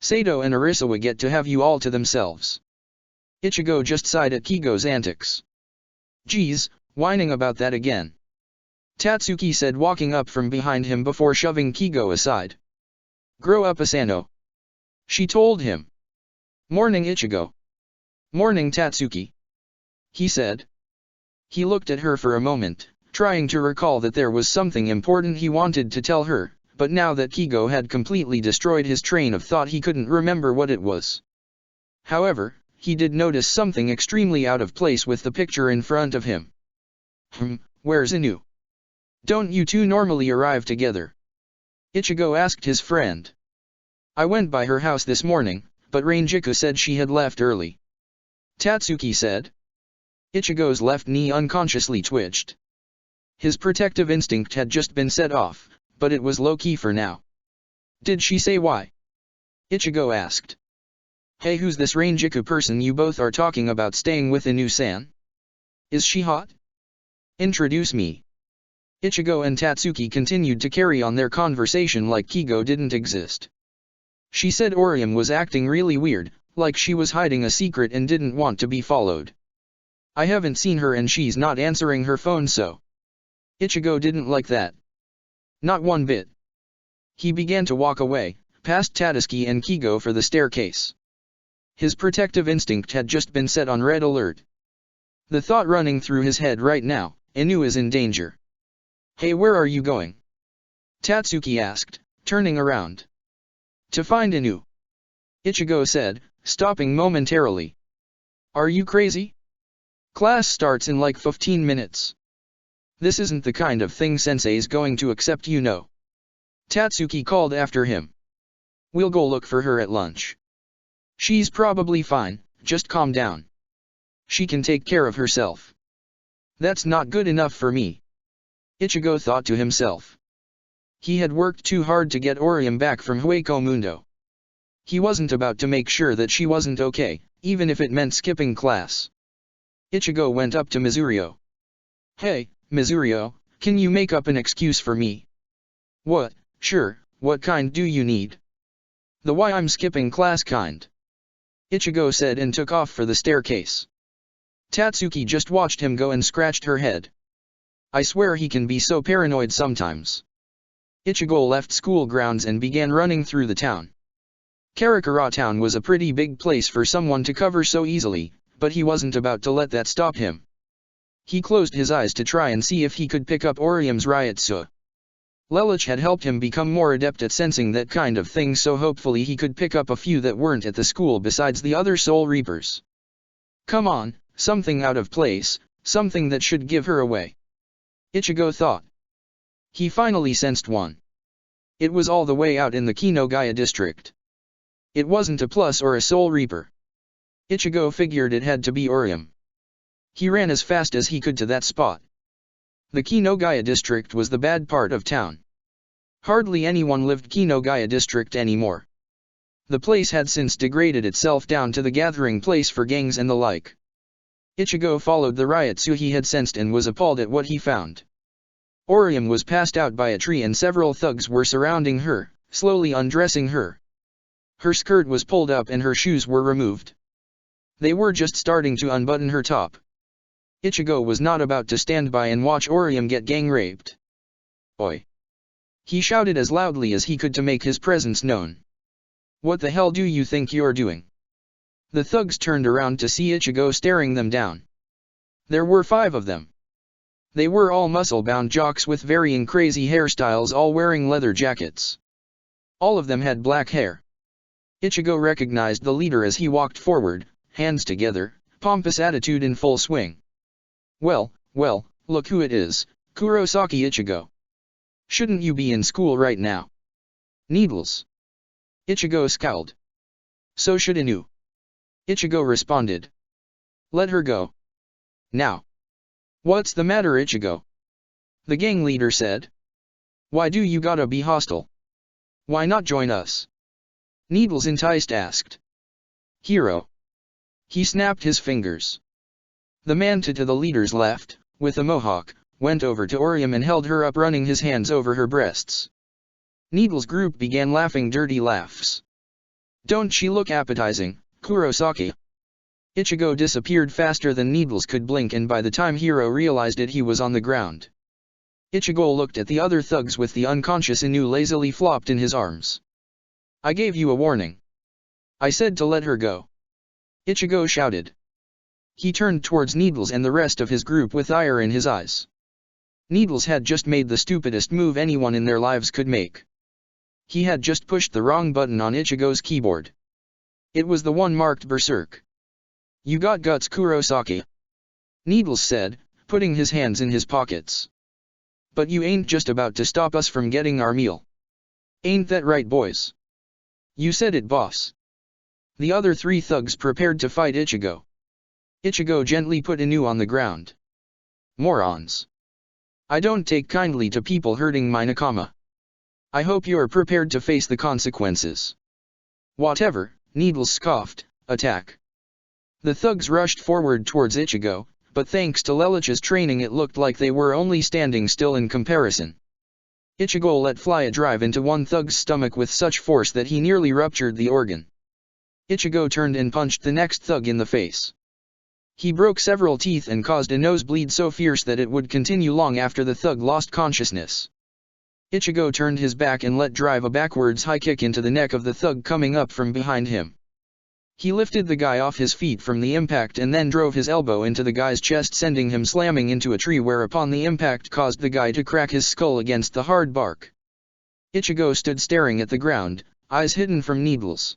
Sato and Arisawa get to have you all to themselves." Ichigo just sighed at Kigo's antics. "Geez, whining about that again," Tatsuki said walking up from behind him before shoving Kigo aside. "Grow up Asano," she told him. "Morning Ichigo." "Morning Tatsuki," he said. He looked at her for a moment, trying to recall that there was something important he wanted to tell her, but now that Kigo had completely destroyed his train of thought he couldn't remember what it was. However, he did notice something extremely out of place with the picture in front of him. Where's Inu? Don't you two normally arrive together?" Ichigo asked his friend. "I went by her house this morning, but Rangiku said she had left early," Tatsuki said. Ichigo's left knee unconsciously twitched. His protective instinct had just been set off, but it was low-key for now. "Did she say why?" Ichigo asked. "Hey, who's this Rangiku person you both are talking about staying with Inu-san? Is she hot? Introduce me." Ichigo and Tatsuki continued to carry on their conversation like Kigo didn't exist. She said Orium was acting really weird, like she was hiding a secret and didn't want to be followed. I haven't seen her and she's not answering her phone so. Ichigo didn't like that. Not one bit. He began to walk away, past Tatsuki and Kigo for the staircase. His protective instinct had just been set on red alert. The thought running through his head right now, Inu is in danger. Hey, where are you going? Tatsuki asked, turning around. To find Inu. Ichigo said, stopping momentarily. Are you crazy? Class starts in like 15 minutes. This isn't the kind of thing Sensei's going to accept, you know. Tatsuki called after him. We'll go look for her at lunch. She's probably fine, just calm down. She can take care of herself. That's not good enough for me. Ichigo thought to himself. He had worked too hard to get Orium back from Hueco Mundo. He wasn't about to make sure that she wasn't okay, even if it meant skipping class. Ichigo went up to Mizurio. Hey, Mizurio, can you make up an excuse for me? What, sure, what kind do you need? The why I'm skipping class kind. Ichigo said and took off for the staircase. Tatsuki just watched him go and scratched her head. I swear he can be so paranoid sometimes. Ichigo left school grounds and began running through the town. Karakura town was a pretty big place for someone to cover so easily, but he wasn't about to let that stop him. He closed his eyes to try and see if he could pick up Orium's Ryutsu. Lelouch had helped him become more adept at sensing that kind of thing, so hopefully he could pick up a few that weren't at the school besides the other Soul Reapers. Come on, something out of place, something that should give her away. Ichigo thought. He finally sensed one. It was all the way out in the Kinogaya district. It wasn't a plus or a Soul Reaper. Ichigo figured it had to be Orium. He ran as fast as he could to that spot. The Kinogaya district was the bad part of town. Hardly anyone lived Kinogaya district anymore. The place had since degraded itself down to the gathering place for gangs and the like. Ichigo followed the Ryutsu he had sensed and was appalled at what he found. Orium was passed out by a tree and several thugs were surrounding her, slowly undressing her. Her skirt was pulled up and her shoes were removed. They were just starting to unbutton her top. Ichigo was not about to stand by and watch Orium get gang raped. Oi! He shouted as loudly as he could to make his presence known. What the hell do you think you're doing? The thugs turned around to see Ichigo staring them down. There were 5 of them. They were all muscle-bound jocks with varying crazy hairstyles, all wearing leather jackets. All of them had black hair. Ichigo recognized the leader as he walked forward, hands together, pompous attitude in full swing. Well, look who it is, Kurosaki Ichigo. Shouldn't you be in school right now? Needles. Ichigo scowled. So should Inu. Ichigo responded. Let her go. Now. What's the matter, Ichigo? The gang leader said. Why do you gotta be hostile? Why not join us? Needles enticed asked. Hero. He snapped his fingers. The man to the leader's left, with a mohawk, went over to Orium and held her up, running his hands over her breasts. Needles' group began laughing dirty laughs. Don't she look appetizing, Kurosaki? Ichigo disappeared faster than Needles could blink, and by the time Hiro realized it, he was on the ground. Ichigo looked at the other thugs with the unconscious Inu lazily flopped in his arms. I gave you a warning. I said to let her go. Ichigo shouted. He turned towards Needles and the rest of his group with ire in his eyes. Needles had just made the stupidest move anyone in their lives could make. He had just pushed the wrong button on Ichigo's keyboard. It was the one marked Berserk. You got guts, Kurosaki. Needles said, putting his hands in his pockets. But you ain't just about to stop us from getting our meal. Ain't that right, boys? You said it, boss. The other 3 thugs prepared to fight Ichigo. Ichigo gently put Inu on the ground. Morons. I don't take kindly to people hurting my nakama. I hope you're prepared to face the consequences. Whatever, Needles scoffed, attack. The thugs rushed forward towards Ichigo, but thanks to Lelich's training it looked like they were only standing still in comparison. Ichigo let fly a drive into one thug's stomach with such force that he nearly ruptured the organ. Ichigo turned and punched the next thug in the face. He broke several teeth and caused a nosebleed so fierce that it would continue long after the thug lost consciousness. Ichigo turned his back and let drive a backwards high kick into the neck of the thug coming up from behind him. He lifted the guy off his feet from the impact and then drove his elbow into the guy's chest, sending him slamming into a tree, whereupon the impact caused the guy to crack his skull against the hard bark. Ichigo stood staring at the ground, eyes hidden from Needles.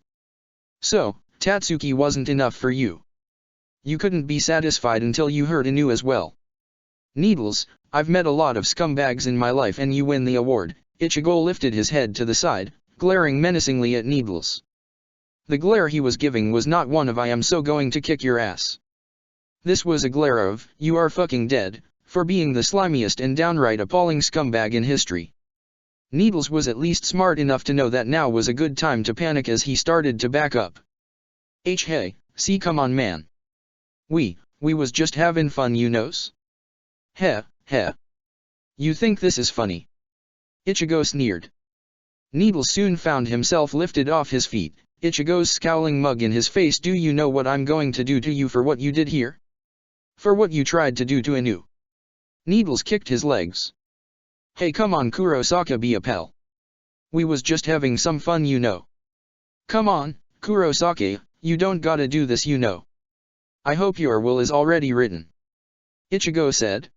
So, Tatsuki wasn't enough for you. You couldn't be satisfied until you heard Inu as well. Needles, I've met a lot of scumbags in my life and you win the award. Ichigo lifted his head to the side, glaring menacingly at Needles. The glare he was giving was not one of "I am so going to kick your ass." This was a glare of "you are fucking dead," for being the slimiest and downright appalling scumbag in history. Needles was at least smart enough to know that now was a good time to panic as he started to back up. Hey, see, come on man. We was just having fun, you knows. Heh. You think this is funny? Ichigo sneered. Needles soon found himself lifted off his feet, Ichigo's scowling mug in his face. Do you know what I'm going to do to you for what you did here? For what you tried to do to Inu? Needles kicked his legs. Hey, come on Kurosaka, be a pal. We was just having some fun, you know. Come on, Kurosaka, you don't gotta do this, you know. I hope your will is already written. Ichigo said.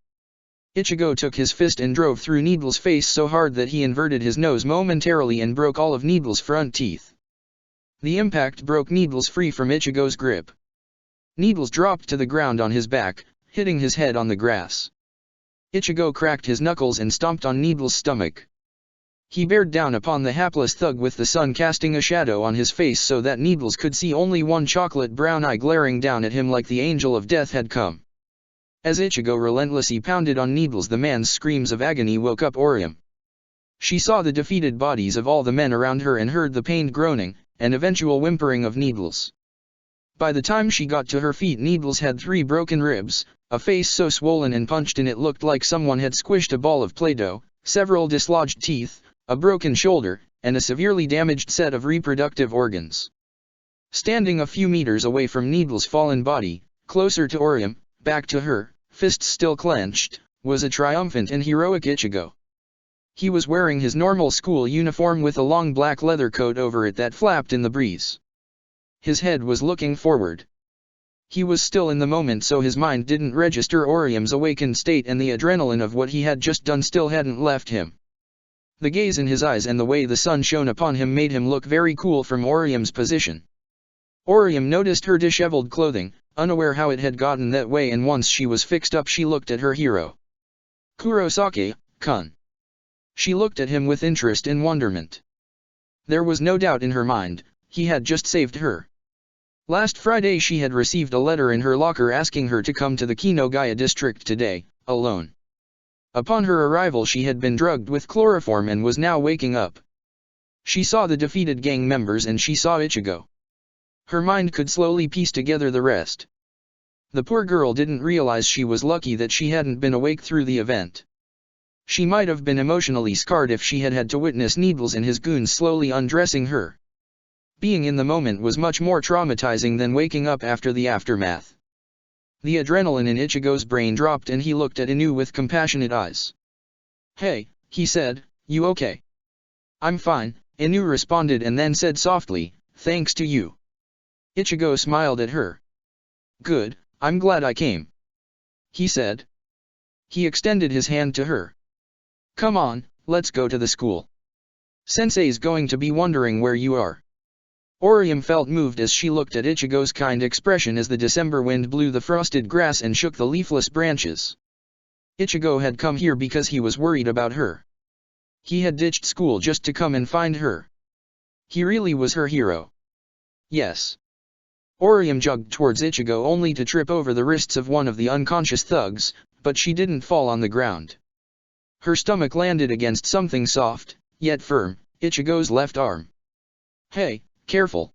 Ichigo took his fist and drove through Needles' face so hard that he inverted his nose momentarily and broke all of Needles' front teeth. The impact broke Needles free from Ichigo's grip. Needles dropped to the ground on his back, hitting his head on the grass. Ichigo cracked his knuckles and stomped on Needles' stomach. He bared down upon the hapless thug with the sun casting a shadow on his face so that Needles could see only one chocolate brown eye glaring down at him like the angel of death had come. As Ichigo relentlessly pounded on Needles, the man's screams of agony woke up Orium. She saw the defeated bodies of all the men around her and heard the pained groaning and eventual whimpering of Needles. By the time she got to her feet, Needles had 3 broken ribs, a face so swollen and punched in it looked like someone had squished a ball of Play-Doh, several dislodged teeth, a broken shoulder, and a severely damaged set of reproductive organs. Standing a few meters away from Needles' fallen body, closer to Orium, back to her, fists still clenched, was a triumphant and heroic Ichigo. He was wearing his normal school uniform with a long black leather coat over it that flapped in the breeze. His head was looking forward. He was still in the moment, so his mind didn't register Orium's awakened state, and the adrenaline of what he had just done still hadn't left him. The gaze in his eyes and the way the sun shone upon him made him look very cool from Orium's position. Orium noticed her disheveled clothing, unaware how it had gotten that way, and once she was fixed up she looked at her hero. Kurosaka-kun. She looked at him with interest and wonderment. There was no doubt in her mind, he had just saved her. Last Friday she had received a letter in her locker asking her to come to the Kinogaya district today, alone. Upon her arrival she had been drugged with chloroform and was now waking up. She saw the defeated gang members and she saw Ichigo. Her mind could slowly piece together the rest. The poor girl didn't realize she was lucky that she hadn't been awake through the event. She might have been emotionally scarred if she had had to witness Needles and his goons slowly undressing her. Being in the moment was much more traumatizing than waking up after the aftermath. The adrenaline in Ichigo's brain dropped and he looked at Inu with compassionate eyes. Hey, he said, you okay? I'm fine, Inu responded and then said softly, thanks to you. Ichigo smiled at her. Good, I'm glad I came. He said. He extended his hand to her. Come on, let's go to the school. Sensei's going to be wondering where you are. Orium felt moved as she looked at Ichigo's kind expression as the December wind blew the frosted grass and shook the leafless branches. Ichigo had come here because he was worried about her. He had ditched school just to come and find her. He really was her hero. Yes. Orium jogged towards Ichigo only to trip over the wrists of one of the unconscious thugs, but she didn't fall on the ground. Her stomach landed against something soft, yet firm, Ichigo's left arm. Hey, careful.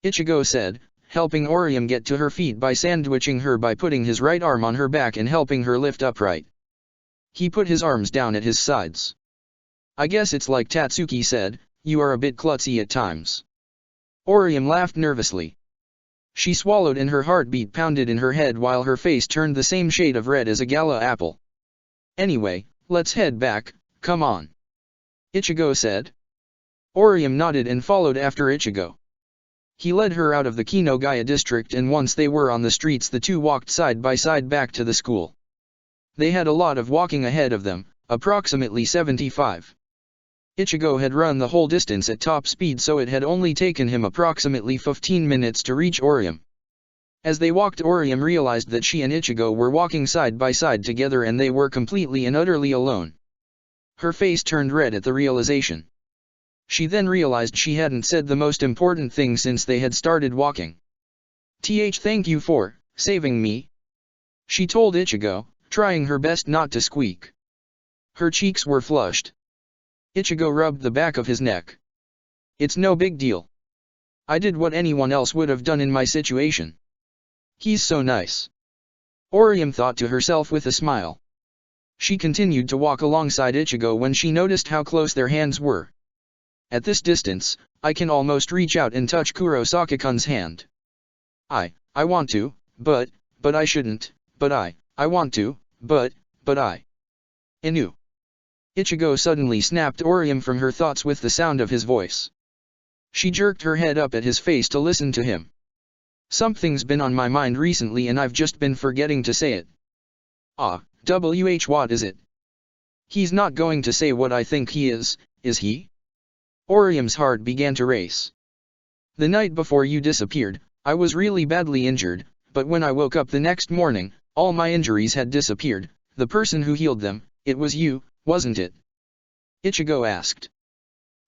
Ichigo said, helping Orium get to her feet by sandwiching her by putting his right arm on her back and helping her lift upright. He put his arms down at his sides. "I guess it's like Tatsuki said, you are a bit klutzy at times." Orium laughed nervously. She swallowed and her heartbeat pounded in her head while her face turned the same shade of red as a gala apple. "Anyway, let's head back, come on," Ichigo said. Orium nodded and followed after Ichigo. He led her out of the Kinogaya district, and once they were on the streets the two walked side by side back to the school. They had a lot of walking ahead of them, approximately 75. Ichigo had run the whole distance at top speed, so it had only taken him approximately 15 minutes to reach Orium. As they walked, Orium realized that she and Ichigo were walking side by side together and they were completely and utterly alone. Her face turned red at the realization. She then realized she hadn't said the most important thing since they had started walking. Thank you for saving me," she told Ichigo, trying her best not to squeak. Her cheeks were flushed. Ichigo rubbed the back of his neck. "It's no big deal. I did what anyone else would have done in my situation. He's so nice," Orium thought to herself with a smile. She continued to walk alongside Ichigo when she noticed how close their hands were. "At this distance, I can almost reach out and touch Kurosaki-kun's hand. I want to, but I shouldn't, but I want to, but I." Inu. Ichigo suddenly snapped Orium from her thoughts with the sound of his voice. She jerked her head up at his face to listen to him. "Something's been on my mind recently and I've just been forgetting to say it." What is it?" "He's not going to say what I think he is he?" Orium's heart began to race. "The night before you disappeared, I was really badly injured, but when I woke up the next morning, all my injuries had disappeared. The person who healed them, it was you, wasn't it?" Ichigo asked.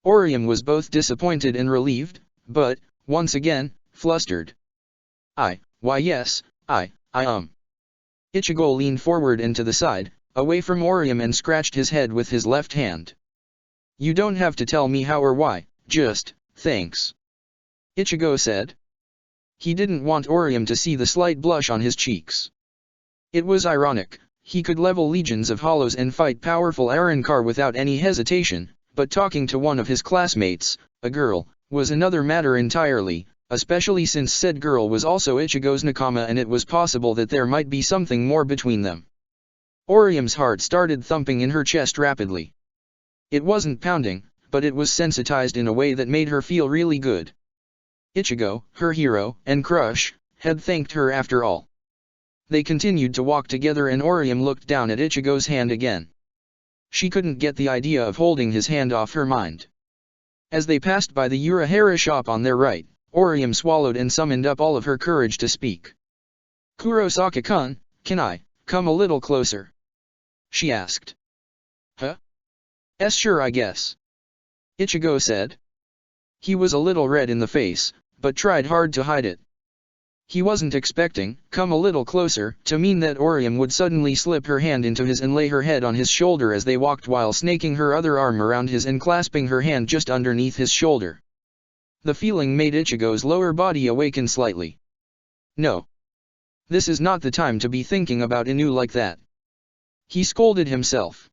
Orium was both disappointed and relieved, but, once again, flustered. Why yes, Ichigo leaned forward and to the side, away from Orium, and scratched his head with his left hand. "You don't have to tell me how or why, just, thanks," Ichigo said. He didn't want Orium to see the slight blush on his cheeks. It was ironic. He could level legions of hollows and fight powerful Arrancar without any hesitation, but talking to one of his classmates, a girl, was another matter entirely, especially since said girl was also Ichigo's nakama and it was possible that there might be something more between them. Orium's heart started thumping in her chest rapidly. It wasn't pounding, but it was sensitized in a way that made her feel really good. Ichigo, her hero and crush, had thanked her after all. They continued to walk together and Orium looked down at Ichigo's hand again. She couldn't get the idea of holding his hand off her mind. As they passed by the Urahara shop on their right, Orium swallowed and summoned up all of her courage to speak. "Kurosaki-kun, can I come a little closer?" she asked. "Huh? Sure, I guess," Ichigo said. He was a little red in the face, but tried hard to hide it. He wasn't expecting "come a little closer" to mean that Orium would suddenly slip her hand into his and lay her head on his shoulder as they walked, while snaking her other arm around his and clasping her hand just underneath his shoulder. The feeling made Ichigo's lower body awaken slightly. No. This is not the time to be thinking about Inu like that. He scolded himself.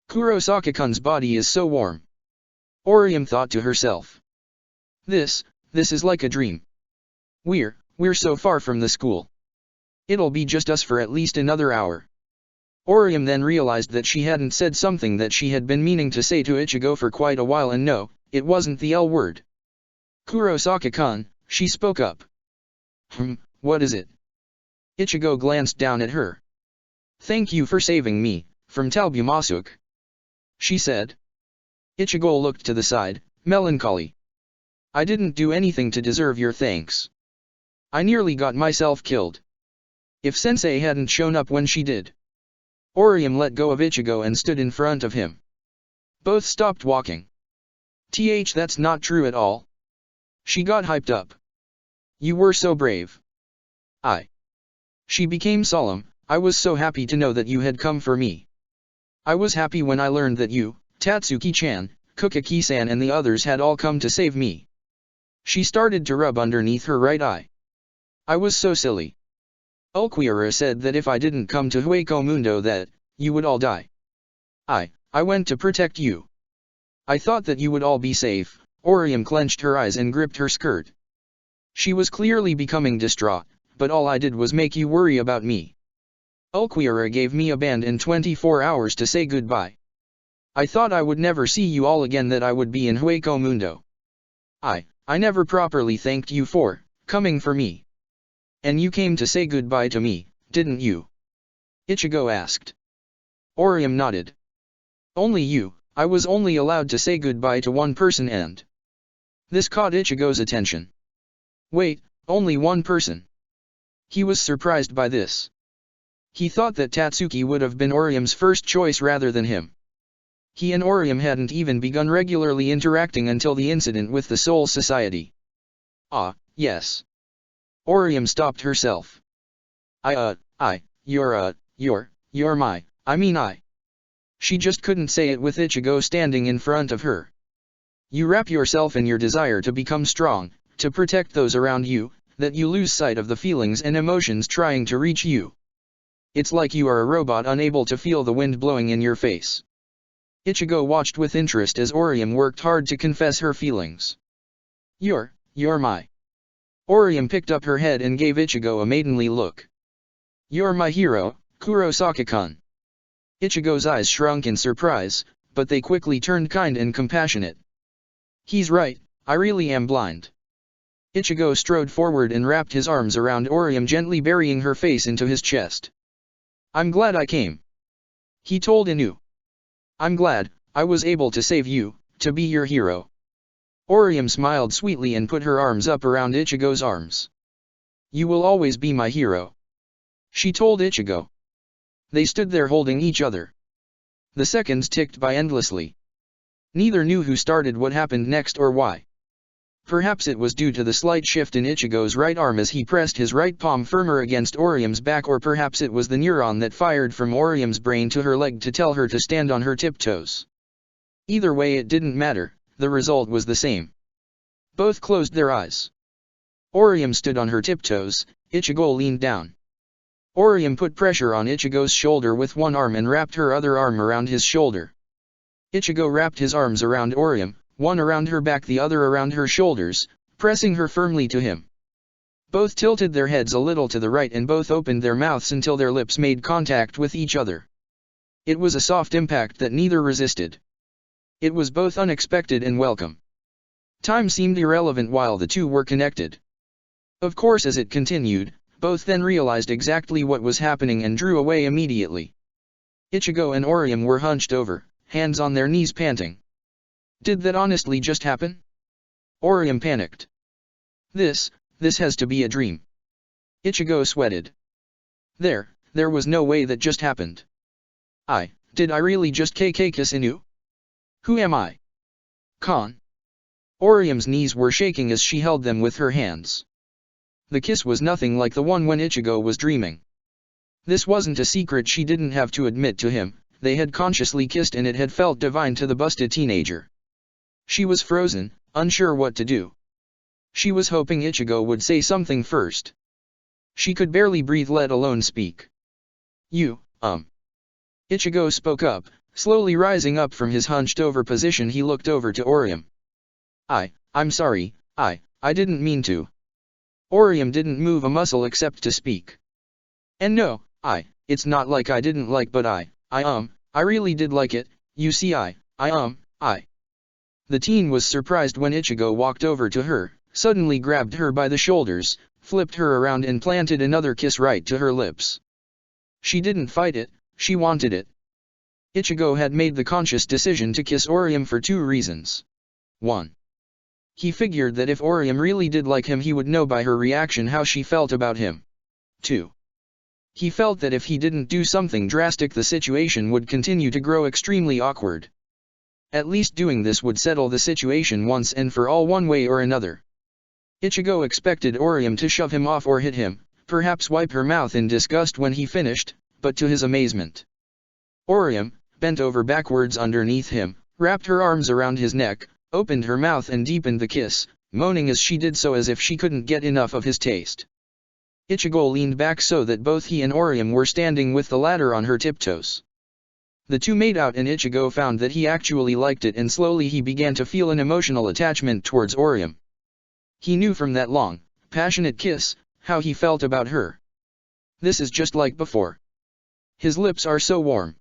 Kurosaki-kun's body is so warm. Orium thought to herself. This is like a dream. We're so far from the school. It'll be just us for at least another hour. Orium then realized that she hadn't said something that she had been meaning to say to Ichigo for quite a while, and no, it wasn't the L word. "Kurosaki-kun," she spoke up. What is it?" Ichigo glanced down at her. "Thank you for saving me from Talbumasuk," she said. Ichigo looked to the side, melancholy. "I didn't do anything to deserve your thanks. I nearly got myself killed. If Sensei hadn't shown up when she did." Orium let go of Ichigo and stood in front of him. Both stopped walking. That's not true at all." She got hyped up. "You were so brave." She became solemn. "I was so happy to know that you had come for me. I was happy when I learned that you, Tatsuki-chan, Kukaki-san and the others had all come to save me." She started to rub underneath her right eye. I was so silly. Ulquiorra said that if I didn't come to Hueco Mundo that, you would all die. I went to protect you. I thought that you would all be safe. Orium clenched her eyes and gripped her skirt. She was clearly becoming distraught, but all I did was make you worry about me. Ulquiorra gave me a band in 24 hours to say goodbye. I thought I would never see you all again, that I would be in Hueco Mundo. I never properly thanked you for coming for me. And you came to say goodbye to me, didn't you? Ichigo asked. Orium nodded. Only you. I was only allowed to say goodbye to one person, and this caught Ichigo's attention. Wait, only one person? He was surprised by this. He thought that Tatsuki would have been Orium's first choice rather than him. He and Orium hadn't even begun regularly interacting until the incident with the Soul Society. Yes. Orium stopped herself. You're my, I. She just couldn't say it with Ichigo standing in front of her. You wrap yourself in your desire to become strong, to protect those around you, that you lose sight of the feelings and emotions trying to reach you. It's like you are a robot unable to feel the wind blowing in your face. Ichigo watched with interest as Orium worked hard to confess her feelings. You're my. Orium picked up her head and gave Ichigo a maidenly look. You're my hero, Kurosaki-kun. Ichigo's eyes shrunk in surprise, but they quickly turned kind and compassionate. He's right, I really am blind. Ichigo strode forward and wrapped his arms around Orium, gently burying her face into his chest. I'm glad I came. He told Inu. I'm glad I was able to save you, to be your hero. Orium smiled sweetly and put her arms up around Ichigo's arms. You will always be my hero, she told Ichigo. They stood there holding each other. The seconds ticked by endlessly. Neither knew who started what happened next or why. Perhaps it was due to the slight shift in Ichigo's right arm as he pressed his right palm firmer against Orium's back, or perhaps it was the neuron that fired from Orium's brain to her leg to tell her to stand on her tiptoes. Either way, it didn't matter, the result was the same. Both closed their eyes. Orium stood on her tiptoes, Ichigo leaned down. Orium put pressure on Ichigo's shoulder with one arm and wrapped her other arm around his shoulder. Ichigo wrapped his arms around Orium, one around her back, the other around her shoulders, pressing her firmly to him. Both tilted their heads a little to the right and both opened their mouths until their lips made contact with each other. It was a soft impact that neither resisted. It was both unexpected and welcome. Time seemed irrelevant while the two were connected. Of course, as it continued, both then realized exactly what was happening and drew away immediately. Ichigo and Orium were hunched over, hands on their knees, panting. Did that honestly just happen? Orium panicked. This has to be a dream. Ichigo sweated. There was no way that just happened. Did I really just kiss Inu? Who am I? Kon. Orium's knees were shaking as she held them with her hands. The kiss was nothing like the one when Ichigo was dreaming. This wasn't a secret she didn't have to admit to him, they had consciously kissed and it had felt divine to the busted teenager. She was frozen, unsure what to do. She was hoping Ichigo would say something first. She could barely breathe, let alone speak. Ichigo spoke up, slowly rising up from his hunched-over position. He looked over to Orium. I'm sorry, I didn't mean to. Orium didn't move a muscle except to speak. And no, it's not like I didn't like, but I really did like it, you see. The teen was surprised when Ichigo walked over to her, suddenly grabbed her by the shoulders, flipped her around and planted another kiss right to her lips. She didn't fight it, she wanted it. Ichigo had made the conscious decision to kiss Orium for two reasons. 1. He figured that if Orium really did like him, he would know by her reaction how she felt about him. 2. He felt that if he didn't do something drastic, the situation would continue to grow extremely awkward. At least doing this would settle the situation once and for all, one way or another. Ichigo expected Orium to shove him off or hit him, perhaps wipe her mouth in disgust when he finished, but to his amazement, Orium, bent over backwards underneath him, wrapped her arms around his neck, opened her mouth and deepened the kiss, moaning as she did so as if she couldn't get enough of his taste. Ichigo leaned back so that both he and Orium were standing with the latter on her tiptoes. The two made out and Ichigo found that he actually liked it, and slowly he began to feel an emotional attachment towards Orium. He knew from that long, passionate kiss, how he felt about her. This is just like before. His lips are so warm.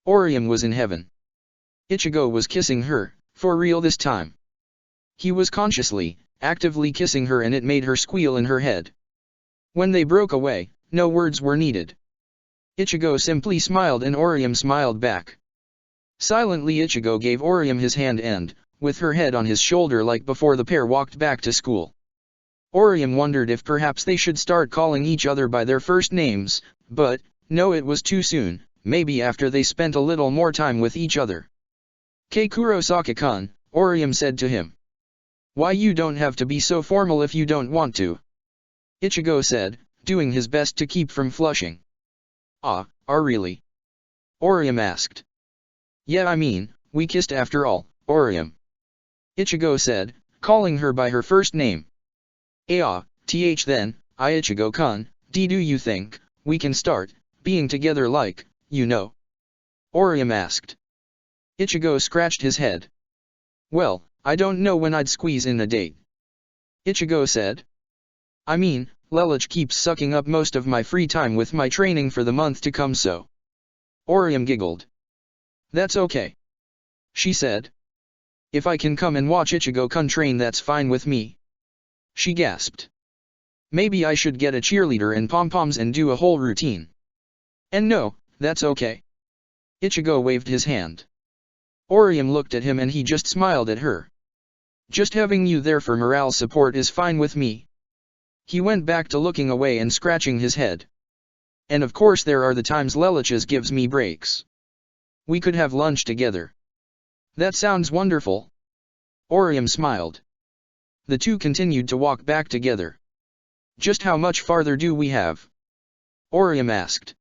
Orium was in heaven. Ichigo was kissing her, for real this time. He was consciously, actively kissing her, and it made her squeal in her head. When they broke away, no words were needed. Ichigo simply smiled and Orium smiled back. Silently Ichigo gave Orium his hand and, with her head on his shoulder like before, the pair walked back to school. Orium wondered if perhaps they should start calling each other by their first names, but, no, it was too soon, maybe after they spent a little more time with each other. "Kurosaki-kun," Orium said to him. "Why, you don't have to be so formal if you don't want to," Ichigo said, doing his best to keep from flushing. Really?" Orium asked. "Yeah, I mean, we kissed after all, Orium," Ichigo said, calling her by her first name. Then, Ichigo-kun, do you think we can start being together like, you know?" Orium asked. Ichigo scratched his head. "Well, I don't know when I'd squeeze in a date," Ichigo said. "I mean, Lelouch keeps sucking up most of my free time with my training for the month to come, so." Orium giggled. "That's okay," she said. "If I can come and watch Ichigo-kun train, that's fine with me," she gasped. "Maybe I should get a cheerleader and pom-poms and do a whole routine." "And no, that's okay." Ichigo waved his hand. Orium looked at him and he just smiled at her. "Just having you there for morale support is fine with me." He went back to looking away and scratching his head. "And of course there are the times Lelouch gives me breaks. We could have lunch together." "That sounds wonderful." Orium smiled. The two continued to walk back together. "Just how much farther do we have?" Orium asked.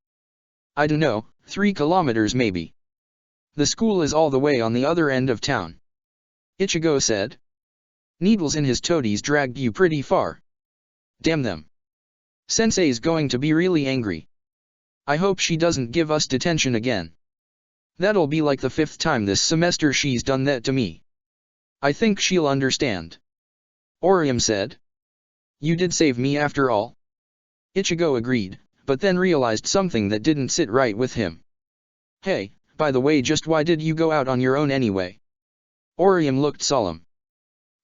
"I dunno, 3 kilometers maybe. The school is all the way on the other end of town," Ichigo said. "Needles in his toadies dragged you pretty far. Damn them. Sensei's going to be really angry. I hope she doesn't give us detention again. That'll be like the 5th time this semester she's done that to me. I think she'll understand," Orium said. "You did save me after all." Ichigo agreed, but then realized something that didn't sit right with him. "Hey, by the way, just why did you go out on your own anyway?" Orium looked solemn.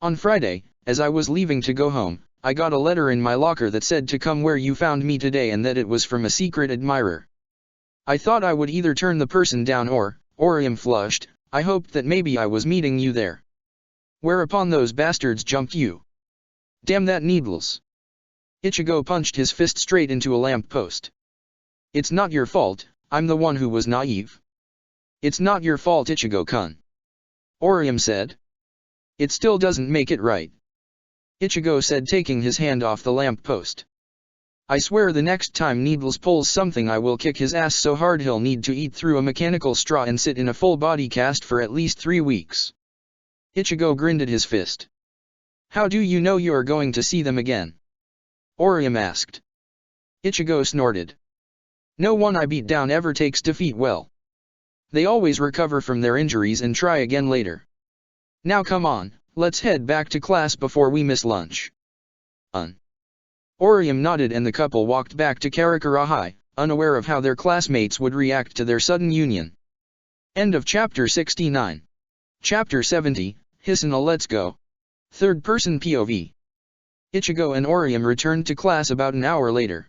"On Friday, as I was leaving to go home, I got a letter in my locker that said to come where you found me today and that it was from a secret admirer. I thought I would either turn the person down or," Orium flushed, "I hoped that maybe I was meeting you there. Whereupon those bastards jumped you. Damn that Needles." Ichigo punched his fist straight into a lamp post. "It's not your fault, I'm the one who was naive." "It's not your fault, Ichigo-kun," Orium said. "It still doesn't make it right," Ichigo said, taking his hand off the lamp post. "I swear the next time Needles pulls something I will kick his ass so hard he'll need to eat through a mechanical straw and sit in a full body cast for at least 3 weeks. Ichigo grinned at his fist. "How do you know you are going to see them again?" Orium asked. Ichigo snorted. "No one I beat down ever takes defeat well. They always recover from their injuries and try again later. Now come on, let's head back to class before we miss lunch." Orium nodded and the couple walked back to Karakura High, unaware of how their classmates would react to their sudden union. End of Chapter 69. Chapter 70, Hisuna, let's go. Third-person POV. Ichigo and Orium returned to class about an hour later.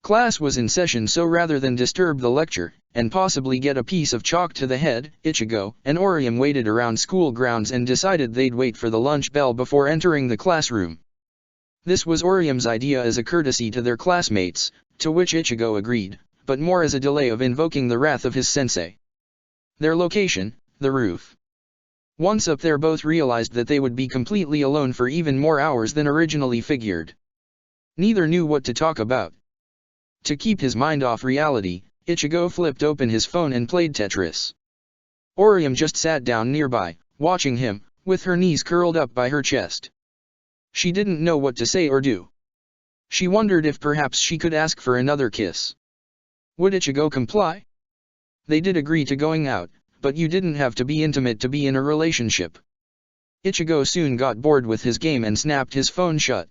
Class was in session, so rather than disturb the lecture, and possibly get a piece of chalk to the head, Ichigo and Orium waited around school grounds and decided they'd wait for the lunch bell before entering the classroom. This was Orium's idea as a courtesy to their classmates, to which Ichigo agreed, but more as a delay of invoking the wrath of his sensei. Their location, the roof. Once up there, both realized that they would be completely alone for even more hours than originally figured. Neither knew what to talk about. To keep his mind off reality, Ichigo flipped open his phone and played Tetris. Orium just sat down nearby, watching him, with her knees curled up by her chest. She didn't know what to say or do. She wondered if perhaps she could ask for another kiss. Would Ichigo comply? They did agree to going out, but you didn't have to be intimate to be in a relationship. Ichigo soon got bored with his game and snapped his phone shut.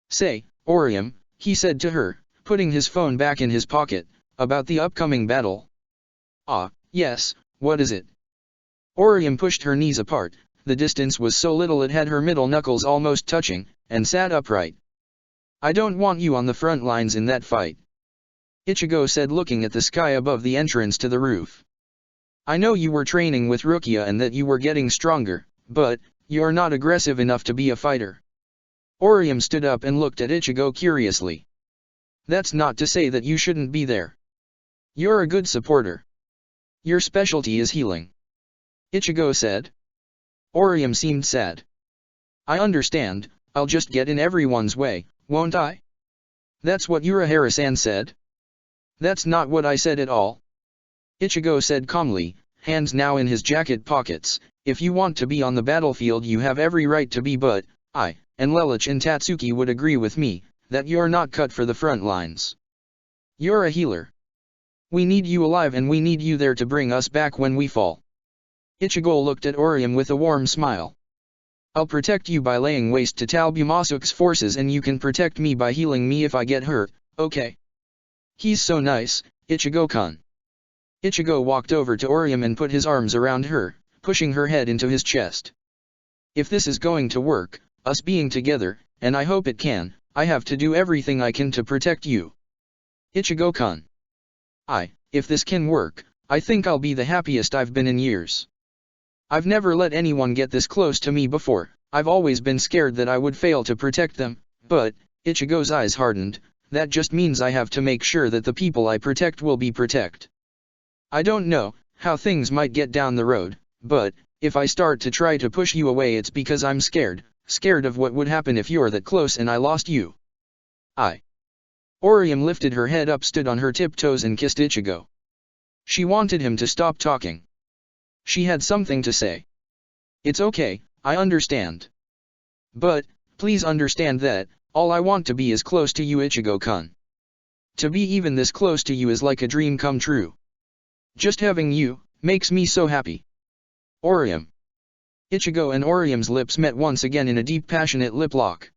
Say, Orium, he said to her, putting his phone back in his pocket, about the upcoming battle. Ah, yes, what is it? Orium pushed her knees apart, the distance was so little it had her middle knuckles almost touching, and sat upright. I don't want you on the front lines in that fight. Ichigo said looking at the sky above the entrance to the roof. I know you were training with Rukia and that you were getting stronger, but, you're not aggressive enough to be a fighter. Orium stood up and looked at Ichigo curiously. That's not to say that you shouldn't be there. You're a good supporter. Your specialty is healing. Ichigo said. Orium seemed sad. I understand, I'll just get in everyone's way, won't I? That's what Urahara-san said. That's not what I said at all. Ichigo said calmly, hands now in his jacket pockets, if you want to be on the battlefield you have every right to be, but, I, and Lelouch and Tatsuki would agree with me, that you're not cut for the front lines. You're a healer. We need you alive and we need you there to bring us back when we fall. Ichigo looked at Orium with a warm smile. I'll protect you by laying waste to Talbumasuk's forces and you can protect me by healing me if I get hurt, okay? He's so nice, Ichigo-kun. Ichigo walked over to Orium and put his arms around her, pushing her head into his chest. If this is going to work, us being together, and I hope it can, I have to do everything I can to protect you. Ichigo-kun. If this can work, I think I'll be the happiest I've been in years. I've never let anyone get this close to me before, I've always been scared that I would fail to protect them, but, Ichigo's eyes hardened, that just means I have to make sure that the people I protect will be protect. I don't know how things might get down the road, but, if I start to try to push you away it's because I'm scared of what would happen if you're that close and I lost you. Orium lifted her head up, stood on her tiptoes and kissed Ichigo. She wanted him to stop talking. She had something to say. It's okay, I understand. But, please understand that, all I want to be is close to you, Ichigo-kun. To be even this close to you is like a dream come true. Just having you, makes me so happy. Orium. Ichigo and Orium's lips met once again in a deep passionate lip lock.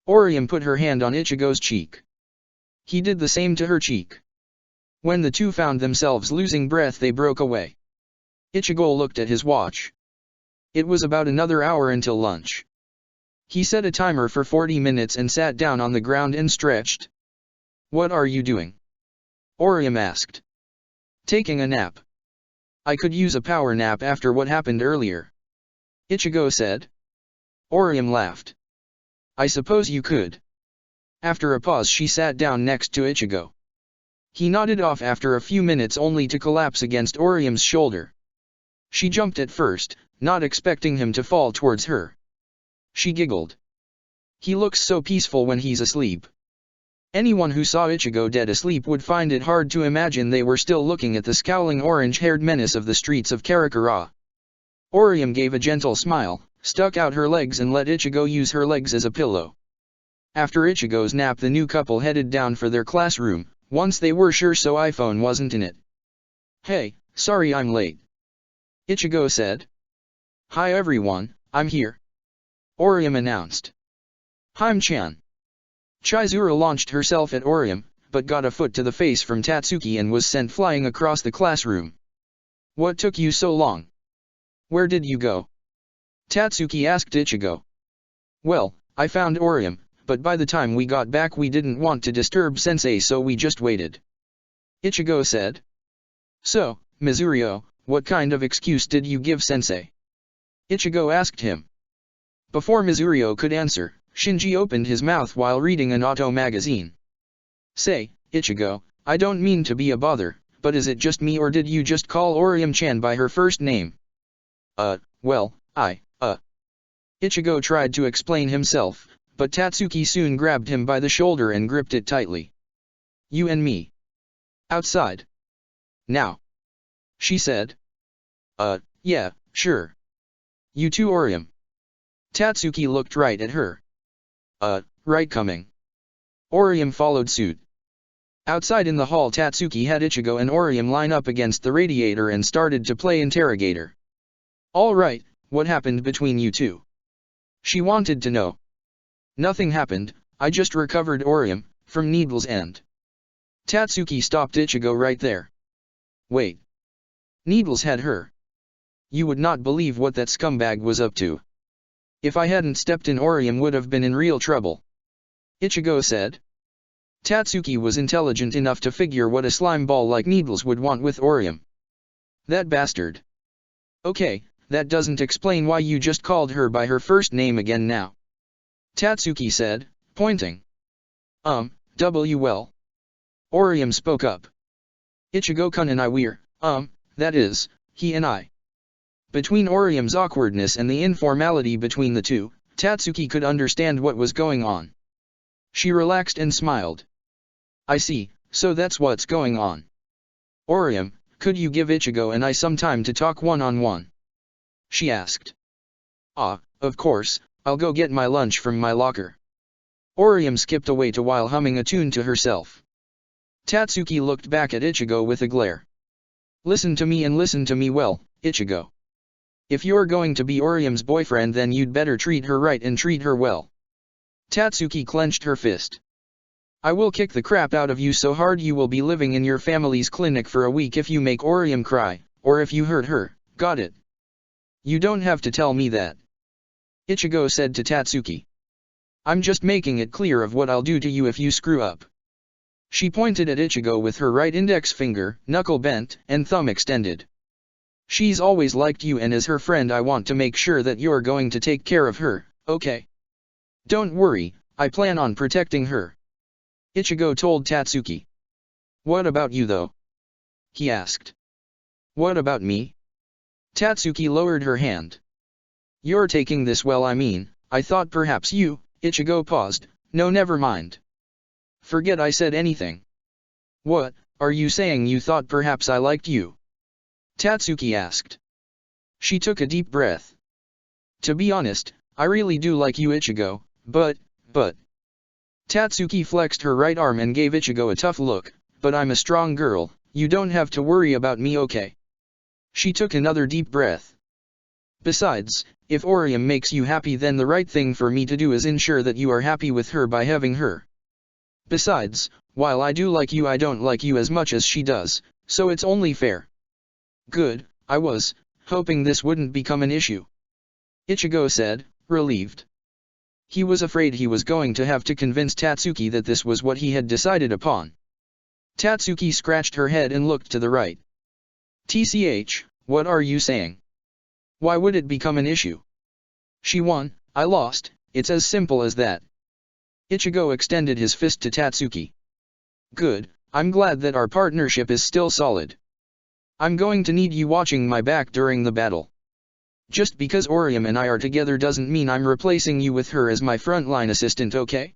Orium put her hand on Ichigo's cheek. He did the same to her cheek. When the two found themselves losing breath they broke away. Ichigo looked at his watch. It was about another hour until lunch. He set a timer for 40 minutes and sat down on the ground and stretched. What are you doing? Orium asked. Taking a nap. I could use a power nap after what happened earlier. Ichigo said. Orium laughed. I suppose you could. After a pause she sat down next to Ichigo. He nodded off after a few minutes only to collapse against Orium's shoulder. She jumped at first, not expecting him to fall towards her. She giggled. He looks so peaceful when he's asleep. Anyone who saw Ichigo dead asleep would find it hard to imagine they were still looking at the scowling orange-haired menace of the streets of Karakura. Orium gave a gentle smile, stuck out her legs and let Ichigo use her legs as a pillow. After Ichigo's nap the new couple headed down for their classroom, once they were sure so iPhone wasn't in it. Hey, sorry I'm late. Ichigo said. Hi everyone, I'm here. Orium announced. Hime-chan. Chizuru launched herself at Orium, but got a foot to the face from Tatsuki and was sent flying across the classroom. What took you so long? Where did you go? Tatsuki asked Ichigo. Well, I found Orium, but by the time we got back we didn't want to disturb Sensei so we just waited. Ichigo said. So, Mizurio, what kind of excuse did you give Sensei? Ichigo asked him. Before Mizurio could answer, Shinji opened his mouth while reading an auto magazine. Say, Ichigo, I don't mean to be a bother, but is it just me or did you just call Orium-chan by her first name? Well, Ichigo tried to explain himself, but Tatsuki soon grabbed him by the shoulder and gripped it tightly. You and me. Outside. Now. She said. Yeah, sure. You too, Orium. Tatsuki looked right at her. Right coming. Orium followed suit. Outside in the hall, Tatsuki had Ichigo and Orium line up against the radiator and started to play interrogator. "Alright, what happened between you two?" she wanted to know. "Nothing happened, I just recovered Orium from Needle's end." Tatsuki stopped Ichigo right there. "Wait. Needles had her? You would not believe what that scumbag was up to. If I hadn't stepped in, Orium would have been in real trouble," Ichigo said. Tatsuki was intelligent enough to figure what a slime ball like Needles would want with Orium. "That bastard. Okay, that doesn't explain why you just called her by her first name again now," Tatsuki said, pointing. Well. Orium spoke up. "Ichigo-kun and I we're, that is, he and I." Between Orium's awkwardness and the informality between the two, Tatsuki could understand what was going on. She relaxed and smiled. "I see, so that's what's going on. Orium, could you give Ichigo and I some time to talk one-on-one?" she asked. Of course, I'll go get my lunch from my locker." Orium skipped away to while humming a tune to herself. Tatsuki looked back at Ichigo with a glare. "Listen to me and listen to me well, Ichigo. If you're going to be Orium's boyfriend, then you'd better treat her right and treat her well." Tatsuki clenched her fist. "I will kick the crap out of you so hard you will be living in your family's clinic for a week if you make Orium cry, or if you hurt her, got it?" "You don't have to tell me that," Ichigo said to Tatsuki. "I'm just making it clear of what I'll do to you if you screw up." She pointed at Ichigo with her right index finger, knuckle bent, and thumb extended. "She's always liked you, and as her friend I want to make sure that you're going to take care of her, okay? Don't worry, I plan on protecting her," Ichigo told Tatsuki. "What about you though?" he asked. "What about me?" Tatsuki lowered her hand. "You're taking this well, I thought perhaps you..." Ichigo paused. "No, never mind. Forget I said anything." "What, are you saying you thought perhaps I liked you?" Tatsuki asked. She took a deep breath. "To be honest, I really do like you, Ichigo, but... Tatsuki flexed her right arm and gave Ichigo a tough look. "But I'm a strong girl, you don't have to worry about me, okay?" She took another deep breath. "Besides, if Orium makes you happy, then the right thing for me to do is ensure that you are happy with her by having her. Besides, while I do like you, I don't like you as much as she does, so it's only fair." "Good, I was hoping this wouldn't become an issue," Ichigo said, relieved. He was afraid he was going to have to convince Tatsuki that this was what he had decided upon. Tatsuki scratched her head and looked to the right. "TCH, what are you saying? Why would it become an issue? She won, I lost, it's as simple as that." Ichigo extended his fist to Tatsuki. "Good, I'm glad that our partnership is still solid. I'm going to need you watching my back during the battle. Just because Orium and I are together doesn't mean I'm replacing you with her as my frontline assistant, okay?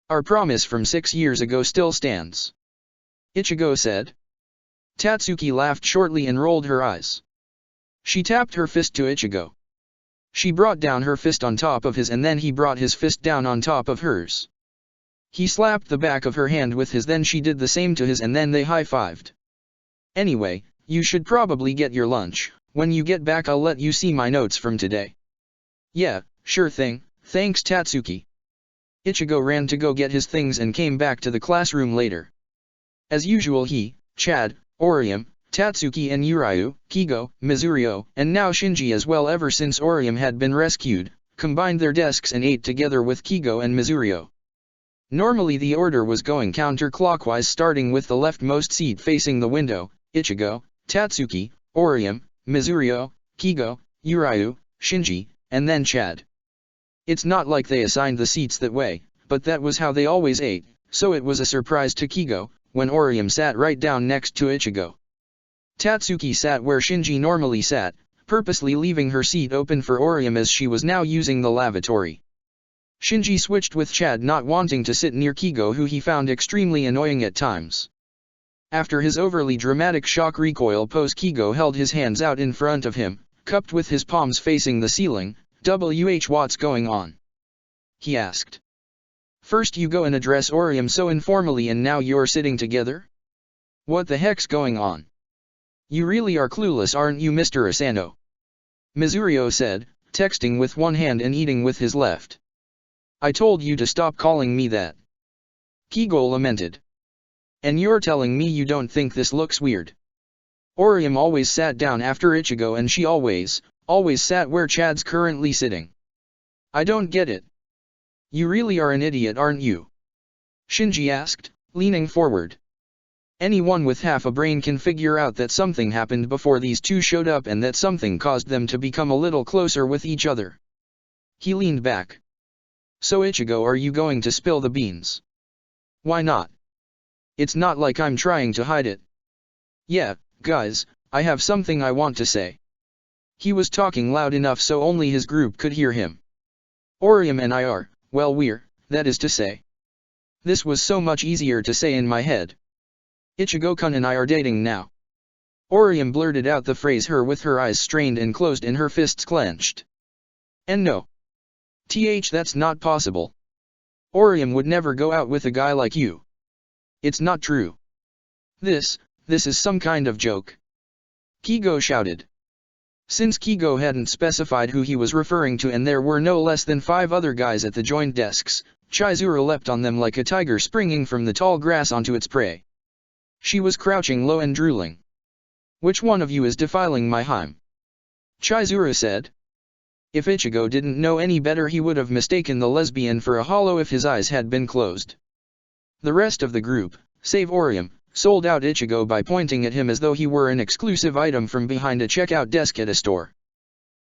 Our promise from 6 years ago still stands," Ichigo said. Tatsuki laughed shortly and rolled her eyes. She tapped her fist to Ichigo. She brought down her fist on top of his, and then he brought his fist down on top of hers. He slapped the back of her hand with his, then she did the same to his, and then they high-fived. "Anyway, you should probably get your lunch. When you get back I'll let you see my notes from today." "Yeah, sure thing, thanks Tatsuki." Ichigo ran to go get his things and came back to the classroom later. As usual, he, Chad, Orium, Tatsuki and Yuryu, Kigo, Mizurio, and now Shinji as well, ever since Orium had been rescued, combined their desks and ate together with Kigo and Mizurio. Normally the order was going counterclockwise, starting with the leftmost seat facing the window, Ichigo, Tatsuki, Orium, Mizurio, Kigo, Yuryu, Shinji, and then Chad. It's not like they assigned the seats that way, but that was how they always ate, so it was a surprise to Kigo when Orium sat right down next to Ichigo. Tatsuki sat where Shinji normally sat, purposely leaving her seat open for Orium as she was now using the lavatory. Shinji switched with Chad, not wanting to sit near Kigo, who he found extremely annoying at times. After his overly dramatic shock recoil pose, Kigo held his hands out in front of him, cupped with his palms facing the ceiling. "What's going on?" he asked. First you go and address Orium so informally and now you're sitting together? What the heck's going on? You really are clueless, aren't you, Mr. Asano? Mizurio said, texting with one hand and eating with his left. I told you to stop calling me that. Kigo lamented. And you're telling me you don't think this looks weird? Orium always sat down after Ichigo and she always sat where Chad's currently sitting. I don't get it. You really are an idiot, aren't you? Shinji asked, leaning forward. Anyone with half a brain can figure out that something happened before these two showed up and that something caused them to become a little closer with each other. He leaned back. So Ichigo, are you going to spill the beans? Why not? It's not like I'm trying to hide it. Yeah, guys, I have something I want to say. He was talking loud enough so only his group could hear him. Orium and I are, well, that is to say. This was so much easier to say in my head. Ichigo-kun and I are dating now. Orium blurted out the phrase with her eyes strained and closed and her fists clenched. And no. That's not possible. Orium would never go out with a guy like you. It's not true. This is some kind of joke. Kigo shouted. Since Kigo hadn't specified who he was referring to and there were no less than 5 other guys at the joined desks, Chizuru leapt on them like a tiger springing from the tall grass onto its prey. She was crouching low and drooling. Which one of you is defiling my hyme? Chizuru said. If Ichigo didn't know any better he would have mistaken the lesbian for a hollow if his eyes had been closed. The rest of the group, save Orium, sold out Ichigo by pointing at him as though he were an exclusive item from behind a checkout desk at a store.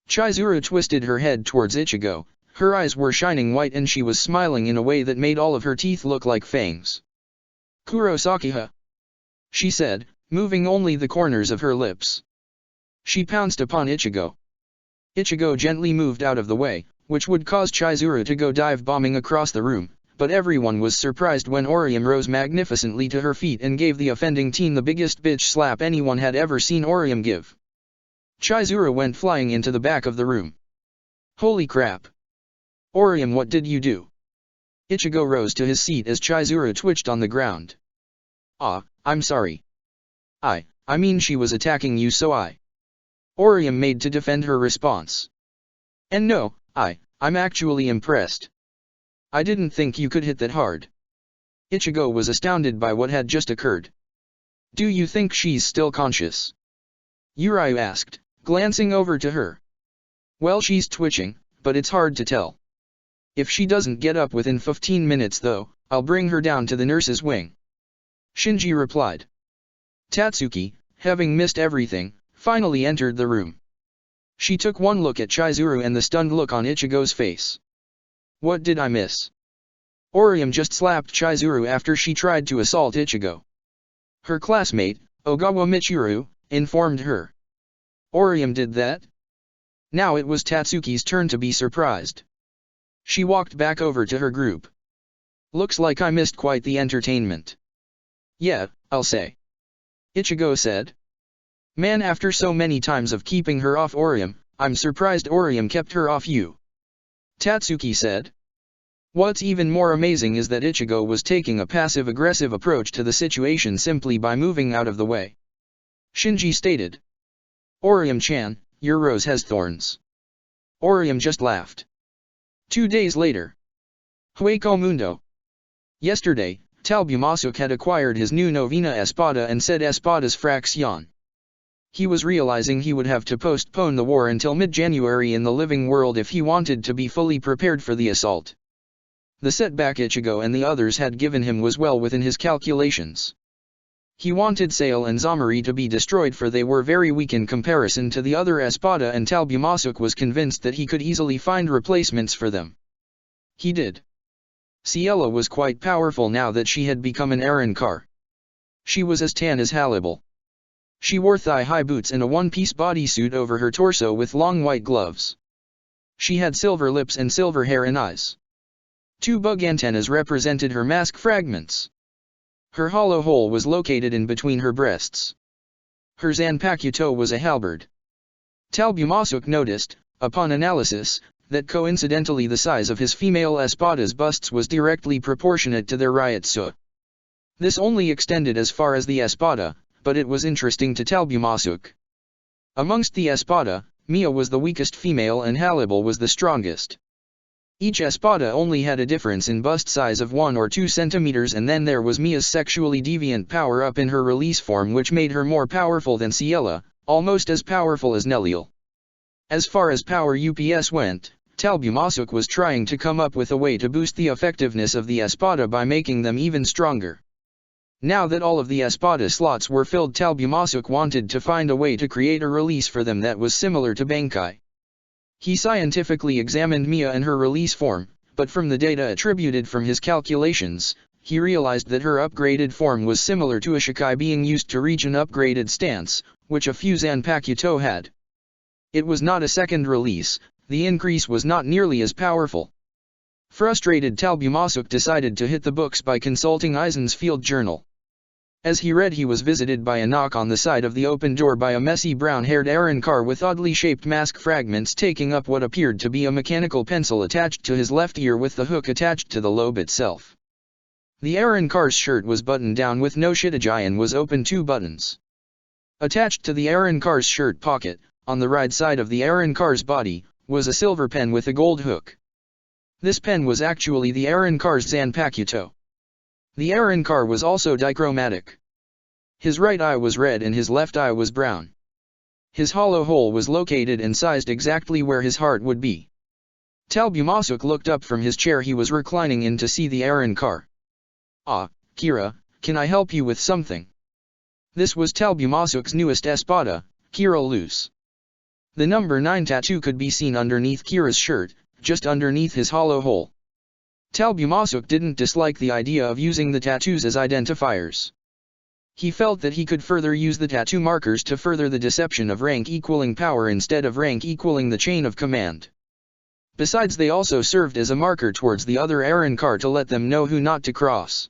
Chizuru twisted her head towards Ichigo, her eyes were shining white and she was smiling in a way that made all of her teeth look like fangs. Kurosaki-ha, she said, moving only the corners of her lips. She pounced upon Ichigo. Ichigo gently moved out of the way, which would cause Chizuru to go dive-bombing across the room, but everyone was surprised when Orium rose magnificently to her feet and gave the offending teen the biggest bitch slap anyone had ever seen Orium give. Chizuru went flying into the back of the room. Holy crap! Orium, what did you do? Ichigo rose to his seat as Chizuru twitched on the ground. I'm sorry. I mean she was attacking you so Orium made to defend her response. And no, I'm actually impressed. I didn't think you could hit that hard. Ichigo was astounded by what had just occurred. Do you think she's still conscious? Urayu asked, glancing over to her. Well, she's twitching, but it's hard to tell. If she doesn't get up within 15 minutes though, I'll bring her down to the nurse's wing. Shinji replied. Tatsuki, having missed everything, finally entered the room. She took one look at Chizuru and the stunned look on Ichigo's face. What did I miss? Orium just slapped Chizuru after she tried to assault Ichigo. Her classmate, Ogawa Michiru, informed her. Orium did that? Now it was Tatsuki's turn to be surprised. She walked back over to her group. Looks like I missed quite the entertainment. Yeah, I'll say. Ichigo said. Man, after so many times of keeping her off Orium, I'm surprised Orium kept her off you. Tatsuki said. What's even more amazing is that Ichigo was taking a passive-aggressive approach to the situation simply by moving out of the way. Shinji stated. Orium-chan, your rose has thorns. Orium just laughed. 2 days later. Hueco Mundo. Yesterday, Talbumasuk had acquired his new Novena Espada and said Espada's Fraction. He was realizing he would have to postpone the war until mid-January in the living world if he wanted to be fully prepared for the assault. The setback Ichigo and the others had given him was well within his calculations. He wanted Sale and Zamari to be destroyed for they were very weak in comparison to the other Espada and Talbumasuk was convinced that he could easily find replacements for them. He did. Ciela was quite powerful now that she had become an Arrancar. She was as tan as Halibal. She wore thigh-high boots and a one-piece bodysuit over her torso with long white gloves. She had silver lips and silver hair and eyes. 2 bug antennas represented her mask fragments. Her hollow hole was located in between her breasts. Her Zanpakuto was a halberd. Talbumasuk noticed, upon analysis, that coincidentally the size of his female Espada's busts was directly proportionate to their Ryotsu. This only extended as far as the Espada, but it was interesting to Talbumasuk. Amongst the Espada, Mia was the weakest female and Halibal was the strongest. Each Espada only had a difference in bust size of 1 or 2 centimeters, and then there was Mia's sexually deviant power-up in her release form, which made her more powerful than Ciela, almost as powerful as Neliel. As far as power UPS went, Talbumasuk was trying to come up with a way to boost the effectiveness of the Espada by making them even stronger. Now that all of the Espada slots were filled, Talbumasuk wanted to find a way to create a release for them that was similar to Bankai. He scientifically examined Mia and her release form, but from the data attributed from his calculations, he realized that her upgraded form was similar to a Shikai being used to reach an upgraded stance, which a few Zanpakuto had. It was not a second release, the increase was not nearly as powerful. Frustrated, Talbumasuk decided to hit the books by consulting Aizen's field journal. As he read, he was visited by a knock on the side of the open door by a messy brown-haired Arrancar with oddly shaped mask fragments taking up what appeared to be a mechanical pencil attached to his left ear with the hook attached to the lobe itself. The Arrancar's shirt was buttoned down with no shitaji and was open 2 buttons. Attached to the Arrancar's shirt pocket, on the right side of the Arrancar's body, was a silver pen with a gold hook. This pen was actually the Arrancar's Zanpakuto. The Arrancar was also dichromatic. His right eye was red and his left eye was brown. His hollow hole was located and sized exactly where his heart would be. Talbumasuk looked up from his chair he was reclining in to see the Arrancar. "Ah, Kira, can I help you with something?" This was Talbumasuk's newest Espada, Kira Loose. The number 9 tattoo could be seen underneath Kira's shirt, just underneath his hollow hole. Talbumasuk didn't dislike the idea of using the tattoos as identifiers. He felt that he could further use the tattoo markers to further the deception of rank equaling power instead of rank equaling the chain of command. Besides, they also served as a marker towards the other Arrancar to let them know who not to cross.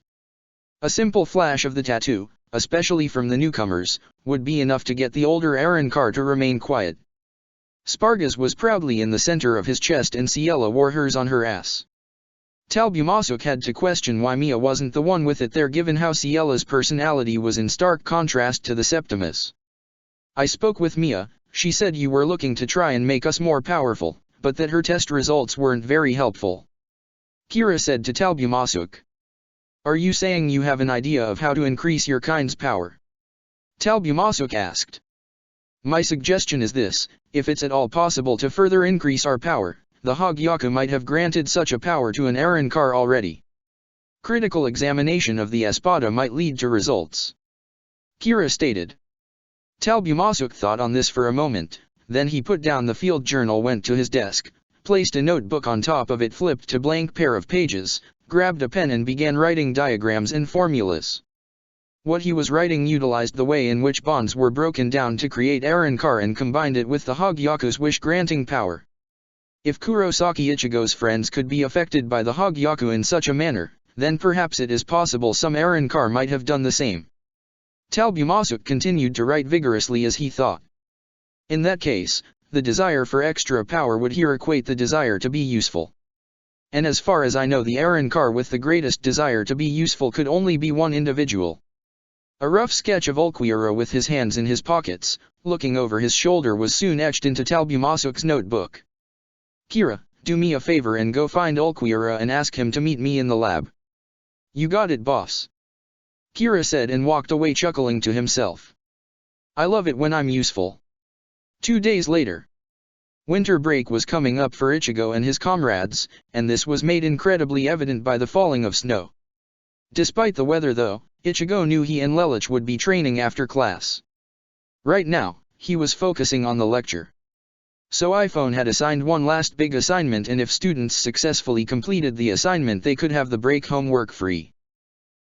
A simple flash of the tattoo, especially from the newcomers, would be enough to get the older Arrancar to remain quiet. Sparga's was proudly in the center of his chest and Ciela wore hers on her ass. Talbumasuk had to question why Mia wasn't the one with it there, given how Ciela's personality was in stark contrast to the Septimus. "I spoke with Mia, she said you were looking to try and make us more powerful, but that her test results weren't very helpful," Kira said to Talbumasuk. "Are you saying you have an idea of how to increase your kind's power?" Talbumasuk asked. "My suggestion is this: if it's at all possible to further increase our power, the Hogyaku might have granted such a power to an Arrancar already. Critical examination of the Espada might lead to results," Kira stated. Talbumasuk thought on this for a moment, then he put down the field journal, went to his desk, placed a notebook on top of it, flipped to blank pair of pages, grabbed a pen and began writing diagrams and formulas. What he was writing utilized the way in which bonds were broken down to create Arrancar and combined it with the Hogyaku's wish-granting power. If Kurosaki Ichigo's friends could be affected by the Hogyaku in such a manner, then perhaps it is possible some Arrancar might have done the same. Talbumasuk continued to write vigorously as he thought. In that case, the desire for extra power would here equate the desire to be useful. And as far as I know, the Arrancar with the greatest desire to be useful could only be one individual. A rough sketch of Ulquiorra with his hands in his pockets, looking over his shoulder, was soon etched into Talbumasuk's notebook. "Kira, do me a favor and go find Ulquiorra and ask him to meet me in the lab." "You got it, boss," Kira said and walked away chuckling to himself. "I love it when I'm useful." 2 days later. Winter break was coming up for Ichigo and his comrades, and this was made incredibly evident by the falling of snow. Despite the weather though, Ichigo knew he and Lelich would be training after class. Right now, he was focusing on the lecture. So iPhone had assigned one last big assignment, and if students successfully completed the assignment they could have the break homework free.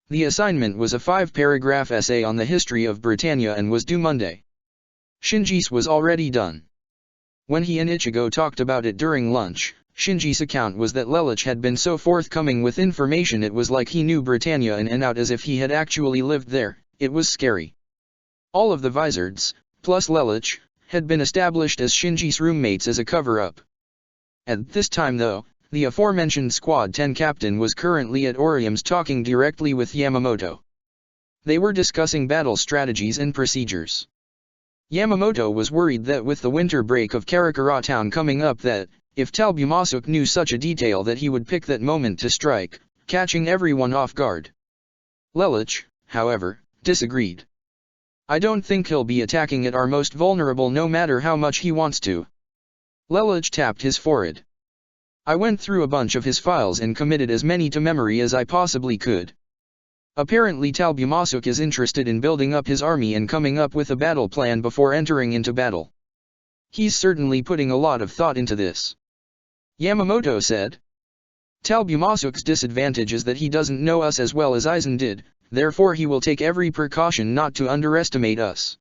The assignment was a 5-paragraph essay on the history of Britannia and was due Monday. Shinji's was already done. When he and Ichigo talked about it during lunch, Shinji's account was that Lelich had been so forthcoming with information it was like he knew Britannia in and out, as if he had actually lived there. It was scary. All of the Vizards, plus Lelich, had been established as Shinji's roommates as a cover-up. At this time though, the aforementioned Squad 10 captain was currently at Orium's talking directly with Yamamoto. They were discussing battle strategies and procedures. Yamamoto was worried that with the winter break of Karakura town coming up that, if Talbumasuk knew such a detail that he would pick that moment to strike, catching everyone off guard. Lelich, however, disagreed. I don't think he'll be attacking at our most vulnerable no matter how much he wants to. Lelich tapped his forehead. I went through a bunch of his files and committed as many to memory as I possibly could. Apparently Talbumasuk is interested in building up his army and coming up with a battle plan before entering into battle. He's certainly putting a lot of thought into this. Yamamoto said. Talbumasuk's disadvantage is that he doesn't know us as well as Aizen did, therefore he will take every precaution not to underestimate us.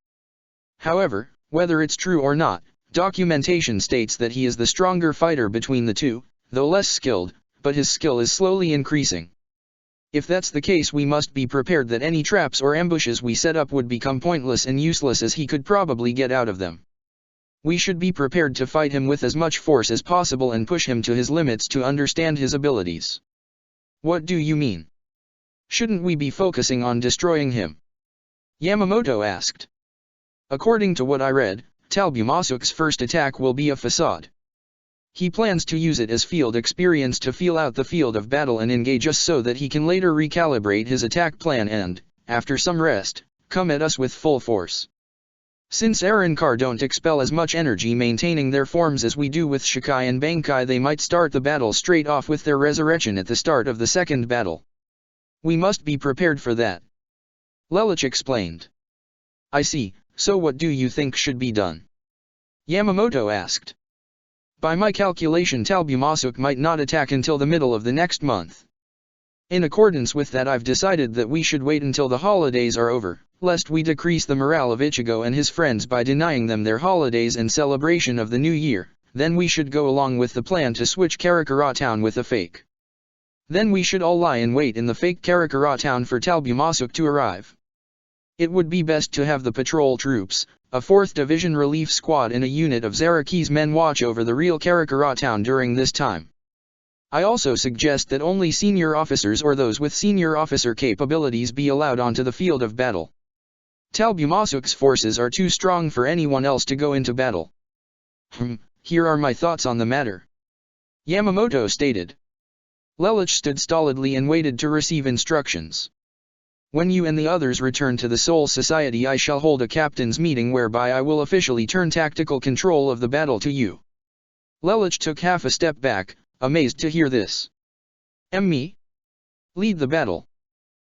However, whether it's true or not, documentation states that he is the stronger fighter between the two, though less skilled, but his skill is slowly increasing. If that's the case, we must be prepared that any traps or ambushes we set up would become pointless and useless as he could probably get out of them. We should be prepared to fight him with as much force as possible and push him to his limits to understand his abilities. What do you mean? Shouldn't we be focusing on destroying him? Yamamoto asked. According to what I read, Talbumasuk's first attack will be a facade. He plans to use it as field experience to feel out the field of battle and engage us so that he can later recalibrate his attack plan and, after some rest, come at us with full force. Since Arrancar don't expel as much energy maintaining their forms as we do with Shikai and Bankai, they might start the battle straight off with their resurrection at the start of the second battle. We must be prepared for that. Lelich explained. I see, so what do you think should be done? Yamamoto asked. By my calculation Talbumasuk might not attack until the middle of the next month. In accordance with that I've decided that we should wait until the holidays are over, lest we decrease the morale of Ichigo and his friends by denying them their holidays and celebration of the new year. Then we should go along with the plan to switch Karakura town with a fake. Then we should all lie in wait in the fake Karakura town for Talbumasuk to arrive. It would be best to have the patrol troops, a 4th Division relief squad and a unit of Zaraki's men watch over the real Karakura town during this time. I also suggest that only senior officers or those with senior officer capabilities be allowed onto the field of battle. Talbumasuk's forces are too strong for anyone else to go into battle. Here are my thoughts on the matter. Yamamoto stated. Lelich stood stolidly and waited to receive instructions. When you and the others return to the Soul Society, I shall hold a captain's meeting whereby I will officially turn tactical control of the battle to you. Lelich took half a step back, amazed to hear this. Me? Lead the battle.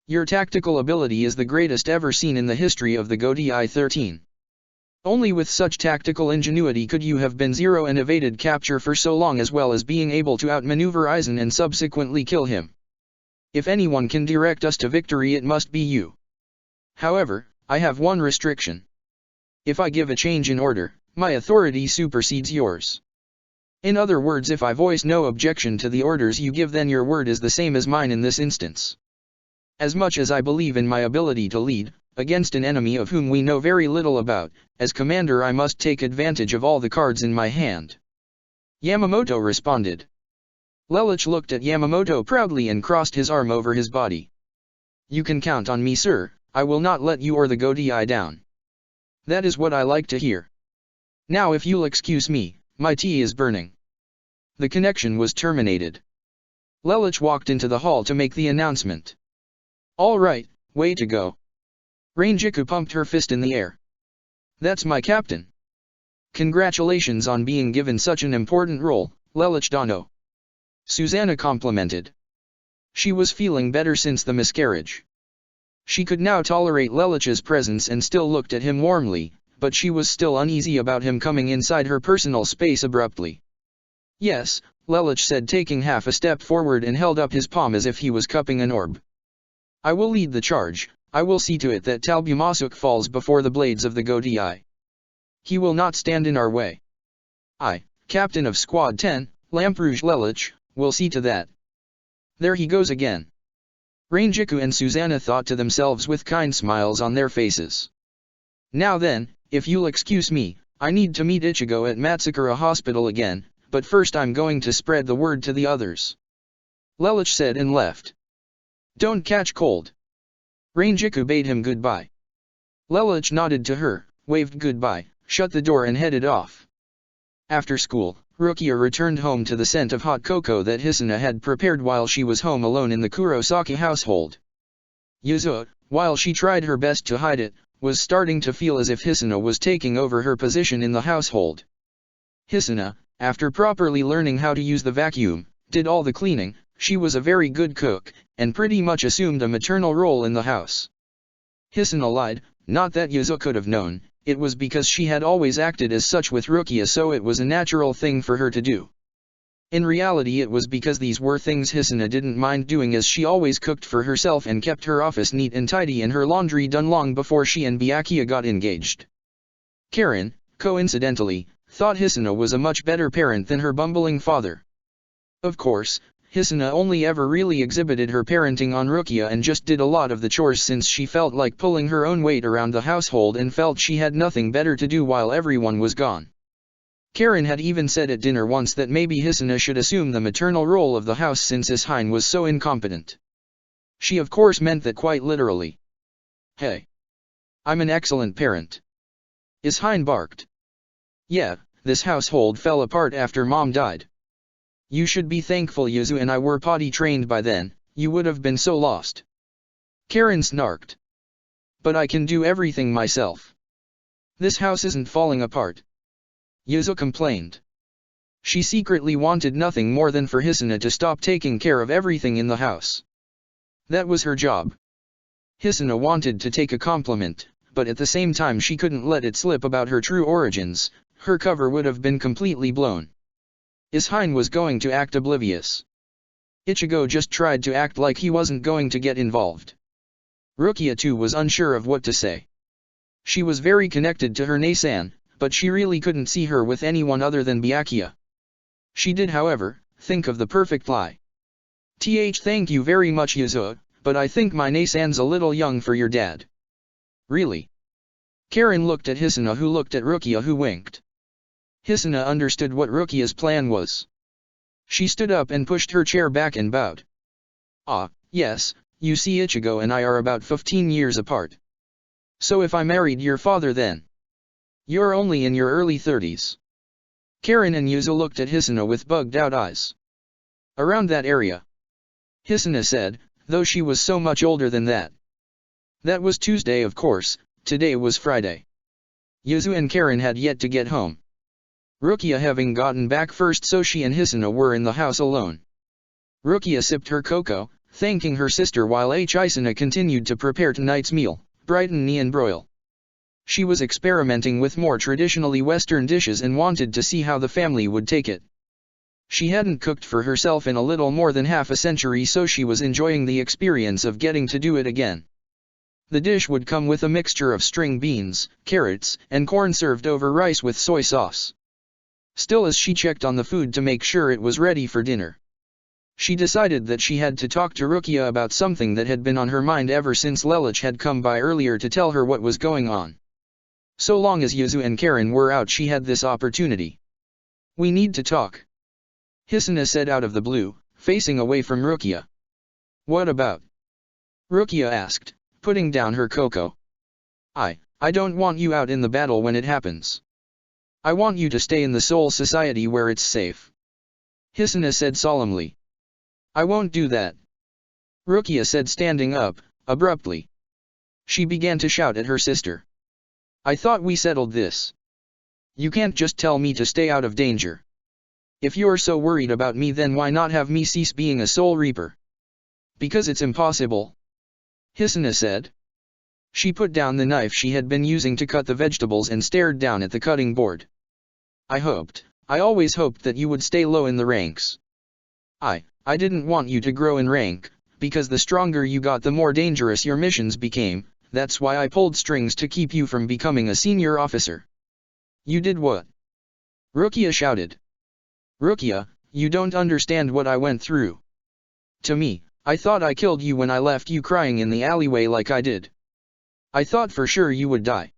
Your tactical ability is the greatest ever seen in the history of the Godai 13. Only with such tactical ingenuity could you have been zero and evaded capture for so long, as well as being able to outmaneuver Aizen and subsequently kill him. If anyone can direct us to victory, it must be you. However, I have one restriction. If I give a change in order, my authority supersedes yours. In other words, if I voice no objection to the orders you give, then your word is the same as mine in this instance. As much as I believe in my ability to lead, against an enemy of whom we know very little about, as commander I must take advantage of all the cards in my hand. Yamamoto responded. Lelich looked at Yamamoto proudly and crossed his arm over his body. You can count on me, sir, I will not let you or the Godai down. That is what I like to hear. Now if you'll excuse me, my tea is burning. The connection was terminated. Lelich walked into the hall to make the announcement. All right, way to go. Rangiku pumped her fist in the air. That's my captain. Congratulations on being given such an important role, Lelich Dono. Susanna complimented. She was feeling better since the miscarriage. She could now tolerate Lelich's presence and still looked at him warmly, but she was still uneasy about him coming inside her personal space abruptly. Yes, Lelich said, taking half a step forward and held up his palm as if he was cupping an orb. I will lead the charge. I will see to it that Talbumasuk falls before the blades of the Godai. He will not stand in our way. I, captain of Squad 10, Lamperouge Lelich, will see to that. There he goes again. Rangiku and Susanna thought to themselves with kind smiles on their faces. Now then, if you'll excuse me, I need to meet Ichigo at Matsukura Hospital again, but first I'm going to spread the word to the others. Lelich said and left. Don't catch cold. Rangiku bade him goodbye. Lelich nodded to her, waved goodbye, shut the door and headed off. After school, Rukia returned home to the scent of hot cocoa that Hisuna had prepared while she was home alone in the Kurosaki household. Yuzo, while she tried her best to hide it, was starting to feel as if Hisuna was taking over her position in the household. Hisuna, after properly learning how to use the vacuum, did all the cleaning. She was a very good cook, and pretty much assumed a maternal role in the house. Hisuna lied, not that Yuzo could have known, it was because she had always acted as such with Rukia, so it was a natural thing for her to do. In reality it was because these were things Hisuna didn't mind doing, as she always cooked for herself and kept her office neat and tidy and her laundry done long before she and Byakuya got engaged. Karen, coincidentally, thought Hisuna was a much better parent than her bumbling father. Of course, Hisuna only ever really exhibited her parenting on Rukia and just did a lot of the chores since she felt like pulling her own weight around the household and felt she had nothing better to do while everyone was gone. Karen had even said at dinner once that maybe Hisuna should assume the maternal role of the house since Ishine was so incompetent. She of course meant that quite literally. Hey! I'm an excellent parent. Ishine barked. Yeah, this household fell apart after Mom died. You should be thankful Yuzu and I were potty trained by then, you would have been so lost. Karen snarked. But I can do everything myself. This house isn't falling apart. Yuzu complained. She secretly wanted nothing more than for Hisuna to stop taking care of everything in the house. That was her job. Hisuna wanted to take a compliment, but at the same time she couldn't let it slip about her true origins, her cover would have been completely blown. Ishine was going to act oblivious. Ichigo just tried to act like he wasn't going to get involved. Rukia too was unsure of what to say. She was very connected to her Nasan, but she really couldn't see her with anyone other than Byakuya. She did however, think of the perfect lie. Thank you very much Yuzo, but I think my Nasan's a little young for your dad. Really? Karen looked at Hisuna who looked at Rukia who winked. Hisuna understood what Rukia's plan was. She stood up and pushed her chair back and bowed. Ah, yes, you see Ichigo and I are about 15 years apart. So if I married your father then? You're only in your early 30s. Karen and Yuzo looked at Hisuna with bugged out eyes. Around that area. Hisuna said, though she was so much older than that. That was Tuesday of course, today was Friday. Yuzo and Karen had yet to get home. Rukia having gotten back first, so she and Hisuna were in the house alone. Rukia sipped her cocoa, thanking her sister while Hisuna continued to prepare tonight's meal, brighten and broil. She was experimenting with more traditionally Western dishes and wanted to see how the family would take it. She hadn't cooked for herself in a little more than half a century, so she was enjoying the experience of getting to do it again. The dish would come with a mixture of string beans, carrots, and corn served over rice with soy sauce. Still, as she checked on the food to make sure it was ready for dinner, she decided that she had to talk to Rukia about something that had been on her mind ever since Lelich had come by earlier to tell her what was going on. So long as Yuzu and Karen were out, she had this opportunity. We need to talk, Hisuna said out of the blue, facing away from Rukia. What about? Rukia asked, putting down her cocoa. I don't want you out in the battle when it happens. I want you to stay in the Soul Society where it's safe. Hisuna said solemnly. I won't do that, Rukia said, standing up, abruptly. She began to shout at her sister. I thought we settled this. You can't just tell me to stay out of danger. If you're so worried about me, then why not have me cease being a Soul Reaper? Because it's impossible, Hisuna said. She put down the knife she had been using to cut the vegetables and stared down at the cutting board. I always hoped that you would stay low in the ranks. I didn't want you to grow in rank, because the stronger you got the more dangerous your missions became. That's why I pulled strings to keep you from becoming a senior officer. You did what? Rukia shouted. Rukia, you don't understand what I went through. To me, I thought I killed you when I left you crying in the alleyway like I did. I thought for sure you would die.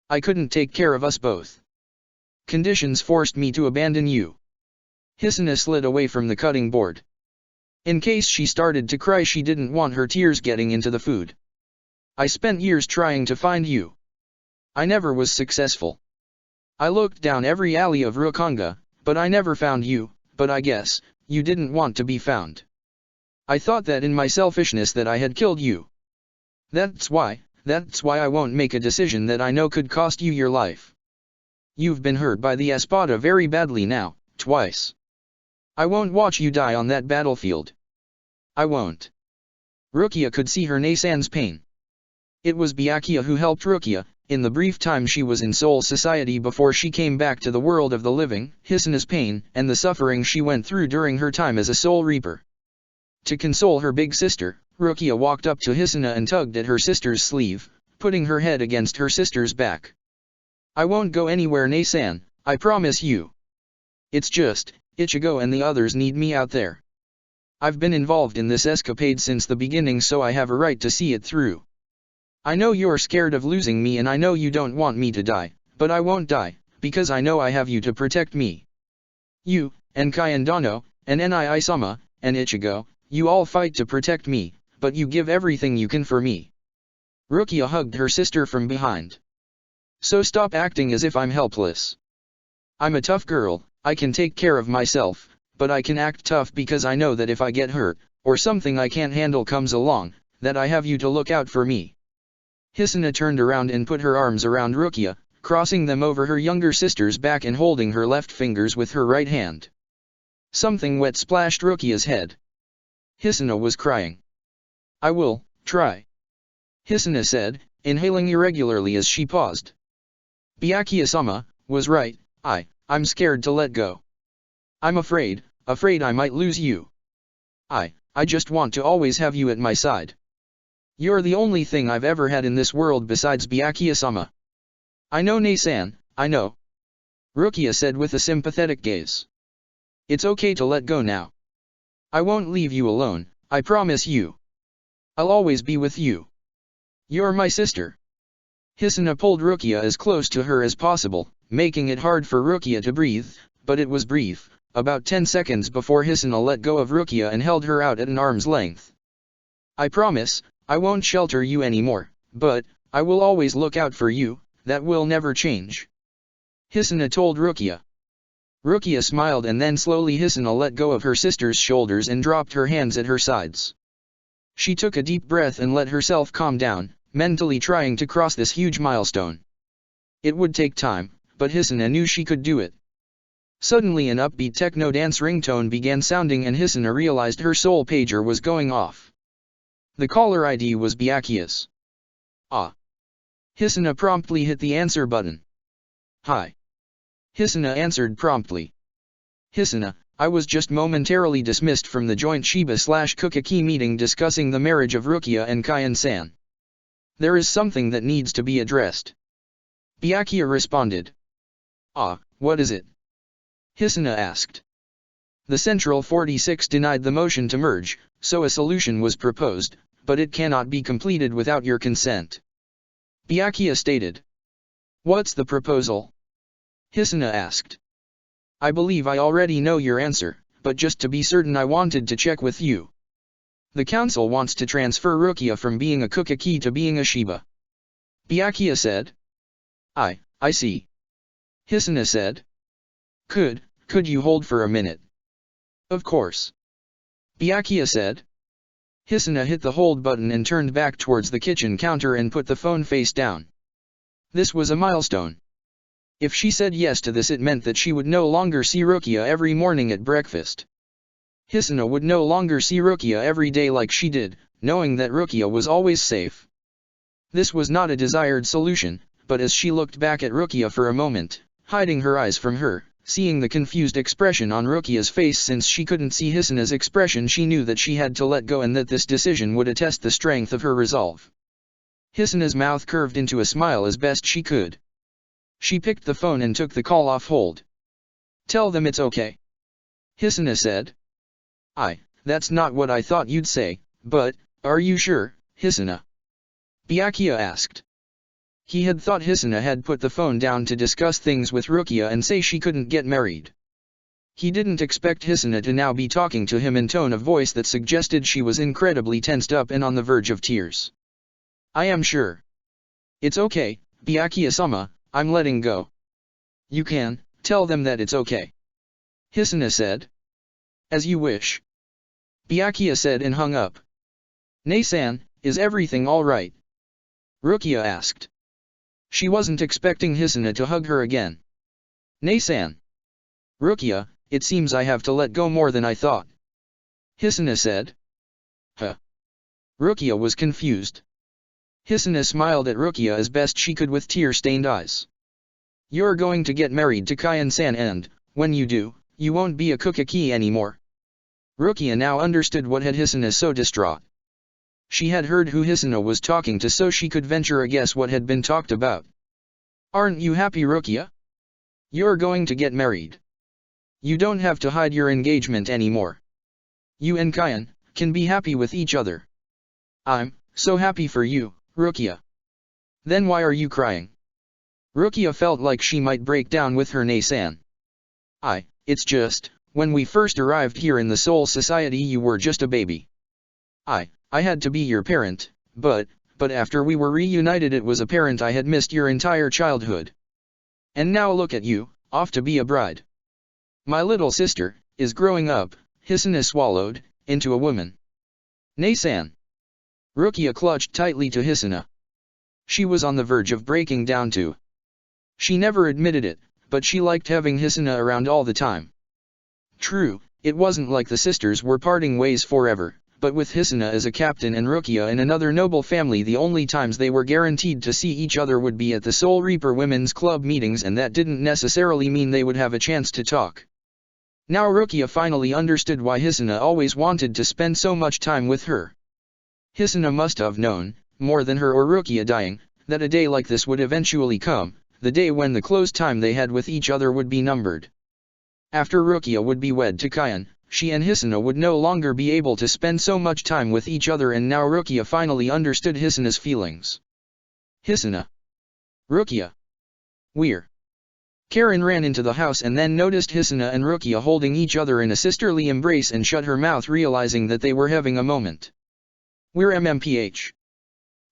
I couldn't take care of us both. Conditions forced me to abandon you. Hisuna slid away from the cutting board. In case she started to cry, she didn't want her tears getting into the food. I spent years trying to find you. I never was successful. I looked down every alley of Rukonga, but I never found you, but I guess, you didn't want to be found. I thought that in my selfishness that I had killed you. That's why I won't make a decision that I know could cost you your life. You've been hurt by the espada very badly now, twice. I won't watch you die on that battlefield. I won't. Rukia could see her Naisan's pain. It was Byakuya who helped Rukia, in the brief time she was in Soul Society before she came back to the world of the living, Hisuna's pain and the suffering she went through during her time as a Soul Reaper. To console her big sister, Rukia walked up to Hisuna and tugged at her sister's sleeve, putting her head against her sister's back. I won't go anywhere, Naisan, I promise you. It's just, Ichigo and the others need me out there. I've been involved in this escapade since the beginning, so I have a right to see it through. I know you're scared of losing me and I know you don't want me to die, but I won't die, because I know I have you to protect me. You, and Kai and Dano, and Nii-sama, and Ichigo, you all fight to protect me, but you give everything you can for me. Rukia hugged her sister from behind. So stop acting as if I'm helpless. I'm a tough girl, I can take care of myself, but I can act tough because I know that if I get hurt, or something I can't handle comes along, that I have you to look out for me. Hisuna turned around and put her arms around Rukia, crossing them over her younger sister's back and holding her left fingers with her right hand. Something wet splashed Rukia's head. Hisuna was crying. I will, try. Hisuna said, inhaling irregularly as she paused. Byakuya-sama was right, I'm scared to let go. I'm afraid I might lose you. I just want to always have you at my side. You're the only thing I've ever had in this world besides Byakuya-sama. I know, Naisan, I know. Rukia said with a sympathetic gaze. It's okay to let go now. I won't leave you alone, I promise you. I'll always be with you. You're my sister. Hisuna pulled Rukia as close to her as possible, making it hard for Rukia to breathe, but it was brief, about 10 seconds before Hisuna let go of Rukia and held her out at an arm's length. I promise, I won't shelter you anymore, but, I will always look out for you, that will never change. Hisuna told Rukia. Rukia smiled and then slowly Hisuna let go of her sister's shoulders and dropped her hands at her sides. She took a deep breath and let herself calm down, mentally trying to cross this huge milestone. It would take time, but Hisuna knew she could do it. Suddenly an upbeat techno dance ringtone began sounding and Hisuna realized her soul pager was going off. The caller ID was Byakuya's. Ah. Hisuna promptly hit the answer button. Hi. Hisuna answered promptly. Hisuna, I was just momentarily dismissed from the joint Shiba/Kukaki meeting discussing the marriage of Rukia and Kaien-san. There is something that needs to be addressed. Byakuya responded. Ah, what is it? Hisuna asked. The Central 46 denied the motion to merge, so a solution was proposed, but it cannot be completed without your consent. Byakuya stated. What's the proposal? Hisuna asked. I believe I already know your answer, but just to be certain I wanted to check with you. The council wants to transfer Rukia from being a Kukaki to being a Shiba. Byakuya said. I see. Hisuna said. Could you hold for a minute? Of course. Byakuya said. Hisuna hit the hold button and turned back towards the kitchen counter and put the phone face down. This was a milestone. If she said yes to this, it meant that she would no longer see Rukia every morning at breakfast. Hisuna would no longer see Rukia every day like she did, knowing that Rukia was always safe. This was not a desired solution, but as she looked back at Rukia for a moment, hiding her eyes from her, seeing the confused expression on Rukia's face since she couldn't see Hisuna's expression, she knew that she had to let go and that this decision would attest the strength of her resolve. Hisuna's mouth curved into a smile as best she could. She picked the phone and took the call off hold. Tell them it's okay. Hisuna said. That's not what I thought you'd say, but, are you sure, Hisuna? Byakuya asked. He had thought Hisuna had put the phone down to discuss things with Rukia and say she couldn't get married. He didn't expect Hisuna to now be talking to him in tone of voice that suggested she was incredibly tensed up and on the verge of tears. I am sure. It's okay, Byakuya-sama, I'm letting go. You can, tell them that it's okay. Hisuna said. As you wish. Byakuya said and hung up. Nei-san, is everything alright? Rukia asked. She wasn't expecting Hisuna to hug her again. Nei-san. Rukia, it seems I have to let go more than I thought. Hisuna said. Huh? Rukia was confused. Hisuna smiled at Rukia as best she could with tear-stained eyes. You're going to get married to Kyan-san and, when you do, you won't be a Kukaki anymore. Rukia now understood what had Hisuna so distraught. She had heard who Hisuna was talking to, so she could venture a guess what had been talked about. Aren't you happy, Rukia? You're going to get married. You don't have to hide your engagement anymore. You and Kyan can be happy with each other. I'm so happy for you, Rukia. Then why are you crying? Rukia felt like she might break down with her Nei-san. It's just, when we first arrived here in the Soul Society you were just a baby. I had to be your parent, but after we were reunited it was apparent I had missed your entire childhood. And now look at you, off to be a bride. My little sister is growing up, Hisuna swallowed, into a woman. Nei-san. Rukia clutched tightly to Hisuna. She was on the verge of breaking down too. She never admitted it, but she liked having Hisuna around all the time. True, it wasn't like the sisters were parting ways forever, but with Hisuna as a captain and Rukia in another noble family, the only times they were guaranteed to see each other would be at the Soul Reaper Women's Club meetings, and that didn't necessarily mean they would have a chance to talk. Now Rukia finally understood why Hisuna always wanted to spend so much time with her. Hisuna must have known, more than her or Rukia dying, that a day like this would eventually come, the day when the close time they had with each other would be numbered. After Rukia would be wed to Kyan, she and Hisuna would no longer be able to spend so much time with each other, and now Rukia finally understood Hisuna's feelings. Hisuna. Rukia. We're. Karen ran into the house and then noticed Hisuna and Rukia holding each other in a sisterly embrace and shut her mouth, realizing that they were having a moment. We're MMPH.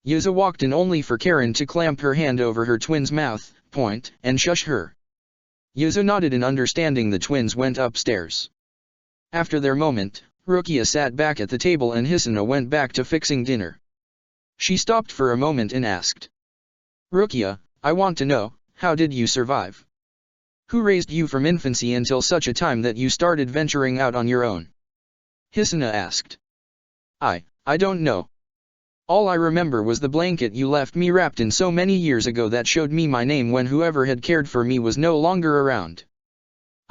Yuzo walked in only for Karen to clamp her hand over her twin's mouth, point, and shush her. Yuzo nodded in understanding. The twins went upstairs. After their moment, Rukia sat back at the table and Hisuna went back to fixing dinner. She stopped for a moment and asked. Rukia, I want to know, how did you survive? Who raised you from infancy until such a time that you started venturing out on your own? Hisuna asked. I don't know. All I remember was the blanket you left me wrapped in so many years ago that showed me my name when whoever had cared for me was no longer around.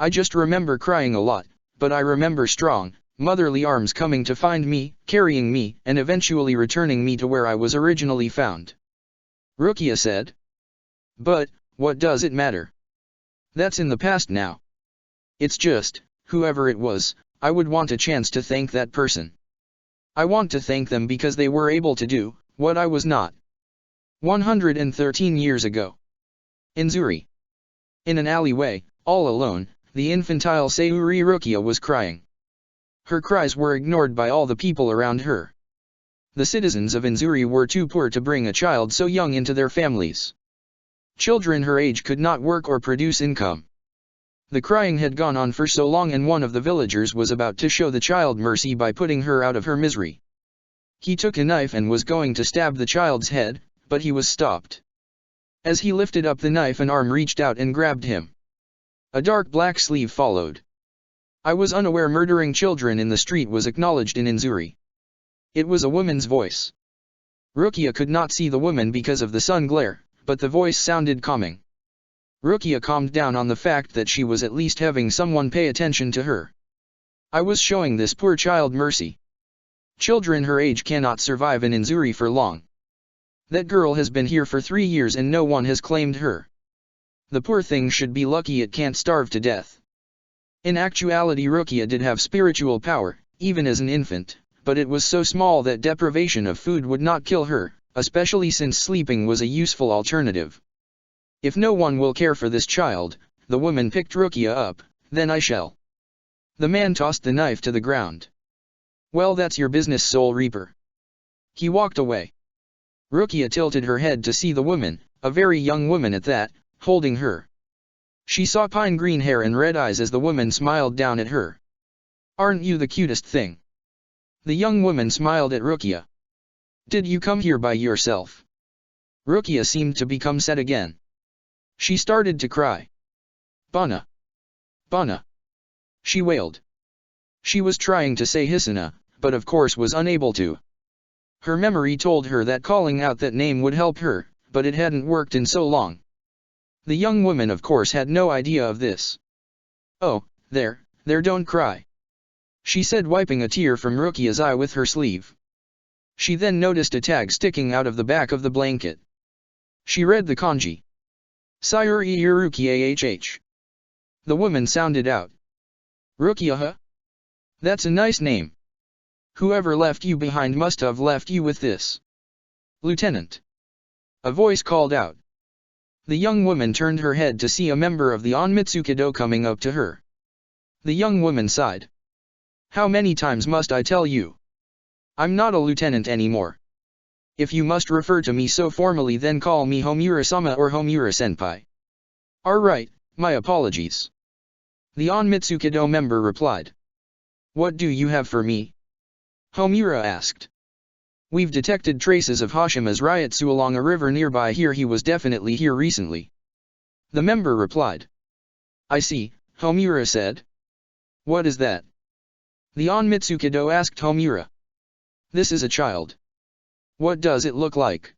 I just remember crying a lot, but I remember strong, motherly arms coming to find me, carrying me, and eventually returning me to where I was originally found. Rukia said. But, what does it matter? That's in the past now. It's just, whoever it was, I would want a chance to thank that person. I want to thank them because they were able to do what I was not. 113 years ago. In Zuri. In an alleyway, all alone, the infantile Sayuri Rukia was crying. Her cries were ignored by all the people around her. The citizens of Inzuri were too poor to bring a child so young into their families. Children her age could not work or produce income. The crying had gone on for so long, and one of the villagers was about to show the child mercy by putting her out of her misery. He took a knife and was going to stab the child's head, but he was stopped. As he lifted up the knife, an arm reached out and grabbed him. A dark black sleeve followed. I was unaware murdering children in the street was acknowledged in Inzuri. It was a woman's voice. Rukia could not see the woman because of the sun glare, but the voice sounded calming. Rukia calmed down on the fact that she was at least having someone pay attention to her. I was showing this poor child mercy. Children her age cannot survive in Inzuri for long. That girl has been here for 3 years and no one has claimed her. The poor thing should be lucky it can't starve to death. In actuality, Rukia did have spiritual power, even as an infant, but it was so small that deprivation of food would not kill her, especially since sleeping was a useful alternative. If no one will care for this child, the woman picked Rukia up, then I shall. The man tossed the knife to the ground. Well, that's your business, Soul Reaper. He walked away. Rukia tilted her head to see the woman, a very young woman at that, holding her. She saw pine green hair and red eyes as the woman smiled down at her. Aren't you the cutest thing? The young woman smiled at Rukia. Did you come here by yourself? Rukia seemed to become sad again. She started to cry. Bana. Bana. She wailed. She was trying to say Hisana, but of course was unable to. Her memory told her that calling out that name would help her, but it hadn't worked in so long. The young woman of course had no idea of this. Oh, there, don't cry. She said, wiping a tear from Rukia's eye with her sleeve. She then noticed a tag sticking out of the back of the blanket. She read the kanji. Sayuri Rukia. The woman sounded out. Rukia, huh? That's a nice name. Whoever left you behind must have left you with this. Lieutenant. A voice called out. The young woman turned her head to see a member of the Onmitsukido coming up to her. The young woman sighed. How many times must I tell you? I'm not a lieutenant anymore. If you must refer to me so formally, then call me Homura-sama or Homura-senpai. Alright, my apologies. The Onmitsukido member replied. What do you have for me? Homura asked. We've detected traces of Hashima's Ryatsu along a river nearby here. He was definitely here recently. The member replied. I see, Homura said. What is that? The Onmitsukido asked Homura. This is a child. What does it look like?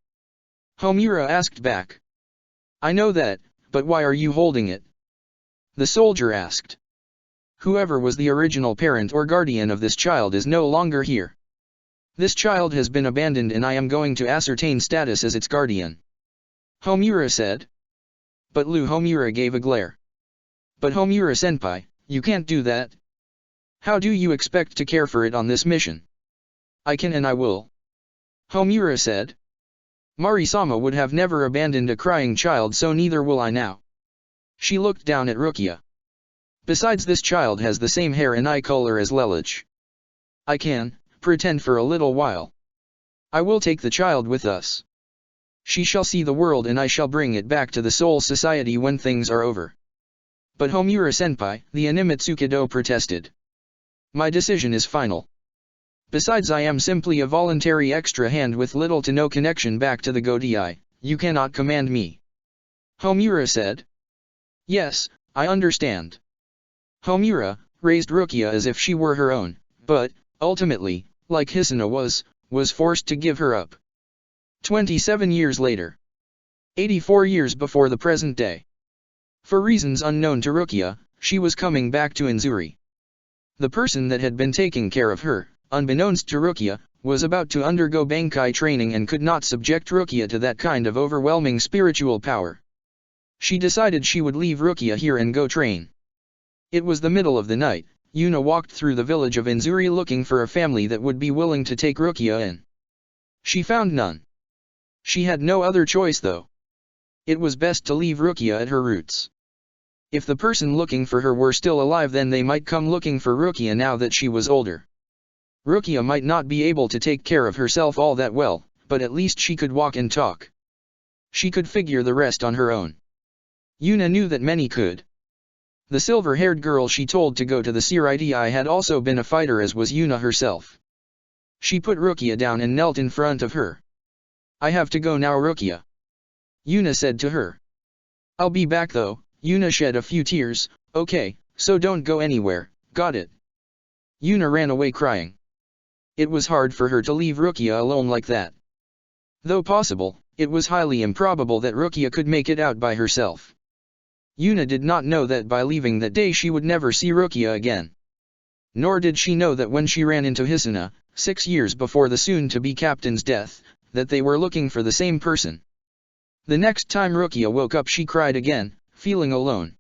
Homura asked back. I know that, but why are you holding it? The soldier asked. Whoever was the original parent or guardian of this child is no longer here. This child has been abandoned and I am going to ascertain status as its guardian. Homura said. But Homura gave a glare. But Homura-senpai, you can't do that. How do you expect to care for it on this mission? I can and I will. Homura said. Mari-sama would have never abandoned a crying child, so neither will I now. She looked down at Rukia. Besides, this child has the same hair and eye color as Lelich. I can pretend for a little while. I will take the child with us. She shall see the world and I shall bring it back to the Soul Society when things are over. But Homura-senpai, the Onmitsukido protested. My decision is final. Besides, I am simply a voluntary extra hand with little to no connection back to the Godai. You cannot command me. Homura said. Yes, I understand. Homura raised Rukia as if she were her own, but, ultimately, like Hisana was forced to give her up. 27 years later. 84 years before the present day. For reasons unknown to Rukia, she was coming back to Inzuri. The person that had been taking care of her, unbeknownst to Rukia, was about to undergo Bankai training and could not subject Rukia to that kind of overwhelming spiritual power. She decided she would leave Rukia here and go train. It was the middle of the night. Yuna walked through the village of Inzuri looking for a family that would be willing to take Rukia in. She found none. She had no other choice though. It was best to leave Rukia at her roots. If the person looking for her were still alive, then they might come looking for Rukia now that she was older. Rukia might not be able to take care of herself all that well, but at least she could walk and talk. She could figure the rest on her own. Yuna knew that many could. The silver-haired girl she told to go to the Siridi had also been a fighter, as was Yuna herself. She put Rukia down and knelt in front of her. I have to go now, Rukia. Yuna said to her. I'll be back though. Yuna shed a few tears. Okay, so don't go anywhere, got it? Yuna ran away crying. It was hard for her to leave Rukia alone like that. Though possible, it was highly improbable that Rukia could make it out by herself. Yuna did not know that by leaving that day she would never see Rukia again. Nor did she know that when she ran into Hisana, 6 years before the soon-to-be captain's death, that they were looking for the same person. The next time Rukia woke up, she cried again, feeling alone.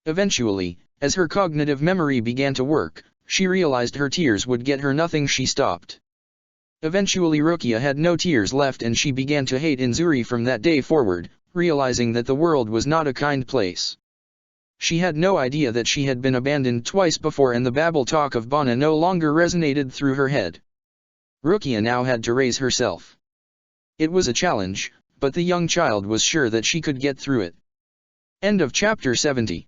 Eventually, as her cognitive memory began to work, she realized her tears would get her nothing. She stopped. Eventually Rukia had no tears left and she began to hate Inzuri from that day forward, realizing that the world was not a kind place. She had no idea that she had been abandoned twice before, and the babble talk of Bana no longer resonated through her head. Rukia now had to raise herself. It was a challenge, but the young child was sure that she could get through it. End of chapter 70.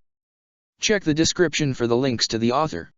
Check the description for the links to the author.